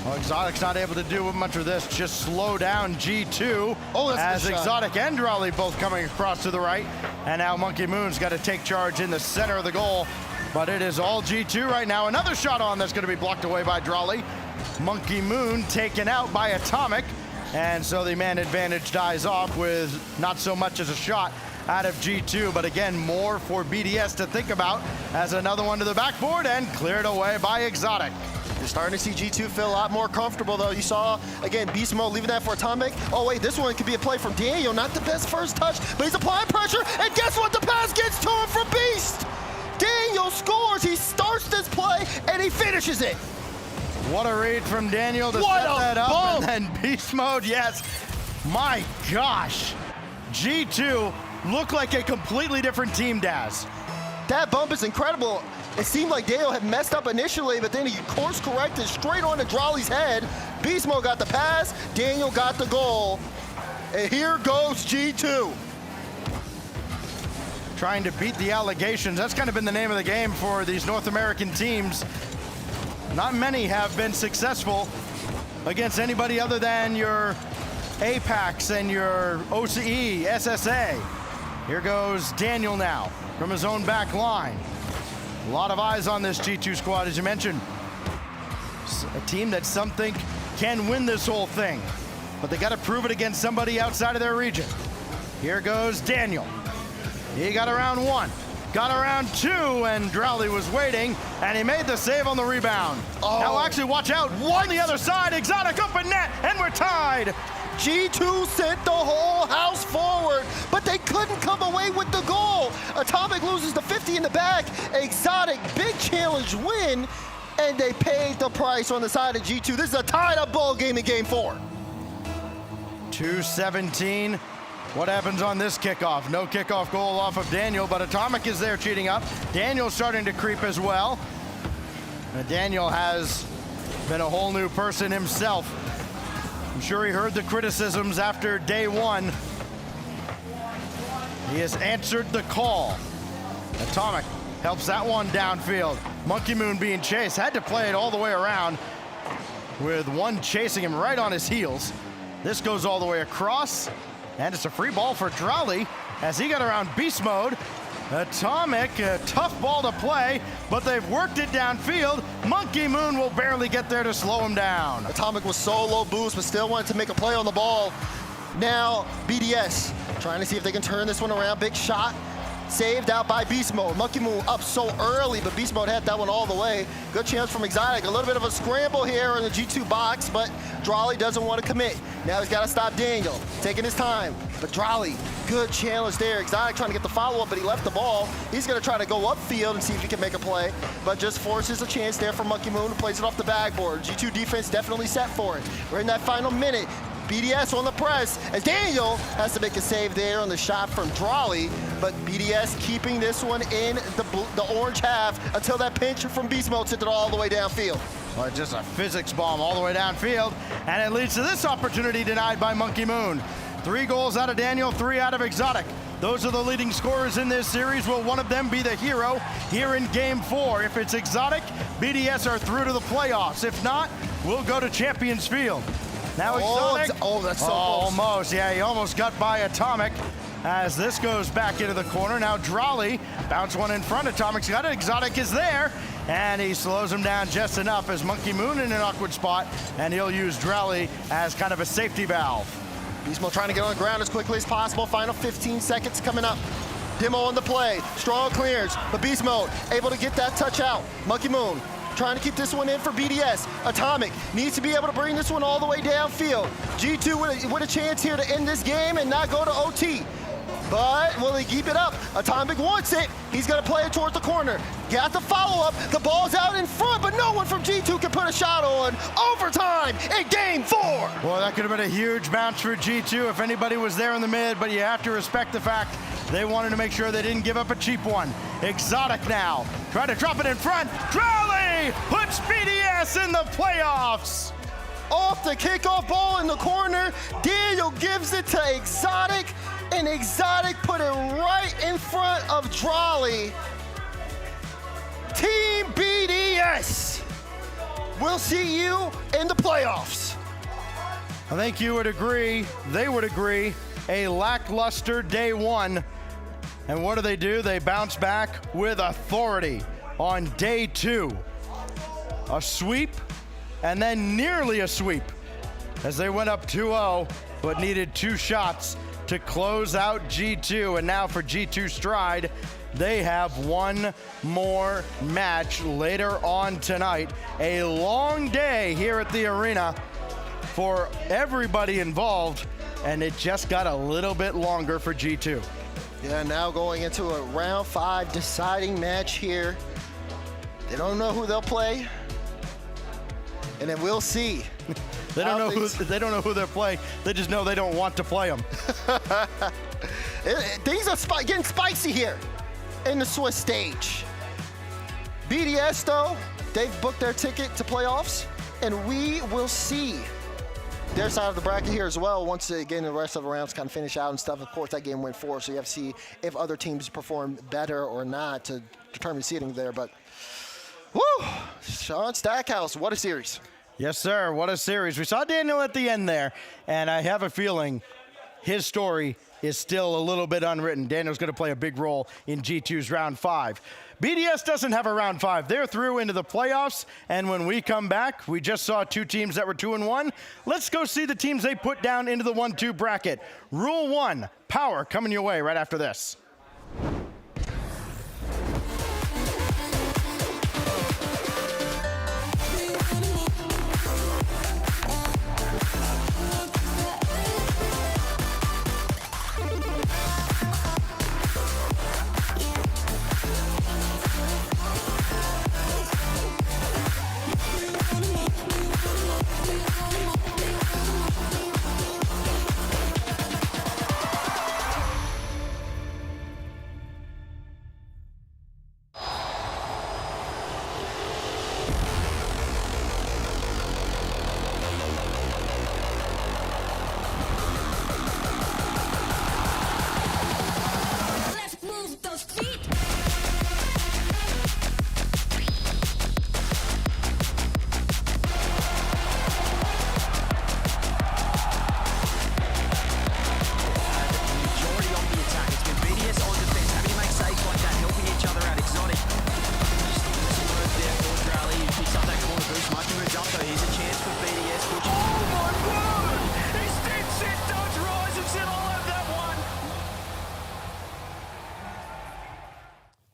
Well, Exotic's not able to do much of this, just slow down G2 as Exotic and Drolly both coming across to the right. And now Monkey Moon's got to take charge in the center of the goal, but it is all G2 right now. Another shot on that's going to be blocked away by Drolly. Monkey Moon taken out by Atomic, and so the man advantage dies off with not so much as a shot out of G2, but again, more for BDS to think about as another one to the backboard and cleared away by Exotic. You're starting to see G2 feel a lot more comfortable, though. You saw, again, Beast Mode leaving that for Atomic. Oh, wait, this one could be a play from Daniel. Not the best first touch, but he's applying pressure, and guess what? The pass gets to him from Beast! Daniel scores. He starts this play, and he finishes it. What a read from Daniel to set that up, and then Beast Mode, yes. My gosh. G2 look like a completely different team, Daz. That bump is incredible. It seemed like Daniel had messed up initially, but then he course corrected straight onto Drolly's head. Beast Mode got the pass, Daniel got the goal. And here goes G2. Trying to beat the allegations. That's kind of been the name of the game for these North American teams. Not many have been successful against anybody other than your Apex and your OCE, SSA. Here goes Daniel now from his own back line. A lot of eyes on this G2 squad, as you mentioned. A team that some think can win this whole thing, but they got to prove it against somebody outside of their region. Here goes Daniel. He got around 1, got around 2, and Drowley was waiting, and he made the save on the rebound. Oh. Now actually watch out, on the other side, Exotic up in net, and we're tied. G2 sent the whole house forward, but they couldn't come away with the goal. Atomic loses the 50 in the back. Exotic, big challenge win, and they paid the price on the side of G2. This is a tied-up ball game in Game 4. 2:17. What happens on this kickoff? No kickoff goal off of Daniel, but Atomic is there cheating up. Daniel's starting to creep as well. Daniel has been a whole new person himself. I'm sure he heard the criticisms after day 1. He has answered the call. Atomic helps that one downfield. Monkey Moon being chased, had to play it all the way around with one chasing him right on his heels. This goes all the way across, and it's a free ball for Drolly as he got around Beast Mode. Atomic, a tough ball to play, but they've worked it downfield. Monkey Moon will barely get there to slow him down. Atomic was so low boost, but still wanted to make a play on the ball. Now, BDS trying to see if they can turn this one around. Big shot saved out by Beast Mode. Monkey Moon up so early, but Beast Mode had that one all the way. Good chance from Exotic. A little bit of a scramble here in the G2 box, but Drawley doesn't want to commit. Now he's got to stop Daniel, taking his time. But Drawley, good challenge there. Exotic trying to get the follow-up, but he left the ball. He's going to try to go upfield and see if he can make a play, but just forces a chance there for Monkey Moon, who plays it off the backboard. G2 defense definitely set for it. We're in that final minute. BDS on the press as Daniel has to make a save there on the shot from Drawley, but BDS keeping this one in the orange half until that pinch from Beast Mode sent it all the way downfield. Well, just a physics bomb all the way downfield, and it leads to this opportunity denied by Monkey Moon. 3 goals out of Daniel, 3 out of Exotic. Those are the leading scorers in this series. Will one of them be the hero here in Game 4? If it's Exotic, BDS are through to the playoffs. If not, we'll go to Champions Field. Now Exotic. Oh, that's so close. Almost, yeah, he almost got by Atomic as this goes back into the corner. Now Drawley bounce one in front. Atomic's got it. Exotic is there, and he slows him down just enough as Monkey Moon in an awkward spot, and he'll use Drawley as kind of a safety valve. Beast Mode trying to get on the ground as quickly as possible. Final 15 seconds coming up. Demo on the play. Strong clearance, but Beast Mode able to get that touch out. Monkey Moon trying to keep this one in for BDS. Atomic needs to be able to bring this one all the way downfield. G2 with a chance here to end this game and not go to OT. But will he keep it up? Atomic wants it. He's going to play it towards the corner. Got the follow-up. The ball's out in front, but no one from G2 can put a shot on. Overtime in Game 4. Well, that could have been a huge bounce for G2 if anybody was there in the mid, but you have to respect the fact they wanted to make sure they didn't give up a cheap one. Exotic now. Try to drop it in front. Drawley puts BDS in the playoffs. Off the kickoff ball in the corner. Daniel gives it to Exotic, and Exotic put it right in front of Drawley. Team BDS, we'll see you in the playoffs. I think you would agree, they would agree, a lackluster day 1. And what do? They bounce back with authority on day 2. A sweep, and then nearly a sweep as they went up 2-0, but needed 2 shots to close out G2. And now for G2 Stride, they have one more match later on tonight. A long day here at the arena for everybody involved, and it just got a little bit longer for G2. Yeah, now going into a round 5 deciding match here. They don't know who they'll play, and then we'll see. They don't know who they're playing. They just know they don't want to play them. Things are getting spicy here in the Swiss stage. BDS, though, they've booked their ticket to playoffs, and we will see their side of the bracket here as well. Once again, the rest of the rounds kind of finish out and stuff. Of course, that game went 4, so you have to see if other teams perform better or not to determine seeding there. But, woo! Sean Stackhouse, what a series. Yes, sir. What a series. We saw Daniel at the end there, and I have a feeling his story is still a little bit unwritten. Daniel's going to play a big role in G2's round 5. BDS doesn't have a round 5. They're through into the playoffs, and when we come back, we just saw 2 teams that were 2-1. Let's go see the teams they put down into the 1-2 bracket. Rule 1, power coming your way right after this.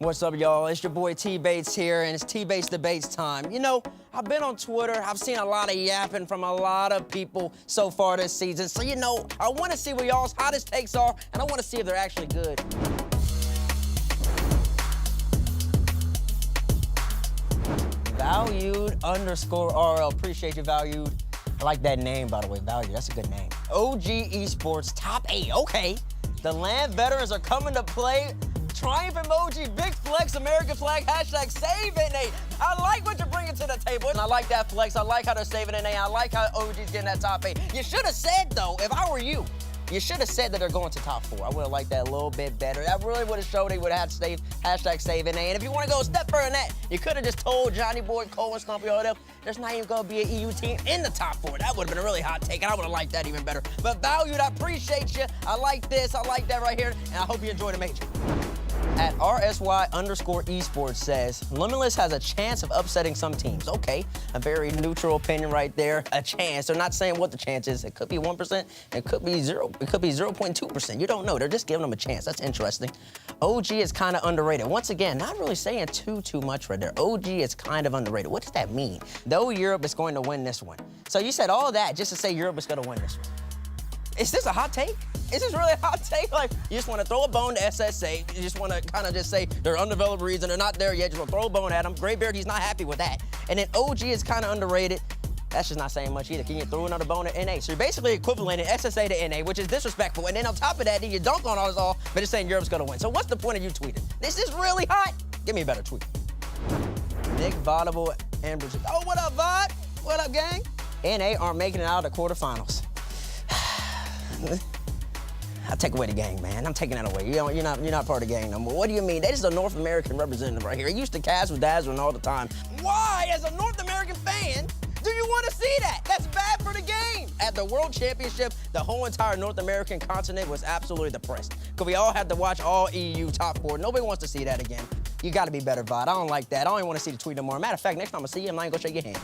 What's up, y'all? It's your boy T-Bates here, and it's T-Bates Debates time. You know, I've been on Twitter. I've seen a lot of yapping from a lot of people so far this season. So, you know, I want to see what y'all's hottest takes are, and I want to see if they're actually good. Valued_RL. Appreciate you, Valued. I like that name, by the way, Valued. That's a good name. OG Esports Top 8. Okay. The land veterans are coming to play. Triumph emoji, big flex, American flag, hashtag save NA. I like what you're bringing to the table, and I like that flex. I like how they're saving NA. I like how OG's getting that top 8. You should have said, though, if I were you, you should have said that they're going to top 4. I would have liked that a little bit better. That really would have showed they would have had to hashtag save NA. And if you want to go a step further than that, you could have just told Johnny Boy, Cole, and Stumpy all them, there's not even going to be an EU team in the top 4. That would have been a really hot take, and I would have liked that even better. But Valued, I appreciate you. I like this. I like that right here, and I hope you enjoy the major. At RSY_esports says, Limitless has a chance of upsetting some teams. Okay, a very neutral opinion right there. A chance. They're not saying what the chance is. It could be 1%. It could be 0. It could be 0.2%. You don't know. They're just giving them a chance. That's interesting. OG is kind of underrated. Once again, not really saying too much right there. OG is kind of underrated. What does that mean? Though Europe is going to win this one. So you said all that just to say Europe is going to win this one. Is this a hot take? Is this really a hot take? Like, you just want to throw a bone to SSA. You just want to kind of just say they're undeveloped reason. They're not there yet. Just want to throw a bone at them. Graybeard, he's not happy with that. And then OG is kind of underrated. That's just not saying much either. Can you throw another bone at NA? So you're basically equivalenting SSA to NA, which is disrespectful. And then on top of that, then you dunk on us all, but just saying Europe's going to win. So what's the point of you tweeting? This is really hot. Give me a better tweet. Nick Vaudable and Bridget. Oh, what up, Vod? What up, gang? NA aren't making it out of the quarterfinals. I take away the gang, man. I'm taking that away. You're not part of the gang no more. What do you mean? That is a North American representative right here. He used to cast with Dazzling all the time. Why, as a North American fan, do you want to see that? That's bad for the game. At the World Championship, the whole entire North American continent was absolutely depressed. Because we all had to watch all EU top 4. Nobody wants to see that again. You got to be better, Vod. I don't like that. I don't even want to see the tweet no more. Matter of fact, next time I see you, I'm not even going to shake your hand.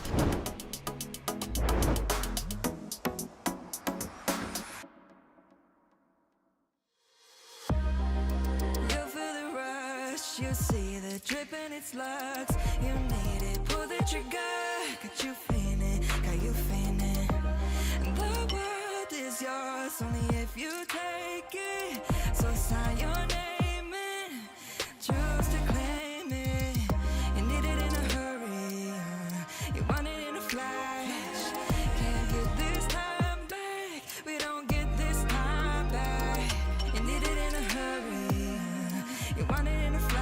You see the drip and it slugs. You need it, pull the trigger. Got you feeling, The world is yours, only if you take it. So sign your name in, choose to claim it. You need it in a hurry, you want it in a flash. Can't get this time back, we don't get this time back. You need it in a hurry, you want it in a flash.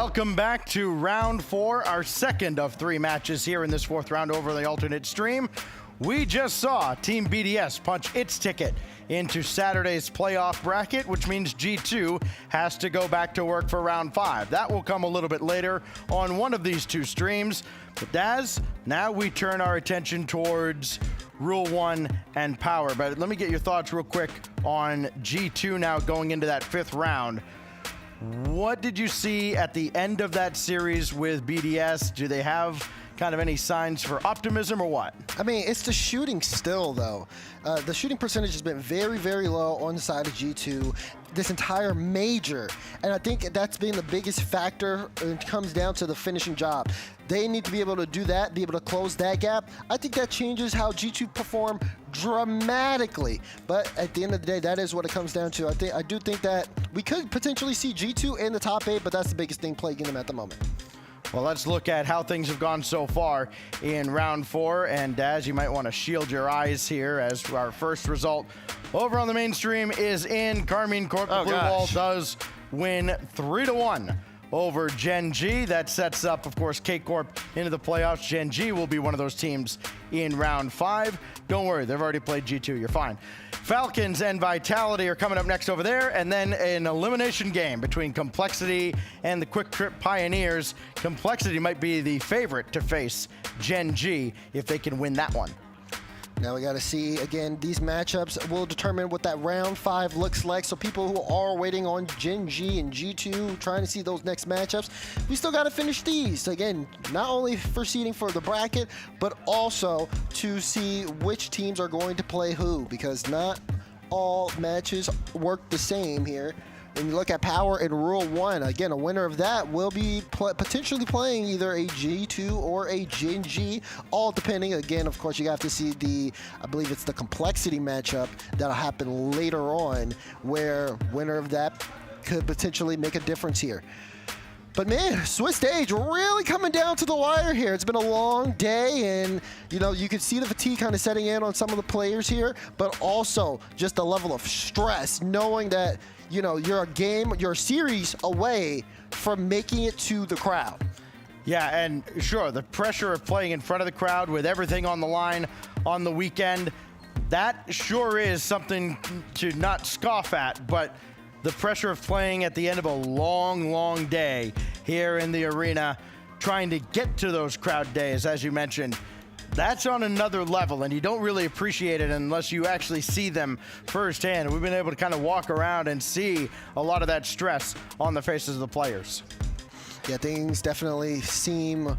Welcome back to round 4, our second of 3 matches here in this 4th round over the alternate stream. We just saw Team BDS punch its ticket into Saturday's playoff bracket, which means G2 has to go back to work for round 5. That will come a little bit later on one of these 2 streams. But Daz, now we turn our attention towards Rule 1 and Power. But let me get your thoughts real quick on G2 now going into that 5th round. What did you see at the end of that series with BDS? Do they have kind of any signs for optimism or what? I mean, it's the shooting still, though. The shooting percentage has been very, very low on the side of G2 this entire major. And I think that's been the biggest factor when it comes down to the finishing job. They need to be able to do that, be able to close that gap. I think that changes how G2 perform dramatically. But at the end of the day, that is what it comes down to. I do think that we could potentially see G2 in the top 8, but that's the biggest thing plaguing them at the moment. Well, let's look at how things have gone so far in round 4. And Daz, you might want to shield your eyes here as our first result over on the mainstream is in KCorp. The Blue Wall does win 3-1 over Gen G. That sets up, of course, KCorp into the playoffs. Gen G will be one of those teams in round 5. Don't worry, they've already played G2. You're fine. Falcons and Vitality are coming up next over there, and then an elimination game between Complexity and the Quick Trip Pioneers. Complexity might be the favorite to face Gen G if they can win that one. Now we got to see, again, these matchups will determine what that round 5 looks like. So people who are waiting on Gen G and G2, trying to see those next matchups, we still got to finish these. Again, not only for seeding for the bracket, but also to see which teams are going to play who, because not all matches work the same here. And you look at Power and Rule 1, again, a winner of that will be potentially playing either a G2 or a Gen G, all depending, again, of course, you have to see I believe it's the Complexity matchup that'll happen later on, where winner of that could potentially make a difference here. But man, Swiss stage really coming down to the wire here. It's been a long day, and you can see the fatigue kind of setting in on some of the players here, but also just the level of stress, knowing that you're a series away from making it to the crowd. Yeah, and sure, the pressure of playing in front of the crowd with everything on the line on the weekend, that sure is something to not scoff at, but the pressure of playing at the end of a long, long day here in the arena, trying to get to those crowd days, as you mentioned, that's on another level, and you don't really appreciate it unless you actually see them firsthand. We've been able to kind of walk around and see a lot of that stress on the faces of the players. Yeah, things definitely seem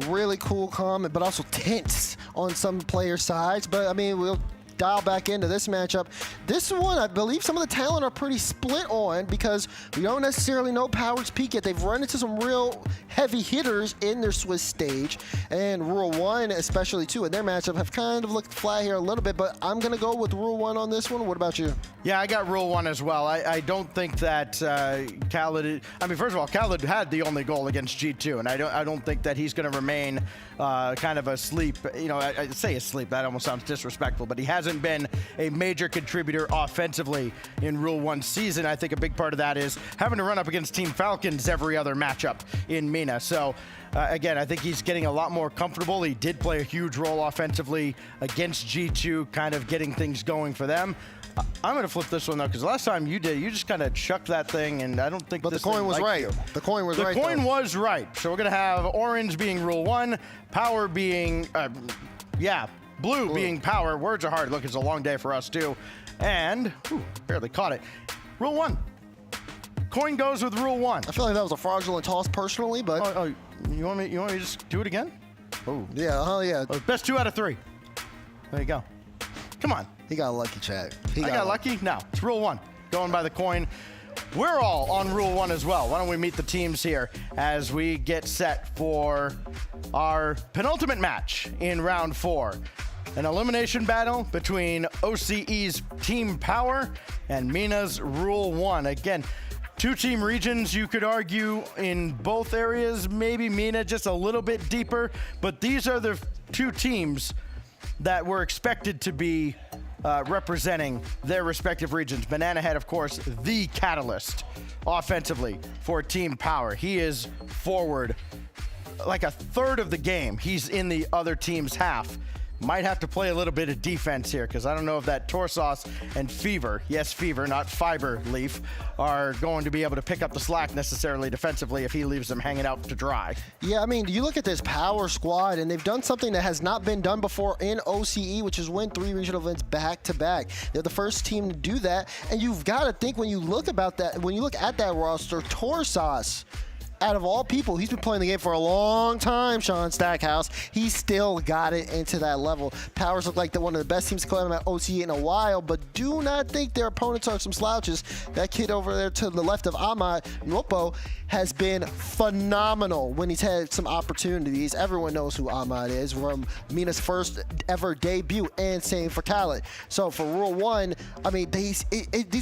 really cool, calm, but also tense on some player sides. But I mean, we'll dial back into this matchup. This one, I believe some of the talent are pretty split on, because we don't necessarily know Power's peak yet. They've run into some real heavy hitters in their Swiss stage, and Rule 1 especially too in their matchup have kind of looked flat here a little bit, but I'm gonna go with Rule 1 on this one. What about you? Yeah, I got Rule 1 as well. I don't think that Khaled, first of all, Khaled had the only goal against G2, and I don't think that he's gonna remain kind of asleep. I say asleep, that almost sounds disrespectful, but he hasn't been a major contributor offensively in Rule 1 season. I think a big part of that is having to run up against Team Falcons every other matchup in MENA. So again, I think he's getting a lot more comfortable. He did play a huge role offensively against G2, kind of getting things going for them. I'm going to flip this one, though, because last time you just kind of chucked that thing, and I don't think But the coin was right. The coin was right. The coin was right. So we're going to have orange being Rule 1, Power being, blue being Power. Words are hard. Look, it's a long day for us, too. And, barely caught it. Rule 1. Coin goes with Rule 1. I feel like that was a fraudulent toss personally, but... Oh, you want me to just do it again? Oh. Yeah, yeah. Best 2 out of 3. There you go. Come on. He got lucky, Chad. I got lucky? No, it's Rule 1. Going by the coin. We're all on Rule 1 as well. Why don't we meet the teams here as we get set for our penultimate match in round 4. An elimination battle between OCE's Team Power and MENA's Rule 1. Again, 2-team regions, you could argue, in both areas. Maybe MENA just a little bit deeper, but these are the 2 teams that were expected to be representing their respective regions. Banana Head, of course, the catalyst offensively for Team Power. He is forward like a third of the game. He's in the other team's half. Might have to play a little bit of defense here because I don't know if that Torsos and Fever, yes, Fever, not Fiber Leaf, are going to be able to pick up the slack necessarily defensively if he leaves them hanging out to dry. Yeah, I mean, you look at this Power squad, and they've done something that has not been done before in OCE, which is win 3 regional events back-to-back. They're the first team to do that, and you've got to think when you look at that roster, Torsos, out of all people, he's been playing the game for a long time, Sean Stackhouse. He still got it into that level. Powers look like one of the best teams to come out of OCE in a while, but do not think their opponents are some slouches. That kid over there to the left of Ahmad, Nwopo, has been phenomenal when he's had some opportunities. Everyone knows who Ahmad is from Mina's first ever debut, and same for Khaled. So for Rule 1, I mean, these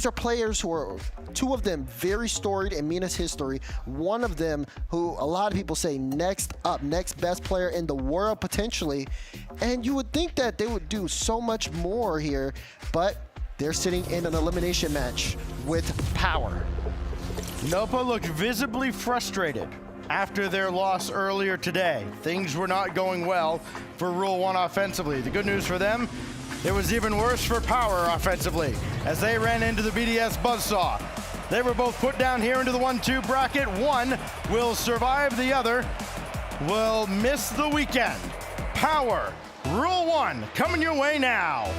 are players who are, 2 of them very storied in Mina's history. One of them who a lot of people say next best player in the world potentially. And you would think that they would do so much more here, but they're sitting in an elimination match with Power. Nopa looked visibly frustrated after their loss earlier today. Things were not going well for Rule 1 offensively. The good news for them, it was even worse for Power offensively as they ran into the BDS Buzzsaw. They were both put down here into the 1-2 bracket. One will survive, the other will miss the weekend. Power, Rule 1, coming your way now.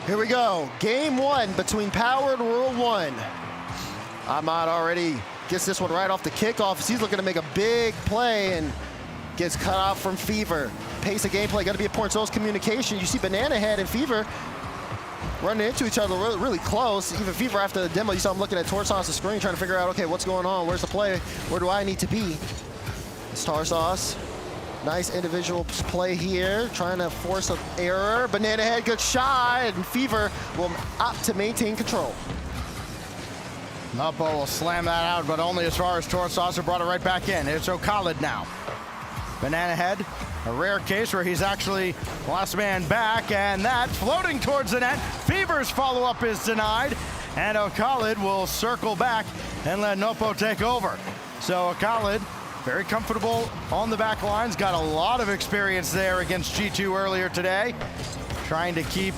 Here we go, game 1 between Power and Rule 1. Ahmad already gets this one right off the kickoff. He's looking to make a big play and gets cut off from Fever. Pace of gameplay got to be important. So is communication. You see Banana Head and Fever running into each other really close. Even Fever after the demo, you saw him looking at Torsos' screen trying to figure out, okay, what's going on? Where's the play? Where do I need to be? It's Torsos. Nice individual play here, trying to force an error. Banana Head good shot, and Fever will opt to maintain control. Nuppo will slam that out, but only as far as Torsos brought it right back in. It's O'Khaled now. Banana Head, a rare case where he's actually last man back, and that floating towards the net. Fever's follow-up is denied, and O'Khaled will circle back and let Nuppo take over. So O'Khaled, very comfortable on the back lines, got a lot of experience there against G2 earlier today, trying to keep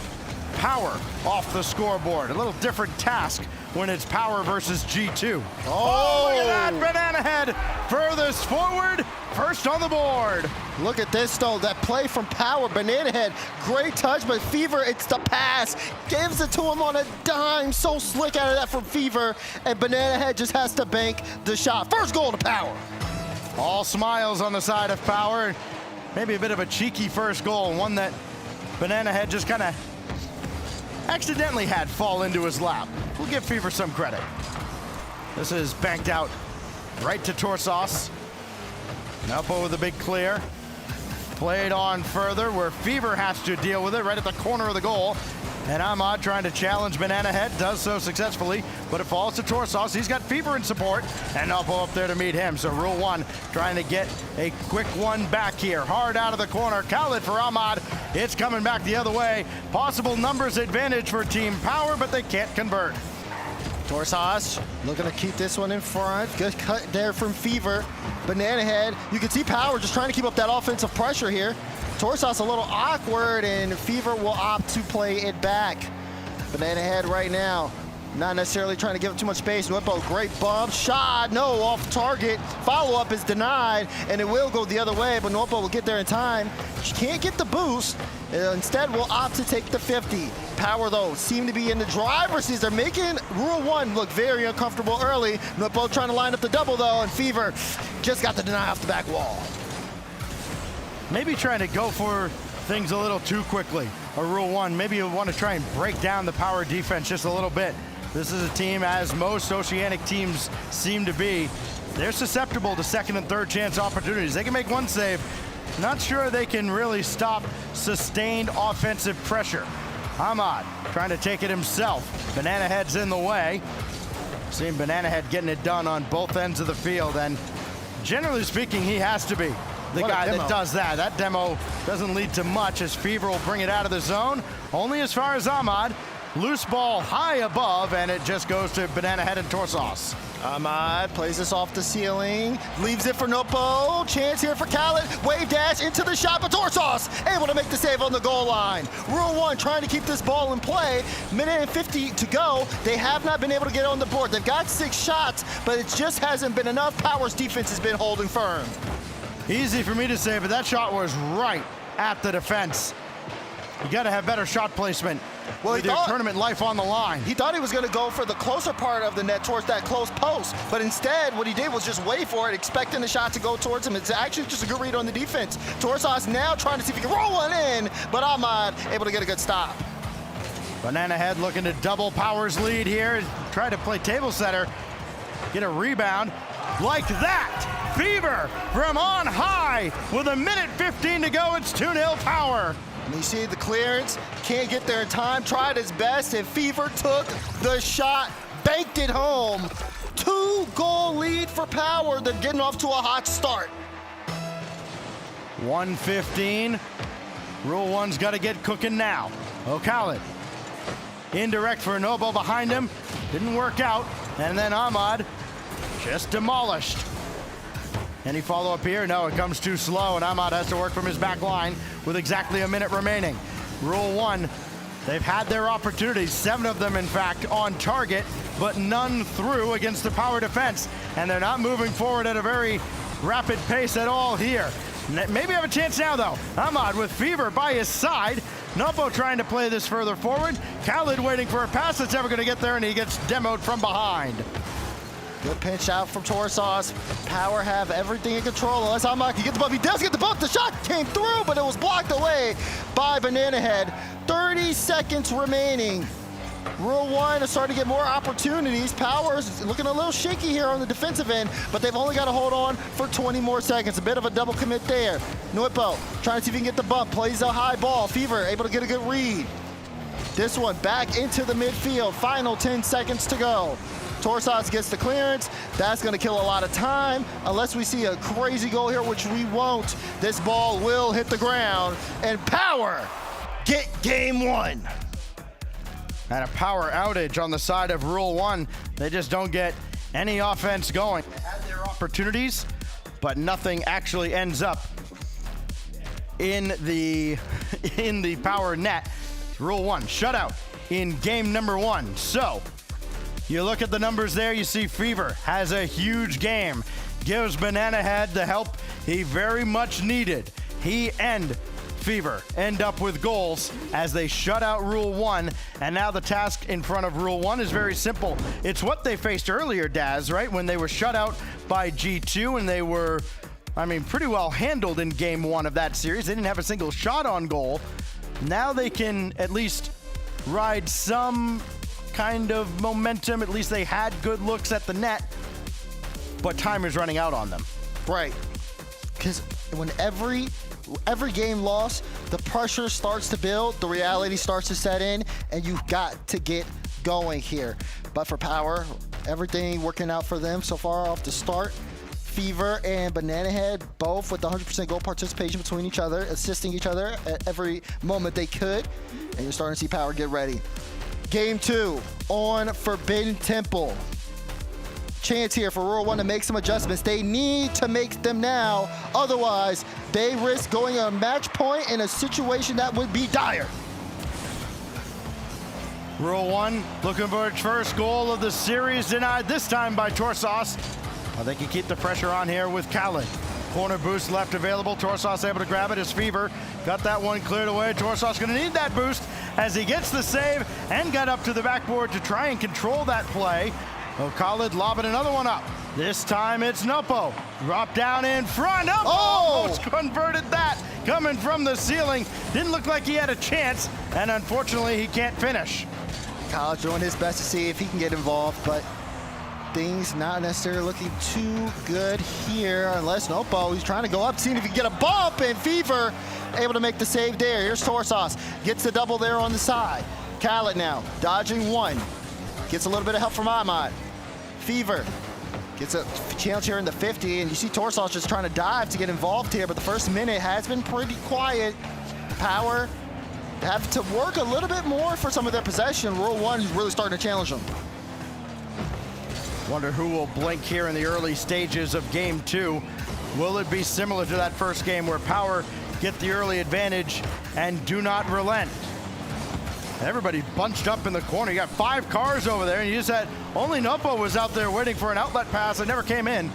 Power off the scoreboard. A little different task when it's Power versus G2. Oh, look at that, Banana Head furthest forward, first on the board. Look at this though, that play from Power, Banana Head, great touch, but Fever, it's the pass, gives it to him on a dime, so slick out of that from Fever, and Banana Head just has to bank the shot. First goal to Power. All smiles on the side of Power. Maybe a bit of a cheeky first goal, one that Banana Head just kind of accidentally had fall into his lap. We'll give Fever some credit. This is banked out right to Torsos. Nuppo with a big clear. Played on further where Fever has to deal with it right at the corner of the goal. And Ahmad trying to challenge Banana Head, does so successfully, but it falls to Torsos. He's got Fever in support, and Nuppo up there to meet him. So Rule 1 trying to get a quick one back here. Hard out of the corner, Khaled for Ahmad. It's coming back the other way. Possible numbers advantage for Team Power, but they can't convert. Torsos looking to keep this one in front. Good cut there from Fever. Banana Head, you can see Power just trying to keep up that offensive pressure here. Torsos a little awkward, and Fever will opt to play it back. Banana Head right now, not necessarily trying to give up too much space. Nuppo, great bump, shot, no, off target. Follow-up is denied, and it will go the other way, but Nuppo will get there in time. She can't get the boost. Instead, will opt to take the 50. Power, though, seem to be in the driver's seat. They're making Rule 1 look very uncomfortable early. Nuppo trying to line up the double, though, and Fever just got the deny off the back wall. Maybe trying to go for things a little too quickly. A Rule 1, maybe you want to try and break down the Power defense just a little bit. This is a team, as most Oceanic teams seem to be, they're susceptible to second and third chance opportunities. They can make one save. Not sure they can really stop sustained offensive pressure. Ahmad trying to take it himself. Banana Head's in the way. Seeing Banana Head getting it done on both ends of the field, and generally speaking, he has to be. the guy that does that. That demo doesn't lead to much as Fever will bring it out of the zone. Only as far as Ahmad. Loose ball high above, and it just goes to Banana Head and Torsos. Ahmad plays this off the ceiling, leaves it for Nopo. Chance here for Khaled. Wave dash into the shot, but Torsos able to make the save on the goal line. Rule 1 trying to keep this ball in play. Minute and 50 to go. They have not been able to get on the board. They've got 6 shots, but it just hasn't been enough. Power's defense has been holding firm. Easy for me to say, but that shot was right at the defense. You got to have better shot placement. Well, with your tournament life on the line. He thought he was going to go for the closer part of the net towards that close post, but instead what he did was just wait for it, expecting the shot to go towards him. It's actually just a good read on the defense. Torsos now trying to see if he can roll one in, but Ahmad able to get a good stop. Banana Head looking to double Power's lead here. Try to play table setter, get a rebound like that. Fever from on high with a minute 15 to go. It's 2-0 Power. And you see the clearance, can't get there in time, tried his best, and Fever took the shot, banked it home. 2-goal lead for Power. They're getting off to a hot start. 1:15. Rule 1's got to get cooking now. Khaled. Indirect for Nobo behind him. Didn't work out. And then Ahmad just demolished. Any follow-up here? No, it comes too slow, and Ahmad has to work from his back line with exactly a minute remaining. Rule 1, they've had their opportunities, 7 of them, in fact, on target, but none through against the Power defense, and they're not moving forward at a very rapid pace at all here. Maybe have a chance now, though. Ahmad with Fever by his side. Nopo trying to play this further forward. Khaled waiting for a pass that's ever going to get there, and he gets demoed from behind. Good pinch out from Torsos. Power have everything in control. Unless Ahmad can get the bump. He does get the bump. The shot came through, but it was blocked away by Banana Head. 30 seconds remaining. Rule 1 is starting to get more opportunities. Power's looking a little shaky here on the defensive end, but they've only got to hold on for 20 more seconds. A bit of a double commit there. Nuipo trying to see if he can get the bump. Plays a high ball. Fever able to get a good read. This one back into the midfield. Final 10 seconds to go. Torsos gets the clearance. That's going to kill a lot of time. Unless we see a crazy goal here, which we won't, this ball will hit the ground. And Power get game 1. And a power outage on the side of Rule 1. They just don't get any offense going. They had their opportunities, but nothing actually ends up in the Power net. Rule 1, shutout in game number 1. So, you look at the numbers there, you see Fever has a huge game. Gives Banana Head the help he very much needed. He and Fever end up with goals as they shut out Rule 1, and now the task in front of Rule 1 is very simple. It's what they faced earlier, Daz, right? When they were shut out by G2 and they were, pretty well handled in game 1 of that series. They didn't have a single shot on goal. Now they can at least ride some kind of momentum. At least they had good looks at the net, but time is running out on them. Right, because when every game lost, the pressure starts to build, the reality starts to set in, and you've got to get going here. But for Power, everything working out for them so far off the start. Fever and Banana Head both with 100% goal participation between each other, assisting each other at every moment they could, and you're starting to see Power get ready. Game 2 on Forbidden Temple. Chance here for Rule 1 to make some adjustments. They need to make them now. Otherwise, they risk going on match point in a situation that would be dire. Rule 1 looking for its first goal of the series, denied this time by Torsos. They can keep the pressure on here with Khaled. Corner boost left available. Torsos able to grab it as Fever got that one cleared away. Torsos going to need that boost as he gets the save and got up to the backboard to try and control that play. Khaled lobbing another one up. This time it's Nopo. Drop down in front. Almost converted that. Coming from the ceiling. Didn't look like he had a chance, and unfortunately he can't finish. Khaled doing his best to see if he can get involved, but things not necessarily looking too good here, unless Nopo, he's trying to go up, seeing if he can get a bump, and Fever able to make the save there. Here's Torsos, gets the double there on the side. Khaled now, dodging one. Gets a little bit of help from Ahmad. Fever Gets a challenge here in the 50, and you see Torsos just trying to dive to get involved here, but the first minute has been pretty quiet. Power have to work a little bit more for some of their possession. Rule 1 is really starting to challenge them. Wonder who will blink here in the early stages of game 2. Will it be similar to that first game where Power get the early advantage and do not relent? Everybody bunched up in the corner. You got 5 cars over there, and you just had only Nopo was out there waiting for an outlet pass that never came in.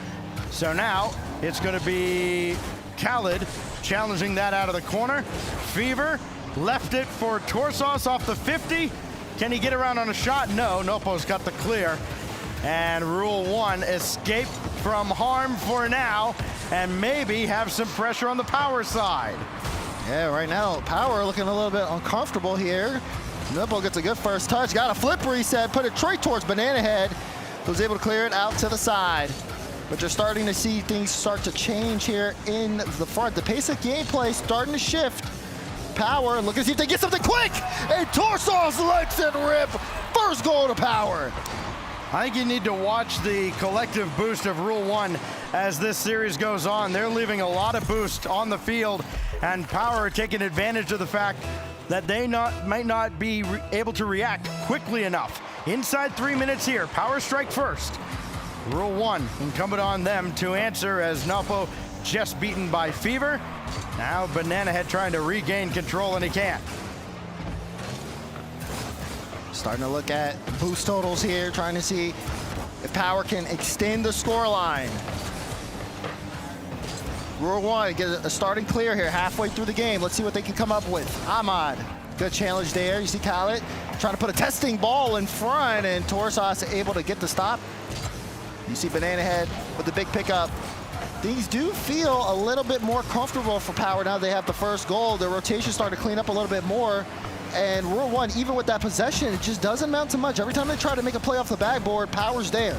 So now it's going to be Khaled challenging that out of the corner. Fever left it for Torsos off the 50. Can he get around on a shot? No, Nopo's got the clear. And Rule 1 escape from harm for now and maybe have some pressure on the Power side. Yeah, right now, Power looking a little bit uncomfortable here. Nopo gets a good first touch, got a flip reset, put it straight towards Banana Head, who's able to clear it out to the side. But you're starting to see things start to change here in the front. The pace of gameplay starting to shift. Power, look to see if they get something quick, and Torsos lets it rip. First goal to Power. I think you need to watch the collective boost of Rule 1 as this series goes on. They're leaving a lot of boost on the field, and Power taking advantage of the fact that they might not be able to react quickly enough. Inside 3 minutes here, Power strike first. Rule 1, incumbent on them to answer as Nopo just beaten by Fever. Now Banana Head trying to regain control, and he can't. Starting to look at boost totals here, trying to see if Power can extend the scoreline. Rule 1, get a starting clear here halfway through the game. Let's see what they can come up with. Ahmad, good challenge there. You see Khaled trying to put a testing ball in front, and Torsos able to get the stop. You see Banana Head with the big pickup. Things do feel a little bit more comfortable for Power now they have the first goal. The rotation started to clean up a little bit more. And Rule 1, even with that possession, it just doesn't amount to much. Every time they try to make a play off the backboard, Power's there.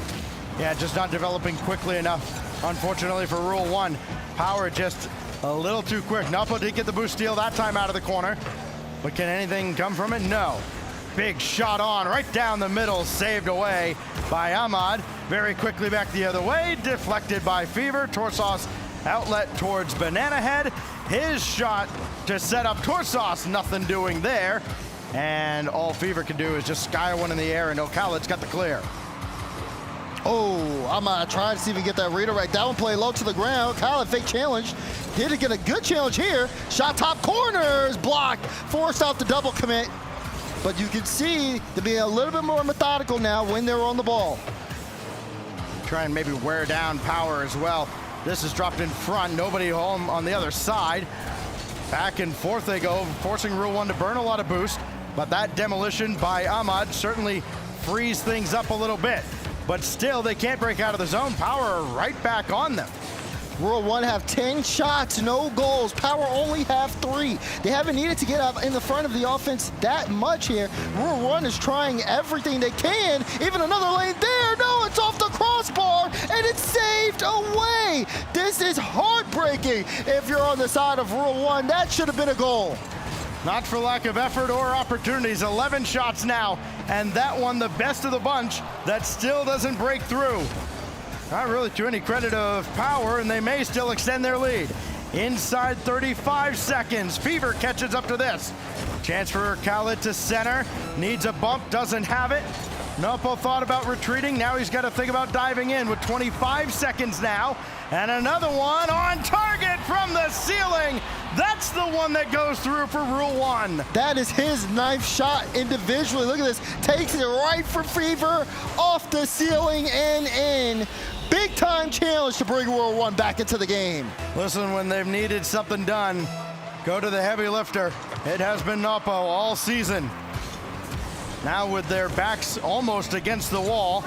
Yeah, just not developing quickly enough, unfortunately, for Rule 1. Power just a little too quick. Nopo did get the boost steal that time out of the corner. But can anything come from it? No. Big shot on, right down the middle, saved away by Ahmad. Very quickly back the other way, deflected by Fever. Torsos outlet towards Banana Head. His shot to set up Torsos, nothing doing there. And all Fever can do is just sky one in the air, and Khaled's got the clear. Oh, Ahmad trying to see if he can get that redirect. That one play low to the ground. Khaled fake challenge. Did get a good challenge here. Shot top corners, blocked. Forced out the double commit. But you can see to be a little bit more methodical now when they're on the ball. Try and maybe wear down Power as well. This is dropped in front, nobody home on the other side. Back and forth they go, forcing Rule 1 to burn a lot of boost. But that demolition by Ahmad certainly frees things up a little bit. But still, they can't break out of the zone. Power right back on them. Rule 1 have 10 shots, no goals. Power only have 3. They haven't needed to get up in the front of the offense that much here. Rule 1 is trying everything they can. Even another lane there. No, it's off the crossbar, and it's saved away. This is heartbreaking if you're on the side of Rule 1. That should have been a goal. Not for lack of effort or opportunities. 11 shots now, and that one the best of the bunch that still doesn't break through. Not really to any credit of Power, and they may still extend their lead. Inside 35 seconds, Fever catches up to this. Chance for Khaled to center, needs a bump, doesn't have it. Nopo thought about retreating, now he's got to think about diving in with 25 seconds now. And another one on target from the ceiling. That's the one that goes through for Rule 1. That is his 9th shot individually. Look at this, takes it right for Fever, off the ceiling and in. Big time challenge to bring Rule 1 back into the game. Listen, when they've needed something done, go to the heavy lifter. It has been Nopo all season. Now with their backs almost against the wall,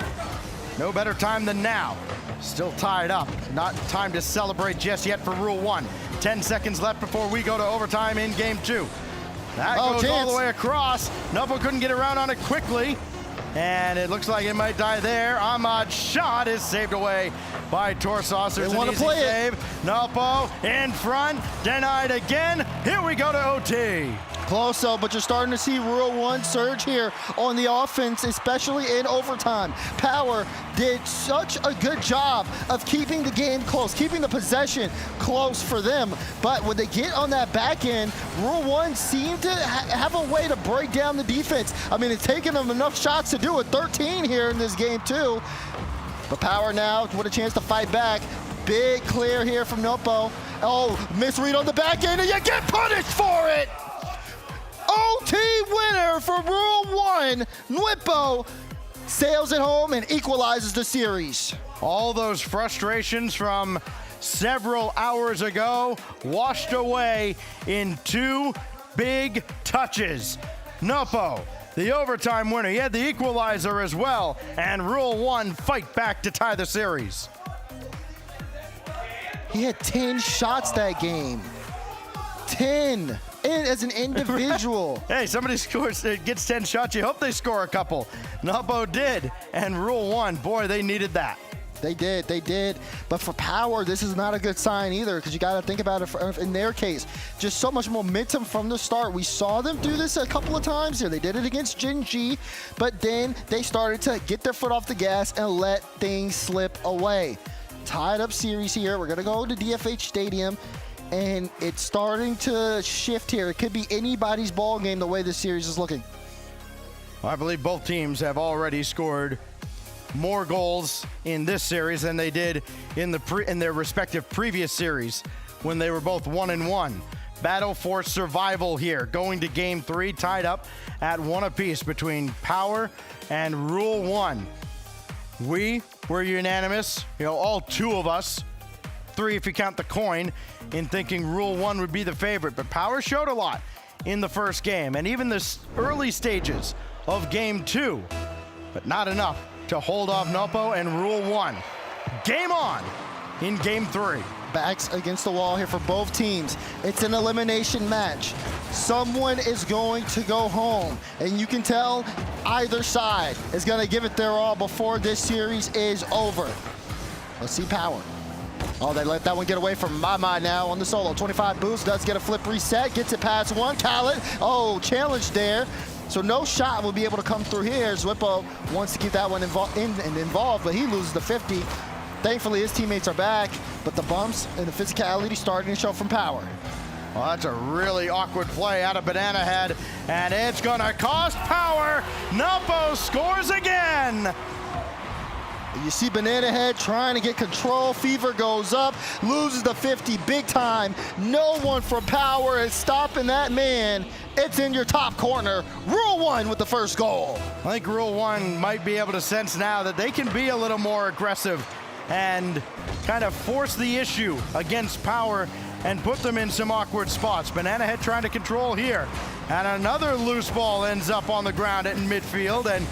no better time than now. Still tied up. Not time to celebrate just yet for Rule 1. 10 seconds left before we go to overtime in Game 2. That goes all the way across. Nopo couldn't get around on it quickly. And it looks like it might die there. Ahmad's shot is saved away by Torsos. There's an easy save. Nopo in front, denied again. Here we go to OT. Close though, but you're starting to see Rule 1 surge here on the offense, especially in overtime. Power did such a good job of keeping the game close, keeping the possession close for them. But when they get on that back end, Rule 1 seemed to have a way to break down the defense. I mean, it's taken them enough shots to do it. 13 here in this game too. But Power now with a chance to fight back. Big clear here from Nopo. Oh, misread on the back end, and you get punished for it! OT winner for Rule 1. Nwippo sails it home and equalizes the series. All those frustrations from several hours ago washed away in 2 big touches. Nopo, the overtime winner. He had the equalizer as well, and Rule 1 fight back to tie the series. He had 10 shots that game. 10. And as an individual. Hey, somebody gets 10 shots. You hope they score a couple. Nopo did. And Rule 1, boy, they needed that. They did. But for Power, this is not a good sign either, because you got to think about it in their case. Just so much momentum from the start. We saw them do this a couple of times here. They did it against Gen G, but then they started to get their foot off the gas and let things slip away. Tied up series here. We're going to go to DFH Stadium, and it's starting to shift here. It could be anybody's ball game the way this series is looking. I believe both teams have already scored more goals in this series than they did in their respective previous series when they were both 1-1. Battle for survival here, going to game 3, tied up at 1 apiece between Power and Rule 1. We were unanimous, all 2 of us, 3 if you count the coin, in thinking Rule 1 would be the favorite. But Power showed a lot in the first game, and even the early stages of game 2, but not enough to hold off Nopo and Rule 1. Game on in game 3. Backs against the wall here for both teams. It's an elimination match. Someone is going to go home, and you can tell either side is going to give it their all before this series is over. Let's see Power. Oh, they let that one get away from Mama now on the solo. 25 boost, does get a flip reset, gets it past one. Khaled, challenge there. So no shot will be able to come through here. Zwippo wants to keep that one involved, but he loses the 50. Thankfully, his teammates are back, but the bumps and the physicality starting to show from Power. Well, that's a really awkward play out of Banana Head, and it's gonna cost Power. Nopo scores again. You see Banana Head trying to get control. Fever goes up, loses the 50 big time. No one from Power is stopping that man. It's in your top corner. Rule 1 with the first goal. I think Rule 1 might be able to sense now that they can be a little more aggressive and kind of force the issue against Power and put them in some awkward spots. Banana Head trying to control here. And another loose ball ends up on the ground in midfield, and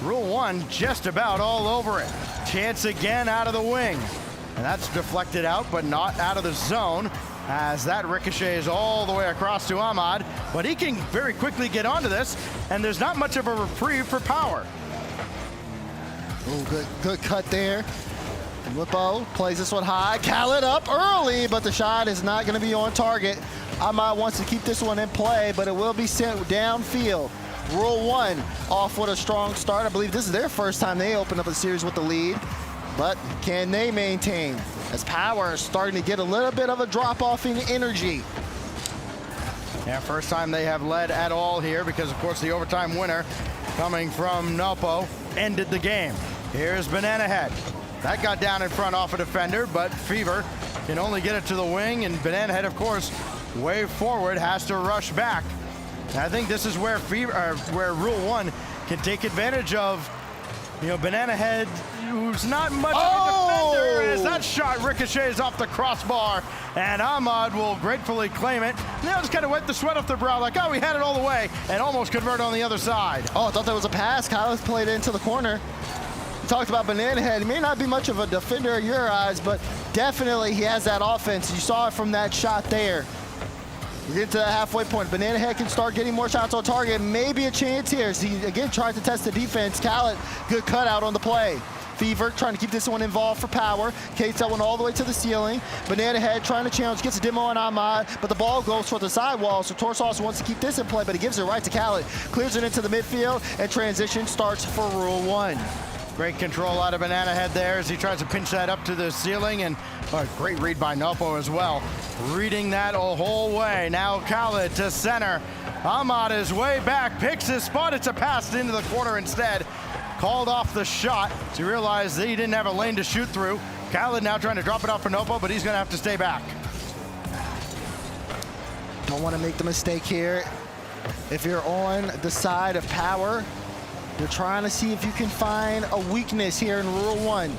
Rule 1 just about all over it. Chance again out of the wing. And that's deflected out, but not out of the zone, as that ricochets all the way across to Ahmad. But he can very quickly get onto this, and there's not much of a reprieve for Power. Oh, good cut there. Whippo plays this one high. Khaled up early, but the shot is not going to be on target. Ahmad wants to keep this one in play, but it will be sent downfield. Rule 1 off with a strong start. I believe this is their first time they open up a series with the lead, but can they maintain? As Power is starting to get a little bit of a drop-off in energy. Yeah, first time they have led at all here, because of course the overtime winner coming from Nopo ended the game. Here's Banana Head. That got down in front off a defender, but Fever can only get it to the wing, and Banana Head, of course, way forward, has to rush back. And I think this is where where Rule 1 can take advantage of, Banana Head, who's not much of a defender, as that shot ricochets off the crossbar, and Ahmad will gratefully claim it. And they'll just kind of wipe the sweat off their brow, like, we had it all the way, and almost convert on the other side. Oh, I thought that was a pass. Kyle's played into the corner. We talked about Banana Head. He may not be much of a defender in your eyes, but definitely he has that offense. You saw it from that shot there. We get to the halfway point. Banana Head can start getting more shots on target. Maybe a chance here. He again tries to test the defense. Khaled, good cutout on the play. Fever trying to keep this one involved for power. Kates that one all the way to the ceiling. Banana Head trying to challenge, gets a demo on Ahmad, but the ball goes for the sidewall, so Torsos wants to keep this in play, but he gives it right to Khaled. Clears it into the midfield, and transition starts for Rule 1. Great control out of Banana Head there as he tries to pinch that up to the ceiling, and a great read by Nopo as well. Reading that a whole way. Now Khaled to center. Ahmad is way back, picks his spot. It's a pass into the corner instead. Called off the shot. So he realized that he didn't have a lane to shoot through. Khaled now trying to drop it off for Nopo, but he's going to have to stay back. Don't want to make the mistake here. If you're on the side of power, you're trying to see if you can find a weakness here in Rural 1.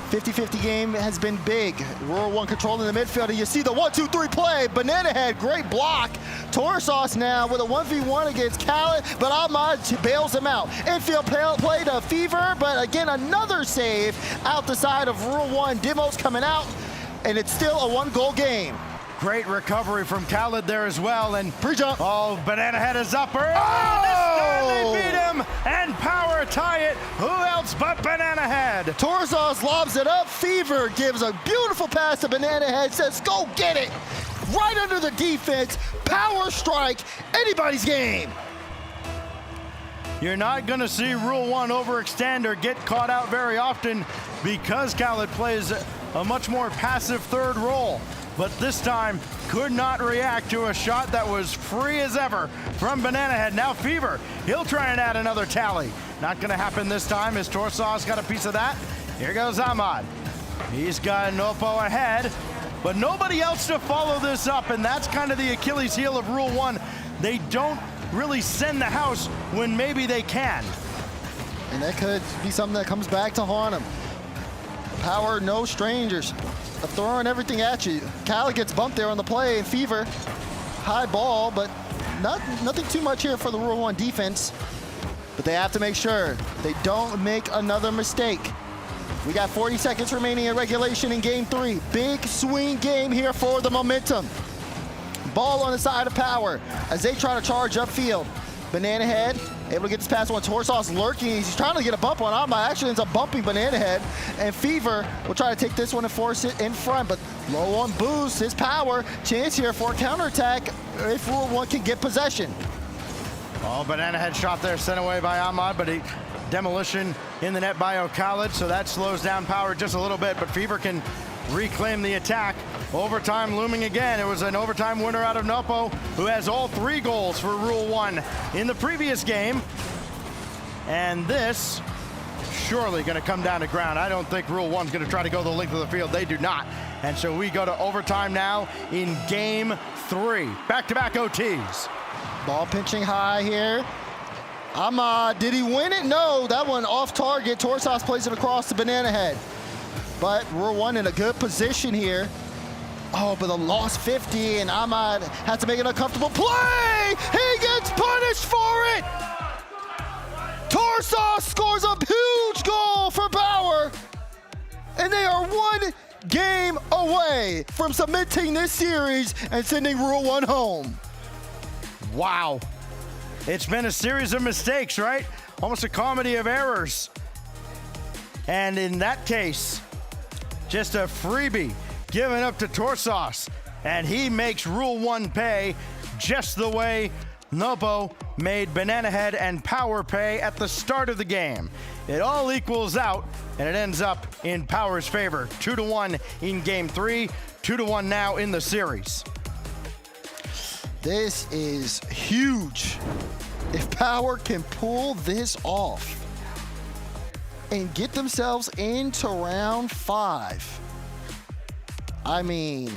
50-50 game has been big. Rural 1 controlling the midfield, and you see the 1-2-3 play. Banana Head, great block. Torsos now with a 1v1 against Khaled, but Ahmad bails him out. Infield play to Fever, but again, another save out the side of Rural 1. Demos coming out, and it's still a 1-goal game. Great recovery from Khaled there as well, and pre-jump. Oh, Banana Head is upper. Oh! This time they beat him, and Power tie it. Who else but Banana Head? Torsos lobs it up. Fever gives a beautiful pass to Banana Head, says, go get it. Right under the defense, Power strike, anybody's game. You're not going to see Rule 1 overextend or get caught out very often because Khaled plays a much more passive third role. But this time could not react to a shot that was free as ever from Banana Head. Now Fever, he'll try and add another tally. Not gonna happen this time as Torsos got a piece of that. Here goes Ahmad. He's got Nopo ahead, but nobody else to follow this up, and that's kind of the Achilles heel of Rule 1. They don't really send the house when maybe they can. And that could be something that comes back to haunt them. Power, no strangers. Throwing everything at you. Khaled gets bumped there on the play, and Fever, high ball, but nothing too much here for the Rule 1 defense. But they have to make sure they don't make another mistake. We got 40 seconds remaining in regulation in game 3. Big swing game here for the momentum. Ball on the side of Power as they try to charge upfield. Banana Head able to get this pass on. Torsos lurking. He's trying to get a bump on Ahmad. Actually ends up bumping Banana Head. And Fever will try to take this one and force it in front. But low on boost, his Power. Chance here for a counterattack if Rule 1 can get possession. Oh, Banana Head shot there, sent away by Ahmad, but demolition in the net by Khaled, so that slows down Power just a little bit. But Fever can reclaim the attack. Overtime looming again. It was an overtime winner out of Nopo, who has all 3 goals for Rule 1 in the previous game. And this surely going to come down to ground. I don't think Rule 1's going to try to go the length of the field. They do not. And so we go to overtime now in game 3. Back-to-back OTs. Ball pinching high here. Ahmad, did he win it? No, that one off target. Torsos plays it across the Banana Head. But Rule 1 in a good position here. Oh, but the loss 50, and Ahmad has to make an uncomfortable play. He gets punished for it. Torsos scores a huge goal for Power, and they are 1 game away from submitting this series and sending Rule 1 home. Wow. It's been a series of mistakes, right? Almost a comedy of errors. And in that case, just a freebie given up to Torsos, and he makes Rule 1 pay just the way Nopo made Banana Head and Power pay at the start of the game. It all equals out, and it ends up in Power's favor. 2-1 in game 3, 2-1 now in the series. This is huge. If Power can pull this off and get themselves into round 5, I mean,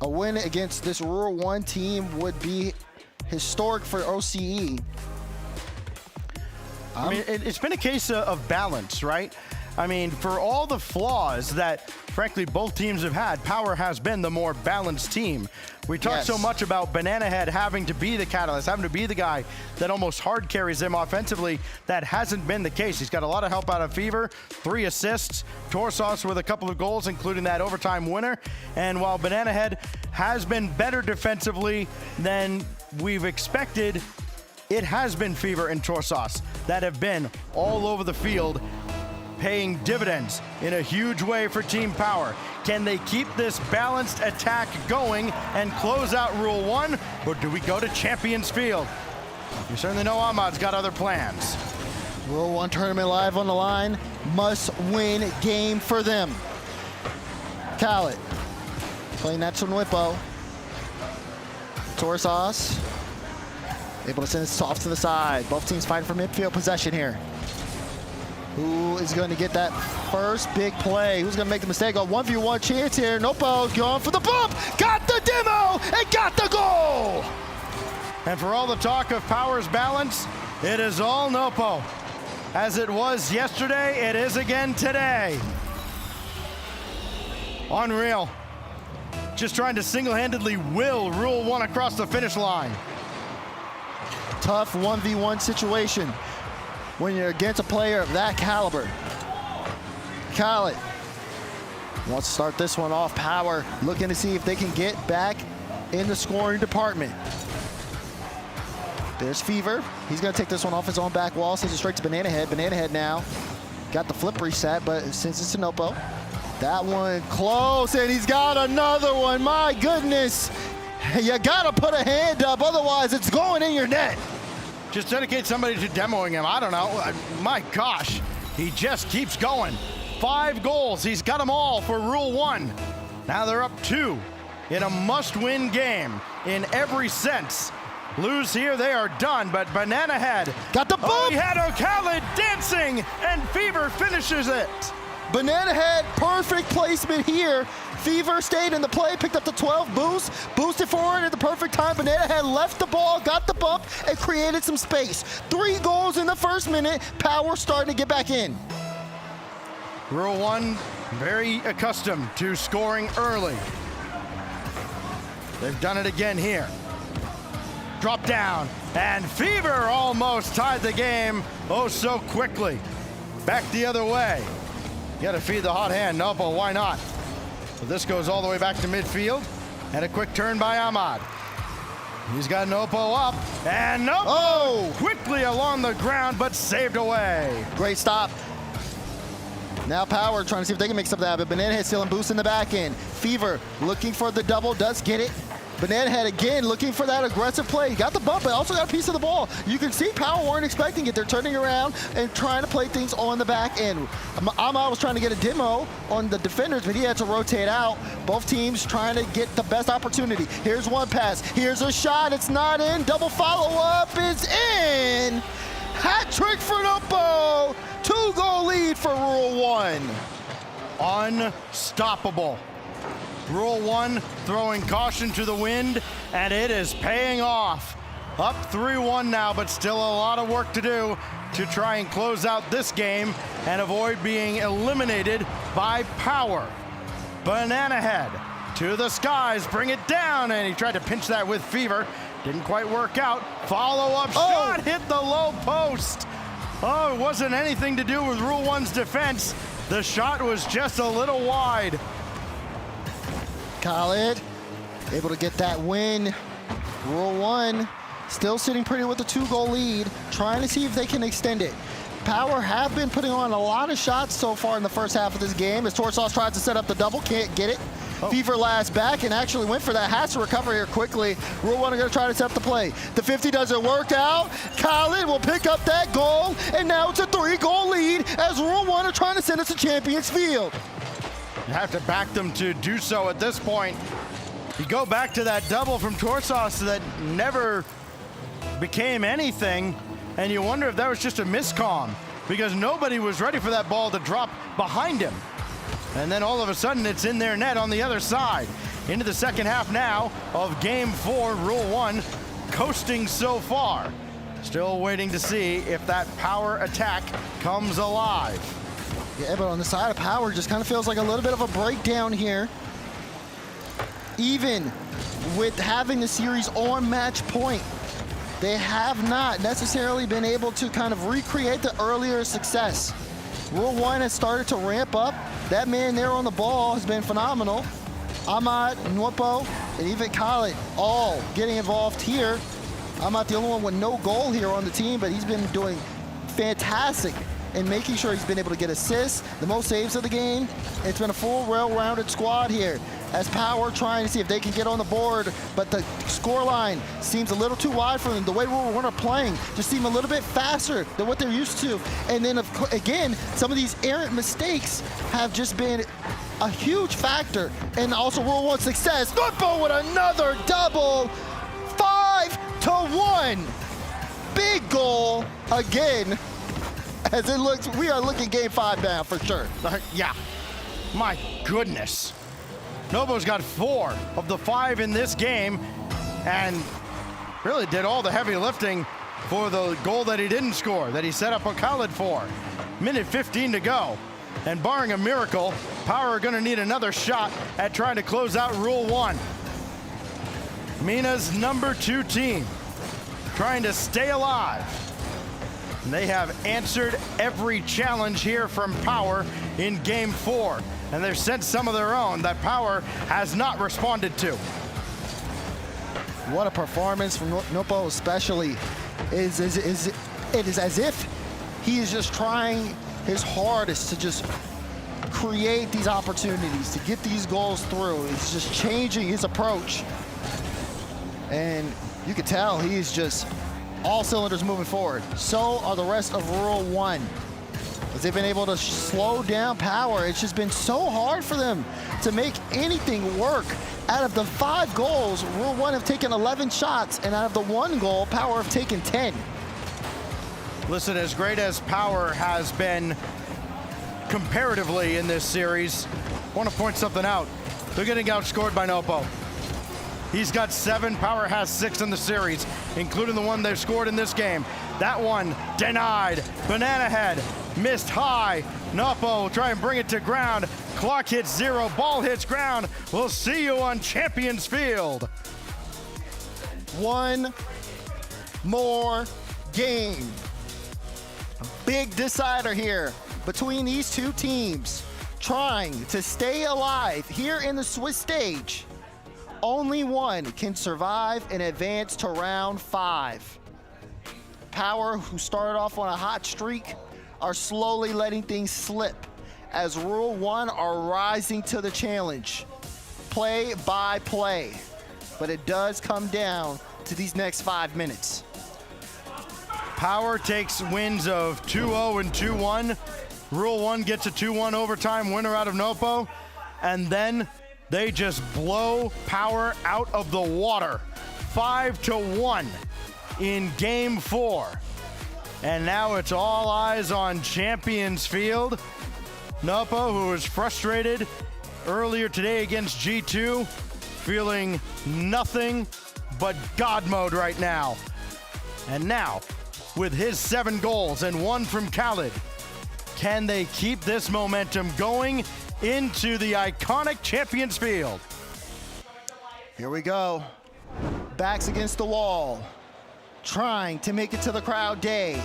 a win against this Rural 1 team would be historic for OCE. I mean, it's been a case of balance, right? I mean, for all the flaws that, frankly, both teams have had, Power has been the more balanced team. We talked so much about Banana Head having to be the catalyst, having to be the guy that almost hard carries them offensively. That hasn't been the case. He's got a lot of help out of Fever, 3 assists, Torsos with a couple of goals, including that overtime winner. And while Banana Head has been better defensively than we've expected, it has been Fever and Torsos that have been all over the field paying dividends in a huge way for Team Power. Can they keep this balanced attack going and close out Rule 1, or do we go to Champions Field? You certainly know Ahmad's got other plans. Rule 1 tournament live on the line. Must-win game for them. Khaled playing that to Nwippo. Torsas able to send it off to the side. Both teams fighting for midfield possession here. Who is going to get that first big play? Who's going to make the mistake? A 1v1 chance here. Nwippo going for the bump. Got the demo and got the goal. And for all the talk of Power's balance, it is all Nwippo. As it was yesterday, it is again today. Unreal. Just trying to single-handedly will Rule 1 across the finish line. Tough 1v1 situation when you're against a player of that caliber. Khaled wants to start this one off. Power looking to see if they can get back in the scoring department. There's Fever. He's going to take this one off his own back wall. Sends it straight to Banana Head. Banana Head now got the flip reset, but since it's to Nwippo, that one close, and he's got another one. My goodness. You got to put a hand up, otherwise it's going in your net. Just dedicate somebody to demoing him. I don't know. My gosh, he just keeps going. 5 goals. He's got them all for Rule 1. Now they're up 2 in a must-win game in every sense. Lose here, they are done, but Banana Head got the bump. Oh, he had O'Khaled dancing, and Fever finishes it. Banana Head, perfect placement here. Fever stayed in the play, picked up the 12 boost, boosted forward at the perfect time. Banana Head left the ball, got the bump, and created some space. 3 goals in the first minute. Power starting to get back in. Rule 1, very accustomed to scoring early. They've done it again here. Drop down, and Fever almost tied the game oh so quickly. Back the other way. You gotta feed the hot hand. Nwippo, why not? So this goes all the way back to midfield, and a quick turn by Ahmad. He's got Nwippo up, and Nwippo quickly along the ground, but saved away. Great stop. Now Power trying to see if they can make something happen. Banana Head still in boost in the back end. Fever looking for the double, does get it. Banana Head again looking for that aggressive play. He got the bump, but also got a piece of the ball. You can see Power weren't expecting it. They're turning around and trying to play things on the back end. Ahmad was trying to get a demo on the defenders, but he had to rotate out. Both teams trying to get the best opportunity. Here's one pass. Here's a shot. It's not in. Double follow-up is in. Hat trick for Nwippo. 2-goal lead for Rule 1. Unstoppable. Rule 1 throwing caution to the wind, and it is paying off. Up 3-1 now, but still a lot of work to do to try and close out this game and avoid being eliminated by Power. Banana Head to the skies, bring it down, and he tried to pinch that with Fever. Didn't quite work out. Follow-up shot hit the low post. Oh, it wasn't anything to do with Rule 1's defense. The shot was just a little wide. Khaled able to get that win. Rule 1 still sitting pretty with a 2-goal lead, trying to see if they can extend it. Power have been putting on a lot of shots so far in the first half of this game as Torsas tries to set up the double, can't get it. Fever last back and actually went for that, has to recover here quickly. Rule 1 are going to try to set up the play. The 50 doesn't work out. Khaled will pick up that goal, and now it's a 3-goal lead as Rule 1 are trying to send us to Champions Field. You have to back them to do so at this point. You go back to that double from Torsas that never became anything, and you wonder if that was just a miscomm because nobody was ready for that ball to drop behind him. And then all of a sudden it's in their net on the other side. Into the second half now of Game 4, Rule 1, coasting so far. Still waiting to see if that Power attack comes alive. Yeah, but on the side of Power, just kind of feels like a little bit of a breakdown here. Even with having the series on match point, they have not necessarily been able to kind of recreate the earlier success. Rule 1 has started to ramp up. That man there on the ball has been phenomenal. Ahmad, Nwippo, and even Khaled all getting involved here. I'm not the only one with no goal here on the team, but he's been doing fantastic and making sure he's been able to get assists, the most saves of the game. It's been a full, well-rounded squad here. As Power trying to see if they can get on the board, but the scoreline seems a little too wide for them. The way Rule 1 are playing just seem a little bit faster than what they're used to. And then, again, some of these errant mistakes have just been a huge factor. And also Rule 1 success. Northbow with another double. 5-1. Big goal again. As it looks, we are looking game 5 now for sure. Yeah, my goodness. Nobo's got 4 of the 5 in this game and really did all the heavy lifting for the goal that he didn't score, that he set up a Khaled for. Minute 15 to go. And barring a miracle, Power are gonna need another shot at trying to close out Rule 1. Mina's number 2 team trying to stay alive. And they have answered every challenge here from Power in game 4. And they've sent some of their own that Power has not responded to. What a performance from Nopo especially. It is as if he is just trying his hardest to just create these opportunities, to get these goals through. He's just changing his approach. And you can tell he's just all cylinders moving forward. So are the rest of Rule 1. As they've been able to slow down Power. It's just been so hard for them to make anything work. Out of the 5 goals, Rule 1 have taken 11 shots, and out of the 1 goal, Power have taken 10. Listen, as great as Power has been comparatively in this series, I want to point something out. They're getting outscored by Nopo. He's got 7, Power has 6 in the series, including the one they've scored in this game. That one denied. Banana Head missed high. Nopo will try and bring it to ground. Clock hits 0, ball hits ground. We'll see you on Champions Field. One more game. A big decider here between these 2 teams trying to stay alive here in the Swiss stage. Only one can survive and advance to round 5. Power, who started off on a hot streak, are slowly letting things slip as Rule 1 are rising to the challenge. Play by play. But it does come down to these next 5 minutes. Power takes wins of 2-0 and 2-1. Rule 1 gets a 2-1 overtime winner out of Nopo. And then they just blow Power out of the water. 5-1 in game 4. And now it's all eyes on Champions Field. Nopo, who was frustrated earlier today against G2, feeling nothing but God mode right now. And now, with his 7 goals and 1 from Khaled, can they keep this momentum going into the iconic Champions Field? Here we go. Backs against the wall. Trying to make it to the crowd day.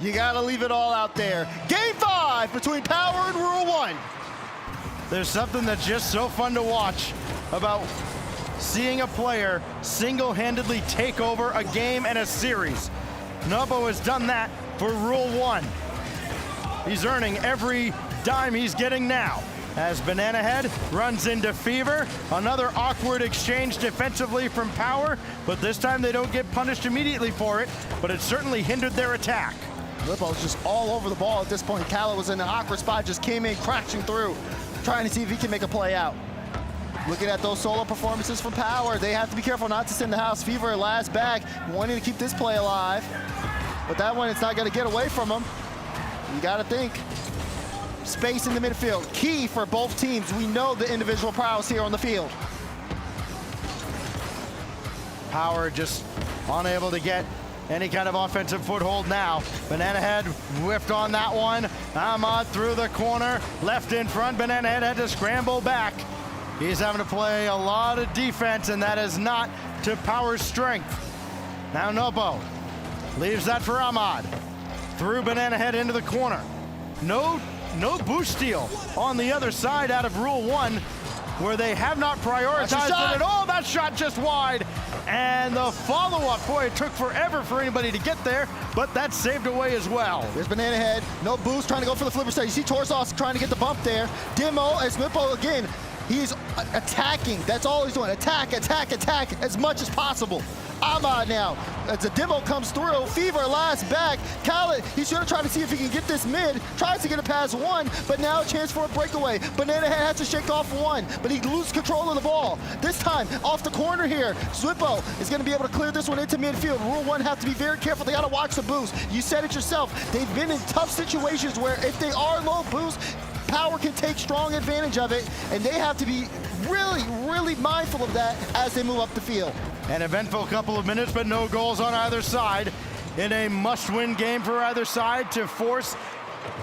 You gotta leave it all out there. Game 5 between Power and Rule 1. There's something that's just so fun to watch about seeing a player single-handedly take over a game and a series. Nopo has done that for Rule 1. He's earning every dime he's getting now. As Banana Head runs into Fever, another awkward exchange defensively from Power, but this time they don't get punished immediately for it, but it certainly hindered their attack. Lippo's just all over the ball at this point. Khaled was in an awkward spot, just came in crashing through, trying to see if he can make a play out. Looking at those solo performances from Power, they have to be careful not to send the house. Fever last back, wanting to keep this play alive, but that one, it's not gonna get away from him. You gotta think. Space in the midfield, key for both teams. We know the individual prowess here on the field. Power just unable to get any kind of offensive foothold now. Banana Head whiffed on that one. Ahmad through the corner, left in front. Banana Head had to scramble back. He's having to play a lot of defense, and that is not to Power's strength. Now Nopo leaves that for Ahmad. Through Banana Head into the corner. No boost steal on the other side out of Rule 1. where they have not prioritized it at all. That shot just wide. And the follow-up, boy, it took forever for anybody to get there, but that's saved away as well. There's Banana Head, no boost, trying to go for the flipper side. You see Torsos trying to get the bump there. Demo as Mippo again, he's attacking. That's all he's doing. Attack, attack, attack as much as possible. Ahmad now, as the demo comes through, Fever last back. Khaled, he's gonna try to see if he can get this mid, tries to get it past one, but now a chance for a breakaway. Banana Head has to shake off one, but he loses control of the ball. This time, off the corner here, Zwippo is gonna be able to clear this one into midfield. Rule 1 have to be very careful, they gotta watch the boost. You said it yourself, they've been in tough situations where if they are low boost, Power can take strong advantage of it, and they have to be really, really mindful of that as they move up the field. An eventful couple of minutes, but no goals on either side in a must-win game for either side to force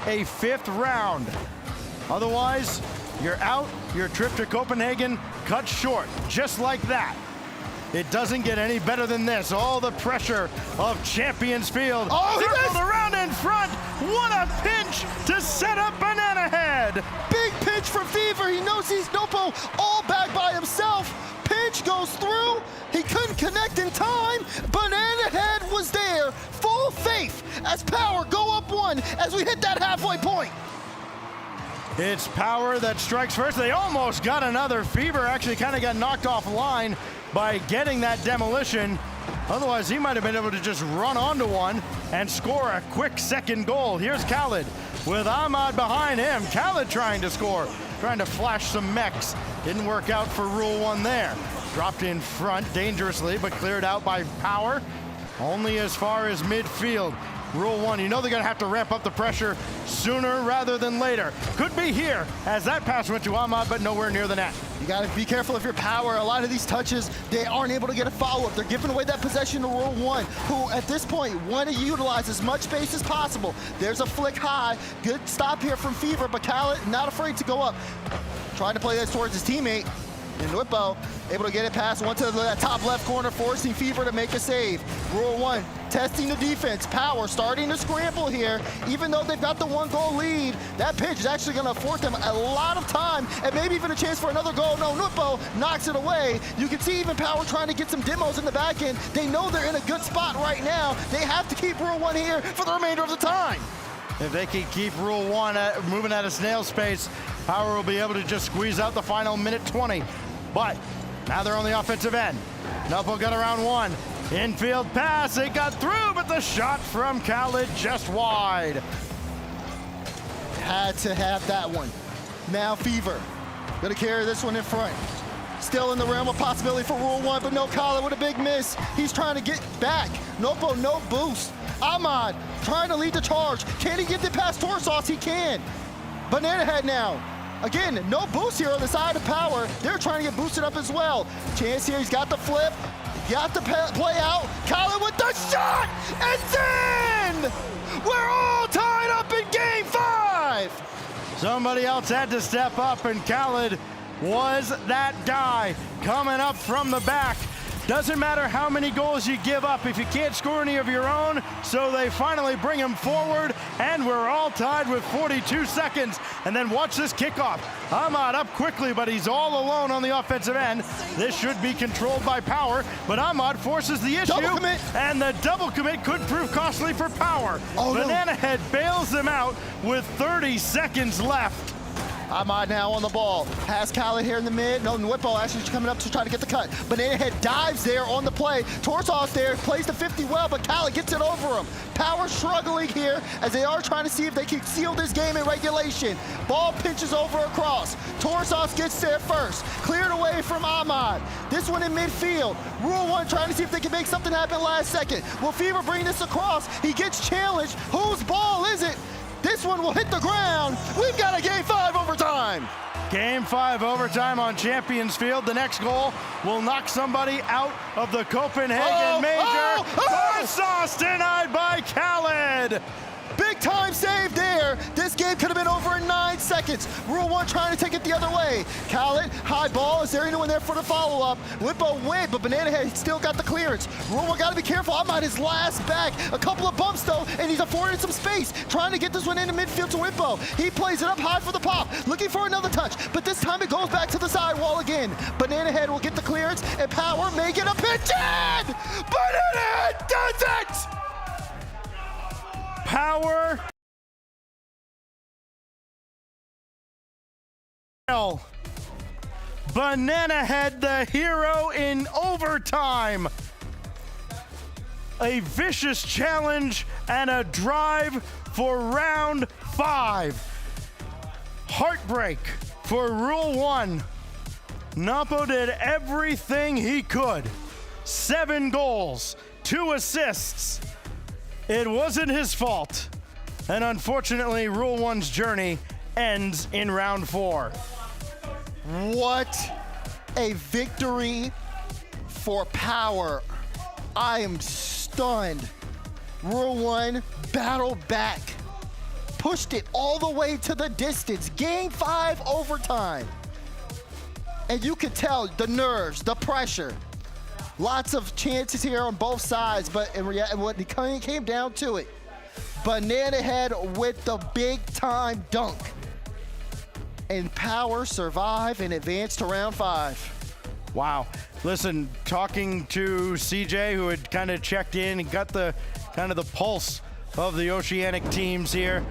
a 5th round. Otherwise, you're out, your trip to Copenhagen cut short, just like that. It doesn't get any better than this. All the pressure of Champions Field. Oh, circled around in front. What a pinch to set up Banana Head. Big pinch from Fever. He knows he's Nopo all back by himself. Pinch goes through. He couldn't connect in time. Banana Head was there. Full faith as Power go up 1 as we hit that halfway point. It's Power that strikes first. They almost got another. Fever actually kind of got knocked offline by getting that demolition. Otherwise, he might have been able to just run onto one and score a quick second goal. Here's Khaled with Ahmad behind him. Khaled trying to score, trying to flash some mechs. Didn't work out for Rule 1 there. Dropped in front dangerously, but cleared out by Power. Only as far as midfield. Rule 1, you know they're going to have to ramp up the pressure sooner rather than later. Could be here as that pass went to Ahmad, but nowhere near the net. You got to be careful if you're Power. A lot of these touches, they aren't able to get a follow-up. They're giving away that possession to Rule 1, who at this point want to utilize as much space as possible. There's a flick high. Good stop here from Fever, but Khaled not afraid to go up. Trying to play this towards his teammate. And Whippo able to get it past one to the top left corner, forcing Fever to make a save. Rule 1, testing the defense. Power starting to scramble here. Even though they've got the 1-goal lead, that pitch is actually going to afford them a lot of time and maybe even a chance for another goal. No, Whippo knocks it away. You can see even Power trying to get some demos in the back end. They know they're in a good spot right now. They have to keep Rule 1 here for the remainder of the time. If they can keep Rule 1 moving at a snail's pace, Power will be able to just squeeze out the final minute 20. But now they're on the offensive end. Nopo got around one. Infield pass, it got through, but the shot from Khaled just wide. Had to have that one. Now Fever, gonna carry this one in front. Still in the realm of possibility for Rule 1, but no, Khaled with a big miss. He's trying to get back. Nopo, no boost. Ahmad trying to lead the charge. Can he get it past Torsos? He can. Banana Head now. Again, no boost here on the side of Power. They're trying to get boosted up as well. Chance here, he's got the flip, got the play out. Khaled with the shot, and then we're all tied up in Game 5. Somebody else had to step up, and Khaled was that guy coming up from the back. Doesn't matter how many goals you give up if you can't score any of your own, so they finally bring him forward, and we're all tied with 42 seconds. And then watch this kickoff. Ahmad up quickly, but he's all alone on the offensive end. This should be controlled by Power, but Ahmad forces the issue, and the double commit could prove costly for Power. Banana Head bails them out with 30 seconds left. Ahmad now on the ball. Has Khaled here in the mid. No, Whippo actually coming up to try to get the cut. Banana Head dives there on the play. Torsos there, plays the 50 well, but Khaled gets it over him. Power struggling here as they are trying to see if they can seal this game in regulation. Ball pinches over across. Torsos gets there first. Cleared away from Ahmad. This one in midfield. Rule 1 trying to see if they can make something happen last second. Will Fever bring this across? He gets challenged. Whose ball is it? This one will hit the ground. We've got a Game 5 overtime. Game 5 overtime on Champions Field. The next goal will knock somebody out of the Copenhagen major. Torsos denied by Khaled. Big time save there. here. This game could have been over in 9 seconds. Rule 1 trying to take it the other way. Khaled, high ball. Is there anyone there for the follow-up? Whippo went, but Banana Head still got the clearance. Rule 1 got to be careful. I'm on his last back. A couple of bumps, though, and he's afforded some space. Trying to get this one into midfield to Whippo. He plays it up high for the pop. Looking for another touch, but this time it goes back to the sidewall again. Banana Head will get the clearance, and Power may get a pitch in! Banana Head does it! Power. Banana Head, the hero in overtime. A vicious challenge and a drive for round 5. Heartbreak for Rule 1. Napo did everything he could. 7 goals, 2 assists. It wasn't his fault. And unfortunately, Rule 1's journey ends in round 4. What a victory for Power. I am stunned. Rule 1 battled back. Pushed it all the way to the distance. Game 5 overtime. And you could tell the nerves, the pressure. Lots of chances here on both sides, but in reality, when it came down to it, Banana Head with the big-time dunk. And Power survive and advance to round 5. Wow. Listen, talking to CJ, who had kind of checked in and got the kind of the pulse of the Oceanic teams here,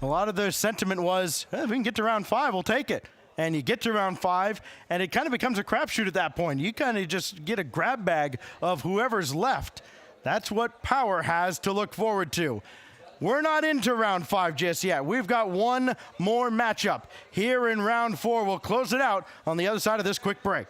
a lot of the sentiment was, if we can get to round 5, we'll take it. And you get to round 5, and it kind of becomes a crapshoot at that point. You kind of just get a grab bag of whoever's left. That's what Power has to look forward to. We're not into round 5 just yet. We've got one more matchup here in round 4. We'll close it out on the other side of this quick break.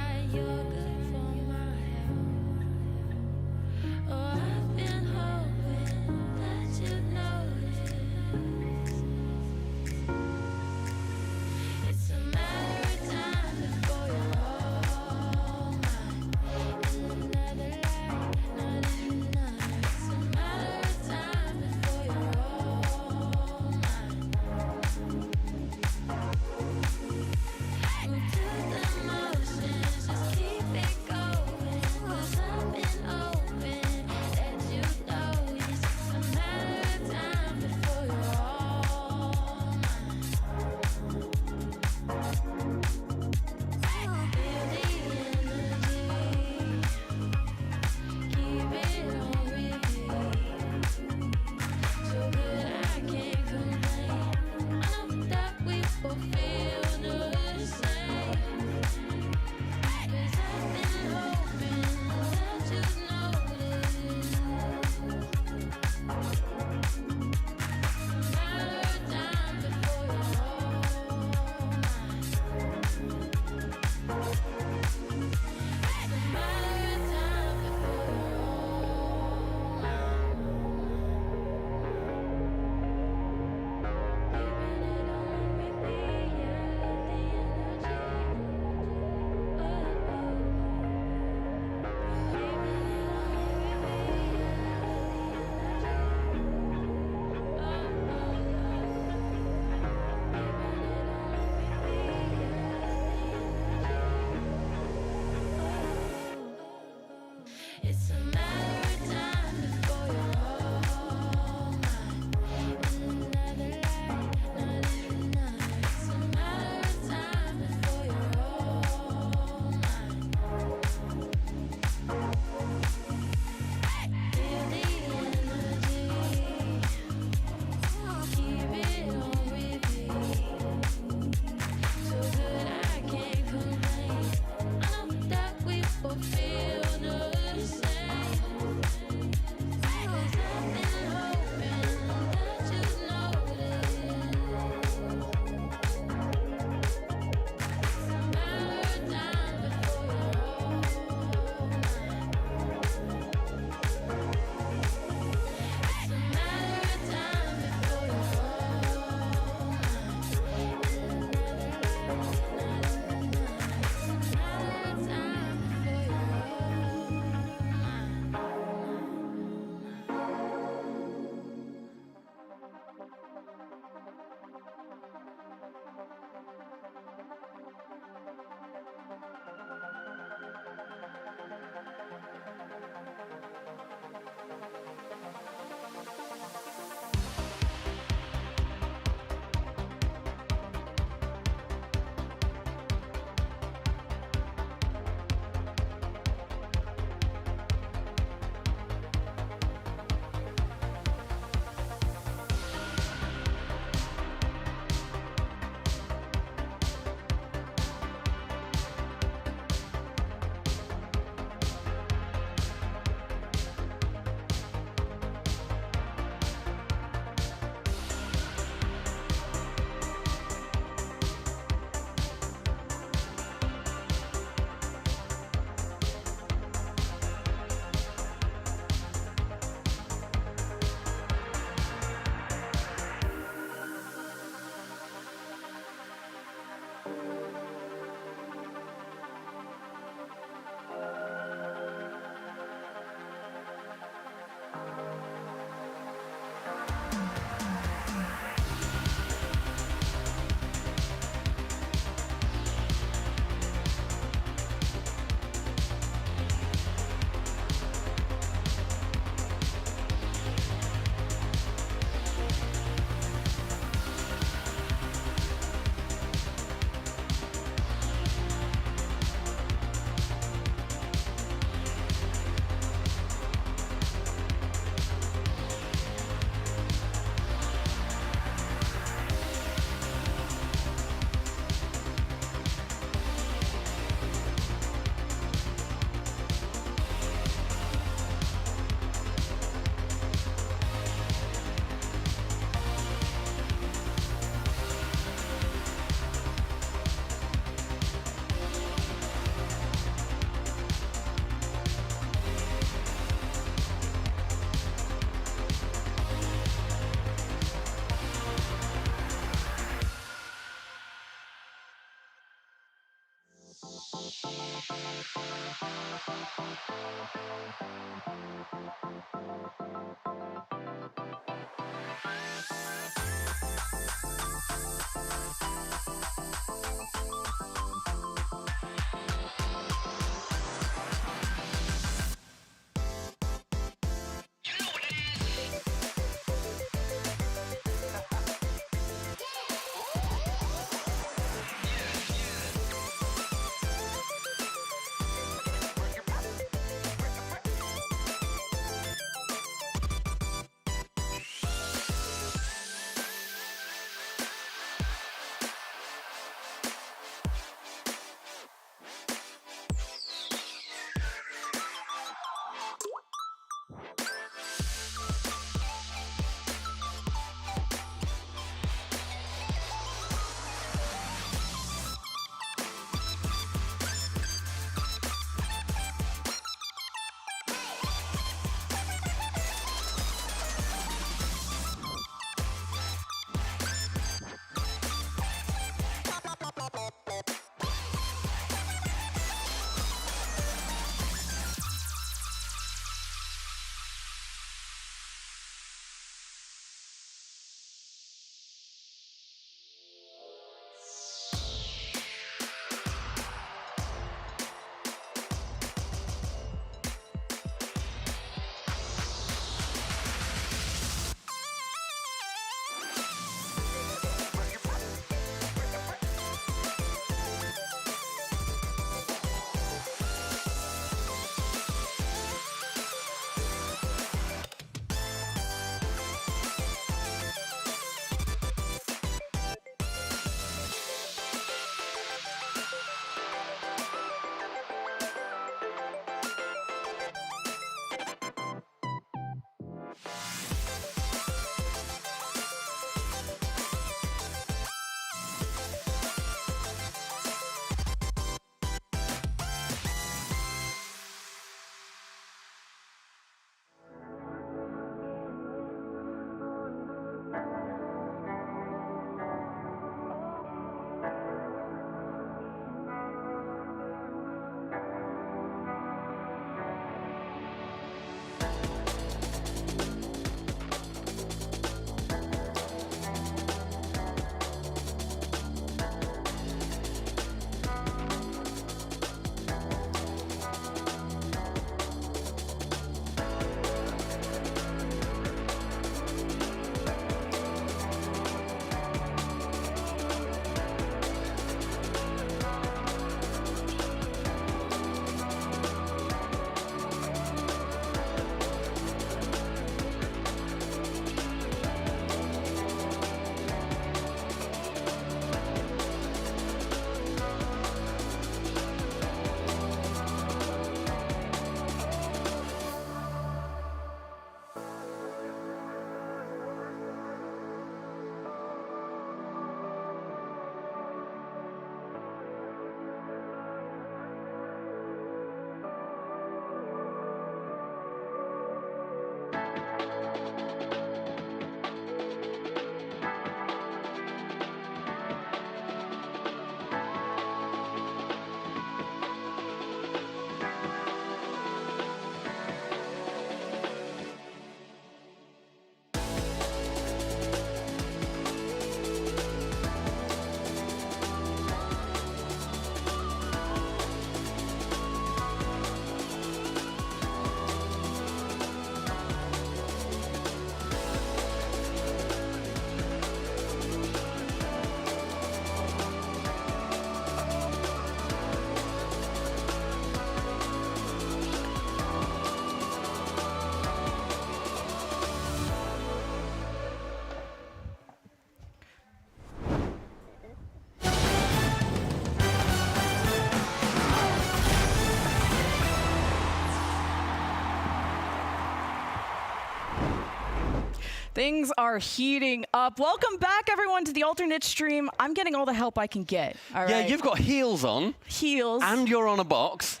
Things are heating up. Welcome back, everyone, to the alternate stream. I'm getting all the help I can get. All right. Yeah, you've got heels on. Heels. And you're on a box.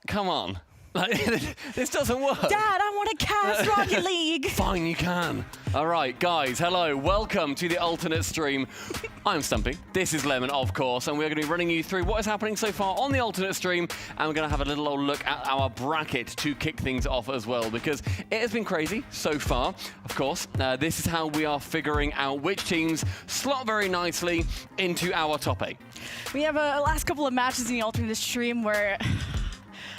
Come on. This doesn't work. Dad, I want to cast Rocket League. Fine, you can. All right, guys, hello. Welcome to the alternate stream. I'm Stumpy. This is Lemon, of course, and we're going to be running you through what is happening so far on the alternate stream, and we're going to have a little old look at our bracket to kick things off as well, because it has been crazy so far. Of course, this is how we are figuring out which teams slot very nicely into our top 8. We have a last couple of matches in the alternate stream where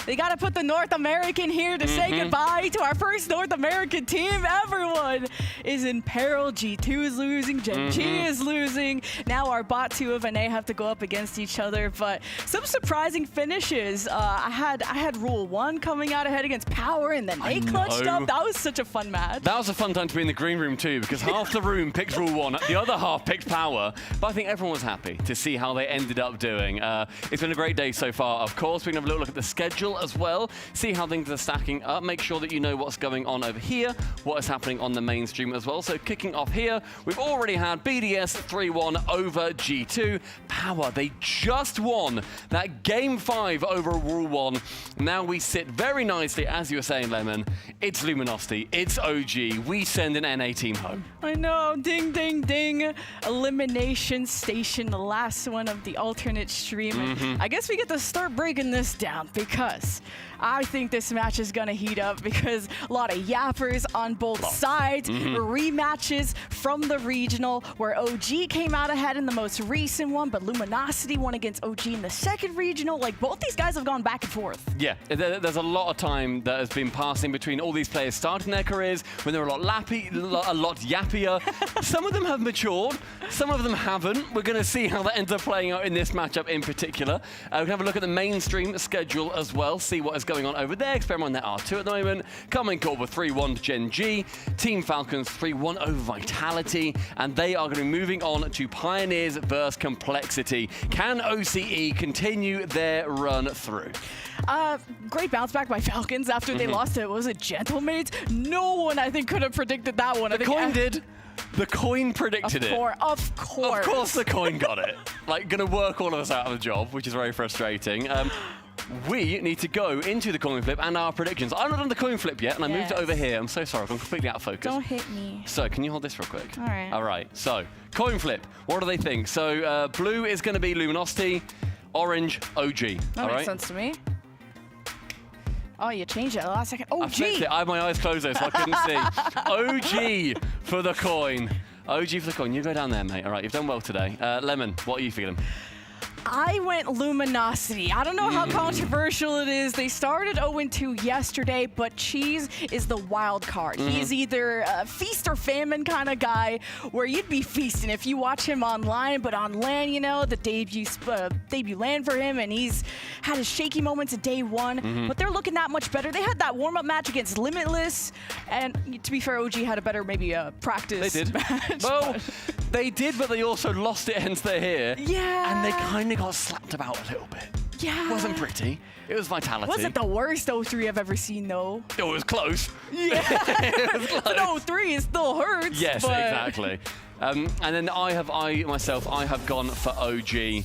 they got to put the North American here to say goodbye to our first North American team. Everyone is in peril. G2 is losing. Gen G is losing. Now our bot 2 of NA have to go up against each other. But some surprising finishes. I had Rule 1 coming out ahead against Power, and then they clutched up. That was such a fun match. That was a fun time to be in the green room too, because half the room picked Rule 1, the other half picked Power. But I think everyone was happy to see how they ended up doing. It's been a great day so far, of course. We can have a little look at the schedule as well, see how things are stacking up, make sure that you know what's going on over here, what is happening on the mainstream as well. So kicking off here, we've already had BDS 3-1 over G2. Power, they just won that Game 5 over Rule 1. Now we sit very nicely, as you were saying, Lemon, it's Luminosity, it's OG. We send an NA team home. I know, ding, ding, ding. Elimination Station, the last one of the alternate stream. I guess we get to start breaking this down, because I think this match is going to heat up, because a lot of yappers on both sides. Rematches from the regional, where OG came out ahead in the most recent one, but Luminosity won against OG in the second regional. Like, both these guys have gone back and forth. Yeah, there's a lot of time that has been passing between all these players starting their careers when they're a lot yappier. Some of them have matured, some of them haven't. We're going to see how that ends up playing out in this matchup in particular. We can have a look at the mainstream schedule as well, see what is going on over there. Experiment on their R2 at the moment. KCorp with 3-1 to Gen G. Team Falcons 3-1 over Vitality. And they are going to be moving on to Pioneers vs Complexity. Can OCE continue their run through? Great bounce back by Falcons after they lost it. Was it Gentlemaids? No one, I think, could have predicted that one. The coin did. The coin predicted it. Of course. Of course the coin got it. Like, going to work all of us out of the job, which is very frustrating. We need to go into the coin flip and our predictions. I've not done the coin flip yet, and I moved it over here. I'm so sorry, I've gone completely out of focus. Don't hit me. So, can you hold this real quick? All right. All right, so, coin flip. What do they think? So, blue is going to be Luminosity, orange, OG. That makes sense to me. Oh, you changed it at the last second. OG! I flipped it. I had my eyes closed there, so I couldn't see. OG for the coin. OG for the coin. You go down there, mate. All right, you've done well today. Lemon, what are you feeling? I went Luminosity. I don't know how controversial it is. They started 0-2 yesterday, but Cheese is the wild card. He's either a feast or famine kind of guy, where you'd be feasting if you watch him online, but on LAN, you know, the debut LAN for him, and he's had his shaky moments at day 1, but they're looking that much better. They had that warm-up match against Limitless, and to be fair, OG had a better maybe practice match. Well, they did, but they also lost it, hence they're here. Yeah. And they kind of got slapped about a little bit. Yeah. It wasn't pretty. It was Vitality. Wasn't the worst 0-3 I've ever seen, though. It was close. Yeah. It was close. But 0-3, it still hurts. Yes, but... exactly. And then I have gone for OG.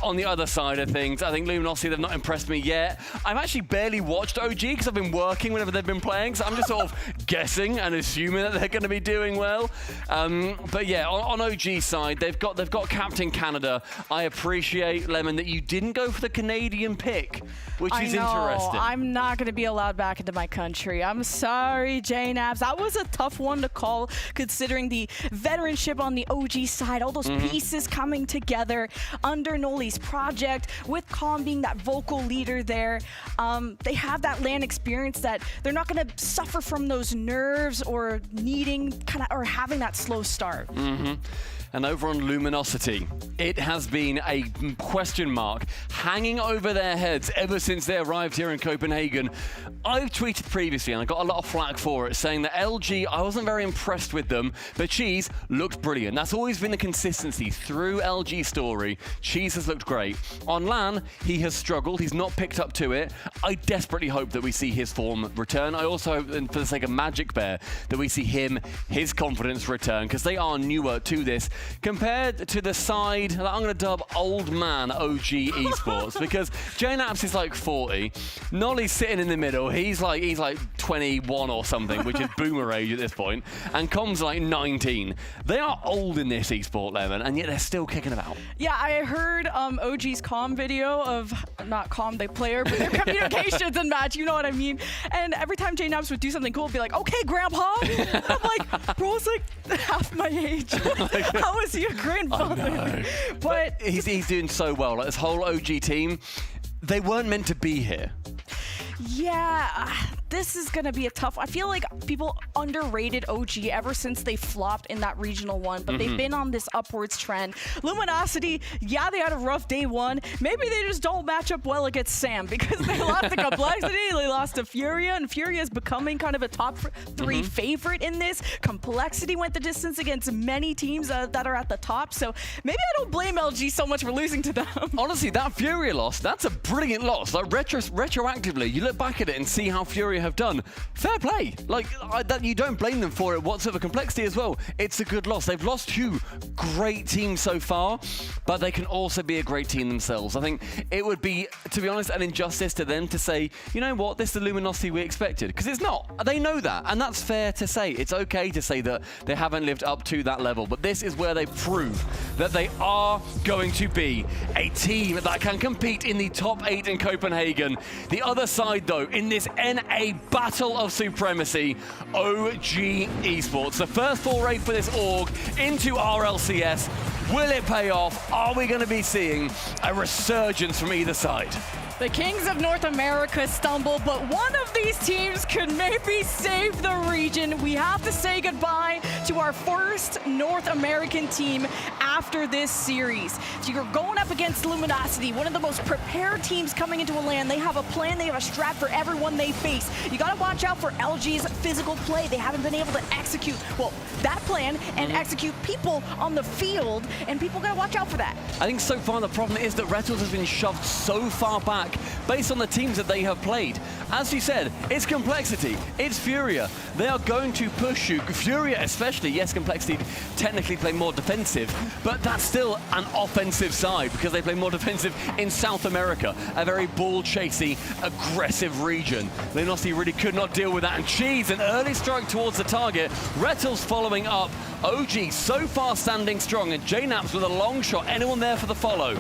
On the other side of things, I think Luminosity, they've not impressed me yet. I've actually barely watched OG because I've been working whenever they've been playing, so I'm just sort of guessing and assuming that they're going to be doing well. But yeah, on OG side, they've got Captain Canada. I appreciate, Lemon, that you didn't go for the Canadian pick, which is interesting. I'm not going to be allowed back into my country. I'm sorry, JNabs. That was a tough one to call, considering the veteranship on the OG side, all those pieces coming together under Noli's project, with Calm being that vocal leader there. They have that LAN experience that they're not going to suffer from those nerves or needing or having that slow start. And over on Luminosity, it has been a question mark hanging over their heads ever since they arrived here in Copenhagen. I've tweeted previously, and I got a lot of flack for it, saying that LG, I wasn't very impressed with them, but Cheese looked brilliant. That's always been the consistency through LG story. Cheese has looked great. On LAN, he has struggled. He's not picked up to it. I desperately hope that we see his form return. I also hope, and for the sake of Magic Bear, that we see his confidence return, because they are newer to this. compared to the side that I'm going to dub old man OG Esports, because JNaps is like 40, Nolly's sitting in the middle, he's like 21 or something, which is boomer age at this point, and Com's like 19. They are old in this esport, Lemon, and yet they're still kicking about. Yeah, I heard OG's comm video of, not comm, the player, but their communications and match, you know what I mean? And every time JNaps would do something cool, it'd be like, okay, Grandpa. I'm like, bro's like half my age. How is he a grandfather? But he's doing so well. Like, this whole OG team, they weren't meant to be here. Yeah, this is going to be a tough. I feel like people underrated OG ever since they flopped in that regional one, but they've been on this upwards trend. Luminosity, yeah, they had a rough day one. Maybe they just don't match up well against Sam because they lost to Complexity, they lost to Furia, and Furia is becoming kind of a top 3 favorite in this. Complexity went the distance against many teams that are at the top, so maybe I don't blame LG so much for losing to them. Honestly, that Furia loss, that's a brilliant loss. Like, retroactively, you look back at it and see how Furia have done. Fair play. Like, that you don't blame them for it whatsoever. Complexity as well. It's a good loss. They've lost 2 great teams so far, but they can also be a great team themselves. I think it would be, to be honest, an injustice to them to say, you know what, this is the Luminosity we expected. Because it's not. They know that, and that's fair to say. It's okay to say that they haven't lived up to that level, but this is where they prove that they are going to be a team that can compete in the top 8 in Copenhagen. The other side, though, in this NA battle of supremacy, OG Esports. The first foray for this org into RLCS. Will it pay off? Are we going to be seeing a resurgence from either side? The Kings of North America stumble, but one of these teams could maybe save the region. We have to say goodbye to our first North American team after this series. So you're going up against Luminosity, one of the most prepared teams coming into a LAN. They have a plan, they have a strat for everyone they face. You gotta watch out for LG's physical play. They haven't been able to execute, well, that plan and execute people on the field, and people gotta watch out for that. I think so far the problem is that Retals has been shoved so far back based on the teams that they have played. As you said, it's Complexity, it's Furia. They are going to push you. Furia especially, yes, Complexity technically play more defensive, but that's still an offensive side because they play more defensive in South America, a very ball-chasing, aggressive region. Luminosity really could not deal with that, and Cheese, an early strike towards the target. Retals following up. OG so far standing strong, and JNaps with a long shot. Anyone there for the follow?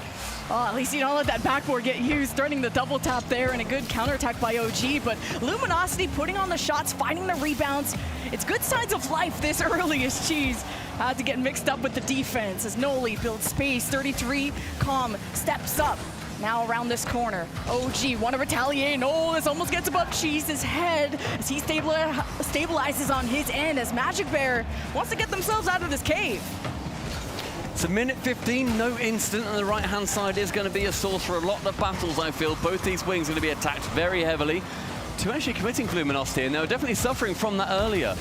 Oh, at least you don't let that backboard get used, threatening the double tap there, and a good counterattack by OG, but Luminosity putting on the shots, finding the rebounds. It's good signs of life this early as Cheese had to get mixed up with the defense as Noli builds space. 33, Calm steps up. Now around this corner, OG want to retaliate. Oh, this almost gets above Cheese's head as he stabilizes on his end as Magic Bear wants to get themselves out of this cave. It's a minute 15, no instant, and the right-hand side is going to be a source for a lot of battles, I feel. Both these wings are going to be attacked very heavily to actually committing to Luminosity, and they were definitely suffering from that earlier,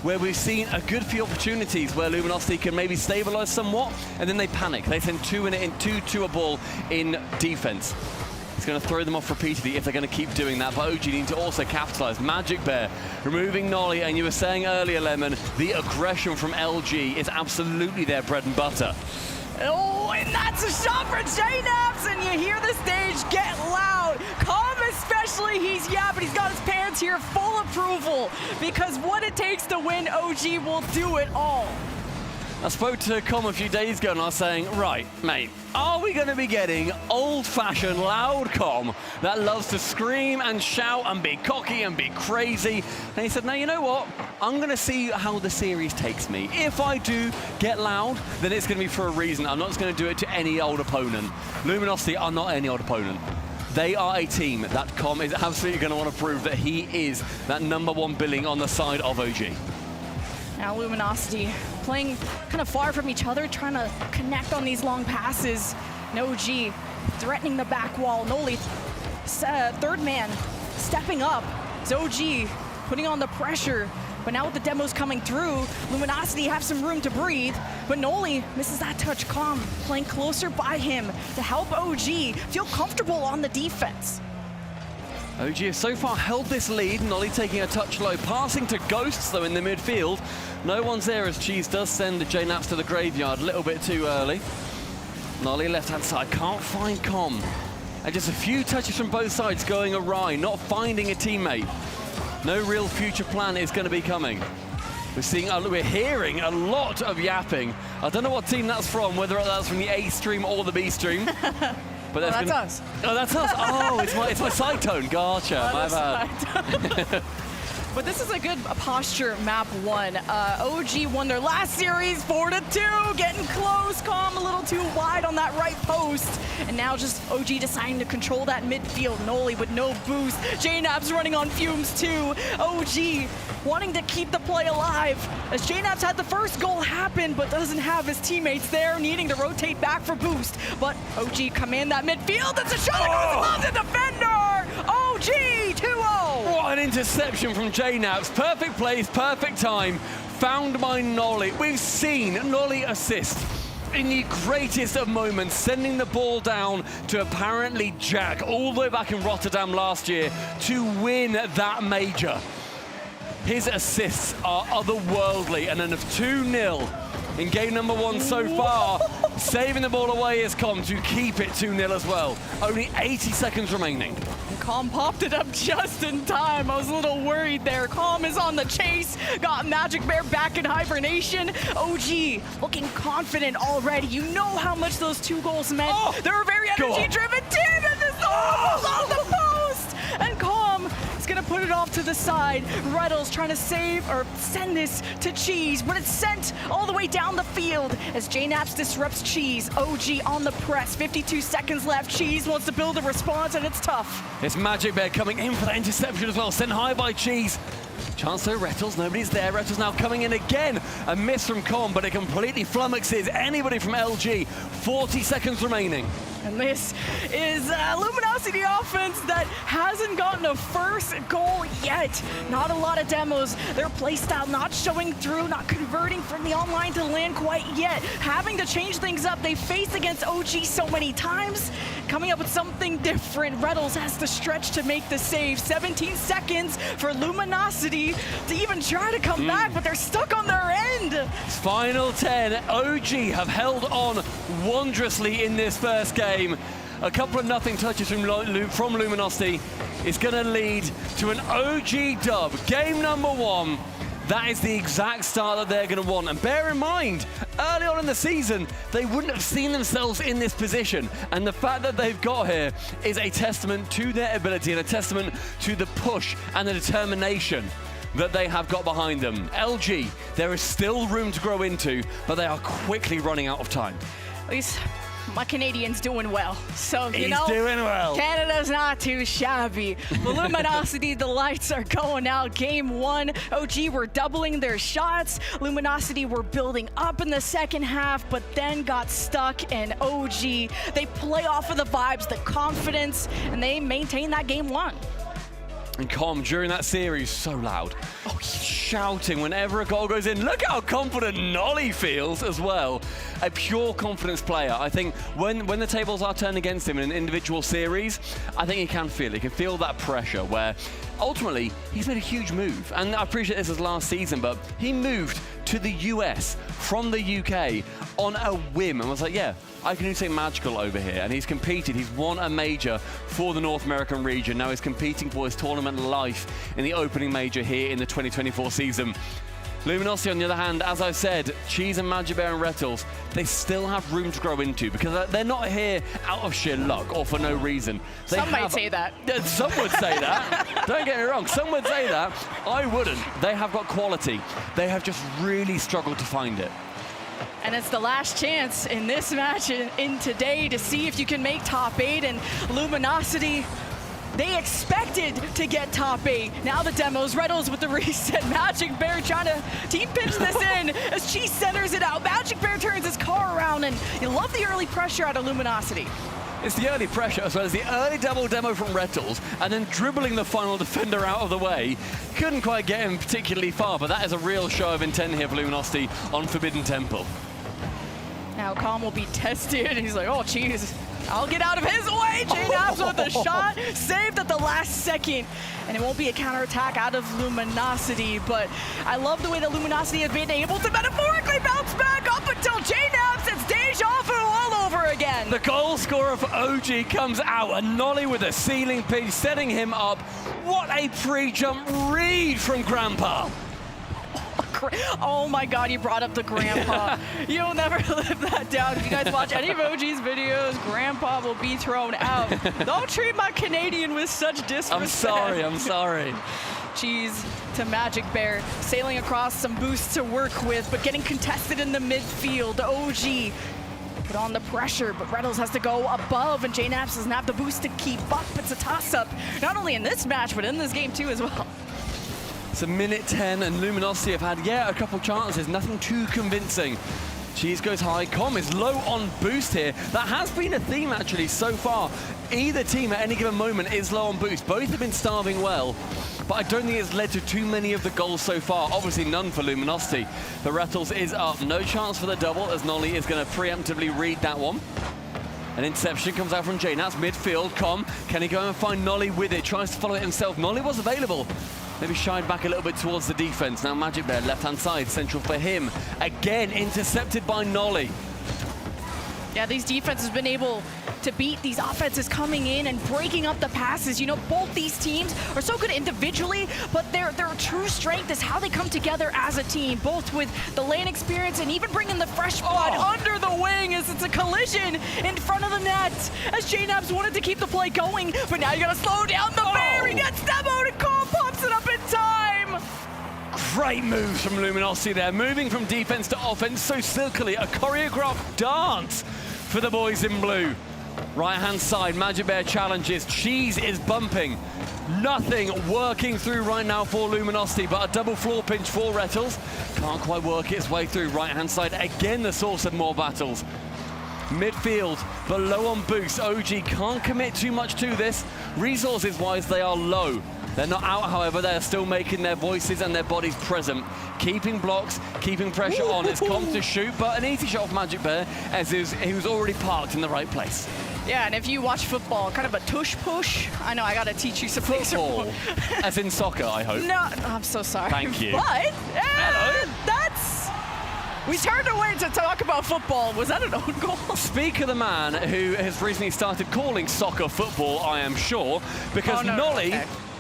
where we've seen a good few opportunities where Luminosity can maybe stabilize somewhat, and then they panic. They send 2 to a ball in defense. It's going to throw them off repeatedly if they're going to keep doing that, but OG need to also capitalize. Magic Bear removing Nolly, and you were saying earlier, Lemon, the aggression from LG is absolutely their bread and butter. Oh, and that's a shot for JNaps, and you hear the stage get loud. Calm especially, but he's got his pants here, full approval, because what it takes to win, OG will do it all. I spoke to Com a few days ago and I was saying, right, mate, are we going to be getting old-fashioned loud Com that loves to scream and shout and be cocky and be crazy? And he said, no, you know what? I'm going to see how the series takes me. If I do get loud, then it's going to be for a reason. I'm not just going to do it to any old opponent. Luminosity are not any old opponent. They are a team that Com is absolutely going to want to prove that he is that #1 billing on the side of OG. Now Luminosity playing kind of far from each other, trying to connect on these long passes. And OG threatening the back wall. Noli, third man, stepping up. It's OG putting on the pressure. But now with the demos coming through, Luminosity have some room to breathe. But Noli misses that touch. Calm playing closer by him to help OG feel comfortable on the defense. OG have so far held this lead. Nolly taking a touch low, passing to Ghosts though in the midfield. No one's there as Cheese does send the JNaps to the graveyard a little bit too early. Nolly left-hand side, can't find Com. And just a few touches from both sides going awry, not finding a teammate. No real future plan is going to be coming. We're hearing a lot of yapping. I don't know what team that's from, whether that's from the A stream or the B stream. But that's us. Oh, that's us. Oh, it's my side tone. Gotcha. My bad. But this is a good posture map one. OG won their last series 4-2, getting close. Com a little too wide on that right post. And now just OG deciding to control that midfield. Noli with no boost. JNaps running on fumes too. OG wanting to keep the play alive. As JNaps had the first goal happen, but doesn't have his teammates there, needing to rotate back for boost. But OG command that midfield. It's a shot that goes above the defender. OG 2-0. What an interception from JNaps. Perfect place, perfect time. Found by Nolly. We've seen Nolly assist in the greatest of moments, sending the ball down to apparently Jack all the way back in Rotterdam last year to win that major. His assists are otherworldly, and then of 2-0 in game number one so far, saving the ball away is Com to keep it 2-0 as well. Only 80 seconds remaining. Com popped it up just in time. I was a little worried there. Com is on the chase, got Magic Bear back in hibernation. OG looking confident already. You know how much those 2 goals meant. They're a very energy-driven team, and this ball's on the post! And Com is gonna put it off to the side. Reddles trying to save or send this to Cheese, but it's sent all the way down the field as JNaps disrupts Cheese. OG on the press, 52 seconds left. Cheese wants to build a response, and it's tough. It's Magic Bear coming in for that interception as well, sent high by Cheese. Chance though, Rettles, nobody's there. Rettles now coming in again. A miss from Com, but it completely flummoxes anybody from LG. 40 seconds remaining. And this is Luminosity offense that hasn't gotten a first goal yet. Not a lot of demos. Their playstyle not showing through, not converting from the online to LAN quite yet. Having to change things up. They faced against OG so many times. Coming up with something different. Reddles has to stretch to make the save. 17 seconds for Luminosity to even try to come back, but they're stuck on their end. Final 10. OG have held on wondrously in this first game. A couple of nothing touches from Luminosity is going to lead to an OG dub. Game number one. That is the exact start that they're going to want. And bear in mind, early on in the season, they wouldn't have seen themselves in this position. And the fact that they've got here is a testament to their ability and a testament to the push and the determination that they have got behind them. LG, there is still room to grow into, but they are quickly running out of time. At least my Canadian's doing well. So, you He's know, doing well. Canada's not too shabby. But Luminosity, the lights are going out. Game one, OG were doubling their shots. Luminosity were building up in the second half, but then got stuck. And OG, they play off of the vibes, the confidence, and they maintain that game one. And Com, during that series, so loud. He's shouting whenever a goal goes in. Look how confident Nolly feels as well. A pure confidence player. I think when the tables are turned against him in an individual series, I think he can feel it. He can feel that pressure where ultimately he's made a huge move. And I appreciate this as last season, but he moved to the US from the UK on a whim and was like, yeah, I can do something magical over here. And he's competed. He's won a major for the North American region. Now he's competing for his tournament life in the opening major here in the 2024 season. Luminosity, on the other hand, as I've said, Cheese and Magic Bear and Rettles, they still have room to grow into because they're not here out of sheer luck or for no reason. Some might say that. Some would say that. Don't get me wrong. Some would say that. I wouldn't. They have got quality. They have just really struggled to find it. And it's the last chance in this match in today to see if you can make top 8. And Luminosity, they expected to get top 8. Now the demos, Reddles with the reset. Magic Bear trying to team pitch this in as Cheese centers it out. Magic Bear turns his car around, and you love the early pressure out of Luminosity. It's the early pressure as well as the early double demo from Rettles and then dribbling the final defender out of the way. Couldn't quite get him particularly far, but that is a real show of intent here for Luminosity on Forbidden Temple. Now Com will be tested, and he's like, oh, Cheese, I'll get out of his way. J-Nabs with the shot, saved at the last second. And it won't be a counterattack out of Luminosity, but I love the way that Luminosity has been able to metaphorically bounce back up until J-Nabs. It's deja vu all over again. The goal scorer for OG comes out, and Nolly with a ceiling piece, setting him up. What a pre-jump read from Grandpa. Oh my God, you brought up the Grandpa. You'll never live that down. If you guys watch any of OG's videos, Grandpa will be thrown out. Don't treat my Canadian with such disrespect. I'm sorry. Cheese to Magic Bear, sailing across some boosts to work with, but getting contested in the midfield. OG put on the pressure, but Reynolds has to go above, and J-Naps doesn't have the boost to keep up. It's a toss-up, not only in this match, but in this game too as well. It's a minute 10, and Luminosity have had, a couple chances, nothing too convincing. Cheese goes high, Com is low on boost here. That has been a theme actually so far. Either team at any given moment is low on boost. Both have been starving well, but I don't think it's led to too many of the goals so far. Obviously none for Luminosity. But Rattles is up, no chance for the double as Nolly is going to preemptively read that one. An interception comes out from J-Nats, midfield, Com. Can he go and find Nolly with it? Tries to follow it himself. Nolly was available. Maybe shied back a little bit towards the defense. Now Magic Bear, left-hand side, central for him. Again, intercepted by Nolly. Yeah, these defenses have been able to beat these offenses coming in and breaking up the passes. You know, both these teams are so good individually, but their true strength is how they come together as a team, both with the lane experience and even bringing the fresh blood under the wing as it's a collision in front of the net. As J-Nabs wanted to keep the play going, but now you gotta slow down the bear. He gets demoed and Cole pops it up in time. Great moves from Luminosity there, moving from defense to offense so silkily, a choreographed dance for the boys in blue. Right-hand side, Magic Bear challenges, Cheese is bumping. Nothing working through right now for Luminosity, but a double floor pinch for Rettles. Can't quite work its way through. Right-hand side, again the source of more battles. Midfield, below on boost. OG can't commit too much to this. Resources-wise, they are low. They're not out, however, they're still making their voices and their bodies present. Keeping blocks, keeping pressure on. It's Com to shoot, but an easy shot of Magic Bear as he was already parked in the right place. Yeah, and if you watch football, kind of a tush push. I know, I gotta teach you some football. As in soccer, I hope. No, I'm so sorry. Thank you. But, that's... We turned away to talk about football. Was that an own goal? Speak of the man who has recently started calling soccer football, I am sure, because Nolly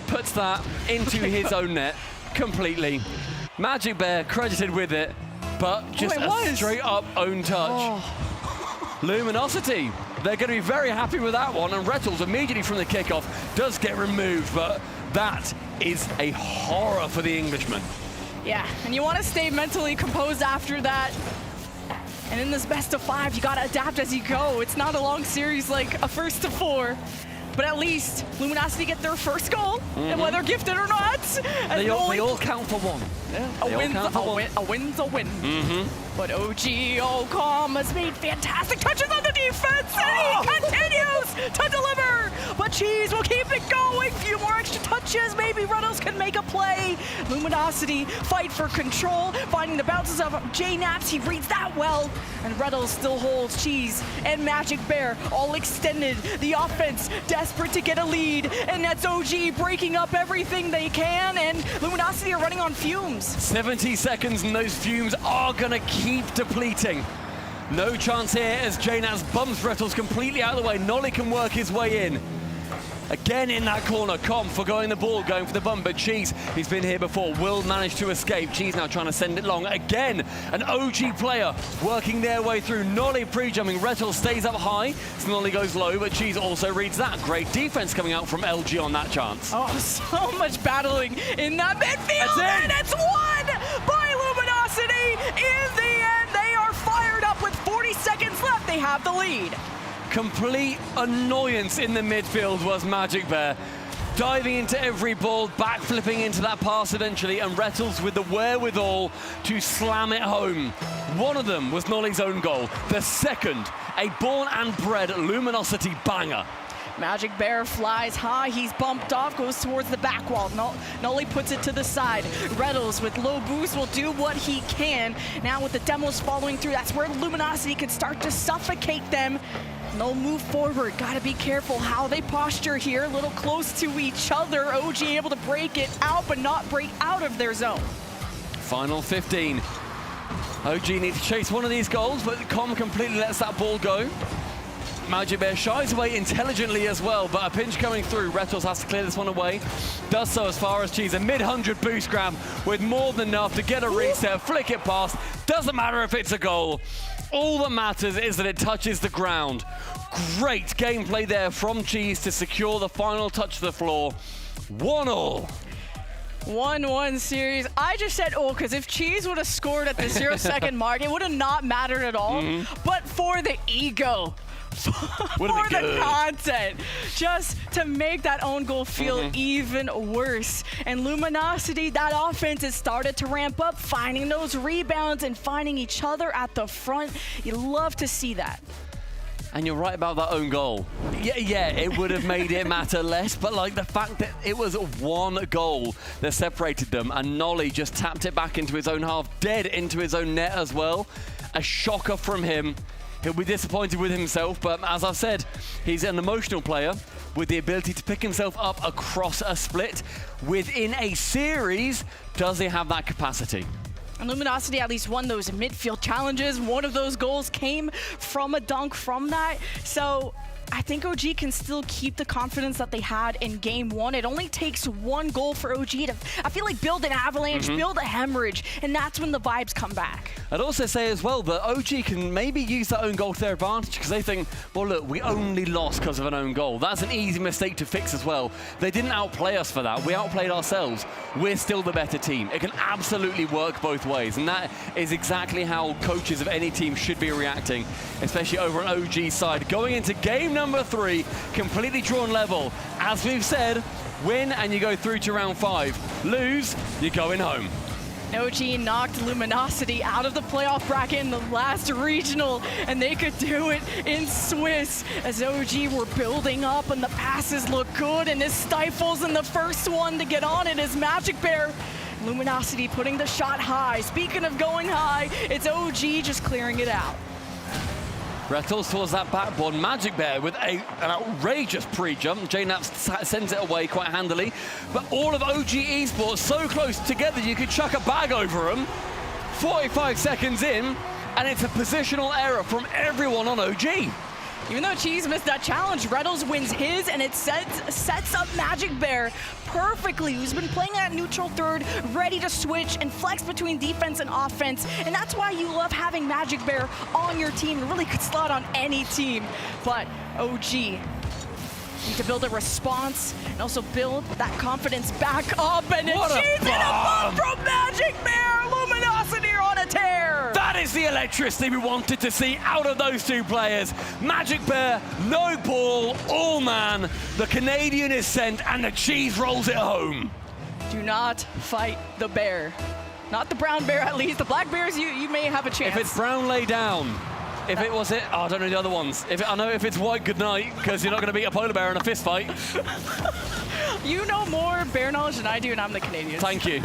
puts that into his own net completely. Magic Bear credited with it, but just a straight up own touch. Luminosity, they're going to be very happy with that one, and Rettles immediately from the kickoff does get removed, but that is a horror for the Englishman. Yeah, and you want to stay mentally composed after that. And in this best of 5, you got to adapt as you go. It's not a long series like a first to 4. But at least Luminosity get their first goal, and whether gifted or not. They all count for one. Yeah, a win's a win. But OG Com has made fantastic touches on the defense, and he continues to deliver. But Cheese will keep it going. Few more extra touches. Maybe Reynolds can make a play. Luminosity fight for control, finding the bounces of J-Naps. He reads that well. And Reynolds still holds Cheese and Magic Bear all extended. The offense desperate to get a lead. And that's OG breaking up everything they can. And Luminosity are running on fumes. 70 seconds and those fumes are going to keep depleting. No chance here as J-Naz bumps Rettles completely out of the way. Nolly can work his way in. Again in that corner, Com forgoing the ball, going for the bump, but Cheese, he's been here before, will manage to escape. Cheese now trying to send it long. Again, an OG player working their way through. Nolly pre-jumping, Rettles stays up high, so Nolly goes low, but Cheese also reads that. Great defense coming out from LG on that chance. Oh, so much battling in that midfield, and it's won by Luminosity. In the end, they are fired up with 40 seconds left. They have the lead. Complete annoyance in the midfield was Magic Bear. Diving into every ball, backflipping into that pass eventually, and Rettles with the wherewithal to slam it home. One of them was Nolly's own goal. The second, a born and bred Luminosity banger. Magic Bear flies high, he's bumped off, goes towards the back wall. Nolly puts it to the side. Rettles with low boost will do what he can. Now with the demos following through, that's where Luminosity can start to suffocate them. No move forward. Got to be careful how they posture here. A little close to each other. OG able to break it out, but not break out of their zone. Final 15. OG needs to chase one of these goals, but Com completely lets that ball go. Magic Bear shies away intelligently as well, but a pinch coming through. Retals has to clear this one away. Does so as far as Cheese. A mid-100 boost grab with more than enough to get a reset, flick it past. Doesn't matter if it's a goal. All that matters is that it touches the ground. Great gameplay there from Cheese to secure the final touch of the floor. 1-1. 1-1 series. I just said, oh, because if Cheese would have scored at the 0-second mark, it would have not mattered at all. But for the ego, for the content, just to make that own goal feel even worse. And Luminosity, that offense has started to ramp up, finding those rebounds and finding each other at the front. You love to see that. And you're right about that own goal. Yeah, it would have made it matter less, but like the fact that it was one goal that separated them, and Nolly just tapped it back into his own half, dead into his own net as well. A shocker from him. He'll be disappointed with himself, but as I've said, he's an emotional player with the ability to pick himself up across a split. Within a series, does he have that capacity? And Luminosity at least won those midfield challenges. One of those goals came from a dunk from that. So I think OG can still keep the confidence that they had in game one. It only takes one goal for OG to, I feel like, build an avalanche, build a hemorrhage, and that's when the vibes come back. I'd also say as well that OG can maybe use that own goal to their advantage, because they think, well, look, we only lost because of an own goal. That's an easy mistake to fix as well. They didn't outplay us for that. We outplayed ourselves. We're still the better team. It can absolutely work both ways, and that is exactly how coaches of any team should be reacting, especially over an OG side. Going into game number 3, completely drawn level. As we've said, win and you go through to round 5. Lose, you're going home. OG knocked Luminosity out of the playoff bracket in the last regional, and they could do it in Swiss as OG were building up and the passes look good, and his Stifles in the first one to get on it is Magic Bear. Luminosity putting the shot high. Speaking of going high, it's OG just clearing it out. Retals towards that backboard. Magic Bear with an outrageous pre-jump. JNaps sends it away quite handily. But all of OG Esports so close together you could chuck a bag over them. 45 seconds in, and it's a positional error from everyone on OG. Even though Cheese missed that challenge, Retals wins his, and it sets up Magic Bear perfectly, who's been playing that neutral third, ready to switch and flex between defense and offense. And that's why you love having Magic Bear on your team. It really could slot on any team. But OG need to build a response and also build that confidence back up. And Cheese in a bump from Magic Bear. Luminosity are on a tear. That is the electricity we wanted to see out of those two players. Magic Bear, no ball, all man. The Canadian is sent and the Cheese rolls it home. Do not fight the bear. Not the brown bear, at least. The black bears, you may have a chance. If it's brown, lay down. If it was it, I don't know the other ones. I know if it's white, good night, because you're not going to beat a polar bear in a fist fight. You know more bear knowledge than I do, and I'm the Canadian. Thank you.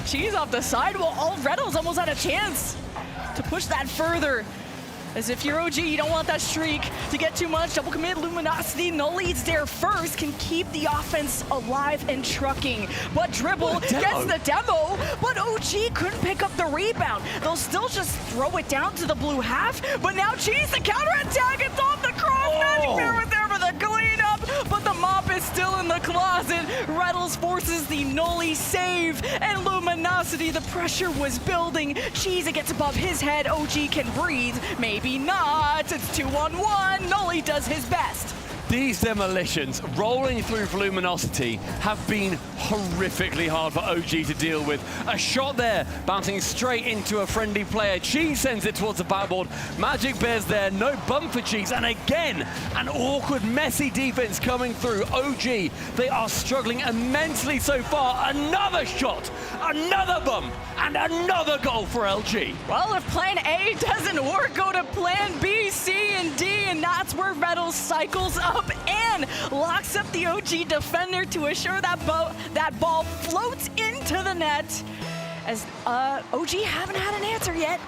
Cheese off the side. Well, all Retals almost had a chance to push that further. As if you're OG, you don't want that streak to get too much. Double commit, Luminosity, no leads there first, can keep the offense alive and trucking. But Dribble gets the demo, but OG couldn't pick up the rebound. They'll still just throw it down to the blue half, but now Cheese, the counterattack, it's off the cross. Magic Bear was there for the cleanup, but the mop is still in the closet. Retals forces the Nolly save, and Luminosity, the pressure was building. Cheese, it gets above his head. OG can breathe, maybe not. It's 2-on-1. Nolly does his best. These demolitions rolling through for Luminosity have been horrifically hard for OG to deal with. A shot there, bouncing straight into a friendly player. Cheese sends it towards the backboard. Magic Bear's there, no bump for Cheese. And again, an awkward, messy defense coming through. OG, they are struggling immensely so far. Another shot, another bump, and another goal for LG. Well, if plan A doesn't work, go to plan B, C, and D, and that's where Retals cycles up and locks up the OG defender to assure that ball floats into the net, as OG haven't had an answer yet.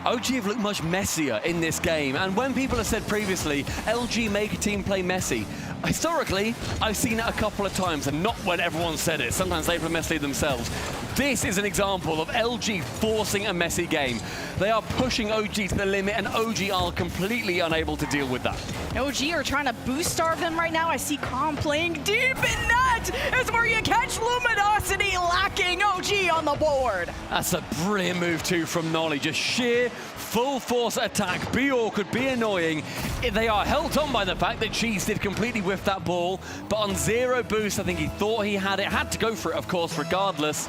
OG have looked much messier in this game, and when people have said previously, LG make a team play messy, historically, I've seen it a couple of times, and not when everyone said it. Sometimes they play messy themselves. This is an example of LG forcing a messy game. They are pushing OG to the limit, and OG are completely unable to deal with that. OG are trying to boost starve them right now. I see Calm playing deep in net. Is where you catch Luminosity, lacking OG on the board. That's a brilliant move too from Nolly. Just sheer full force attack. Be awkward, be annoying. They are held on by the fact that Cheese did completely whiff that ball, but on 0 boost, I think he thought he had it. Had to go for it, of course, regardless.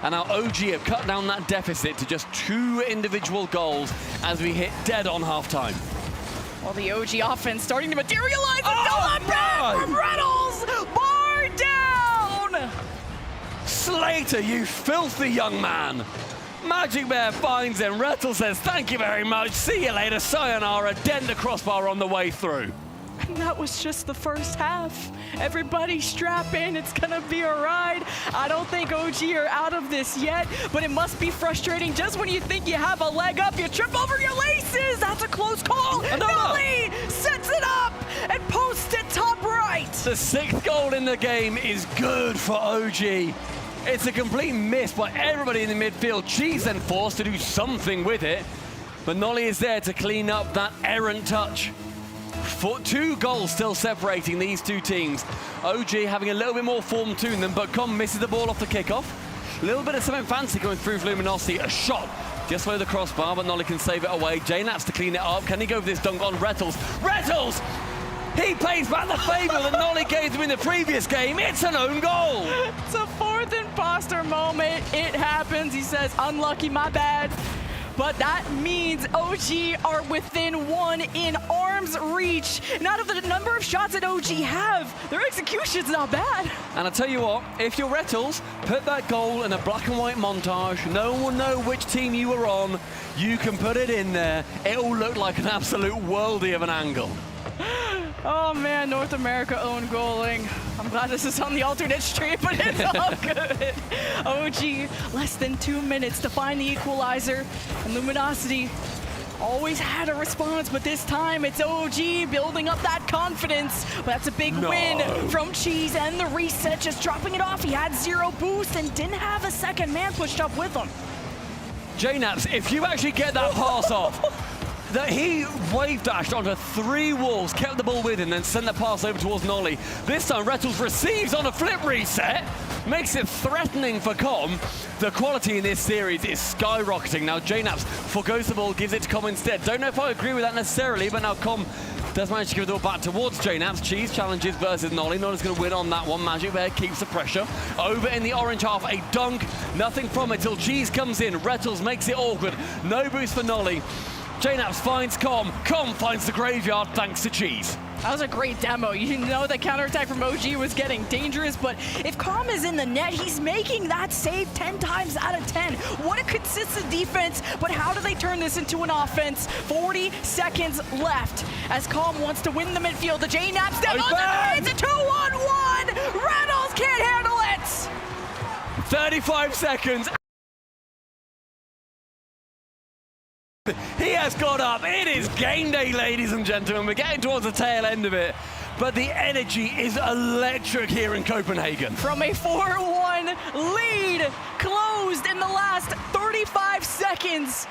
And now OG have cut down that deficit to just 2 individual goals as we hit dead on halftime. Well, the OG offense starting to materialize. From Reynolds, bar down. Slater, you filthy young man. Magic Bear finds him. Rettel says, thank you very much. See you later. Sayonara. Dent the crossbar on the way through. And that was just the first half. Everybody strap in, it's gonna be a ride. I don't think OG are out of this yet, but it must be frustrating. Just when you think you have a leg up, you trip over your laces. That's a close call. Nolly sets it up and posts it top right. The 6th goal in the game is good for OG. It's a complete miss by everybody in the midfield. Cheese then forced to do something with it, but Nolly is there to clean up that errant touch. 2 goals still separating these 2 teams. OG having a little bit more form to them, but Com misses the ball off the kickoff. A little bit of something fancy going through for Luminosity. A shot just below the crossbar, but Nolly can save it away. JNaps to clean it up. Can he go for this dunk on Rettles? Rettles! He pays back the favor that Nolly gave him in the previous game. It's an own goal. It's a 4th imposter moment. It happens. He says, unlucky, my bad. But that means OG are within 1 in arm's reach. And out of the number of shots that OG have, their execution's not bad. And I tell you what, if you're Rettles, put that goal in a black and white montage. No one will know which team you were on. You can put it in there. It'll look like an absolute worldie of an angle. Oh man, North America own goaling. I'm glad this is on the alternate stream, but it's all good. OG, less than 2 minutes to find the equalizer. And Luminosity always had a response, but this time it's OG building up that confidence. But that's a big win from Cheese, and the reset just dropping it off. He had 0 boost and didn't have a second man pushed up with him. JNaps, if you actually get that pass off, that he wave dashed onto 3 walls, kept the ball with him, then sent the pass over towards Nolly. This time Rettles receives on a flip reset, makes it threatening for Com. The quality in this series is skyrocketing. Now JNaps forgoes the ball, gives it to Com instead. Don't know if I agree with that necessarily, but now Com does manage to give the ball back towards JNaps. Cheese challenges versus Nolly. Nolly's going to win on that one. Magic Bear keeps the pressure. Over in the orange half, a dunk. Nothing from it till Cheese comes in. Rettles makes it awkward. No boost for Nolly. JNaps finds Com. Com finds the graveyard thanks to Cheese. That was a great demo. You know the counterattack from OG was getting dangerous, but if Com is in the net, he's making that save 10 times out of 10. What a consistent defense, but how do they turn this into an offense? 40 seconds left as Com wants to win the midfield. The JNaps step on the it's a 2-on-1. Reynolds can't handle it. 35 seconds. He has got up. It is game day, ladies and gentlemen. We're getting towards the tail end of it, but the energy is electric here in Copenhagen. From a 4-1 lead, closed in the last 35 seconds.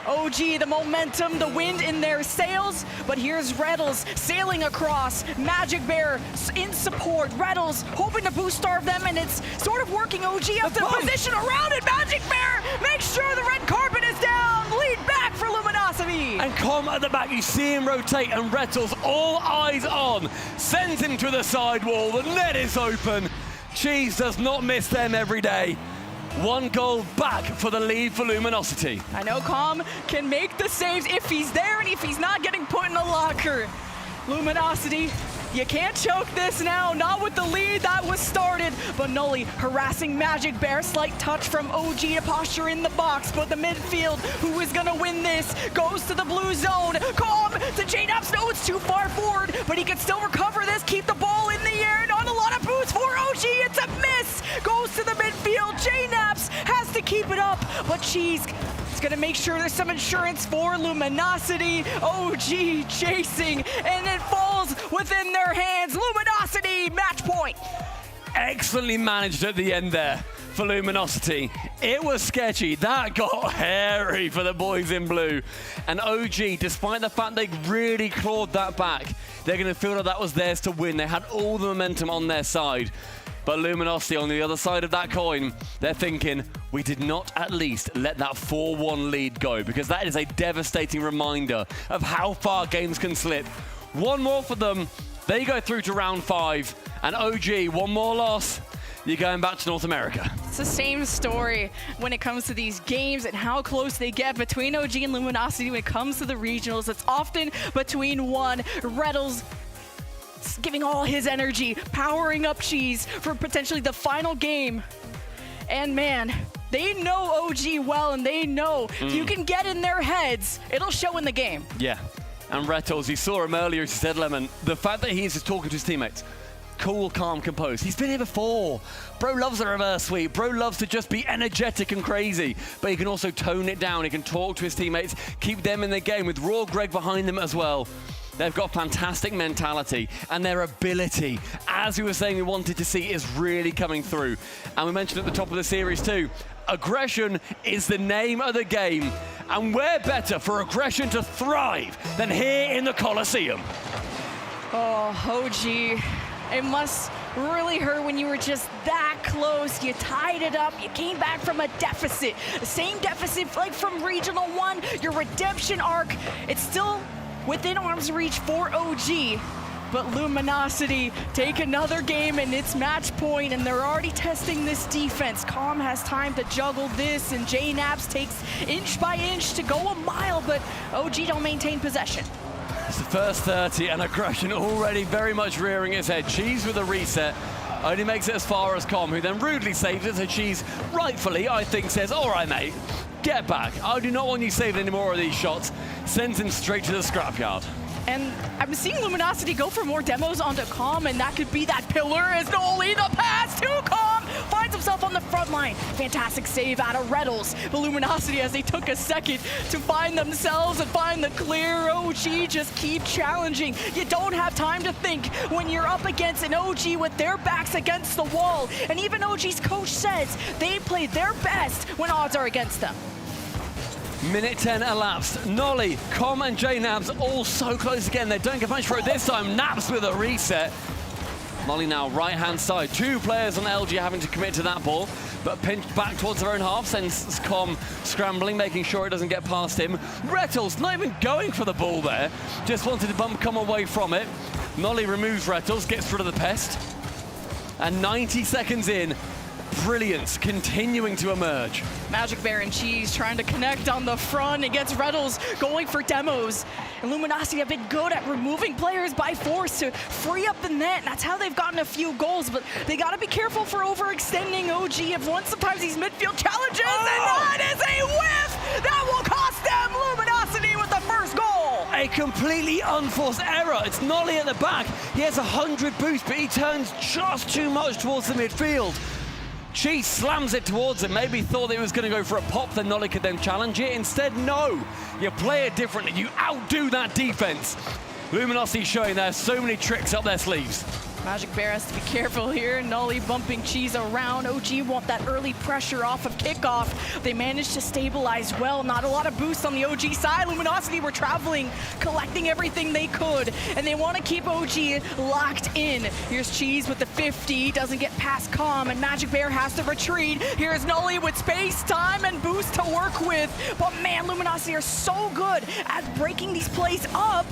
OG, the momentum, the wind in their sails, but here's Rettles sailing across. Magic Bear in support. Rettles hoping to boost starve them, and it's sort of working. OG up to position around it. Magic Bear makes sure the red carpet is down. Lead back for Luminosity. And Com at the back, you see him rotate, and Rettles, all eyes on, sends him to the sidewall. The net is open. Cheese does not miss them every day. 1 goal back for the lead for Luminosity. I know Com can make the saves if he's there and if he's not getting put in a locker. Luminosity, you can't choke this now, not with the lead that was started. But Nolly harassing Magic Bear, slight touch from OG to posture in the box. But the midfield, who is gonna win this, goes to the blue zone. Com to JNaps, no, it's too far forward, but he can still recover this, keep the ball in the air. Not a lot of boost for OG, it's a miss. Goes to the midfield, JNaps has to keep it up, but Cheese is gonna make sure there's some insurance for Luminosity. OG chasing, and it falls within their hands. Luminosity, match point. Excellently managed at the end there for Luminosity. It was sketchy. That got hairy for the boys in blue. And OG, despite the fact they really clawed that back, they're going to feel that that was theirs to win. They had all the momentum on their side. But Luminosity on the other side of that coin, they're thinking, we did not at least let that 4-1 lead go, because that is a devastating reminder of how far games can slip. One more for them. They go through to round 5. And OG, one more loss, you're going back to North America. It's the same story when it comes to these games and how close they get between OG and Luminosity when it comes to the regionals. It's often between one. Rettles giving all his energy, powering up Cheese for potentially the final game. And man, they know OG well, and they know if you can get in their heads, it'll show in the game. Yeah, and Rettles, you saw him earlier, he said, Lemon, the fact that he is just talking to his teammates, cool, calm, composed. He's been here before. Bro loves a reverse sweep. Bro loves to just be energetic and crazy, but he can also tone it down. He can talk to his teammates, keep them in the game with Raw Greg behind them as well. They've got fantastic mentality, and their ability, as we were saying we wanted to see, is really coming through. And we mentioned at the top of the series too, aggression is the name of the game, and where better for aggression to thrive than here in the Coliseum? Oh, OG. It must really hurt when you were just that close. You tied it up. You came back from a deficit. The same deficit like from Regional 1. Your redemption arc, it's still within arm's reach for OG. But Luminosity take another game, and it's match point, and they're already testing this defense. Calm has time to juggle this, and JNaps takes inch by inch to go a mile, but OG don't maintain possession. It's the first 30, and aggression already very much rearing its head. Cheese with a reset, only makes it as far as Com, who then rudely saves it, so Cheese rightfully, I think, says, all right, mate, get back. I do not want you saving any more of these shots. Sends him straight to the scrapyard. And I'm seeing Luminosity go for more demos onto Com, and that could be that pillar as Noli, the pass to Com, finds himself on the front line. Fantastic save out of Rettles. But Luminosity, as they took a second to find themselves and find the clear, OG just keep challenging. You don't have time to think when you're up against an OG with their backs against the wall. And even OG's coach says they play their best when odds are against them. Minute 10 elapsed. Nolly, Com, and JNaps all so close again. They don't get much for it this time. Naps with a reset. Nolly now right-hand side. 2 players on LG having to commit to that ball, but pinched back towards their own half, sends Com scrambling, making sure it doesn't get past him. Rettles not even going for the ball there. Just wanted to bump Com away from it. Nolly removes Rettles, gets rid of the pest. And 90 seconds in, brilliance continuing to emerge. Magic Bear and Cheese trying to connect on the front against Rettles, going for demos. And Luminosity have been good at removing players by force to free up the net. That's how they've gotten a few goals, but they got to be careful for overextending OG. If once sometimes these midfield challenges, and that is a whiff! That will cost them! Luminosity with the first goal! A completely unforced error. It's Nolly at the back. He has 100 boost, but he turns just too much towards the midfield. Cheese slams it towards him. Maybe thought it was going to go for a pop, then Nolly could then challenge it. Instead, no. You play it differently. You outdo that defense. Luminosity showing there's so many tricks up their sleeves. Magic Bear has to be careful here. Nolly bumping Cheese around. OG want that early pressure off of kickoff. They managed to stabilize well. Not a lot of boost on the OG side. Luminosity were traveling, collecting everything they could, and they want to keep OG locked in. Here's Cheese with the 50. Doesn't get past Com, and Magic Bear has to retreat. Here's Nolly with space, time, and boost to work with. But man, Luminosity are so good at breaking these plays up,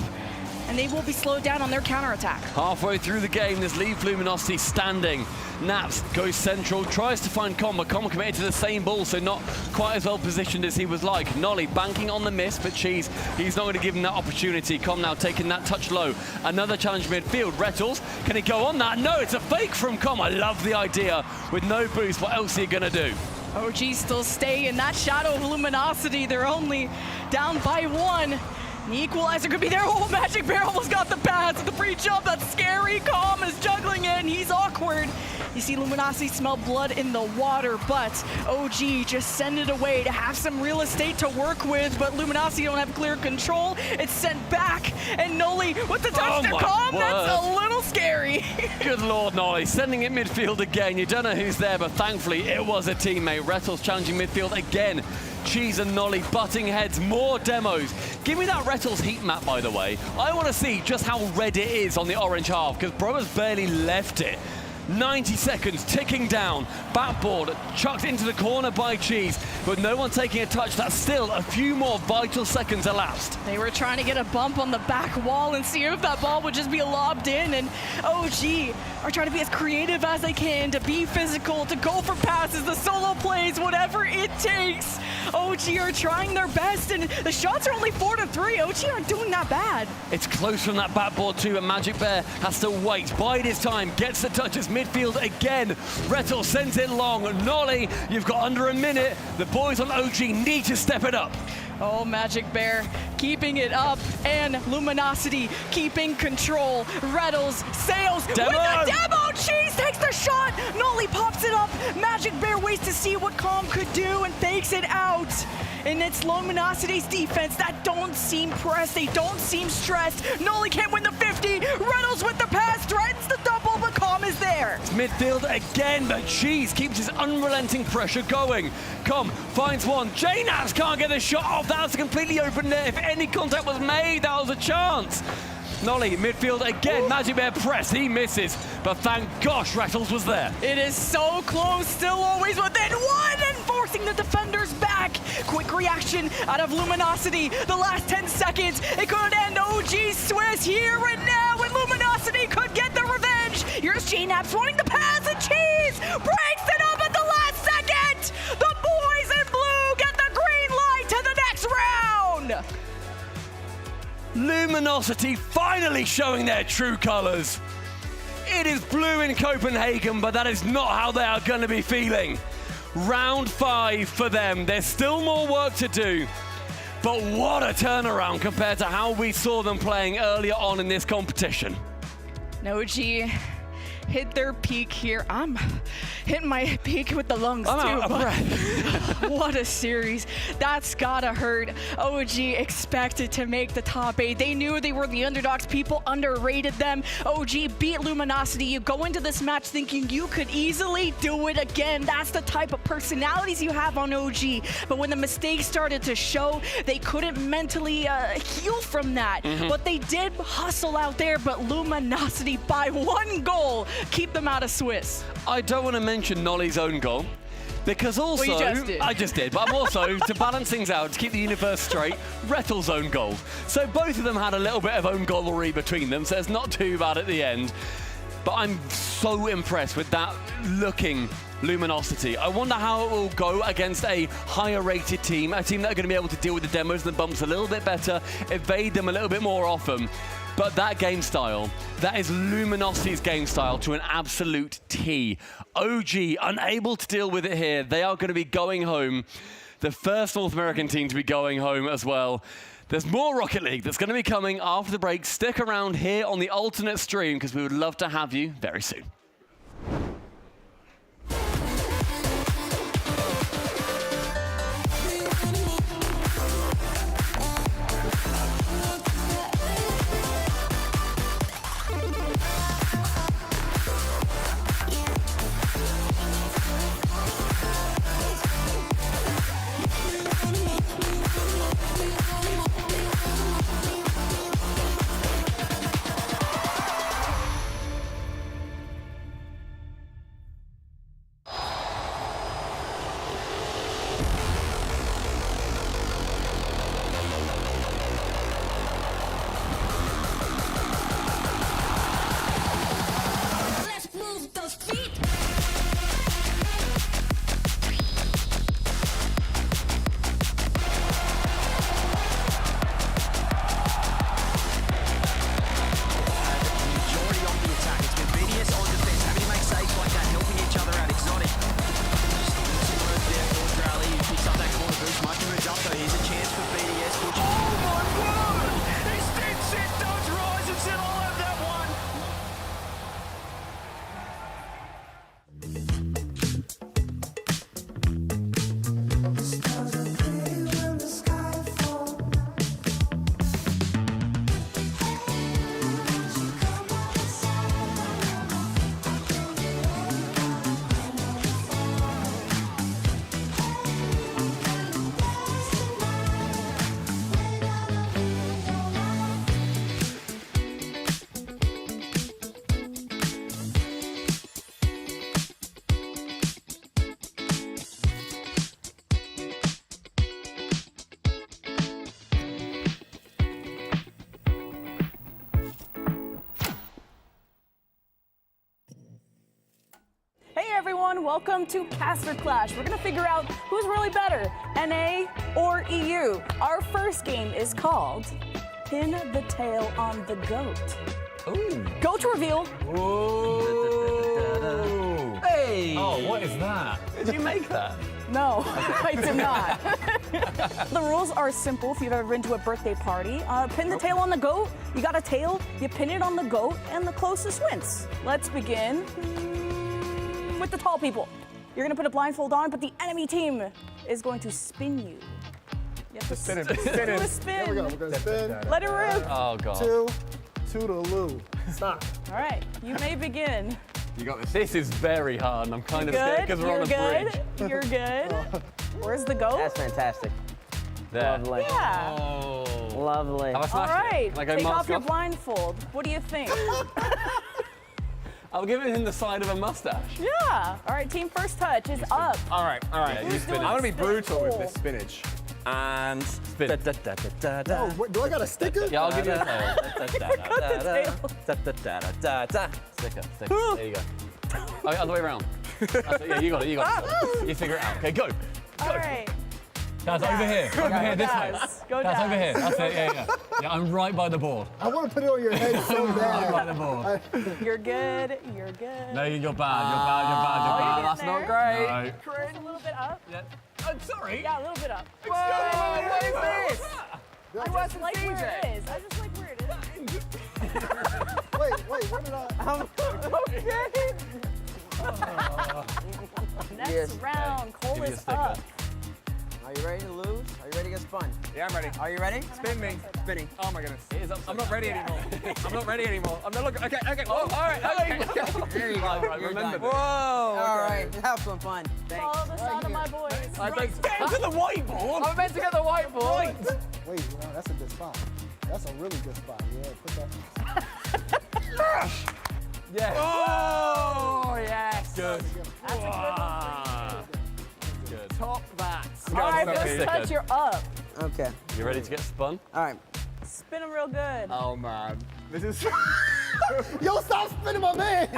and they will be slowed down on their counterattack. Halfway through the game, this leaves Luminosity standing. Naps goes central, tries to find Com, but Com committed to the same ball, so not quite as well positioned as he was like. Nolly banking on the miss, but Cheese, he's not going to give him that opportunity. Com now taking that touch low. Another challenge midfield. Rettles, can he go on that? No, it's a fake from Com. I love the idea. With no boost, what else are you going to do? OG still stay in that shadow of Luminosity. They're only down by 1. The equalizer could be there. Oh, Magic Bear almost got the pass. The free jump, that's scary. Calm is juggling it, and he's awkward. You see Luminosity smell blood in the water, but OG just send it away to have some real estate to work with, but Luminosity don't have clear control. It's sent back, and Noli with the touch to Calm. That's a little scary. Good Lord, Noli, sending it midfield again. You don't know who's there, but thankfully it was a teammate. Retals challenging midfield again. Cheese and Noli butting heads, more demos. Give me that Retals heat map, by the way. I want to see just how red it is on the orange half, because Bro has barely left it. 90 seconds ticking down. Backboard chucked into the corner by Cheese, but no one taking a touch. That's still a few more vital seconds elapsed. They were trying to get a bump on the back wall and see if that ball would just be lobbed in, and OG are trying to be as creative as they can, to be physical, to go for passes, the solo plays, whatever it takes. OG are trying their best, and the shots are only 4-3. OG aren't doing that bad. It's close from that backboard too, and Magic Bear has to wait, bide his time, gets the touches midfield again. Retals sends it long. Noli, you've got under a minute. The boys on OG need to step it up. Oh, Magic Bear keeping it up, and Luminosity keeping control. Retals sails with the demo. Cheese takes the shot. Noli pops it up. Magic Bear waits to see what Calm could do and fakes it out. And it's Luminosity's defense that don't seem pressed. They don't seem stressed. Noli can't win the 50. Retals with the pass, threatens the double, but Calm is there. It's midfield again, but Cheese keeps his unrelenting pressure going. Calm finds one. J-Naz can't get the shot off. That was a completely open net. If any contact was made, that was a chance. Noli, midfield again. Magic Bear press, he misses. But thank gosh Retals was there. It is so close, still always within one, and forcing the defenders back. Quick reaction out of Luminosity. The last 10 seconds, it could end OG Swiss here and now, and Luminosity could get the revenge. Here's J-Naps wanting the pass, and Cheese breaks it up at the last second. The boys in blue get the green light to the next round. Luminosity finally showing their true colors. It is blue in Copenhagen, but that is not how they are going to be feeling. Round 5 for them. There's still more work to do, but what a turnaround compared to how we saw them playing earlier on in this competition. OG hit their peak here. I'm hitting my peak with the lungs too. I'm out of breath. What a series. That's gotta hurt. OG expected to make the top 8. They knew they were the underdogs. People underrated them. OG beat Luminosity. You go into this match thinking you could easily do it again. That's the type of personalities you have on OG. But when the mistakes started to show, they couldn't mentally heal from that. But they did hustle out there, but Luminosity by 1 goal keep them out of Swiss. I don't want to mention Noli's own goal, because also, well, you just did. I just did, but I'm also, to balance things out, to keep the universe straight, Retals' own goal. So both of them had a little bit of own goalery between them, so it's not too bad at the end. But I'm so impressed with that looking Luminosity. I wonder how it will go against a higher rated team, a team that are going to be able to deal with the demos and the bumps a little bit better, evade them a little bit more often. But that game style, that is Luminosity's game style to an absolute T. OG unable to deal with it here. They are going to be going home. The first North American team to be going home as well. There's more Rocket League that's going to be coming after the break. Stick around here on the alternate stream because we would love to have you very soon. welcome to Caster Clash. We're gonna figure out who's really better, NA or EU. Our first game is called Pin the Tail on the Goat. Ooh. Goat reveal. Whoa. Hey. Oh, what is that? Did you make that? No, I did not. The rules are simple if you've ever been to a birthday party. Pin the tail on the goat. You got a tail, you pin it on the goat, and the closest wins. Let's begin with the tall people. You're gonna put a blindfold on, but the enemy team is going to spin you. You have to Spin it, do spin it. a spin. There we go, we're gonna spin. Let it rip. Oh, God. Toodaloo. Stop. All right, you may begin. You got this. This is very hard, and I'm kind of scared because we're on a bridge. You're good. Where's the goat? That's fantastic. There. Lovely. Yeah. Oh. Lovely. Have I All smashed right, it? Can I go take mask off your blindfold. What do you think? I'll give it in the side of a mustache. Yeah. All right, team first touch is up. All right. Yeah, you spin it. I'm gonna be Spin. brutal with Cool. this spinach. And Spin. Oh, do I got a sticker? Yeah, I'll give you a tail. Sticker. Sticker. There you go. Oh, other way around. That's it. Yeah, you got it. You figure it out. Okay, go. All right. Guys, over here. Over here, this way. Go Guys, down. over here. That's it. Yeah. Yeah, I'm right by the board. I want to put it on your head so Right by bad. the board. You're good. You're good. No, you're bad. Oh, That's you're not getting great. Just a little bit up. Yeah. I'm sorry. Yeah, a little bit up. Whoa, what is this? I just like where it is. I just like where it is. Wait, where did I? Next Yes. round, Cole Give me a is sticker. up. Are you ready to lose? Are you ready to get spun? Yeah, I'm ready. Are you ready? Spin me. Spinning. Oh my goodness. It is upside I'm not ready down. anymore. I'm not ready anymore. I'm not looking. Okay. Oh, all right. There you go. Right, You're remember done. this. All right. Have some fun. Follow Thanks. the sound of my voice. Get to the whiteboard. I'm meant to get the whiteboard. Wait, that's a good spot. That's a really good spot. Yeah, put that. Yes. Oh, yes. Good. That's a good one. Good. Top that. All right, Sticker. first touch, you're up. Okay. You ready to get spun? All right. Spin them real good. Oh man, this is. Yo, stop spinning my man.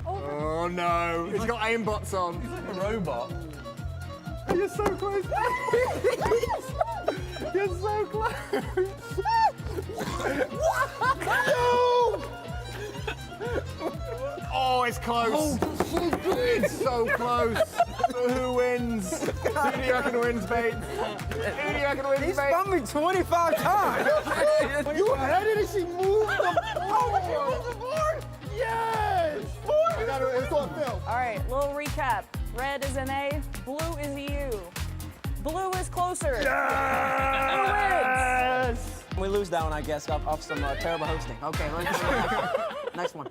Oh no, it's got aimbots on. He's like a robot. You're so close. You're so close. No! Oh, it's close. It's so close. Who wins? Who do you reckon wins, mate? Who do you reckon wins, mate? He spun me 25 times. You had it and she moved the board. Oh, she moved the board? Yes! It's on film. All right, little recap. Red is NA, blue is EU. Blue is closer. Yes! We lose that one, I guess, off some terrible hosting. Okay, let's go. Next one.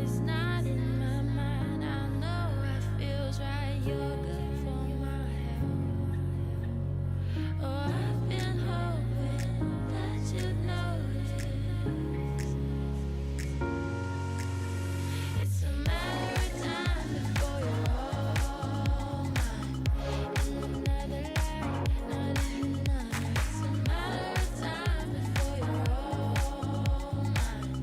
it's not in my mind. I know it feels right. You're good for my health. Oh, I've been hoping that you'd notice. It's a matter of time before you're all mine. In another life, not in another. It's a matter of time before you're all mine.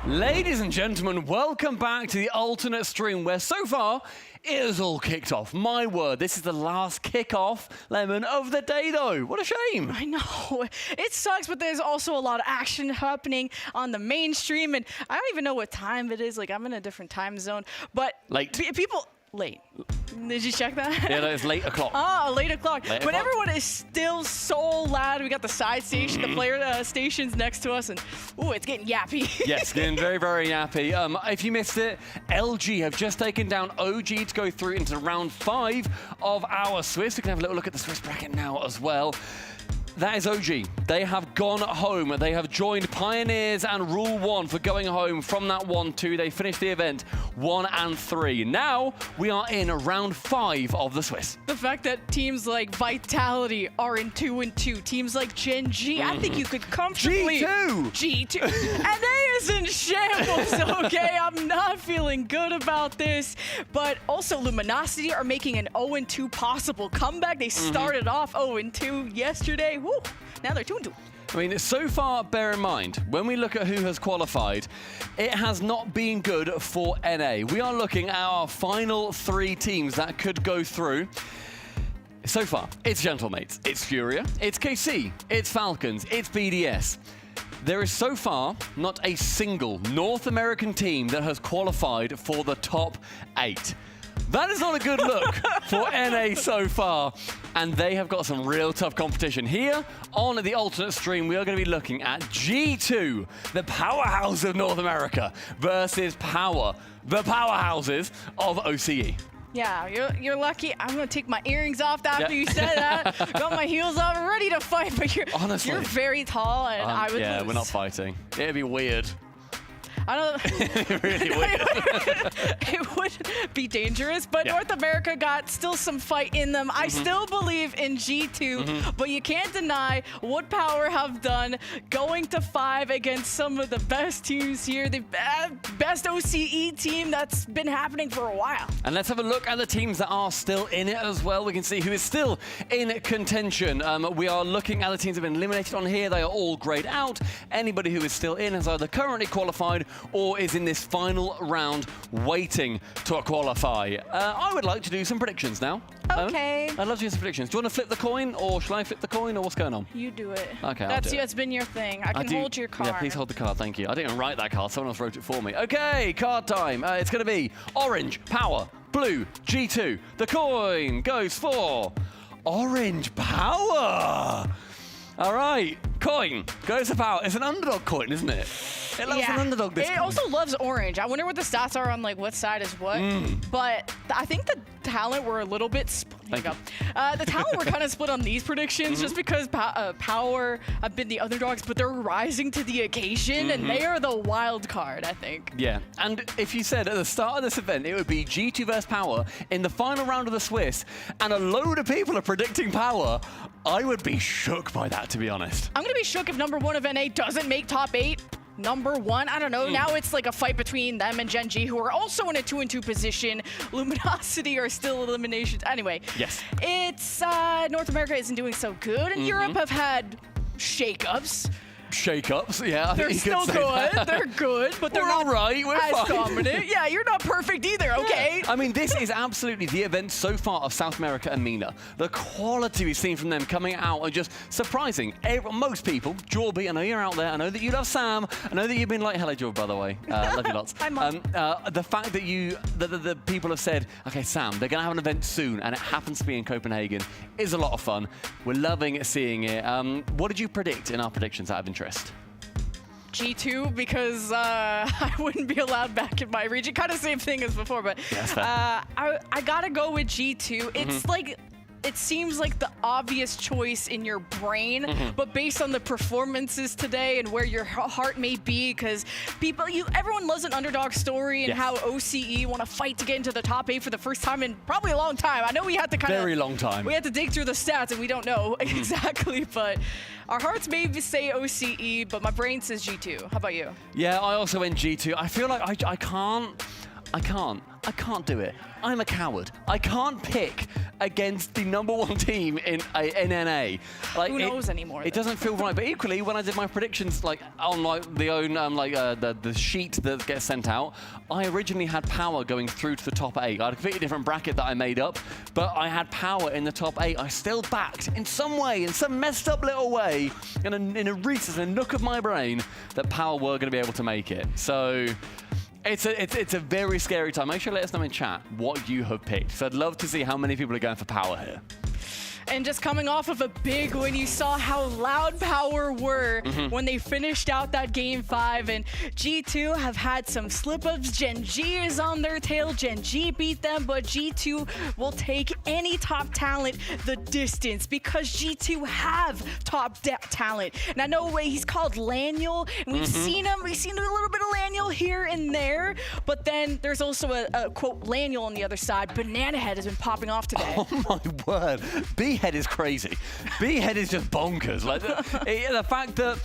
Ladies and gentlemen, welcome back to the alternate stream where so far it has all kicked off. My word, this is the last kickoff, Lemon, of the day though. What a shame. I know. It sucks, but there's also a lot of action happening on the main stream, and I don't even know what time it is. Like, I'm in a different time zone. But late. People... Late. Did you check that? Yeah, no, it's late o'clock. Ah, late o'clock. Late But o'clock. everyone is still so loud. We got the side station, the player stations next to us, and ooh, it's getting yappy. Yes, getting very, very yappy. If you missed it, LG have just taken down OG to go through into round 5 of our Swiss. We can have a little look at the Swiss bracket now as well. That is OG. They have gone home. They have joined Pioneers and Rule 1 for going home from that 1-2. They finished the event 1 and 3. Now we are in round 5 of the Swiss. The fact that teams like Vitality are in 2 and 2, teams like Gen G, I think you could comfortably G2, and they is in shambles. Okay, I'm not feeling good about this. But also Luminosity are making an 0-2 possible comeback. They started off 0-2 yesterday. Woo, now they're 2-2. I mean, so far, bear in mind, when we look at who has qualified, it has not been good for NA. We are looking at our final 3 teams that could go through. So far, it's Gentlemates, it's Furia, it's KC, it's Falcons, it's BDS. There is so far not a single North American team that has qualified for the top 8. That is not a good look for NA so far, and they have got some real tough competition. Here on the alternate stream, we are going to be looking at G2, the powerhouse of North America, versus Power, the powerhouses of OCE. Yeah, you're lucky. I'm gonna take my earrings off after you said that. Got my heels off, ready to fight. But Honestly, you're very tall, and I would yeah, lose. we're not fighting. It'd be weird. I don't really weird. It would be dangerous, but North America got still some fight in them. I still believe in G2, but you can't deny what Power have done going to 5 against some of the best teams here, the best OCE team that's been happening for a while. And let's have a look at the teams that are still in it as well. We can see who is still in contention. We are looking at the teams that have been eliminated on here. They are all grayed out. Anybody who is still in has either currently qualified or is in this final round waiting to qualify. I would like to do some predictions now. Okay. I'd love to do some predictions. Do you want to flip the coin, or shall I flip the coin, or what's going on? You do it. Okay, That's been your thing. I can hold your card. Yeah, please hold the card, thank you. I didn't even write that card, someone else wrote it for me. Okay, card time. It's going to be orange, Power, blue, G2. The coin goes for orange Power. All right, coin goes to Power. It's an underdog coin, isn't it? It loves an underdog this It coin. also loves orange. I wonder what the stats are on like what side is what. But I think the talent were a little bit split. The talent were kind of split on these predictions just because Power have been the underdogs, but they're rising to the occasion and they are the wild card, I think. Yeah, and if you said at the start of this event it would be G2 versus Power in the final round of the Swiss, and a load of people are predicting Power, I would be shook by that, to be honest. I'm going to be shook if number 1 of NA doesn't make top 8. Number 1, I don't know. Now it's like a fight between them and Gen G, who are also in a 2-2 position. Luminosity are still eliminations. Anyway, yes, it's North America isn't doing so good, and Europe have had shakeups. Shake-ups, yeah. They're still good. They're good, but they're not all right. We're as fine. dominant. Yeah, you're not perfect either, okay? Yeah. I mean, this is absolutely the event so far of South America and MENA. The quality we've seen from them coming out are just surprising. Most people, Jorby, I know you're out there. I know that you love Sam. I know that you've been like, hello, Jorby, by the way. Love you lots. Hi, Mom. The fact that the people have said, okay, Sam, they're going to have an event soon, and it happens to be in Copenhagen, is a lot of fun. We're loving seeing it. What did you predict in our predictions out of interest? G2, because I wouldn't be allowed back in my region. Kind of same thing as before, but I gotta go with G2. It's like, it seems like the obvious choice in your brain, but based on the performances today and where your heart may be, because everyone loves an underdog story and how OCE want to fight to get into the top 8 for the first time in probably a long time. I know we had to very long time. We had to dig through the stats and we don't know exactly, but our hearts maybe say OCE, but my brain says G2. How about you? Yeah, I also went G2. I feel like I can't I can't do it. I'm a coward. I can't pick against the #1 team in NA. Like, who knows anymore? It doesn't feel right. But equally, when I did my predictions, like on the own, the sheet that gets sent out, I originally had Power going through to the top 8. I had a completely different bracket that I made up, but I had Power in the top 8. I still backed in some way, in some messed up little way, in a recess, in a nook of my brain, that Power were going to be able to make it. So. It's a very scary time. Make sure to let us know in chat what you have picked. So I'd love to see how many people are going for Power here. And just coming off of a big win, you saw how loud Power were when they finished out that Game 5. And G2 have had some slip-ups. Gen G is on their tail. Gen G beat them, but G2 will take any top talent the distance because G2 have top talent. And I know he's called Laniel, and we've seen him. We've seen a little bit of Laniel here and there, but then there's also a quote, Laniel on the other side. Banana Head has been popping off today. Oh my word. B-Head is crazy. B-Head is just bonkers. Like the fact that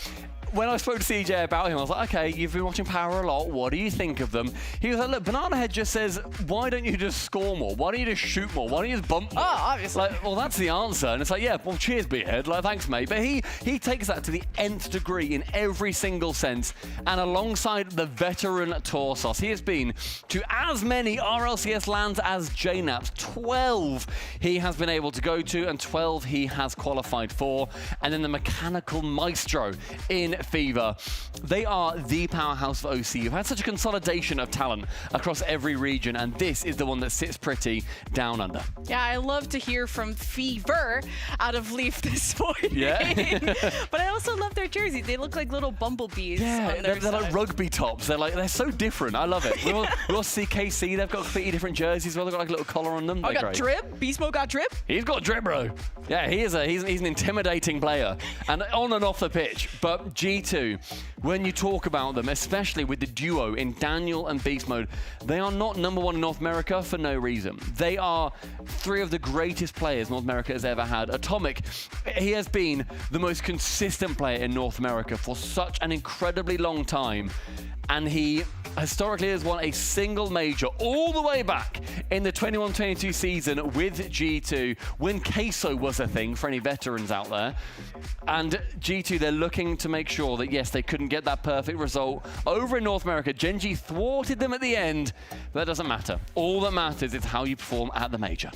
when I spoke to CJ about him, I was like, okay, you've been watching Power a lot. What do you think of them? He was like, look, Banana Head just says, why don't you just score more? Why don't you just shoot more? Why don't you just bump more? Oh, obviously. Like, well, that's the answer. And it's like, yeah, well, cheers, B-Head. Like, thanks, mate. But he takes that to the nth degree in every single sense. And alongside the veteran Torsos, he has been to as many RLCS lands as JNAPs. 12 he has been able to go to, and 12 he has qualified for. And then the mechanical maestro in Fever. They are the powerhouse of OC. You've had such a consolidation of talent across every region, and this is the one that sits pretty down under. Yeah, I love to hear from Fever out of Leaf this morning. Yeah. But I also love their jersey. They look like little bumblebees. Yeah, on their they're like rugby tops. They're so different. I love it. We'll see KC. They've got completely different jerseys. Well, they've got like a little collar on them. Oh, They're got great. Drip. Beast Mode got Drip. He's got Drip, bro. Yeah, he's an intimidating player, and on and off the pitch. But G2, when you talk about them, especially with the duo in Daniel and Beast Mode, they are not #1 in North America for no reason. They are 3 of the greatest players North America has ever had. Atomic, he has been the most consistent player in North America for such an incredibly long time. And he historically has won a single major all the way back in the 21-22 season with G2 when KCorp was a thing for any veterans out there. And G2, they're looking to make sure that, yes, they couldn't get that perfect result over in North America. Gen G thwarted them at the end, but that doesn't matter. All that matters is how you perform at the major.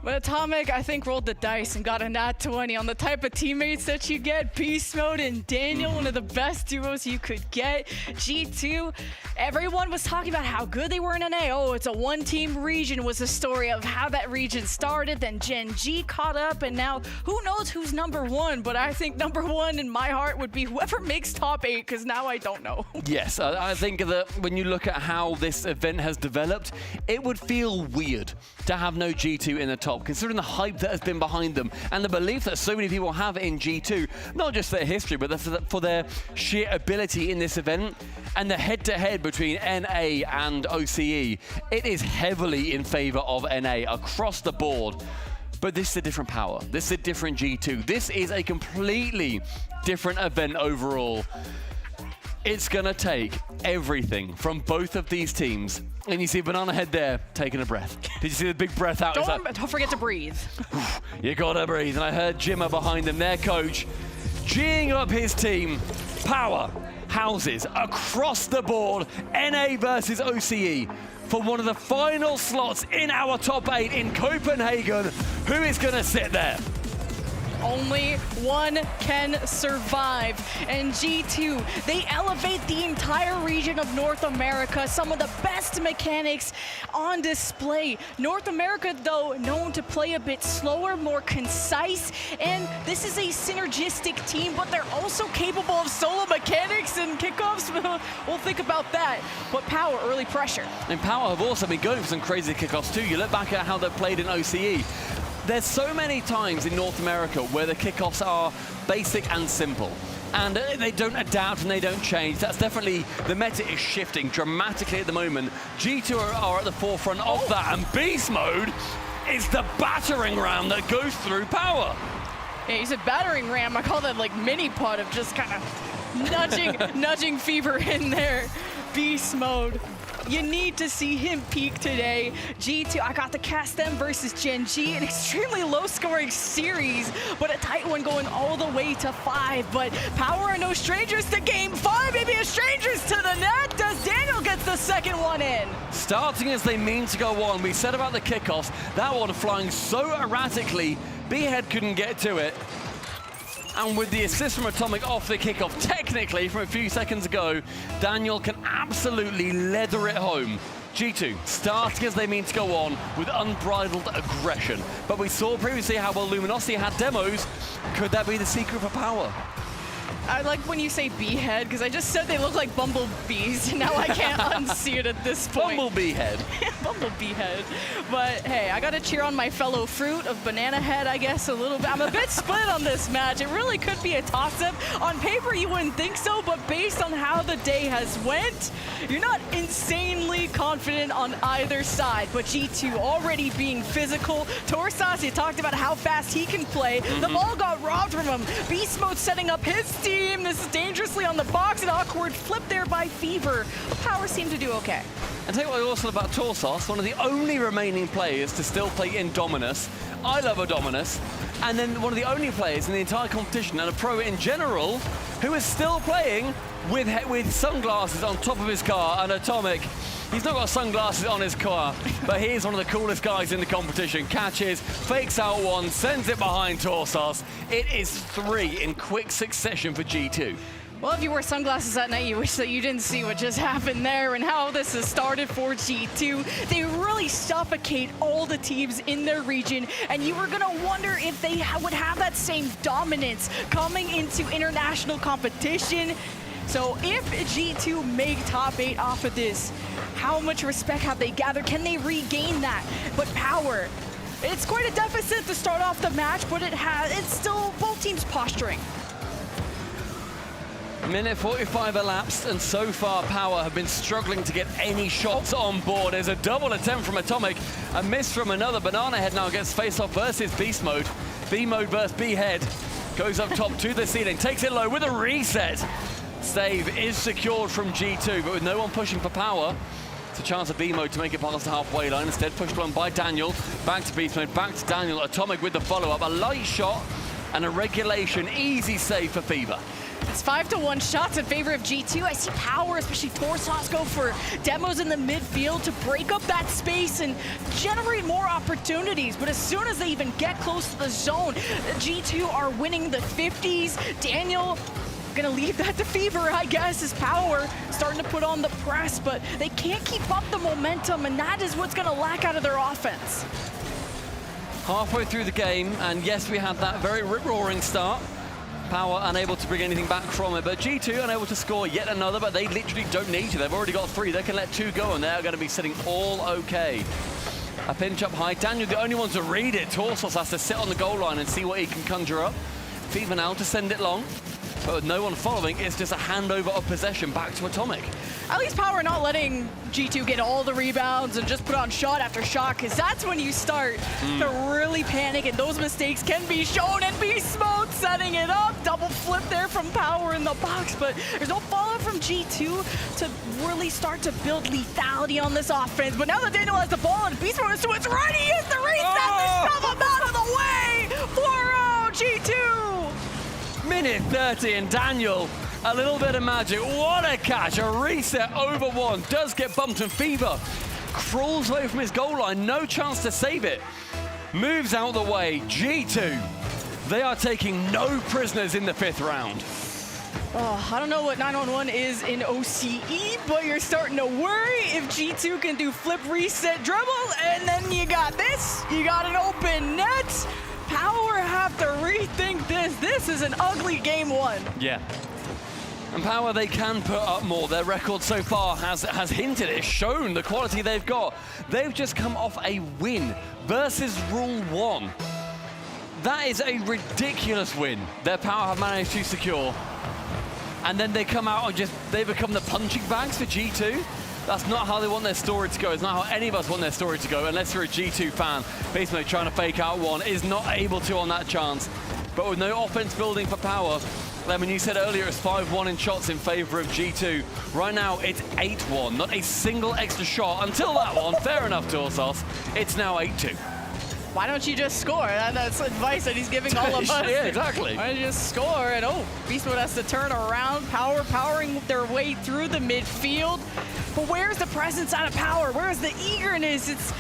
But Atomic, I think, rolled the dice and got a nat 20 on the type of teammates that you get. Beast Mode and Daniel, one of the best duos you could get. G2, everyone was talking about how good they were in NA. Oh, it's a one-team region was the story of how that region started. Then Gen G caught up, and now who knows who's #1. But I think #1 in my heart would be whoever makes top 8, because now I don't know. Yes, I think that when you look at how this event has developed, it would feel weird to have no G2 in the top, considering the hype that has been behind them and the belief that so many people have in G2, not just their history, but for their sheer ability in this event. And the head-to-head between NA and OCE, it is heavily in favor of NA across the board. But this is a different power. This is a different G2. This is a completely different event overall. It's gonna take everything from both of these teams. And you see Banana Head there taking a breath. Did you see the big breath out? Don't forget to breathe. You gotta breathe. And I heard Jimmer behind them, their coach, geeing up his team. Power houses across the board, NA versus OCE, for one of the final slots in our top 8 in Copenhagen. Who is gonna sit there? Only one can survive. And G2, they elevate the entire region of North America. Some of the best mechanics on display. North America, though, known to play a bit slower, more concise. And this is a synergistic team, but they're also capable of solo mechanics and kickoffs. We'll think about that. But Power, early pressure. And Power have also been going for some crazy kickoffs too. You look back at how they've played in OCE. There's so many times in North America where the kickoffs are basic and simple, and they don't adapt and they don't change. That's definitely, the meta is shifting dramatically at the moment. G2 are at the forefront of that, and Beast Mode is the battering ram that goes through Power. Yeah, he's a battering ram. I call that like mini pod of just kind of nudging Fever in there. beast mode. You need to see him peak today. G2, I got to cast them versus Gen G, an extremely low-scoring series, but a tight one going all the way to 5. But Power are no strangers to game 5, maybe a strangers to the net, as Daniel gets the second one in. Starting as they mean to go on, we said about the kickoffs, that one flying so erratically, B-Head couldn't get to it. And with the assist from Atomic off the kickoff, technically from a few seconds ago, Daniel can absolutely leather it home. G2 starting as they mean to go on with unbridled aggression. But we saw previously how well Luminosity had demos. Could that be the secret for Power? I like when you say B-head, because I just said they look like bumblebees, and now I can't unsee it at this point. Bumblebee head. Bumblebee head. But hey, I got to cheer on my fellow fruit of banana head, I guess, a little bit. I'm a bit split on this match. It really could be a toss-up. On paper, you wouldn't think so, but based on how the day has went, you're not insanely confident on either side. But G2 already being physical. Torsas, you talked about how fast he can play. The ball got robbed from him. Beast Mode setting up his team. This is dangerously on the box, an awkward flip there by Fever. Power seemed to do okay. And tell you what also about Torsos, one of the only remaining players to still play Indominus. I love Indominus. And then one of the only players in the entire competition, and a pro in general, who is still playing with sunglasses on top of his car. And Atomic, he's not got sunglasses on his car, but he's one of the coolest guys in the competition. Catches, fakes out one, sends it behind Torsos. It is 3 in quick succession for G2. Well, if you wear sunglasses at night, you wish that you didn't see what just happened there and how this has started for G2. They really suffocate all the teams in their region, and you were going to wonder if they would have that same dominance coming into international competition. So if G2 make top 8 off of this, how much respect have they gathered? Can they regain that? But Power, it's quite a deficit to start off the match, but it's still both teams posturing. Minute 45 elapsed, and so far Power have been struggling to get any shots on board. There's a double attempt from Atomic, a miss from another. Banana Head now gets face-off versus Beast Mode. B Mode versus B Head. Goes up top to the ceiling, takes it low with a reset. Save is secured from G2, but with no one pushing for Power, it's a chance of B Mode to make it past the halfway line. Instead pushed on by Daniel. Back to Beast Mode, back to Daniel. Atomic with the follow-up, a light shot and a regulation. Easy save for Fever. It's 5-1 shots in favor of G2. I see Power, especially Torsas, go for demos in the midfield to break up that space and generate more opportunities. But as soon as they even get close to the zone, G2 are winning the 50s. Daniel gonna leave that to Fever, I guess, as Power starting to put on the press, but they can't keep up the momentum, and that is what's gonna lack out of their offense. Halfway through the game, and yes, we had that very rip-roaring start. Power unable to bring anything back from it, but G2 unable to score yet another, but they literally don't need to. They've already got 3. They can let 2 go, and they're going to be sitting all okay. A pinch up high. Daniel, the only one to read it. Torsos has to sit on the goal line and see what he can conjure up. Fever now to send it long, but with no one following, it's just a handover of possession back to Atomic. At least Power not letting G2 get all the rebounds and just put on shot after shot, because that's when you start to really panic, and those mistakes can be shown. And Beast Mode setting it up. Double flip there from Power in the box, but there's no follow-up from G2 to really start to build lethality on this offense. But now that Daniel has the ball and Beast Mode is to its right, he is the reset. They shove him out of the way. 4-0 G2. Minute 30, and Daniel, a little bit of magic. What a catch. A reset over 1. Does get bumped, and Fever crawls away from his goal line. No chance to save it. Moves out the way. G2, they are taking no prisoners in the 5th round. Oh, I don't know what 9-on-1 is in OCE, but you're starting to worry if G2 can do flip, reset, dribble, and then you got this. You got an open net. Power have to rethink this. This is an ugly game 1. Yeah. And Power, they can put up more. Their record so far has hinted, it's shown the quality they've got. They've just come off a win versus Rule 1. That is a ridiculous win their Power have managed to secure. And then they come out and they become the punching bags for G2. That's not how they want their story to go. It's not how any of us want their story to go, unless you're a G2 fan. Basically trying to fake out one, is not able to on that chance. But with no offense building for Power, exactly. I mean, you said earlier it's 5-1 in shots in favor of G2. Right now, it's 8-1. Not a single extra shot until that one. Fair enough, Torsos. It's now 8-2. Why don't you just score? That's advice that he's giving all of us. Yeah, exactly. Why don't you just score? And Beast Mode has to turn around. Power powering their way through the midfield. But where's the presence out of Power? Where's the eagerness?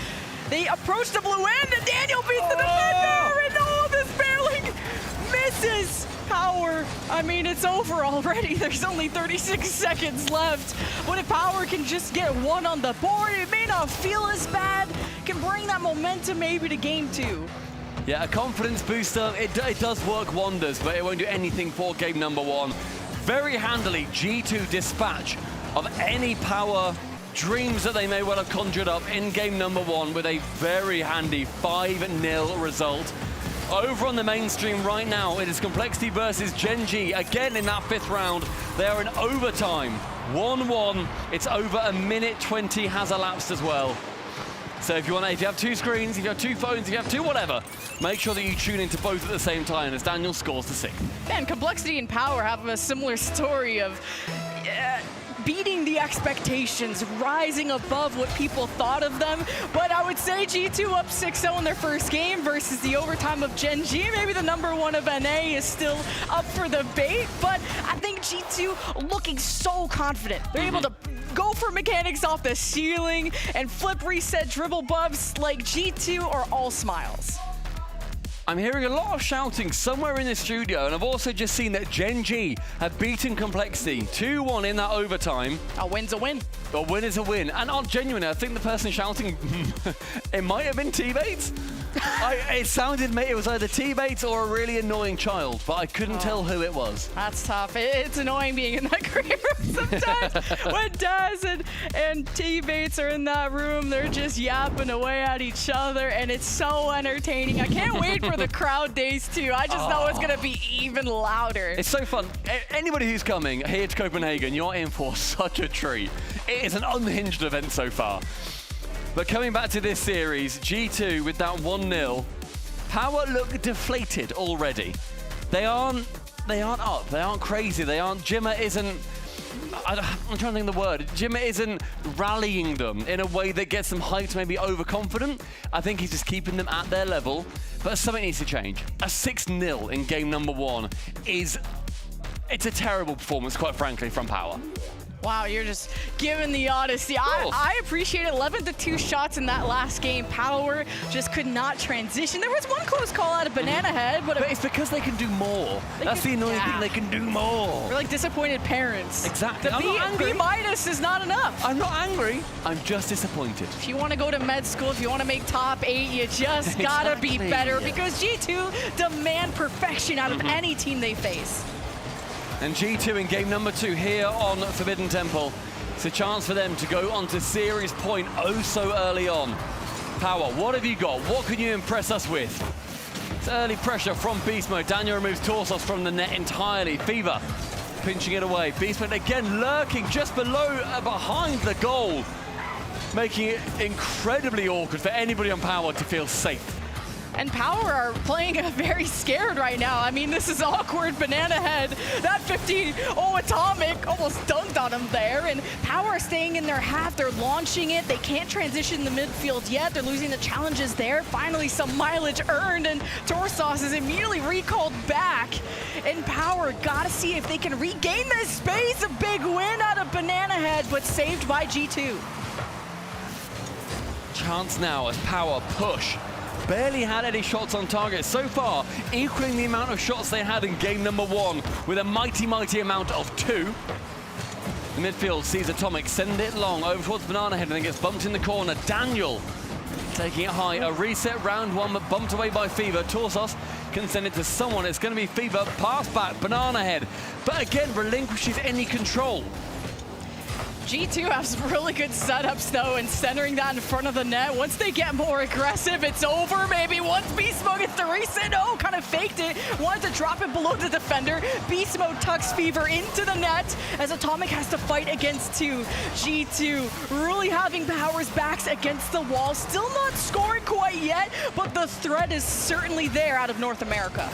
They approach the blue end, and Daniel beats the defender, and this barely misses. Power, I mean, it's over already. There's only 36 seconds left. But if Power can just get one on the board, it may not feel as bad. Can bring that momentum maybe to game 2. Yeah, a confidence booster, it does work wonders, but it won't do anything for game number 1. Very handily, G2 dispatch of any Power dreams that they may well have conjured up in game number 1 with a very handy 5-0 result. Over on the mainstream right now, it is Complexity versus Gen G. Again in that 5th round, they are in overtime. 1-1, it's over a minute 20 has elapsed as well. So if you have 2 screens, if you have 2 phones, if you have 2 whatever, make sure that you tune into both at the same time as Daniel scores the 6th. And Complexity and Power have a similar story of beating the expectations, rising above what people thought of them. But I would say G2 up 6-0 in their first game versus the overtime of Gen G. Maybe the number 1 of NA is still up for the bait, but I think G2 looking so confident. They're able to go for mechanics off the ceiling and flip, reset, dribble buffs. Like G2 are all smiles. I'm hearing a lot of shouting somewhere in the studio, and I've also just seen that Gen G have beaten Complexity 2-1 in that overtime. A win's a win. A win is a win. And genuinely, I think the person shouting, it might have been T-Bates. It sounded, it was either T-Bates or a really annoying child, but I couldn't tell who it was. That's tough. It's annoying being in that green room sometimes. When Daz and T-Bates are in that room, they're just yapping away at each other, and it's so entertaining. I can't wait for the crowd days too. I just know it's going to be even louder. It's so fun. Anybody who's coming here to Copenhagen, you're in for such a treat. It is an unhinged event so far. But coming back to this series, G2 with that 1-0, Power look deflated already. They aren't up, they aren't crazy, Jimmer isn't, I'm trying to think of the word, Jimmer isn't rallying them in a way that gets them hyped, maybe overconfident. I think he's just keeping them at their level, but something needs to change. A 6-0 in game number 1 it's a terrible performance, quite frankly, from Power. Wow, you're just giving the honesty. I appreciate it. 11-2 shots in that last game. Power just could not transition. There was one close call out of Banana Head, but it's because they can do more. That's the annoying thing, they can do more. We're like disappointed parents. Exactly. The B- is not enough. I'm not angry, I'm just disappointed. If you want to go to med school, if you want to make top 8, you just gotta be better because G2 demand perfection out of any team they face. And G2 in game number 2 here on Forbidden Temple. It's a chance for them to go on to series point so early on. Power, what have you got? What can you impress us with? It's early pressure from Beast Mode. Daniel removes Torsos from the net entirely. Fever pinching it away. Beast Mode again lurking just behind the goal, making it incredibly awkward for anybody on Power to feel safe. And Power are playing very scared right now. I mean, this is awkward. Banana Head, that 15, Atomic almost dunked on him there. And Power staying in their half. They're launching it. They can't transition the midfield yet. They're losing the challenges there. Finally, some mileage earned, and Torsos is immediately recalled back. And Power got to see if they can regain this space. A big win out of Banana Head, but saved by G2. Chance now as Power push. Barely had any shots on target so far, equaling the amount of shots they had in game number 1 with a mighty amount of 2. The midfield sees Atomic send it long over towards Banana Head and then gets bumped in the corner. Daniel taking it high. A reset round 1, but bumped away by Fever. Torsos can send it to someone. It's going to be Fever. Pass back, Banana Head. But again, relinquishes any control. G2 has some really good setups, though, and centering that in front of the net. Once they get more aggressive, it's over. Maybe once Beast Mode gets the reset. Oh, kind of faked it. Wanted to drop it below the defender. Beast Mode tucks Fever into the net as Atomic has to fight against 2. G2 really having Power's backs against the wall. Still not scoring quite yet, but the threat is certainly there out of North America.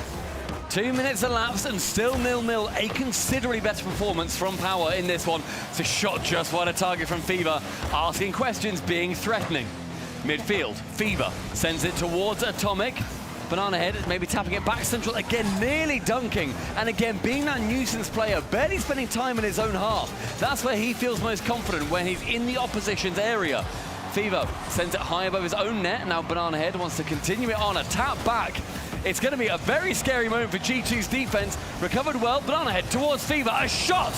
2 minutes elapsed and still 0-0. A considerably better performance from Power in this one. It's a shot just wide of target from Fever, asking questions, being threatening. Midfield, Fever sends it towards Atomic. Banana Head maybe tapping it back central, again nearly dunking, and again being that nuisance player, barely spending time in his own half. That's where he feels most confident, when he's in the opposition's area. Fever sends it high above his own net. Now Banana Head wants to continue it on a tap back. It's going to be a very scary moment for G2's defense. Recovered well, Banana Head towards Fever, a shot!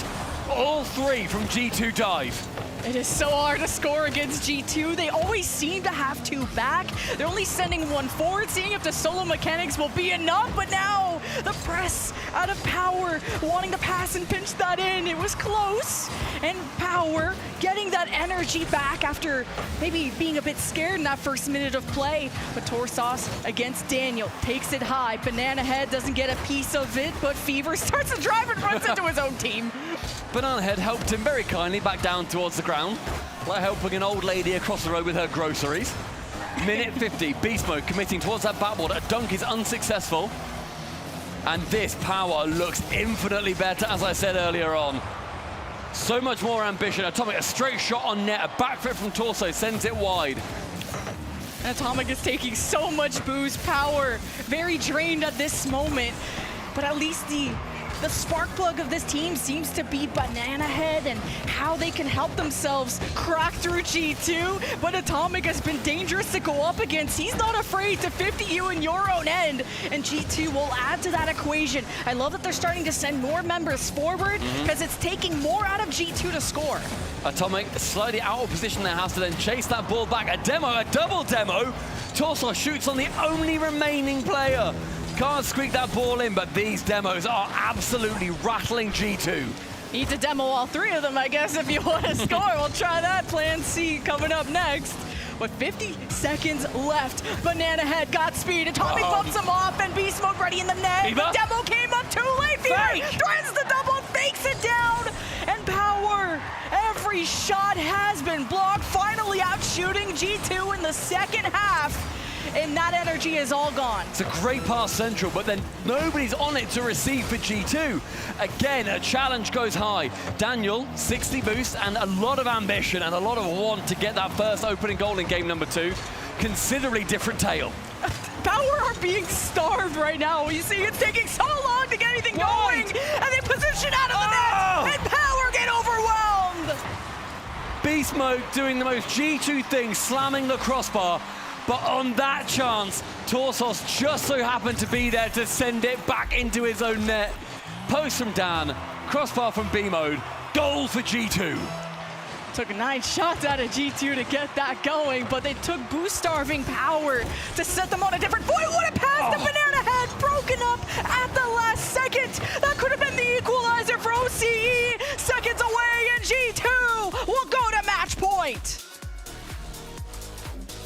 All three from G2 dive. It is so hard to score against G2. They always seem to have two back. They're only sending one forward, seeing if the solo mechanics will be enough, but now the press out of Power, wanting to pass and pinch that in. It was close, and Power getting that energy back after maybe being a bit scared in that first minute of play. But Torsos against Daniel takes it high. Banana Head doesn't get a piece of it, but Fever starts to drive and runs into his own team. Banana Head helped him very kindly back down towards the ground, like helping an old lady across the road with her groceries. Minute 50, Beast Mode committing towards that backboard. A dunk is unsuccessful. And this Power looks infinitely better, as I said earlier on. So much more ambition. Atomic, a straight shot on net, a back foot from Torso, sends it wide. Atomic is taking so much boost. Power very drained at this moment, but at least the spark plug of this team seems to be Banana Head and how they can help themselves crack through G2. But Atomic has been dangerous to go up against. He's not afraid to 50 you in your own end, and G2 will add to that equation. I love that they're starting to send more members forward, because it's taking more out of G2 to score. Atomic slightly out of position there, has to then chase that ball back. A double demo. Torso shoots on the only remaining player. Can't squeak that ball in, but these demos are absolutely rattling G2. Need to demo all three of them, I guess, if you want to score. We'll try that. Plan C coming up next. With 50 seconds left, Banana Head got speed. Atomic bumps him off, and Beast Mode ready in the net. The demo came up too late. Fever threatens the double, fakes it down, and Power. Every shot has been blocked. Finally out shooting G2 in the second half. And that energy is all gone. It's a great pass central, but then nobody's on it to receive for G2. Again, a challenge goes high. Daniel, 60 boost and a lot of ambition and a lot of want to get that first opening goal in game number 2. Considerably different tale. Power are being starved right now. You see, it's taking so long to get anything going, and they position out of the net, and Power get overwhelmed. Beast Mode doing the most G2 thing, slamming the crossbar. But on that chance, Torsos just so happened to be there to send it back into his own net. Post from Dan, crossbar from B-Mode, goal for G2. Took 9 shots out of G2 to get that going, but they took boost-starving Power to set them on a different point. What a pass to Banana Head, broken up at the last second. That could have been the equalizer for OCE. Seconds away, and G2 will go to match point.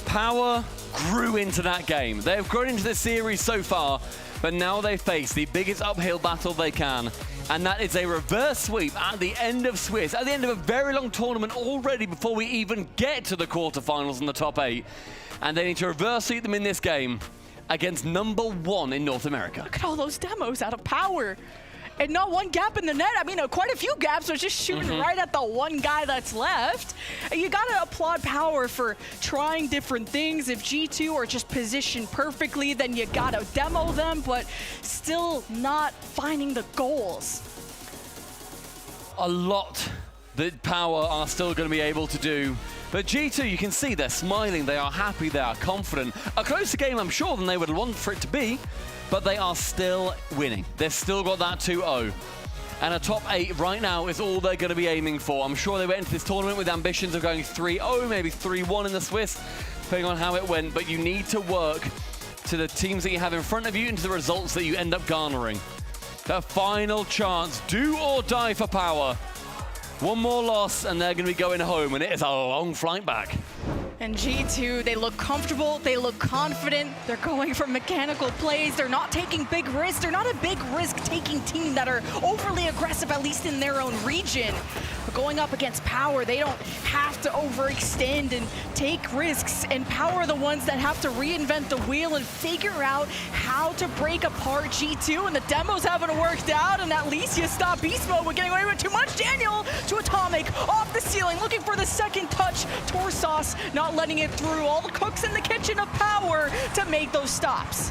Power grew into that game. They've grown into the series so far, but now they face the biggest uphill battle they can, and that is a reverse sweep at the end of Swiss, at the end of a very long tournament already before we even get to the quarterfinals in the top 8. And they need to reverse sweep them in this game against number 1 in North America. Look at all those demos out of Power. And not one gap in the net. I mean, quite a few gaps. So just shooting right at the one guy that's left. You got to applaud Power for trying different things. If G2 are just positioned perfectly, then you got to demo them, but still not finding the goals. A lot that Power are still going to be able to do. But G2, you can see they're smiling, they are happy, they are confident. A closer game, I'm sure, than they would want for it to be, but they are still winning. They've still got that 2-0. And a top 8 right now is all they're going to be aiming for. I'm sure they went into this tournament with ambitions of going 3-0, maybe 3-1 in the Swiss, depending on how it went. But you need to work to the teams that you have in front of you and to the results that you end up garnering. The final chance, do or die for Power. One more loss and they're going to be going home, and it is a long flight back. And G2, they look comfortable, they look confident, they're going for mechanical plays, they're not taking big risks, they're not a big risk-taking team that are overly aggressive, at least in their own region. but going up against Power, they don't have to overextend and take risks, and Power are the ones that have to reinvent the wheel and figure out how to break apart G2, and the demos haven't worked out, and at least you stop Beast Mode with getting away with too much. Daniel to Atomic, off the ceiling, looking for the second touch. Torsos not letting it through. All the cooks in the kitchen of Power to make those stops.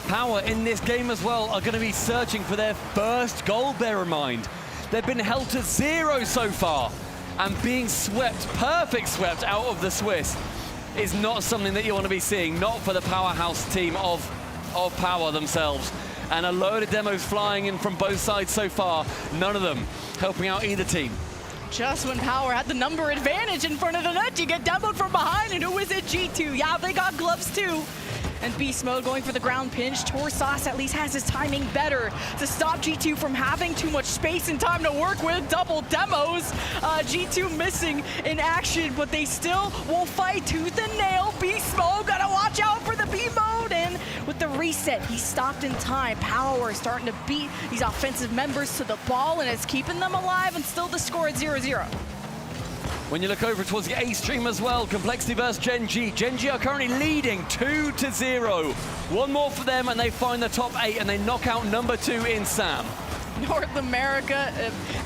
Power in this game as well are going to be searching for their first goal, bear in mind. They've been held to 0 so far, and being swept, perfect swept out of the Swiss is not something that you want to be seeing, not for the powerhouse team of Power themselves. And a load of demos flying in from both sides so far, none of them helping out either team. Just when Power had the number advantage in front of the net, you get demoed from behind, and who is it? G2. Yeah, they got gloves too. And Beast Mode going for the ground pinch. Torsos at least has his timing better to stop G2 from having too much space and time to work with. Double demos. G2 missing in action, but they still will fight tooth and nail. Beast Mode gotta watch out for the B mode, and with the reset, he stopped in time. Power starting to beat these offensive members to the ball, and it's keeping them alive, and still the score at 0-0. When you look over towards the A stream as well, Complexity versus Gen G. Gen G are currently leading 2-0. One more for them and they find the top 8 and they knock out number 2 in Sam. North America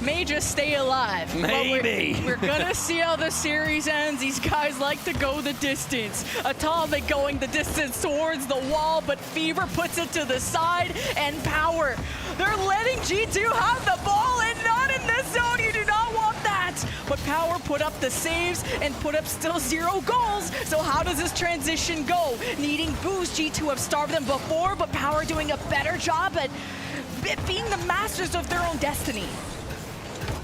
may just stay alive. Maybe. We're gonna see how the series ends. These guys like to go the distance. Atomic going the distance towards the wall, but Fever puts it to the side, and Power, they're letting G2 have the ball, and not in this zone. You do not want that. But Power put up the saves and put up still 0 goals. So how does this transition go? Needing boost, G2 have starved them before, but Power doing a better job at being the masters of their own destiny.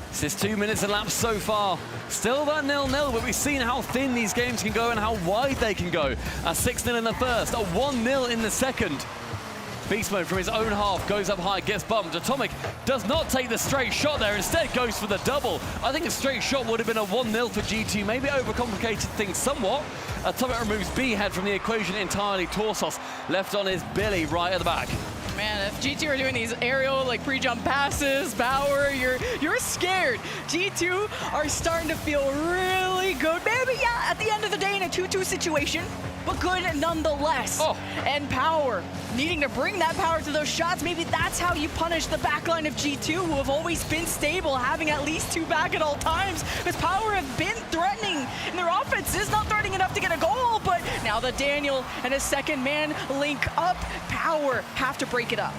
This is 2 minutes elapsed so far. Still that 0-0, but we've seen how thin these games can go and how wide they can go. A 6-0 in the first, a 1-0 in the second. Beast Mode from his own half goes up high, gets bumped. Atomic does not take the straight shot there, instead goes for the double. I think a straight shot would have been a 1-0 for G2, maybe overcomplicated things somewhat. Atomic removes B-Head from the equation entirely. Torsos left on his Billy right at the back. Man, if G2 are doing these aerial, like pre-jump passes, Power, you're scared. G2 are starting to feel really good. Maybe, yeah, at the end of the day in a 2-2 situation, but good nonetheless. Oh. And Power needing to bring that power to those shots. Maybe that's how you punish the backline of G2, who have always been stable, having at least 2 back at all times. Because Power have been threatening, and their offense is not threatening enough to get a goal, but now that Daniel and his second man link up, Power have to break it up.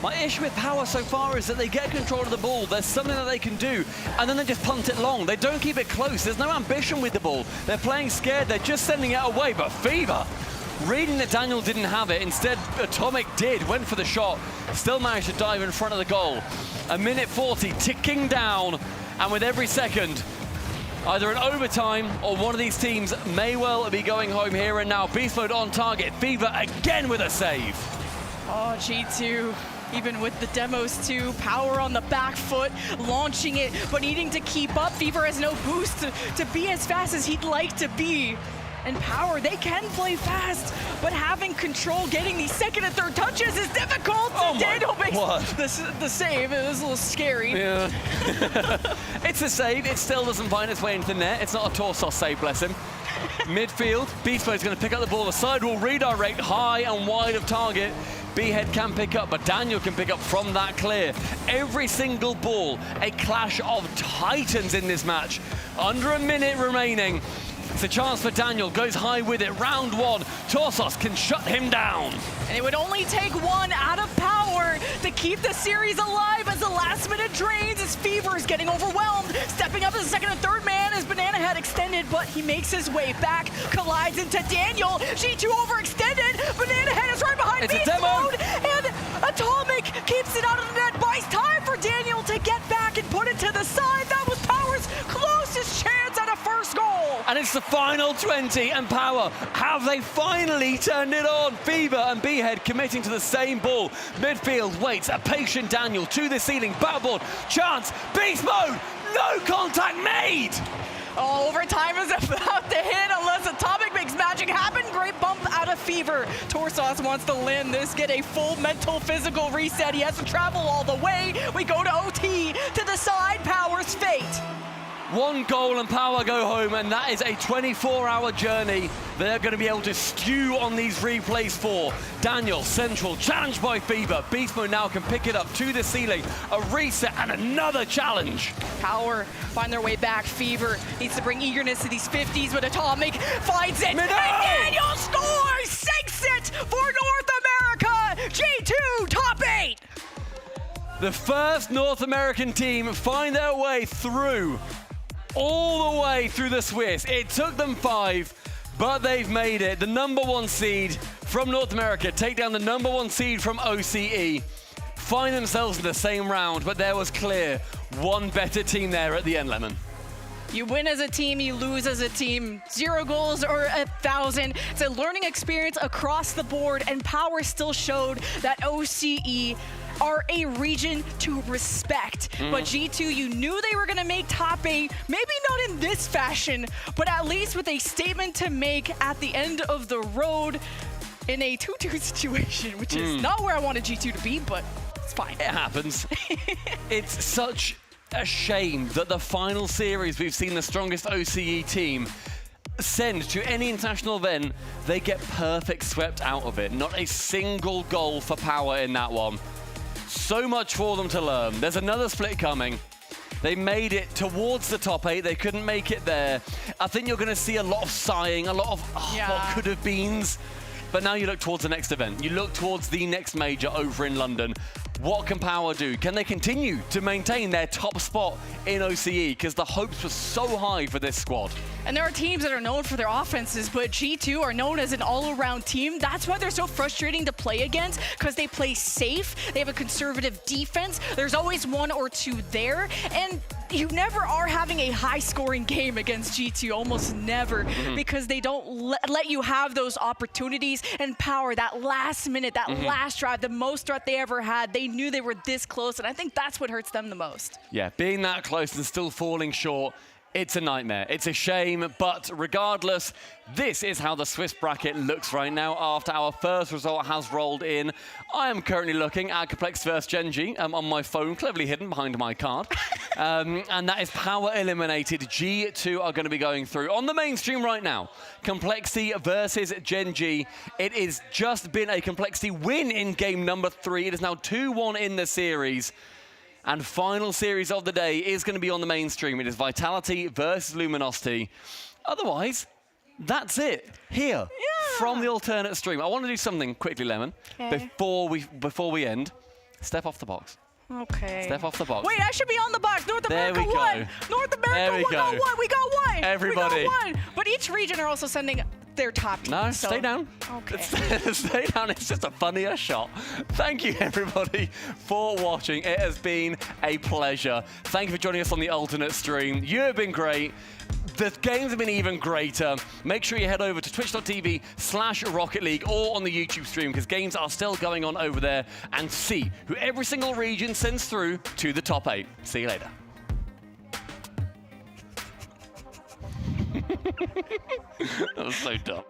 My issue with Power so far is that they get control of the ball, there's something that they can do, and then they just punt it long. They don't keep it close, there's no ambition with the ball. They're playing scared, they're just sending it away, but Fever, reading that Daniel didn't have it, instead Atomic did, went for the shot, still managed to dive in front of the goal. A minute 40 ticking down, and with every second, either an overtime or one of these teams may well be going home here and now. Beast Mode on target, Fever again with a save. Oh, G2. Even with the demos too, Power on the back foot, launching it, but needing to keep up. Fever has no boost to be as fast as he'd like to be. And Power, they can play fast, but having control, getting these second and third touches is difficult. Oh Daniel makes the save. It was a little scary. Yeah. It's a save. It still doesn't find its way into the net. It's not a Torsos save, bless him. Midfield, Beast Mode's going to pick up the ball. The side will redirect high and wide of target. B-Head can pick up, but Daniel can pick up from that clear. Every single ball, a clash of titans in this match. Under a minute remaining. It's a chance for Daniel, goes high with it. Round 1, Torsos can shut him down. And it would only take 1 out of Power to keep the series alive as the last minute drains, as Fever is getting overwhelmed. Stepping up as the second and third man as Banana Head extended, but he makes his way back, collides into Daniel. G2 overextended, Banana Head is right behind It's a Beast demo. Mode, and Atomic keeps it out of the net, buys time for Daniel to get back and put it to the side. That was Power's closest chance at a first goal. And it's the final 20, and Power, have they finally turned it on? Fever and B-Head committing to the same ball. Midfield waits, a patient Daniel to the ceiling, backboard, chance, Beast Mode, no contact made! Oh, overtime is about to hit unless Atomic makes magic happen. Great bump out of Fever. Torsos wants to land this, get a full mental, physical reset. He has to travel all the way. We go to OT to the side, Power's fate. One goal and Power go home, and that is a 24-hour journey they're going to be able to stew on these replays for. Daniel, Central, challenged by Fever. Beast Mode now can pick it up to the ceiling. A reset and another challenge. Power find their way back. Fever needs to bring eagerness to these 50s, but Atomic finds it. And Daniel scores! Sinks it for North America! G2 top 8! The first North American team find their way through, all the way through the Swiss. It took them 5, but they've made it. The #1 seed from North America take down the #1 seed from OCE, find themselves in the same round, but there was clear one better team there at the end, Lemon. You win as a team, you lose as a team. 0 goals or 1,000. It's a learning experience across the board, and Power still showed that OCE are a region to respect. But G2, you knew they were gonna make top 8, maybe not in this fashion, but at least with a statement to make at the end of the road in a 2-2 situation, which is not where I wanted G2 to be, but it's fine. It happens. It's such a shame that the final series we've seen the strongest OCE team send to any international event, they get perfect swept out of it. Not a single goal for Power in that one. So much for them to learn. There's another split coming. They made it towards the top 8. They couldn't make it there. I think you're going to see a lot of sighing, a lot of what could have beens. But now you look towards the next event. You look towards the next major over in London. What can Power do? Can they continue to maintain their top spot in OCE? Because the hopes were so high for this squad. And there are teams that are known for their offenses, but G2 are known as an all-around team. That's why they're so frustrating to play against, because they play safe. They have a conservative defense. There's always 1 or 2 there. And you never are having a high-scoring game against G2, almost never, because they don't let you have those opportunities. And Power, that last minute, that last drive, the most threat they ever had, they knew they were this close, and I think that's what hurts them the most. Yeah, being that close and still falling short, it's a nightmare. It's a shame, but regardless, this is how the Swiss bracket looks right now after our first result has rolled in. I am currently looking at Complex vs Gen.G on my phone, cleverly hidden behind my card. And that is Power eliminated. G2 are going to be going through. On the mainstream right now, Complexity versus Gen.G. It has just been a Complexity win in game number 3. It is now 2-1 in the series. And final series of the day is going to be on the mainstream. It is Vitality versus Luminosity. Otherwise, that's it here from the alternate stream. I want to do something quickly, Lemon, before we end. Step off the box. Okay. Step off the box. Wait, I should be on the box. North America There we won. go. North America There we got go. one. We got one. Everybody. We got one. But each region are also sending their top team. No, so. stay down. Okay. Stay down. It's just a funnier shot. Thank you, everybody, for watching. It has been a pleasure. Thank you for joining us on the alternate stream. You have been great. The games have been even greater. Make sure you head over to twitch.tv/Rocket League or on the YouTube stream, because games are still going on over there, and see who every single region sends through to the top 8. See you later. That was so dumb.